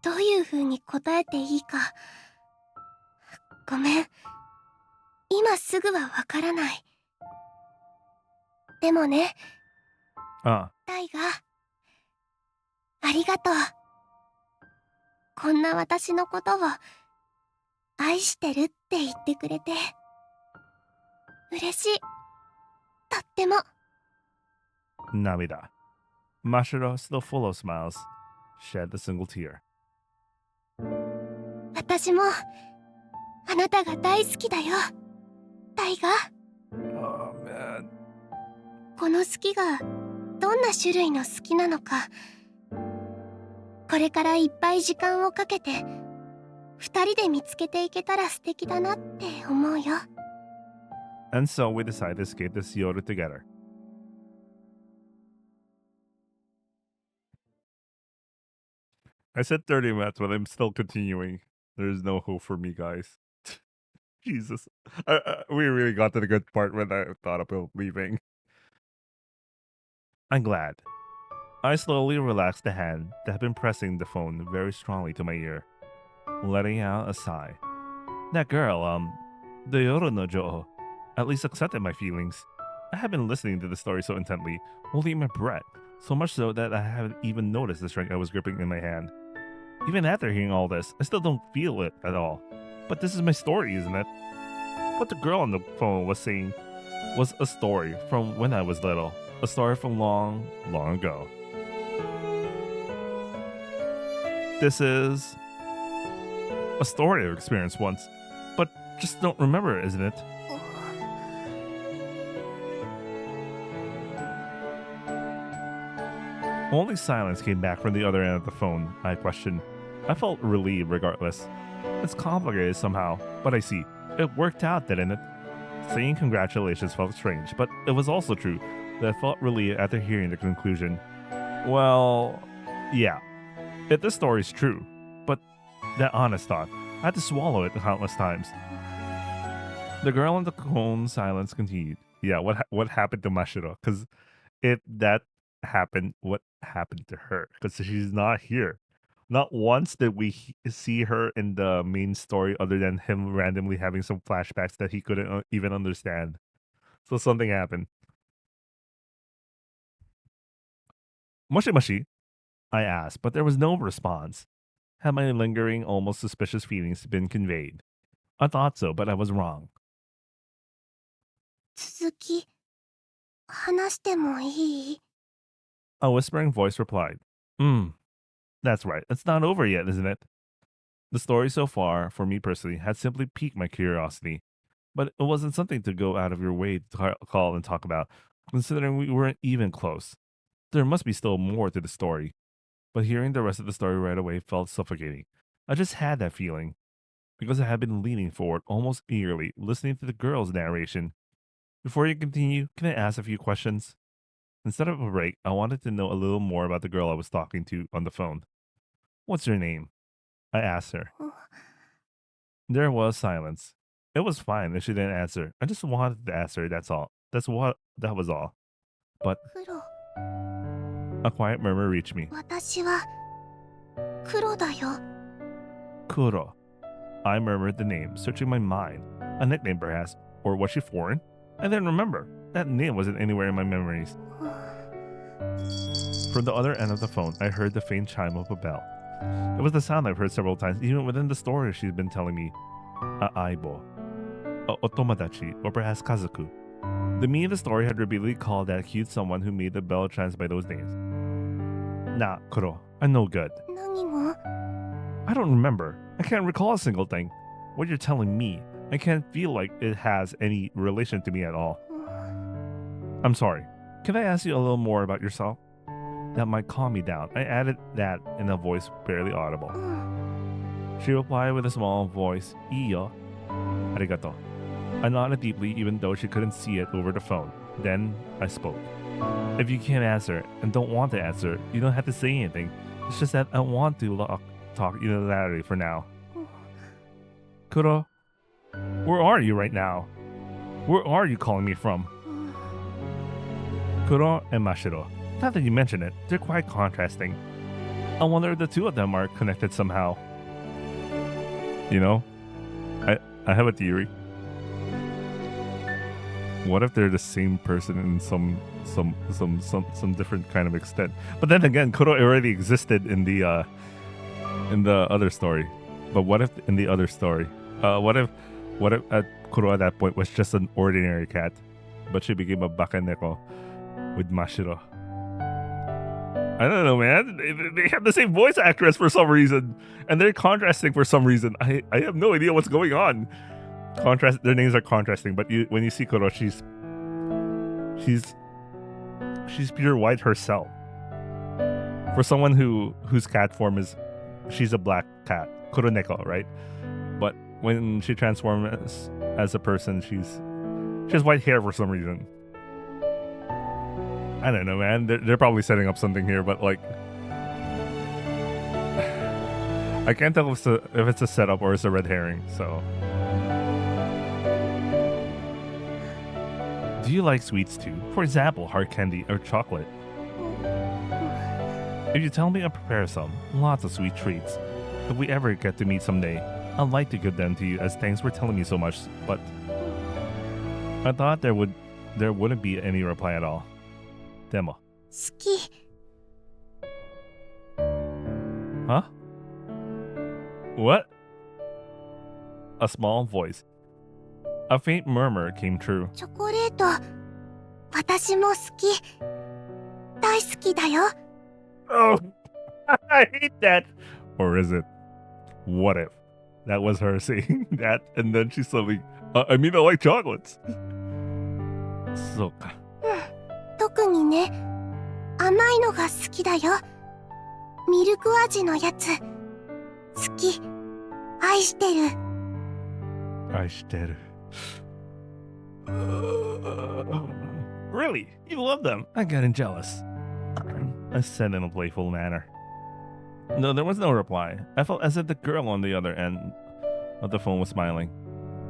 どういう風に答えていいか。ごめん。今すぐはわからない。でもね、 Uh, タイガ、ありがとう。こんな私のことを愛してるって言ってくれて嬉しい。とっても。 Namida. Mashiro, still full of smiles, shed a single tear. 私もあなたが大好きだよ、タイガ。 Oh, man. この好きがどんな種類の好きなのか、これからいっぱい時間をかけて二人で見つけていけたら素敵だなって思うよ。 And so we decide to escape the Seoru together. I said 30 minutes, but I'm still continuing. There's no hope for me, guys. Jesus. We really got to the good part when I thought about leaving. I'm glad. I slowly relaxed the hand that had been pressing the phone very strongly to my ear, letting out a sigh. That girl, the Yoru no Jo, at least accepted my feelings. I had been listening to the story so intently, holding my breath, so much so that I haven't even noticed the string I was gripping in my hand. Even after hearing all this, I still don't feel it at all. But this is my story, isn't it? What the girl on the phone was saying was a story from when I was little, a story from long, long ago. This is a story I've experienced once, but just don't remember it, isn't it? Only silence came back from the other end of the phone. I questioned. I felt relieved regardless. It's complicated somehow, but I see. It worked out, didn't it? Saying congratulations felt strange, but it was also true that I felt relieved after hearing the conclusion. Well, yeah. If this story's true, but that honest thought, I had to swallow it countless times. The girl in the cone silence continued. Yeah, what happened to Mashiro? Because if that happened, what happened to her? Because she's not here. Not once did we see her in the main story other than him randomly having some flashbacks that he couldn't even understand. So something happened. Moshi moshi? I asked, but there was no response. Had my lingering, almost suspicious feelings been conveyed? I thought so, but I was wrong. 続き話してもいい？ A whispering voice replied, that's right. It's not over yet, isn't it? The story so far, for me personally, had simply piqued my curiosity, but it wasn't something to go out of your way to call and talk about, considering we weren't even close. There must be still more to the story, but hearing the rest of the story right away felt suffocating. I just had that feeling, because I had been leaning forward almost eagerly, listening to the girl's narration. Before you continue, can I ask a few questions? Instead of a break, I wanted to know a little more about the girl I was talking to on the phone. What's your name? I asked her. There was silence. It was fine if she didn't answer. I just wanted to ask her, that's all. That was all. But クロ、 a quiet murmur reached me. 私はクロだよ。 Kuro. I murmured the name, searching my mind. A nickname perhaps, or was she foreign? I didn't remember. That name wasn't anywhere in my memories. From the other end of the phone, I heard the faint chime of a bell. It was the sound I've heard several times, even within the story she's been telling me. A aibo. A otomodachi, or perhaps kazoku. The me in the story had repeatedly called that cute someone who made the bell trans by those names. Nah, Kuro, I'm no good. 何が？ I don't remember. I can't recall a single thing. What you're telling me, I can't feel like it has any relation to me at all. I'm sorry. Can I ask you a little more about yourself? That might calm me down. I added that in a voice barely audible. うん。 She replied with a small voice, Iyo. Arigato. I nodded deeply even though she couldn't see it over the phone. Then I spoke. If you can't answer and don't want to answer, you don't have to say anything. It's just that I want to talk unilaterally for now. Kuro, where are you right now? Where are you calling me from? Kuro and Mashiro. Now that you mention it, they're quite contrasting. I wonder if the two of them are connected somehow. You know? I have a theory. What if they're the same person in some different kind of extent? But then again, Kuro already existed in the other story. But what if in the other story? What if Kuro at that point was just an ordinary cat, but she became a bakaneko with Mashiro? I don't know, man. They have the same voice actress for some reason, and they're contrasting for some reason. I have no idea what's going on. Their names are contrasting, but when you see Kuro, she's pure white herself. For someone whose cat form is, she's a black cat, Kuroneko, right? But when she transforms as a person, she has white hair for some reason. I don't know, man. They're probably setting up something here, but like, I can't tell if it's a setup or it's a red herring. So, do you like sweets too? For example, hard candy or chocolate? If you tell me, I'll prepare some. Lots of sweet treats. If we ever get to meet someday, I'd like to give them to you as thanks for telling me so much. But I thought there wouldn't be any reply at all. Demo. 好き Huh? What? A small voice. A faint murmur came true. チョコレート私も好き大好きだよ Oh, I hate that. Or is it? What if that was her saying that, and then she's suddenly, I mean, I like chocolates. So, 特にね甘いのが好きだよミルク味のやつ好き愛してる I stare. Really? You love them? I'm getting jealous. I said in a playful manner. No, there was no reply. I felt as if the girl on the other end of the phone was smiling.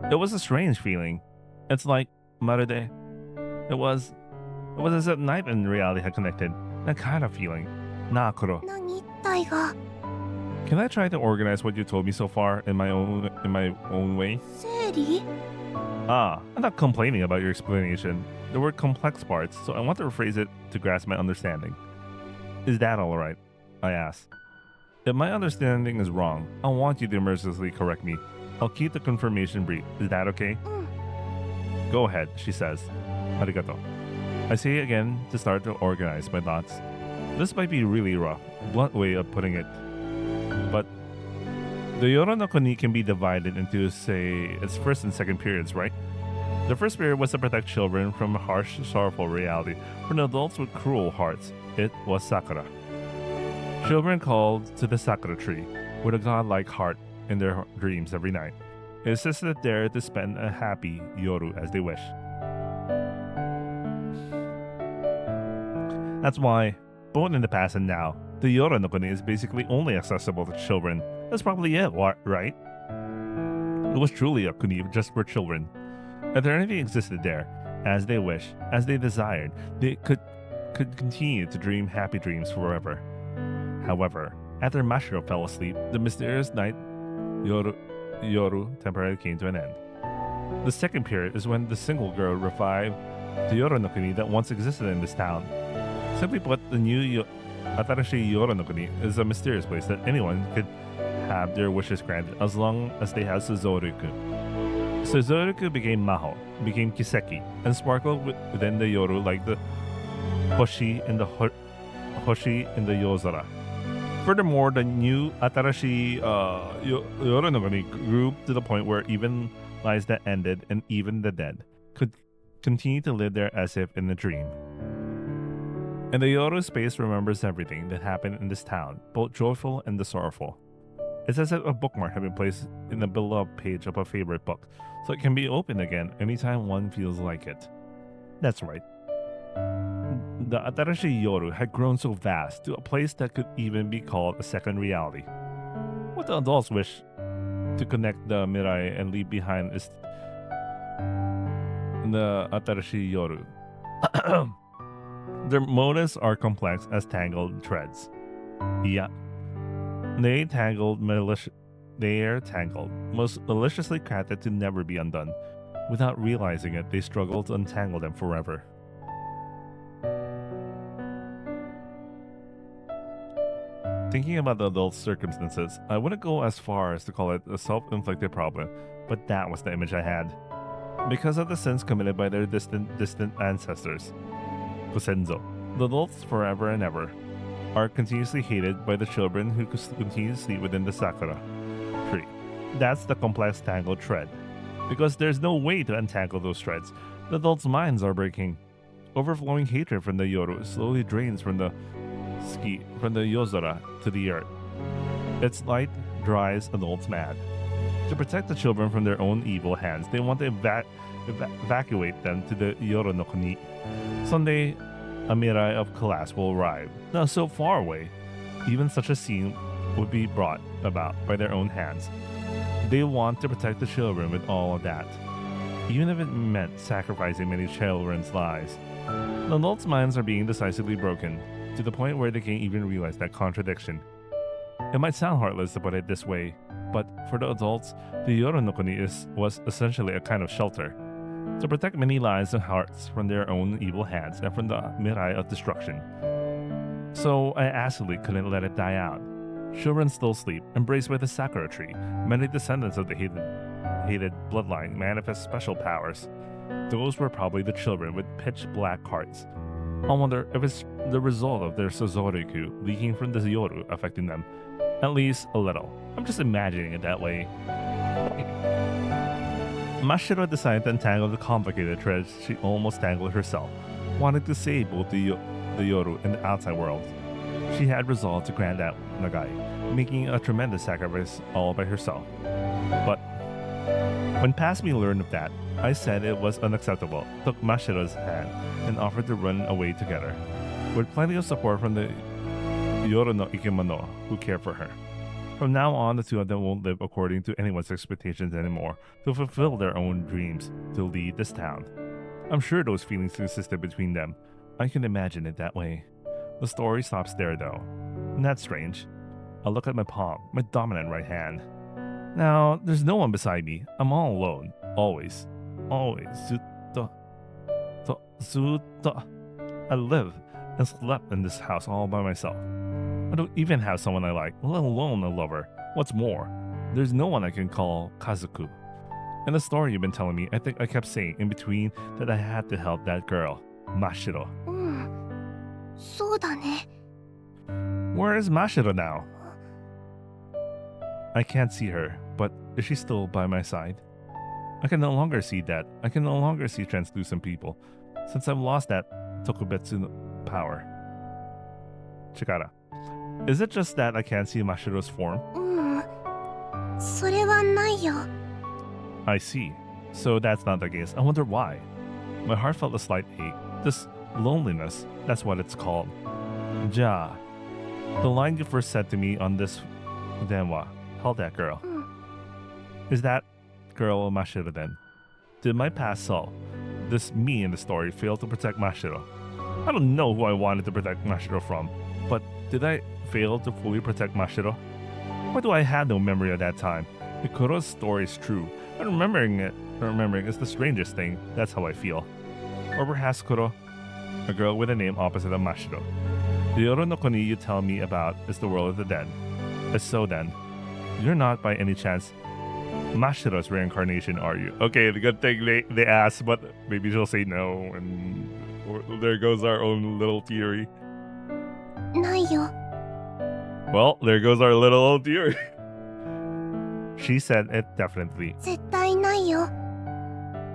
It was a strange feeling. It's like, Marude. It was as if night and reality had connected. That kind of feeling. Nah, Kuro. 何大河 Can I try to organize what you told me so far in my own way? 整理 Ah, I'm not complaining about your explanation. There were complex parts, so I want to rephrase it to grasp my understanding. Is that all right? I asked. If my understanding is wrong, I want you to mercilessly correct me. I'll keep the confirmation brief. Is that okay? Go ahead, she says. Arigato. I say again to start to organize my thoughts. This might be really rough, blunt way of putting it, but the Yoro no Kuni can be divided into, say, its first and second periods, right? The first period was to protect children from a harsh, sorrowful reality. For the adults with cruel hearts, it was Sakura. Children called to the Sakura tree with a godlike heart in their dreams every night. It assisted there to spend a happy Yoru as they wish. That's why, both in the past and now, the Yoro no Kuni is basically only accessible to children. That's probably it, right? It was truly a kuni just for children. Eternity existed there, as they wish, as they desired. They could continue to dream happy dreams forever. However, after Mashiro fell asleep, the mysterious night Yoru temporarily came to an end. The second period is when the single girl revived the Yoro no Kuni that once existed in this town. Simply put, the new Atarashi Yoro no Kuni is a mysterious place that anyone could have their wishes granted as long as they have Suzoruku. Suzoruku became Maho, became Kiseki, and sparkled within the Yoru like the Hoshi in the Yozora. Furthermore, the new Atarashi Yoro no Kuni grew to the point where even lives that ended and even the dead could continue to live there as if in a dream. And the Yoru space remembers everything that happened in this town, both joyful and the sorrowful. It's as if a bookmark had been placed in the beloved page of a favorite book, so it can be opened again anytime one feels like it. That's right. The Atarashi Yoru had grown so vast to a place that could even be called a second reality. What the adults wish to connect the Mirai and leave behind is the Atarashi Yoru. Their motives are complex as tangled threads. Yeah, They are tangled, most maliciously crafted to never be undone. Without realizing it, they struggle to untangle them forever. Thinking about the adult's circumstances, I wouldn't go as far as to call it a self-inflicted problem, but that was the image I had. Because of the sins committed by their distant ancestors, Gosenzo, the adults forever and ever are continuously hated by the children who continue to sleep within the sakura tree. That's the complex tangled thread. Because there's no way to untangle those threads, the adults' minds are breaking. Overflowing hatred from the Yoru slowly drains from the Yozora to the earth. Its light drives adults mad. To protect the children from their own evil hands, they want to evacuate them to the Yoro no Kuni. Someday, a mirai of collapse will arrive. Now, so far away, even such a scene would be brought about by their own hands. They want to protect the children with all of that, even if it meant sacrificing many children's lives. The adults' minds are being decisively broken, to the point where they can't even realize that contradiction. It might sound heartless to put it this way, but for the adults, the Yoronokuni was essentially a kind of shelter, to protect many lives and hearts from their own evil hands and from the mirai of destruction. So I absolutely couldn't let it die out. Children still sleep, embraced by the sakura tree. Many descendants of the hated bloodline manifest special powers. Those were probably the children with pitch black hearts. I wonder if it's the result of their Sozoriku leaking from the Yoru affecting them. At least a little. I'm just imagining it that way. Mashiro decided to untangle the complicated threads she almost tangled herself, wanting to save both the Yoru and the outside world. She had resolved to grant out Nagai, making a tremendous sacrifice all by herself. But when Pasmi learned of that, I said it was unacceptable, took Mashiro's hand, and offered to run away together, with plenty of support from the Yoru no Ikemono who care for her. From now on, the two of them won't live according to anyone's expectations anymore, to fulfill their own dreams, to lead this town. I'm sure those feelings existed between them. I can imagine it that way. The story stops there though. And that's strange. I look at my palm, my dominant right hand. Now, there's no one beside me. I'm all alone. Always. Always. Zutto. I live and slept in this house all by myself. I don't even have someone I like, let alone a lover. What's more, there's no one I can call Kazuku. In the story you've been telling me, I think I kept saying in between that I had to help that girl, Mashiro. そうだね。 Where is Mashiro now? I can't see her, but is she still by my side? I can no longer see that. I can no longer see translucent people, since I've lost that Tokubetsu power. Chikara. Is it just that I can't see Mashiro's form? それはないよ。 I see. So that's not the case. I wonder why. My heart felt a slight ache. This loneliness, that's what it's called. Ja. The line you first said to me on this denwa. Held that girl. Is that girl Mashiro then? Did my past self, this me in the story, fail to protect Mashiro? I don't know who I wanted to protect Mashiro from, but did I fail to fully protect Mashiro? Why do I have no memory of that time? If Kuro's story is true, and remembering is the strangest thing. That's how I feel. Or perhaps Kuro, a girl with a name opposite of Mashiro. The Yoru no Kuni you tell me about is the world of the dead. If so then, you're not by any chance Mashiro's reincarnation, are you? Okay, the good thing they asked, but maybe she'll say no, and there goes our own little theory. ないよ。 Well, there goes our little old theory. She said it definitely. 絶対ないよ。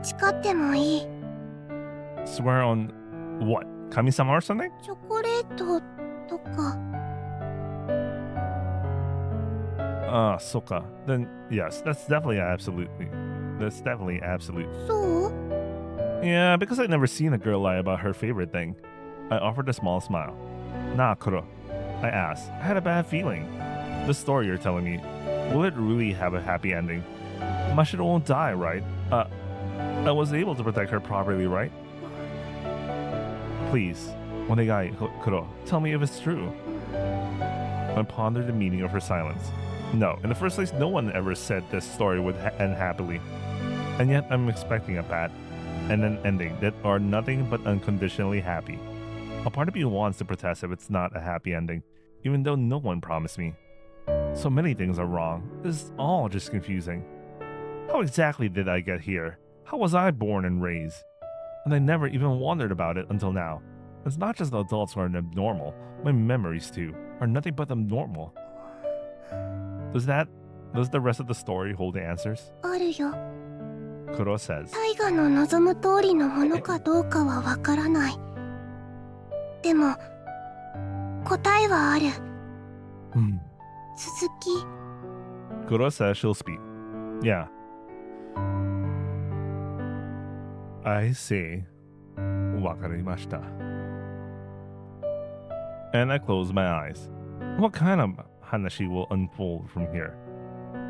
誓ってもいい。 Swear on what? Kami-sama or something? チョコレートとか。 Soka. Then yes, that's definitely absolutely. That's definitely absolute. そう？ Yeah, because I'd never seen a girl lie about her favorite thing. I offered a small smile. Nah, Kuro. I asked. I had a bad feeling. The story you're telling me, will it really have a happy ending? Mashiro won't die, right? I was able to protect her properly, right? Please, onegai, Kuro, tell me if it's true. I ponder the meaning of her silence. No, in the first place, no one ever said this story would end happily. And yet, I'm expecting a bad and an ending that are nothing but unconditionally happy. A part of me wants to protest if it's not a happy ending, even though no one promised me. So many things are wrong. This is all just confusing. How exactly did I get here? How was I born and raised? And I never even wondered about it until now. It's not just the adults who are abnormal, my memories too are nothing but abnormal. Does the rest of the story hold the answers? あるよ。 Kuro says. タイガの望む通りのものかどうかはわからない。でも、答えはある。Hmm. 続き。 Kuro says she'll speak. Yeah. I see. Wakarimashita. And I close my eyes. What kind of hanashi will unfold from here?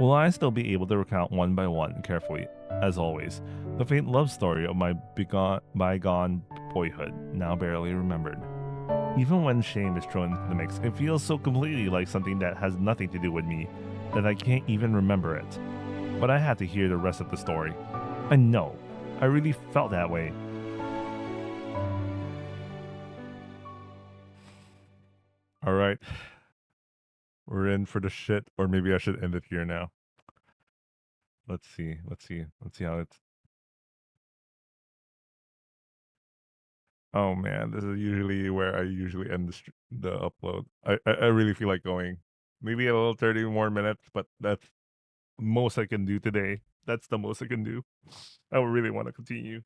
Will I still be able to recount one by one carefully, as always, the faint love story of my bygone boyhood, now barely remembered? Even when shame is thrown into the mix, it feels so completely like something that has nothing to do with me that I can't even remember it. But I had to hear the rest of the story. I know. I really felt that way. All right. We're in for the shit, or maybe I should end it here now. Let's see how it's. Oh man, this is usually where I usually end the upload. I really feel like going. Maybe a little 30 more minutes, but that's most I can do today. That's the most I can do. I would really want to continue.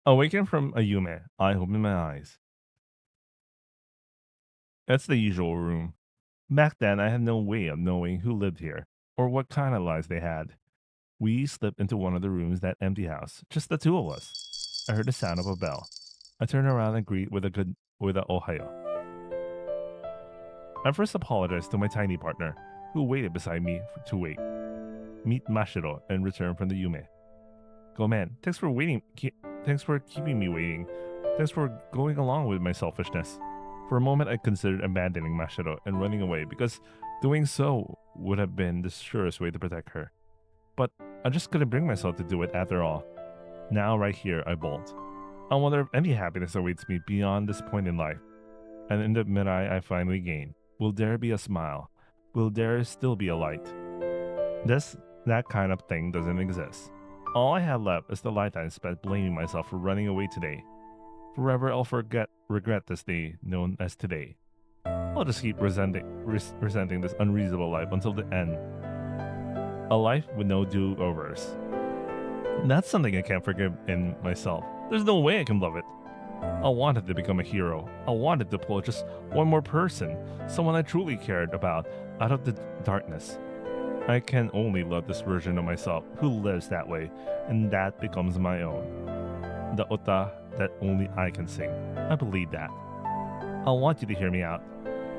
Awaken from a yume, I open my eyes. That's the usual room. Back then, I had no way of knowing who lived here, or what kind of lives they had. We slipped into one of the rooms, that empty house, just the two of us. I heard the sound of a bell. I turned around and greet with a ohayo. I first apologized to my tiny partner, who waited beside me to wait. Meet Mashiro and return from the yume. Go man, thanks for waiting. Thanks for keeping me waiting. Thanks for going along with my selfishness. For a moment, I considered abandoning Mashiro and running away because doing so would have been the surest way to protect her. But I just couldn't bring myself to do it after all. Now, right here, I bolt. I wonder if any happiness awaits me beyond this point in life. And in the mirai I finally gain, will there be a smile? Will there still be a light? That kind of thing doesn't exist. All I have left is the life I spent blaming myself for running away today. Forever I'll regret this day known as today. I'll just keep resenting this unreasonable life until the end. A life with no do-overs. That's something I can't forgive in myself. There's no way I can love it. I wanted to become a hero. I wanted to pull just one more person, someone I truly cared about, out of the darkness. I can only love this version of myself who lives that way, and that becomes my own. The ota that only I can sing. I believe that. I want you to hear me out.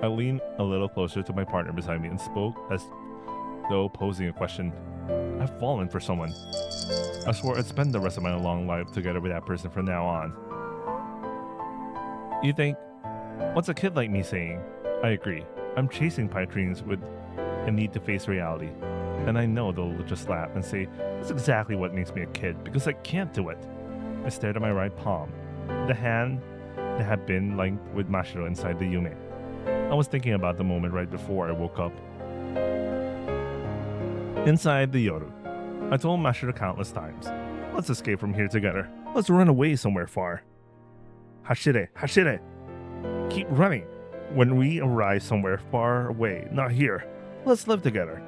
I leaned a little closer to my partner beside me and spoke as though posing a question. I've fallen for someone. I swore I'd spend the rest of my long life together with that person from now on. You think, what's a kid like me saying? I agree. I'm chasing pipe dreams with a need to face reality. And I know they'll just laugh and say, that's exactly what makes me a kid, because I can't do it. I stared at my right palm, the hand that had been linked with Mashiro inside the yume. I was thinking about the moment right before I woke up. Inside the yoru, I told Mashiro countless times, let's escape from here together. Let's run away somewhere far. Hashire, hashire. Keep running. When we arrive somewhere far away, not here, let's live together.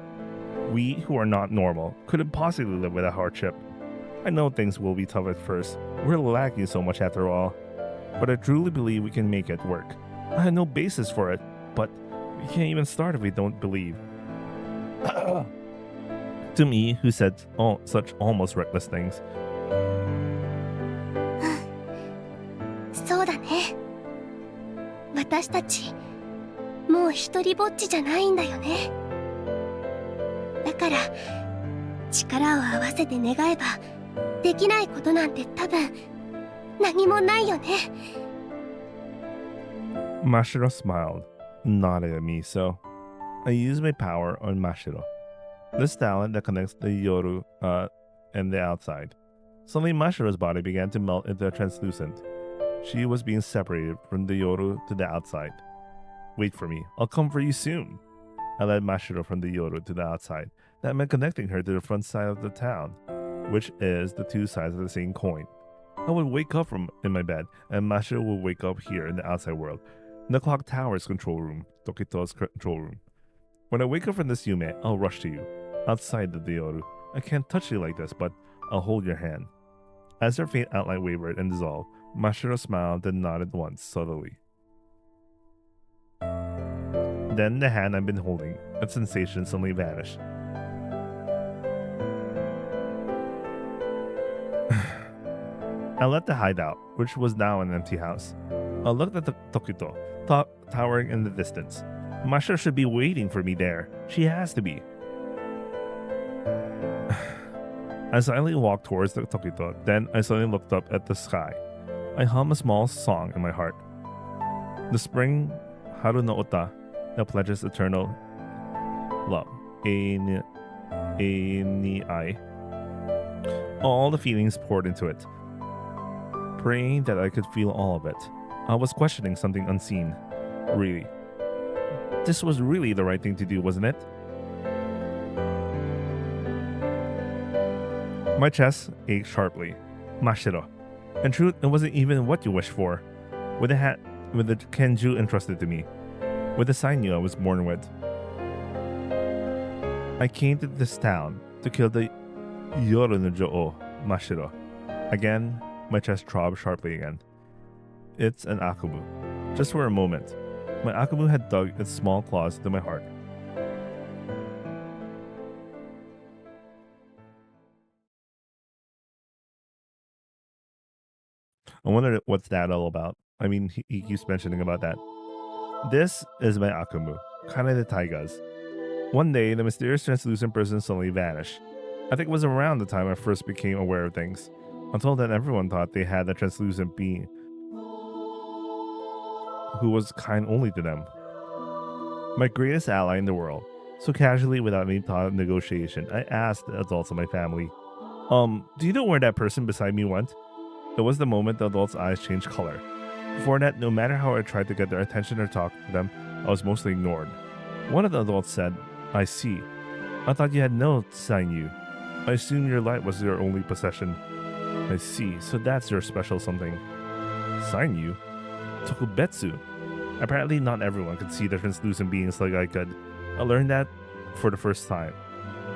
We who are not normal couldn't possibly live without hardship. I know things will be tough at first. We're lacking so much after all. But I truly believe we can make it work. I had no basis for it, but we can't even start if we don't believe. To me, who said such almost reckless things. そうだね。私たちもう一人ぼっちじゃないんだよね。だから力を合わせて願えばできないことなんて多分何もないよね。Mashiro smiled and nodded at me, so I used my power on Mashiro, this talent that connects the Yoru and the outside. Suddenly, Mashiro's body began to melt into a translucent. She was being separated from the Yoru to the outside. Wait for me, I'll come for you soon. I led Mashiro from the Yoru to the outside. That meant connecting her to the front side of the town, which is the two sides of the same coin. I would wake up in my bed, and Mashiro would wake up here in the outside world, in the clock tower's control room, Tokito's control room. When I wake up from this Yume, I'll rush to you, outside the Yoru. I can't touch you like this, but I'll hold your hand. As her faint outline wavered and dissolved, Mashiro smiled and nodded once, subtly. Then the hand I've been holding, its sensation suddenly vanished. I left the hideout, which was now an empty house. I looked at the Tokito, towering in the distance. Mashiro should be waiting for me there. She has to be. I silently walked towards the Tokito, then I suddenly looked up at the sky. I hummed a small song in my heart. The spring Haru no Ota that pledges eternal love. Ni ai. All the feelings poured into it, praying that I could feel all of it. I was questioning something unseen. Really. This was really the right thing to do, wasn't it? My chest ached sharply. Mashiro. In truth, it wasn't even what you wished for. With the Kenju entrusted to me. With the Sainyu I was born with. I came to this town to kill the Yoru no Jo'o, Mashiro. Again, my chest throbbed sharply again. It's an Akumu. Just for a moment, my Akumu had dug its small claws into my heart. I wonder what's that all about. I mean, he keeps mentioning about that. This is my Akumu, Kanade Taiga's. One day, the mysterious translucent person suddenly vanished. I think it was around the time I first became aware of things. Until then, everyone thought they had a translucent being who was kind only to them. My greatest ally in the world. So casually, without any thought of negotiation, I asked the adults of my family, do you know where that person beside me went? It was the moment the adults' eyes changed color. Before that, no matter how I tried to get their attention or talk to them, I was mostly ignored. One of the adults said, I see. I thought you had no Sainyu. I assumed your light was your only possession. I see, so that's your special something. Sainyu? Tokubetsu. Apparently not everyone could see the translucent beings like I could. I learned that for the first time.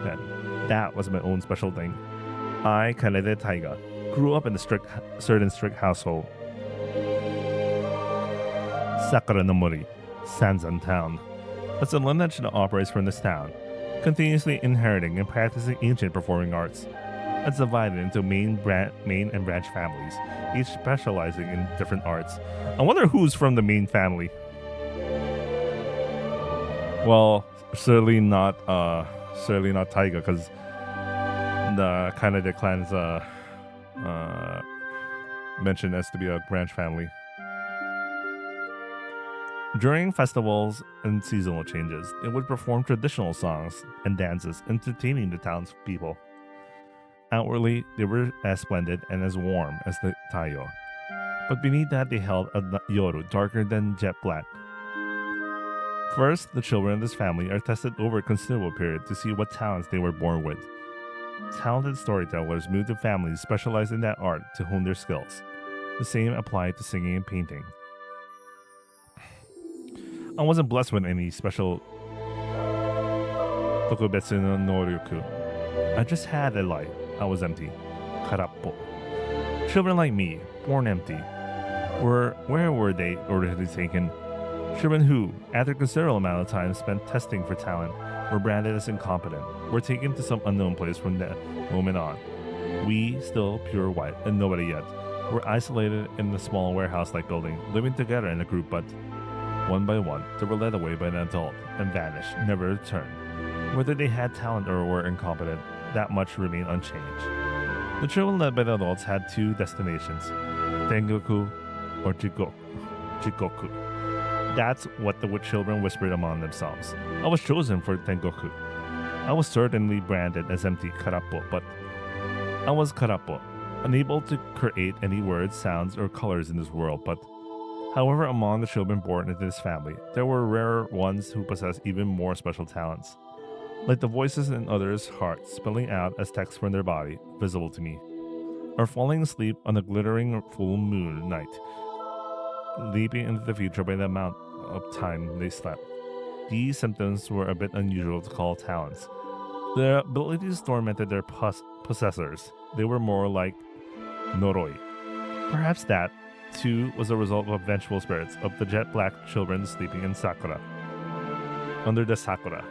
Then, that was my own special thing. I, Kanade Taiga, grew up in a certain strict household. Sakura no Mori, Sanzan Town. That's a lineage that operates from this town, continuously inheriting and practicing ancient performing arts. It's divided into main and branch families, each specializing in different arts. I wonder who's from the main family. Well, certainly not Taiga, because the Kanade clan's mentioned as to be a branch family. During festivals and seasonal changes, it would perform traditional songs and dances, entertaining the townspeople. Outwardly, they were as splendid and as warm as the Taiyo, but beneath that they held a Yoru darker than jet black. First, the children of this family are tested over a considerable period to see what talents they were born with. Talented storytellers move to families specialized in that art to hone their skills. The same applied to singing and painting. I wasn't blessed with any special Tokubetsu no Noryoku. I just had a life. I was empty. Karappo. Children like me, born empty. Where were they originally taken? Children who, after a considerable amount of time spent testing for talent, were branded as incompetent, were taken to some unknown place from that moment on. We, still pure white, and nobody yet, were isolated in a small warehouse-like building, living together in a group, but one by one, they were led away by an adult and vanished, never returned. Whether they had talent or were incompetent, that much remained unchanged. The children led by the adults had two destinations, Tengoku or Jikoku. That's what the children whispered among themselves. I was chosen for Tengoku. I was certainly branded as empty karapo, but I was karapo, unable to create any words, sounds, or colors in this world. But however, among the children born into this family, there were rare ones who possessed even more special talents, like the voices in others' hearts spilling out as text from their body, visible to me, or falling asleep on a glittering full moon night, leaping into the future by the amount of time they slept. These symptoms were a bit unusual to call talents. Their abilities tormented their possessors. They were more like noroi. Perhaps that, too, was a result of vengeful spirits of the jet black children sleeping in Sakura. Under the Sakura.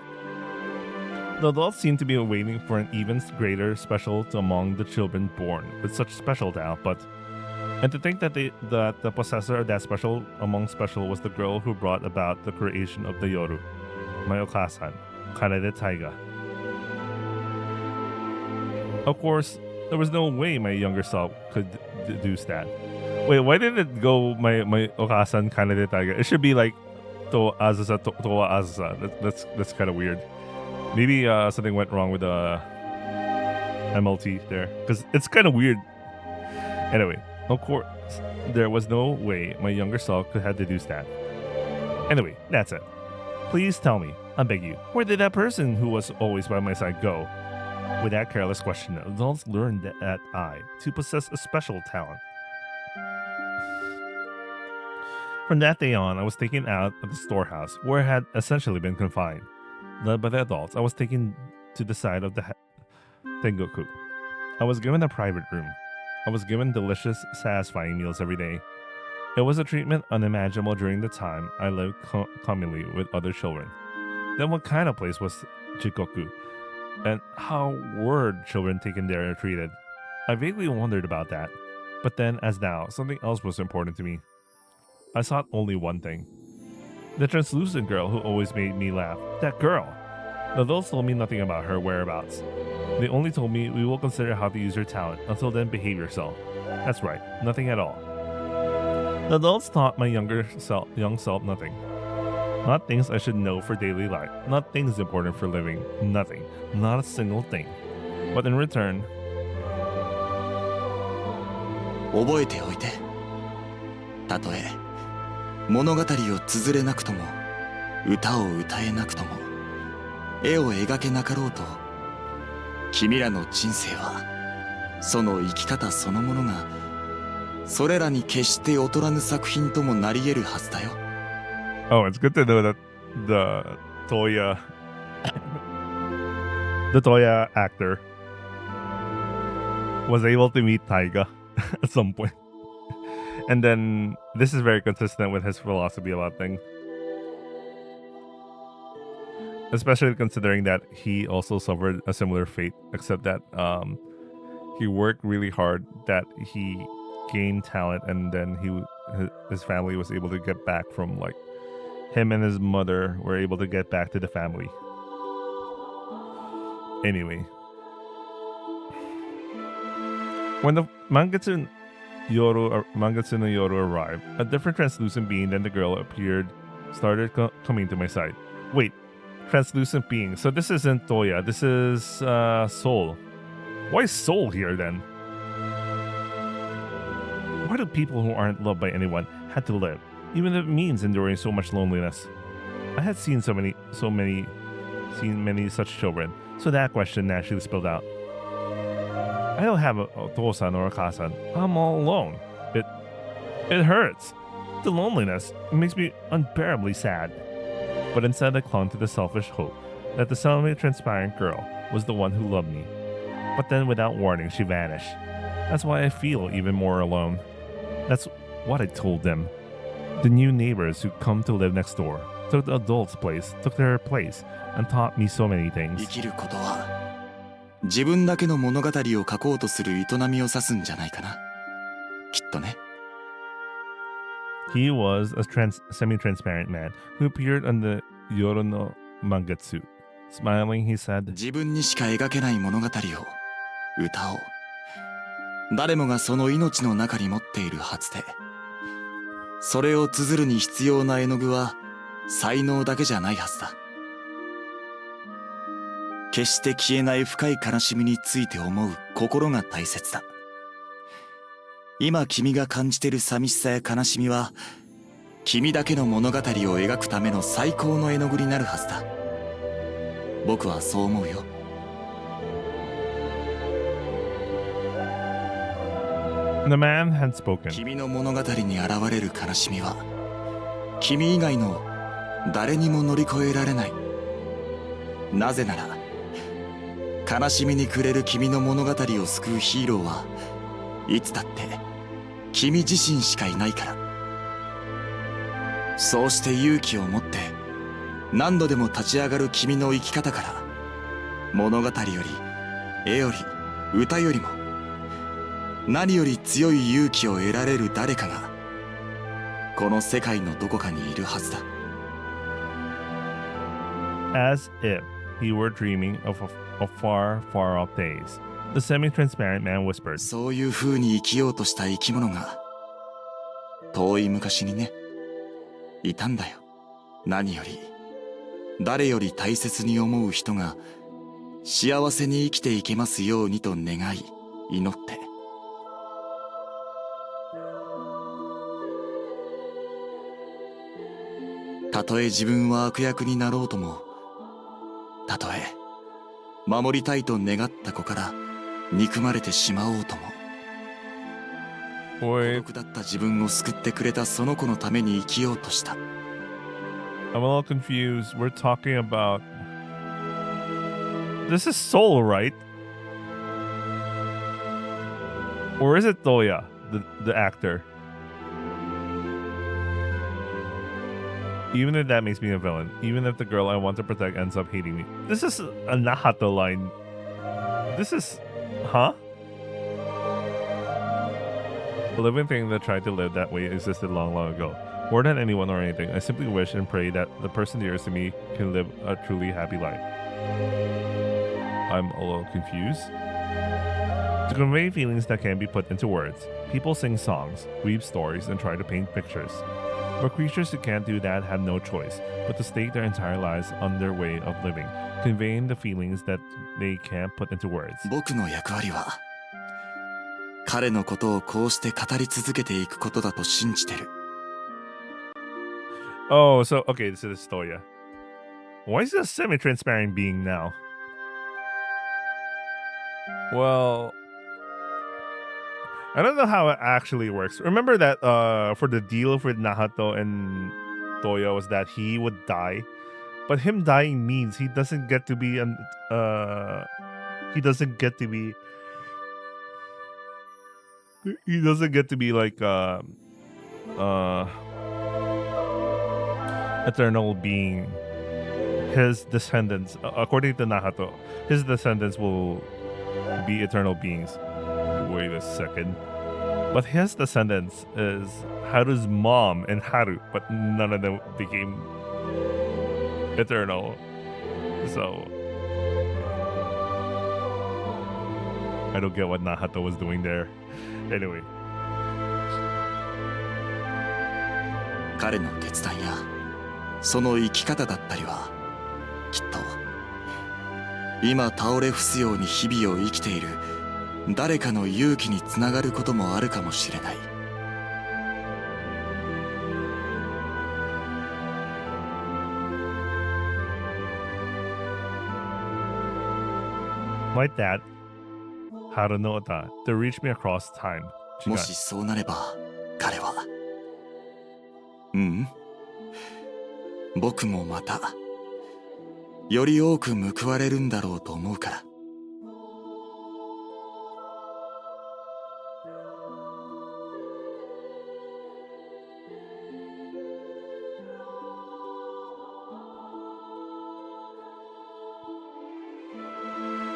The adults seemed to be waiting for an even greater special among the children born with such special talent, and to think that the possessor of that special among special was the girl who brought about the creation of the Yoru, my okasan, Kanade Taiga. Of course, there was no way my younger self could deduce that. Wait, why did it go my okasan Kanade Taiga? It should be like to Azusa Toa Azusa. That's kind of weird. Maybe something went wrong with the MLT there, because it's kind of weird. Anyway, of course, there was no way my younger self could have deduced that. Anyway, that's it. Please tell me, I beg you, where did that person who was always by my side go? With that careless question, adults learned that I to possess a special talent. From that day on, I was taken out of the storehouse, where I had essentially been confined. Led by the adults, I was taken to the side of the Tengoku. I was given a private room. I was given delicious, satisfying meals every day. It was a treatment unimaginable during the time I lived communally with other children. Then what kind of place was Jikoku? And how were children taken there and treated? I vaguely wondered about that. But then, as now, something else was important to me. I sought only one thing. The translucent girl who always made me laugh. That girl! The adults told me nothing about her whereabouts. They only told me, we will consider how to use your talent. Until then, behave yourself. That's right, nothing at all. The adults taught my young self nothing. Not things I should know for daily life. Not things important for living. Nothing. Not a single thing. But in return, 覚えておいて。たとえ物語を綴れなくとも、歌を歌えなくとも、絵を描けなかろうと、君らの人生はその生き方そのものがそれらに決して劣らぬ作品ともなり得るはずだよ。 oh, it's good to know that the Toya actor was able to meet Taiga at some point. And then this is very consistent with his philosophy about things. Especially considering that he also suffered a similar fate, except that he worked really hard, that he gained talent, and then his family was able to get back from, like, him and his mother were able to get back to the family. Anyway. When the Mangetsu no Yoru arrived, a different translucent being than the girl started coming to my side. Wait, translucent being. So this isn't Toya, this is Soul. Why is Soul here then? Why do people who aren't loved by anyone have to live, even if it means enduring so much loneliness? I had seen many such children, so that question naturally spilled out. I don't have a Tosan or a Kasan. I'm all alone. It hurts. The loneliness, it makes me unbearably sad. But instead I clung to the selfish hope that the suddenly transparent girl was the one who loved me. But then without warning she vanished. That's why I feel even more alone. That's what I told them. The new neighbors who come to live next door took the adults' place, took their place, and taught me so many 生 things. きることは自分だけの物語を書こうとする営みを指すんじゃないかな。きっとね。 He was a semi-transparent man who appeared on the Yoru no Mangetsu. Smiling, he said, 自分にしか描けない物語を歌おう。誰もがその命の中に持っているはずで。それを綴るに必要な絵の具は才能だけじゃないはずだ。決して消えない深い悲しみについて思う心が大切だ。今君が感じてる寂しさや悲しみは、君だけの物語を描くための最高の絵の具になるはずだ。僕はそう思うよ。The man had spoken. 君の物語に現れる悲しみは、君以外の誰にも乗り越えられない。なぜなら、悲しみに暮れる君の物語を救うヒーローはいつだって君自身しかいないから。そうして勇気を持って何度でも立ち上がる君の生き方から、物語より絵より歌よりも何より強い勇気を得られる誰かがこの世界のどこかにいるはずだ。 As if he were dreaming of far, far off days, the semi-transparent man whispered. そういう風に生きようとした生き物が遠い昔にね、いたんだよ。何より誰より大切に思う人が幸せに生きていけますようにと願い祈って。たとえ自分は悪役になろうとも、たとえ守りたいと願った子から憎まれてしまおうとも、孤独だった自分を救ってくれたその子のために生きようとした。 I'm a little confused. We're talking about... This is Soul, right? Or is it Toya, the actor? Even if that makes me a villain, even if the girl I want to protect ends up hating me. This is a Nahato line. This is... Huh? The living thing that tried to live that way existed long, long ago. More than anyone or anything, I simply wish and pray that the person dearest to me can live a truly happy life. I'm a little confused. To convey feelings that can't be put into words, people sing songs, weave stories, and try to paint pictures. But creatures who can't do that have no choice but to stake their entire lives on their way of living, conveying the feelings that they can't put into words. 僕の役割は彼のことをこうして語り続けていくことだと信じてる。 Oh, so, okay, this is Toya. Why is this a semi-transparent being now? Well, I don't know how it actually works. Remember that for the deal with Nahato and Toya was that he would die, but him dying means he doesn't get to be like eternal being. His descendants, according to Nahato, his descendants will be eternal beings. Wait a second. But his descendants is Haru's mom and Haru, but none of them became eternal. So I don't get what Nahato was doing there. Anyway. 彼の決断やその生き方だったりはきっと今倒れ伏すように日々を生きている誰かの勇気につながることもあるかもしれない。 My dad, Haru no Ota, to reach me across time. もしそうなれば彼は僕もまたより多く報われるんだろうと思うから。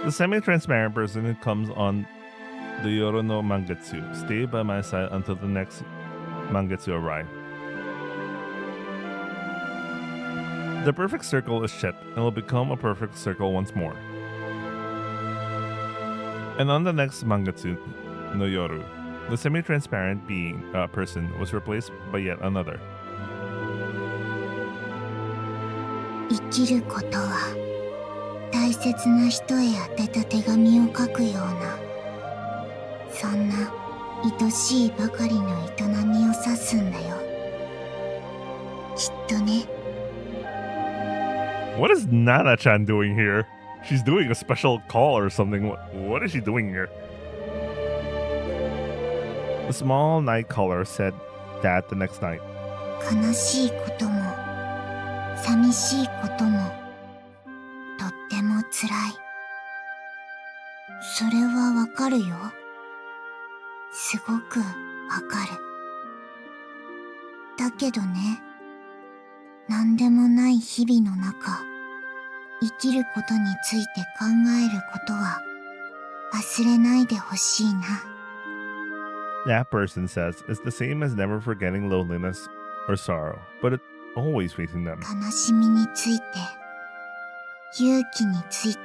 The semi-transparent person who comes on the Yoro no Mangetsu. Stay by my side until the next Mangetsu arrive. The perfect circle is shaped and will become a perfect circle once more. And on the next Mangetsu no Yoru, The semi-transparent being person was replaced by yet another. 生きることは大切な人へ宛てた手紙を書くような、そんな愛しいばかりの営みを指すんだよ。きっとね。 What is Nana-chan doing here? She's doing a special call or something. What is she doing here? The small night caller said that the next night. 悲しいことも寂しいこともとってもつらい。それはわかるよ。すごくわかる。だけどね、なんでもない日々の中、生きることについて考えることは忘れないでほしいな。 That person says it's the same as never forgetting loneliness or sorrow, but it's always facing them. 悲しみについて、勇気について、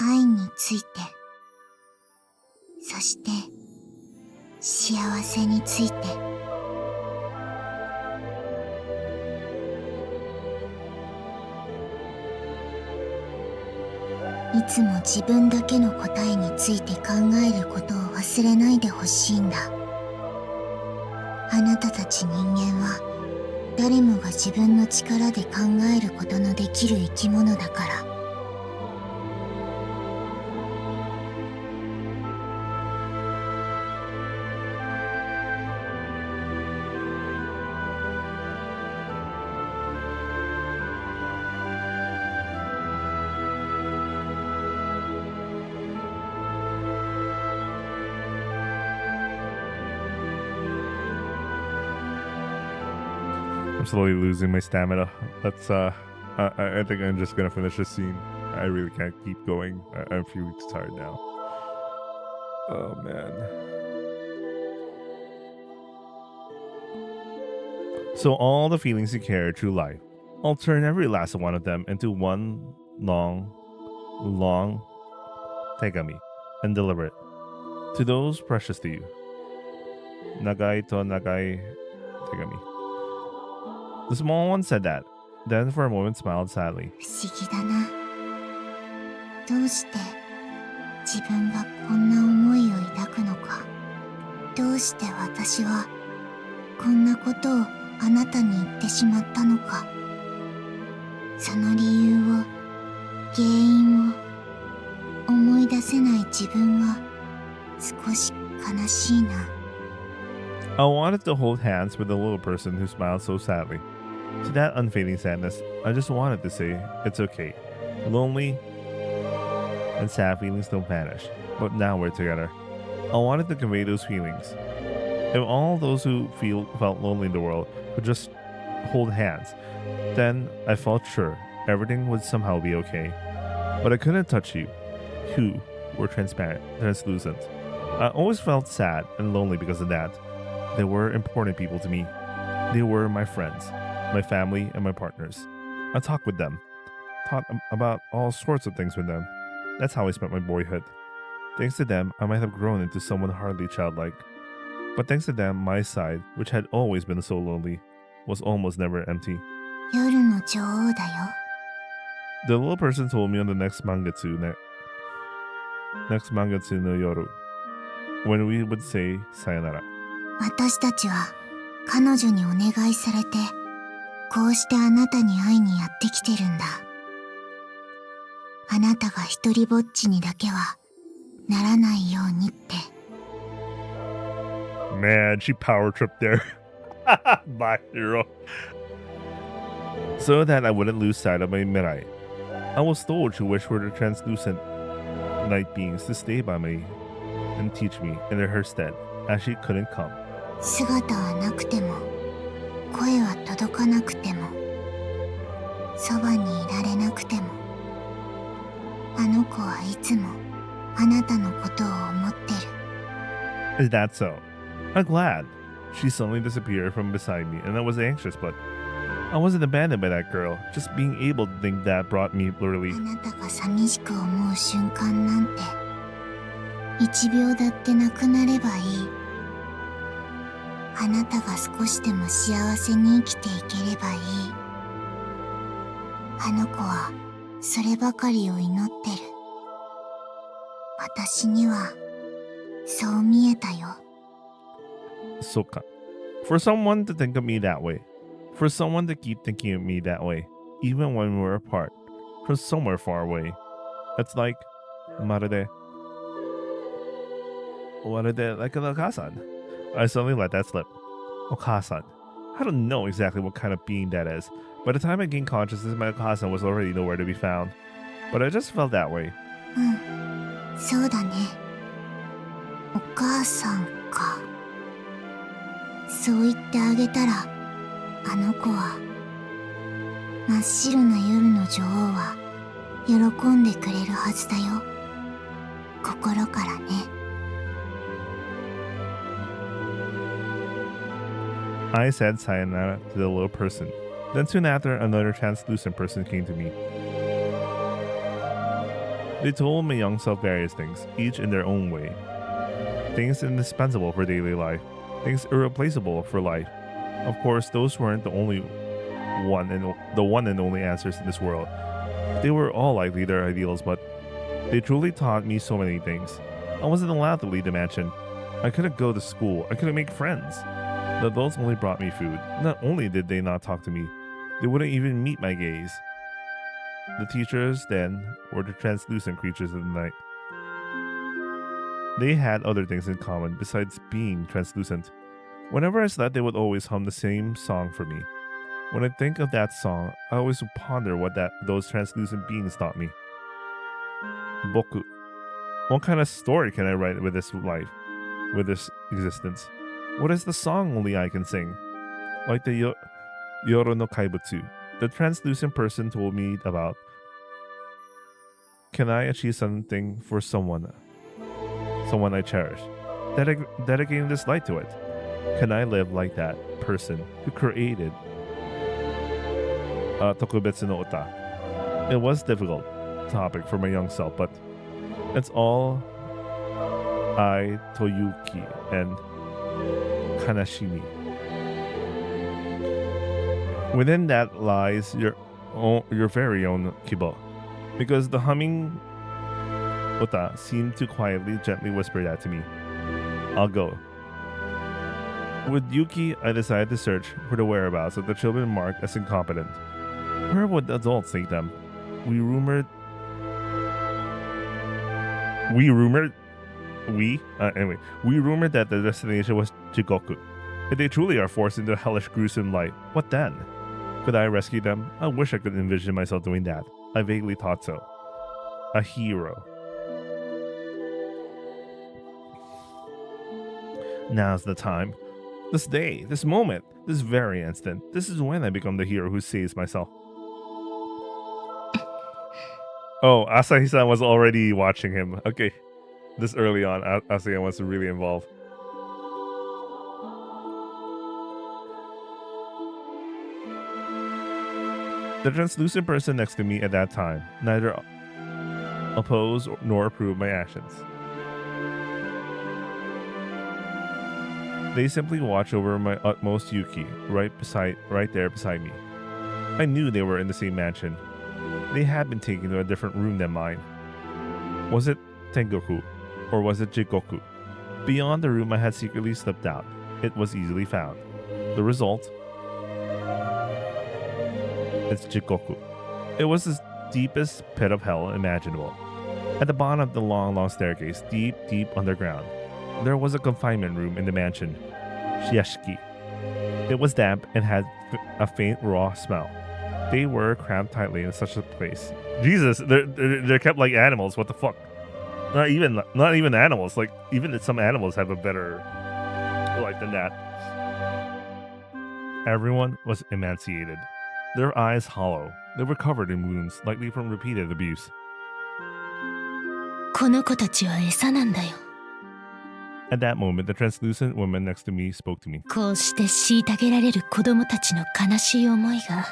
愛について、そして幸せについて。いつも自分だけの答えについて考えることを忘れないでほしいんだ。あなたたち人間は誰もが自分の力で考えることのできる生き物だから。I'm slowly losing my stamina. Let's I think I'm just gonna finish this scene. I really can't keep going. I'm feeling tired now. Oh man. So all the feelings you carry through life, I'll turn every last one of them into one long tegami and deliver it to those precious to you. Nagai to nagai tegami. The small one said that, then for a moment smiled sadly. 不思議だな。どうして自分がこんな思いを抱くのか。どうして私はこんなことをあなたに言ってしまったのか。その理由を、原因を思い出せない自分が少し悲しいな。I wanted to hold hands with the little person who smiled so sadly. To that unfading sadness, I just wanted to say, it's okay. Lonely and sad feelings don't vanish, but now we're together. I wanted to convey those feelings. If all those who felt lonely in the world could just hold hands, then I felt sure everything would somehow be okay. But I couldn't touch you, who were translucent. I always felt sad and lonely because of that. They were important people to me. They were my friends, my family, and my partners. I talked with them, thought about all sorts of things with them. That's how I spent my boyhood. Thanks to them, I might have grown into someone hardly childlike. But thanks to them, my side, which had always been so lonely, was almost never empty. 夜の女王だよ。 The little person told me on the next mangetsu no yoru, when we would say sayonara. 私たちは彼女にお願いされて、こうしてあなたに会いにやってきてるんだ。あなたが一人ぼっちにだけはならないようにって。 Man, she power tripped there. My hero. So that I wouldn't lose sight of my Mirai. I was told she wished for the translucent night beings to stay by me and teach me in her stead, as she couldn't come. 姿はなくても、声は届かなくても、そばにいられなくても、あの子はいつもあなたのことを思ってる。 Is that so? I'm glad. She suddenly disappeared from beside me, and I was anxious, but I wasn't abandoned by that girl. Just being able to think that brought me relief. あなたが寂しく思う瞬間なんて1秒だってなくなればいい。あなたが少しでも幸せに生きていければいい。あの子はそればかりを祈ってる。私にはそう見えたよ。So, for someone to think of me that way, for someone to keep thinking of me that way, even when we're apart, from somewhere far away, it's like, まるで like an Okasan. I suddenly let that slip. Okasan. I don't know exactly what kind of being that is. By the time I gained consciousness, my Okasan was already nowhere to be found. But I just felt that way. そうだね。お母さんか。そう言ってあげたら、あの子は真っ白な夜の女王は喜んでくれるはずだよ。心からね。I said sayonara to the little person. Then soon after, another translucent person came to me. They told my young self various things, each in their own way. Things indispensable for daily life, things irreplaceable for life. Of course, those weren't the one and only answers in this world. They were all likely their ideals, but they truly taught me so many things. I wasn't allowed to leave the mansion. I couldn't go to school. I couldn't make friends. The adults only brought me food. Not only did they not talk to me, they wouldn't even meet my gaze. The teachers, then, were the translucent creatures of the night. They had other things in common besides being translucent. Whenever I slept, they would always hum the same song for me. When I think of that song, I always ponder what those translucent beings taught me. Boku. What kind of story can I write with this life, with this existence? What is the song only I can sing? Like the Yoro no Kaibutsu, the translucent person told me about. Can I achieve something for someone I cherish, dedicating this light to it? Can I live like that person who created Tokubetsu no Ota? It was a difficult topic for my young self, but it's all I, Toyuki, and Kanashimi. Within that lies your very own Kibo, because the humming Ota seemed to quietly, gently whisper that to me. I'll go. With Yuki, I decided to search for the whereabouts of the children marked as incompetent. Where would the adults take them? We rumored that the destination was Jigoku. If they truly are forced into hellish, gruesome light, what then? Could I rescue them? I wish I could envision myself doing that. I vaguely thought so. A hero. Now's the time. This day, this moment, this very instant. This is when I become the hero who saves myself. Oh, Asahi-san was already watching him. Okay. This early on, Asahi was really involved. The translucent person next to me at that time neither opposed nor approved my actions. They simply watched over my utmost Yuki, right there beside me. I knew they were in the same mansion. They had been taken to a different room than mine. Was it Tengoku, or was it Jigoku? Beyond the room I had secretly slipped out, it was easily found. The result? It's Jigoku. It was the deepest pit of hell imaginable. At the bottom of the long staircase, deep underground, there was a confinement room in the mansion, Shiashiki. It was damp and had a faint raw smell. They were cramped tightly in such a place. Jesus, they're kept like animals. What the fuck? Not even animals. Like even some animals have a better life than that. Everyone was emaciated. Their eyes hollow. They were covered in wounds, likely from repeated abuse. この子たちは餌なんだよ。 At that moment, the translucent woman next to me spoke to me. こうして虐げられる子供たちの悲しい思いが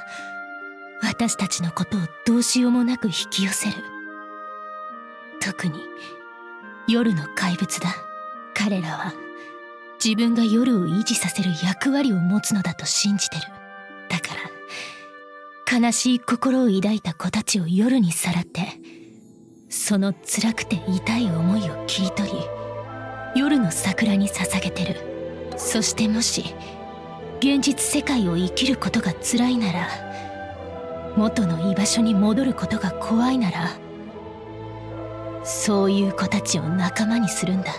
私たちのことをどうしようもなく引き寄せる。特に夜の怪物だ。彼らは自分が夜を維持させる役割を持つのだと信じてる。だから悲しい心を抱いた子たちを夜にさらって、その辛くて痛い思いを切り取り、夜の桜に捧げてる。そしてもし現実世界を生きることが辛いなら、元の居場所に戻ることが怖いなら、そういう子たちを仲間にするんだ。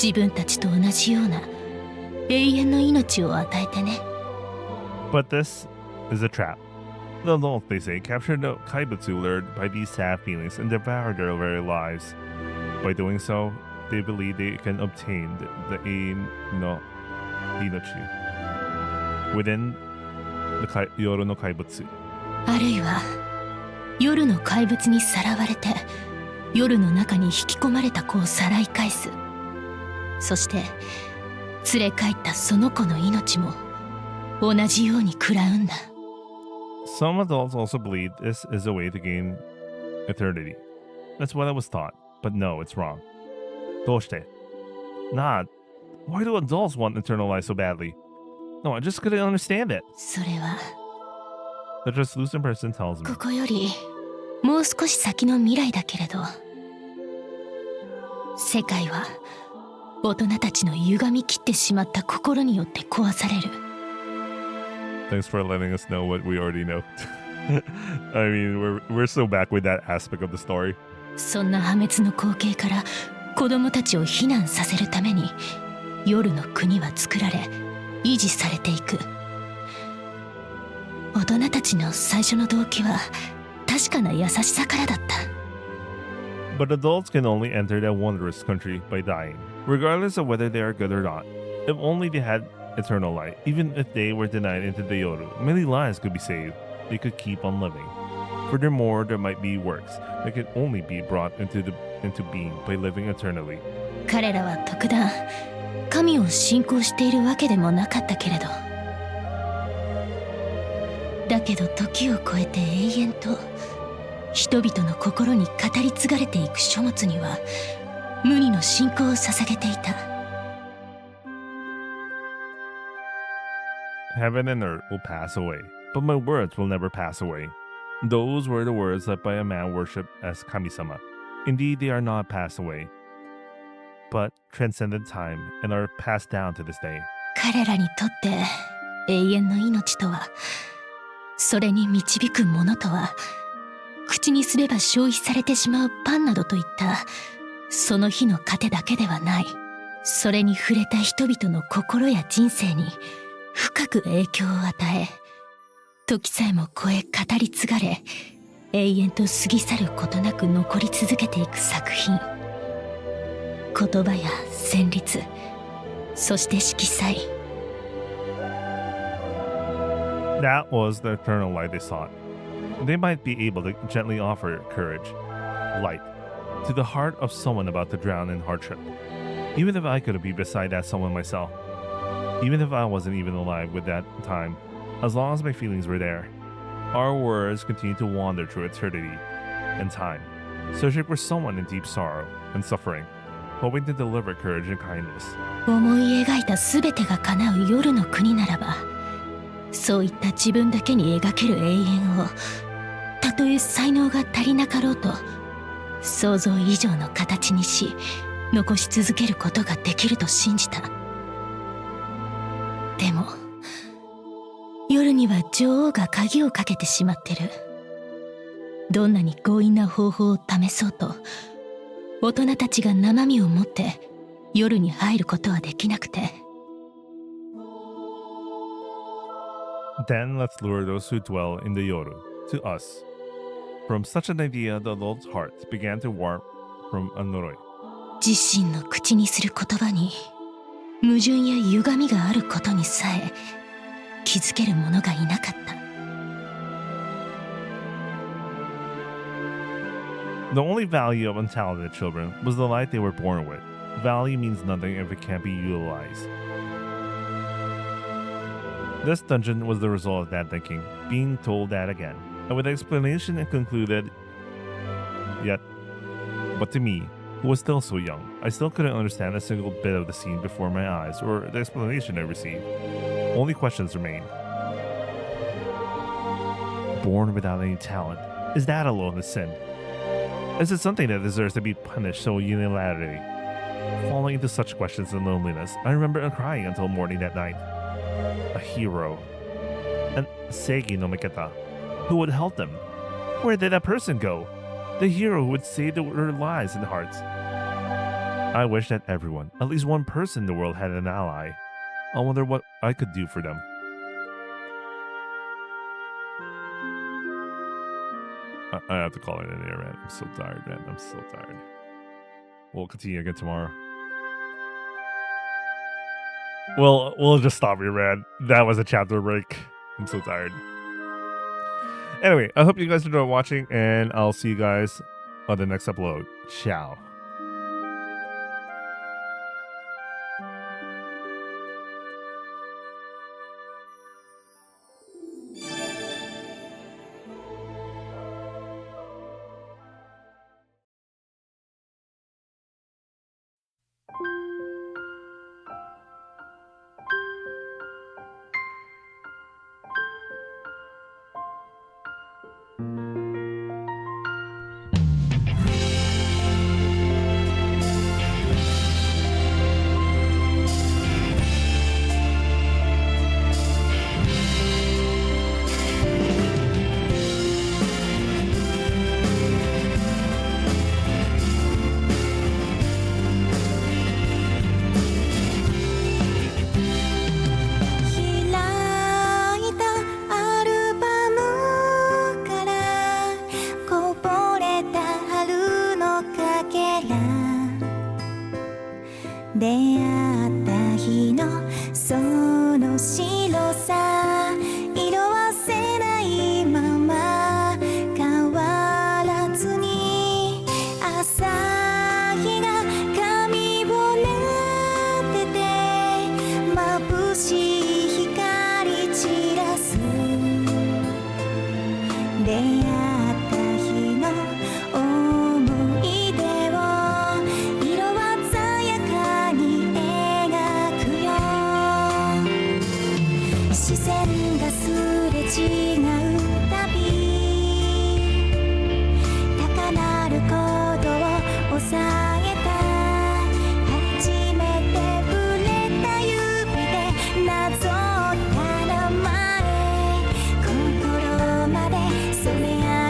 自分たちと同じような永遠の命を与えてね。 But this is a trap. The adults, they say, captured the Kaibutsu lured by these sad feelings and devoured their very lives. By doing so, they believe they can obtain the aim no Inochi within the Yoru no Kaibutsu. あるいは夜の怪物にさらわれて夜の中に引き込まれた子をさらい返す。そして連れ帰ったその子の命も同じように食らうんだ。 Some adults also believe this is a way to gain eternity. That's what I was taught, but no, it's wrong. どうして? Not. Why do adults want eternal life so badly? No, I just couldn't understand it. それは The translucent person tells me. ここよりもう少し先の未来だけれど、世界は大人たちの歪みきってしまった心によって壊される。 Thanks for letting us know what we already know. I mean, we're so back with that aspect of the story. そんな破滅の光景から子供たちを避難させるために夜の国は作られ維持されていく。大人たちの最初の動機は確かな優しさからだった。 But adults can only enter that wondrous country by dying, regardless of whether they are good or not. If only they had eternal life, even if they were denied into the Yoru, many lives could be saved. They could keep on living. Furthermore, there might be works that can only be brought into being by living eternally. 彼らは特段神を信仰しているわけでもなかったけれど、だけど時を超えて永遠と人々の心に語り継がれていく書物には無二の信仰を捧げていた。 Heaven and earth will pass away, but my words will never pass away. Those were the words that by a man worshipped as Kami-sama. Indeed, they are not passed away, but transcended time and are passed down to this day. 彼らにとって永遠の命とは、それに導くものとは、口にすれば消費されてしまうパンなどといったその日の糧だけではない。それに触れた人々の心や人生に深く影響を与え、時さえも超え語り継がれ、永遠と過ぎ去ることなく残り続けていく作品。言葉や旋律、そして色彩。 That was the eternal light they sought. They might be able to gently offer courage, light, to the heart of someone about to drown in hardship. Even if I could be beside that someone myself. Even if I wasn't even alive with that time, as long as my feelings were there. Our words continue to wander through eternity and time, searching for someone in deep sorrow and suffering, hoping to deliver courage and kindness. 思い描いた全てが叶う夜の国ならば、そういった自分だけに描ける永遠を、たとえ才能が足りなかろうと想像以上の形にし残し続けることができると信じた。でも夜には女王が鍵をかけてしまってる。どんなに強引な方法を試そうと、大人たちが生身を持って夜に入ることはできなくて。 Then let's lure those who dwell in the Yoru to us. From such an idea, the adult's hearts began to warp from a Noroi. 自身の口にする言葉に矛盾や歪みがあることにさえ気づける者がいなかった。 The only value of untalented children was the light they were born with. Value means nothing if it can't be utilized. This dungeon was the result of that thinking, being told that again, and with explanation it concluded, yet But to me, who was still so young, I still couldn't understand a single bit of the scene before my eyes or the explanation I received. Only questions remain. Born without any talent, is that alone a sin? Is it something that deserves to be punished so unilaterally? Falling into such questions and loneliness, I remember crying until morning that night. A hero. An Seigi no Meguca. Who would help them? Where did that person go? The hero who would save their lives and hearts. I wish that everyone, at least one person in the world, had an ally. I wonder what I could do for them. I have to call it in there, man. I'm so tired, man. I'm so tired. We'll continue again tomorrow. We'll just stop here, man. That was a chapter break. I'm so tired. Anyway, I hope you guys enjoyed watching, and I'll see you guys on the next upload. Ciao.出会った日のその白さ色褪せないまま変わらずに朝日が髪を撫でて眩しい光散らす出会った日の思い出を色鮮やかに描くよ視線がすれ違うたび高鳴る鼓動を抑えた初めて触れた指でなぞった名前心まで染め上げ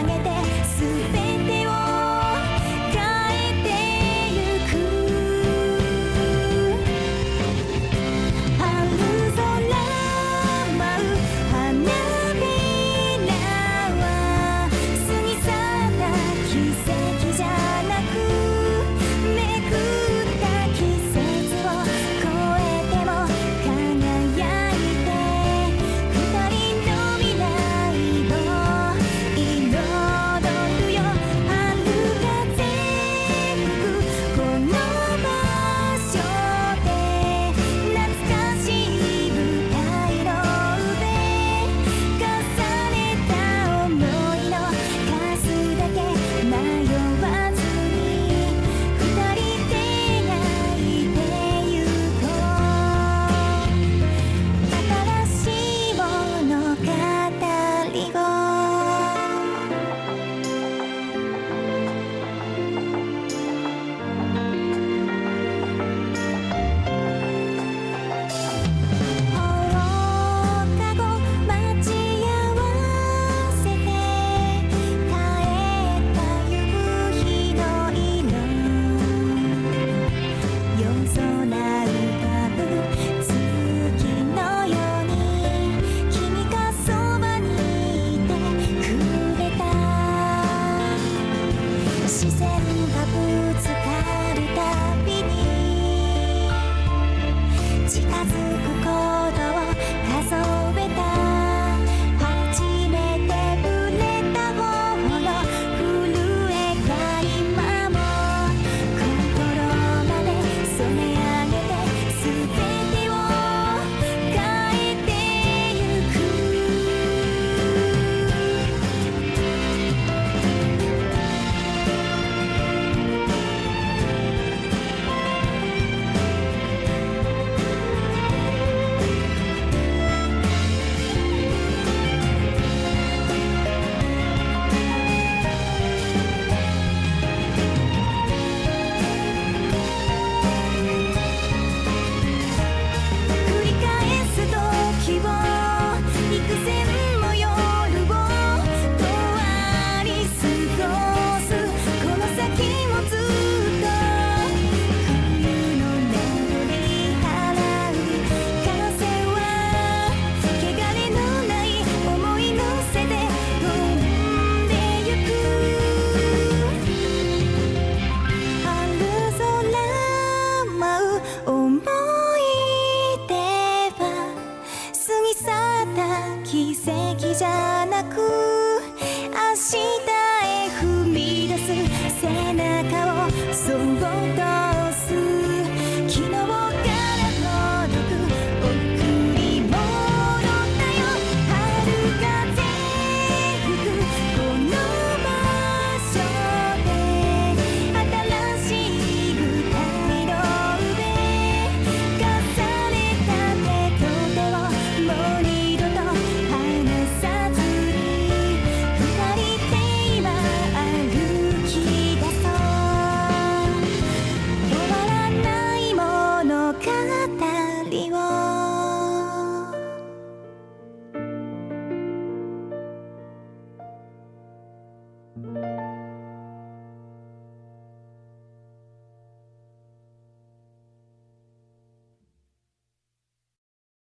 じゃなく明日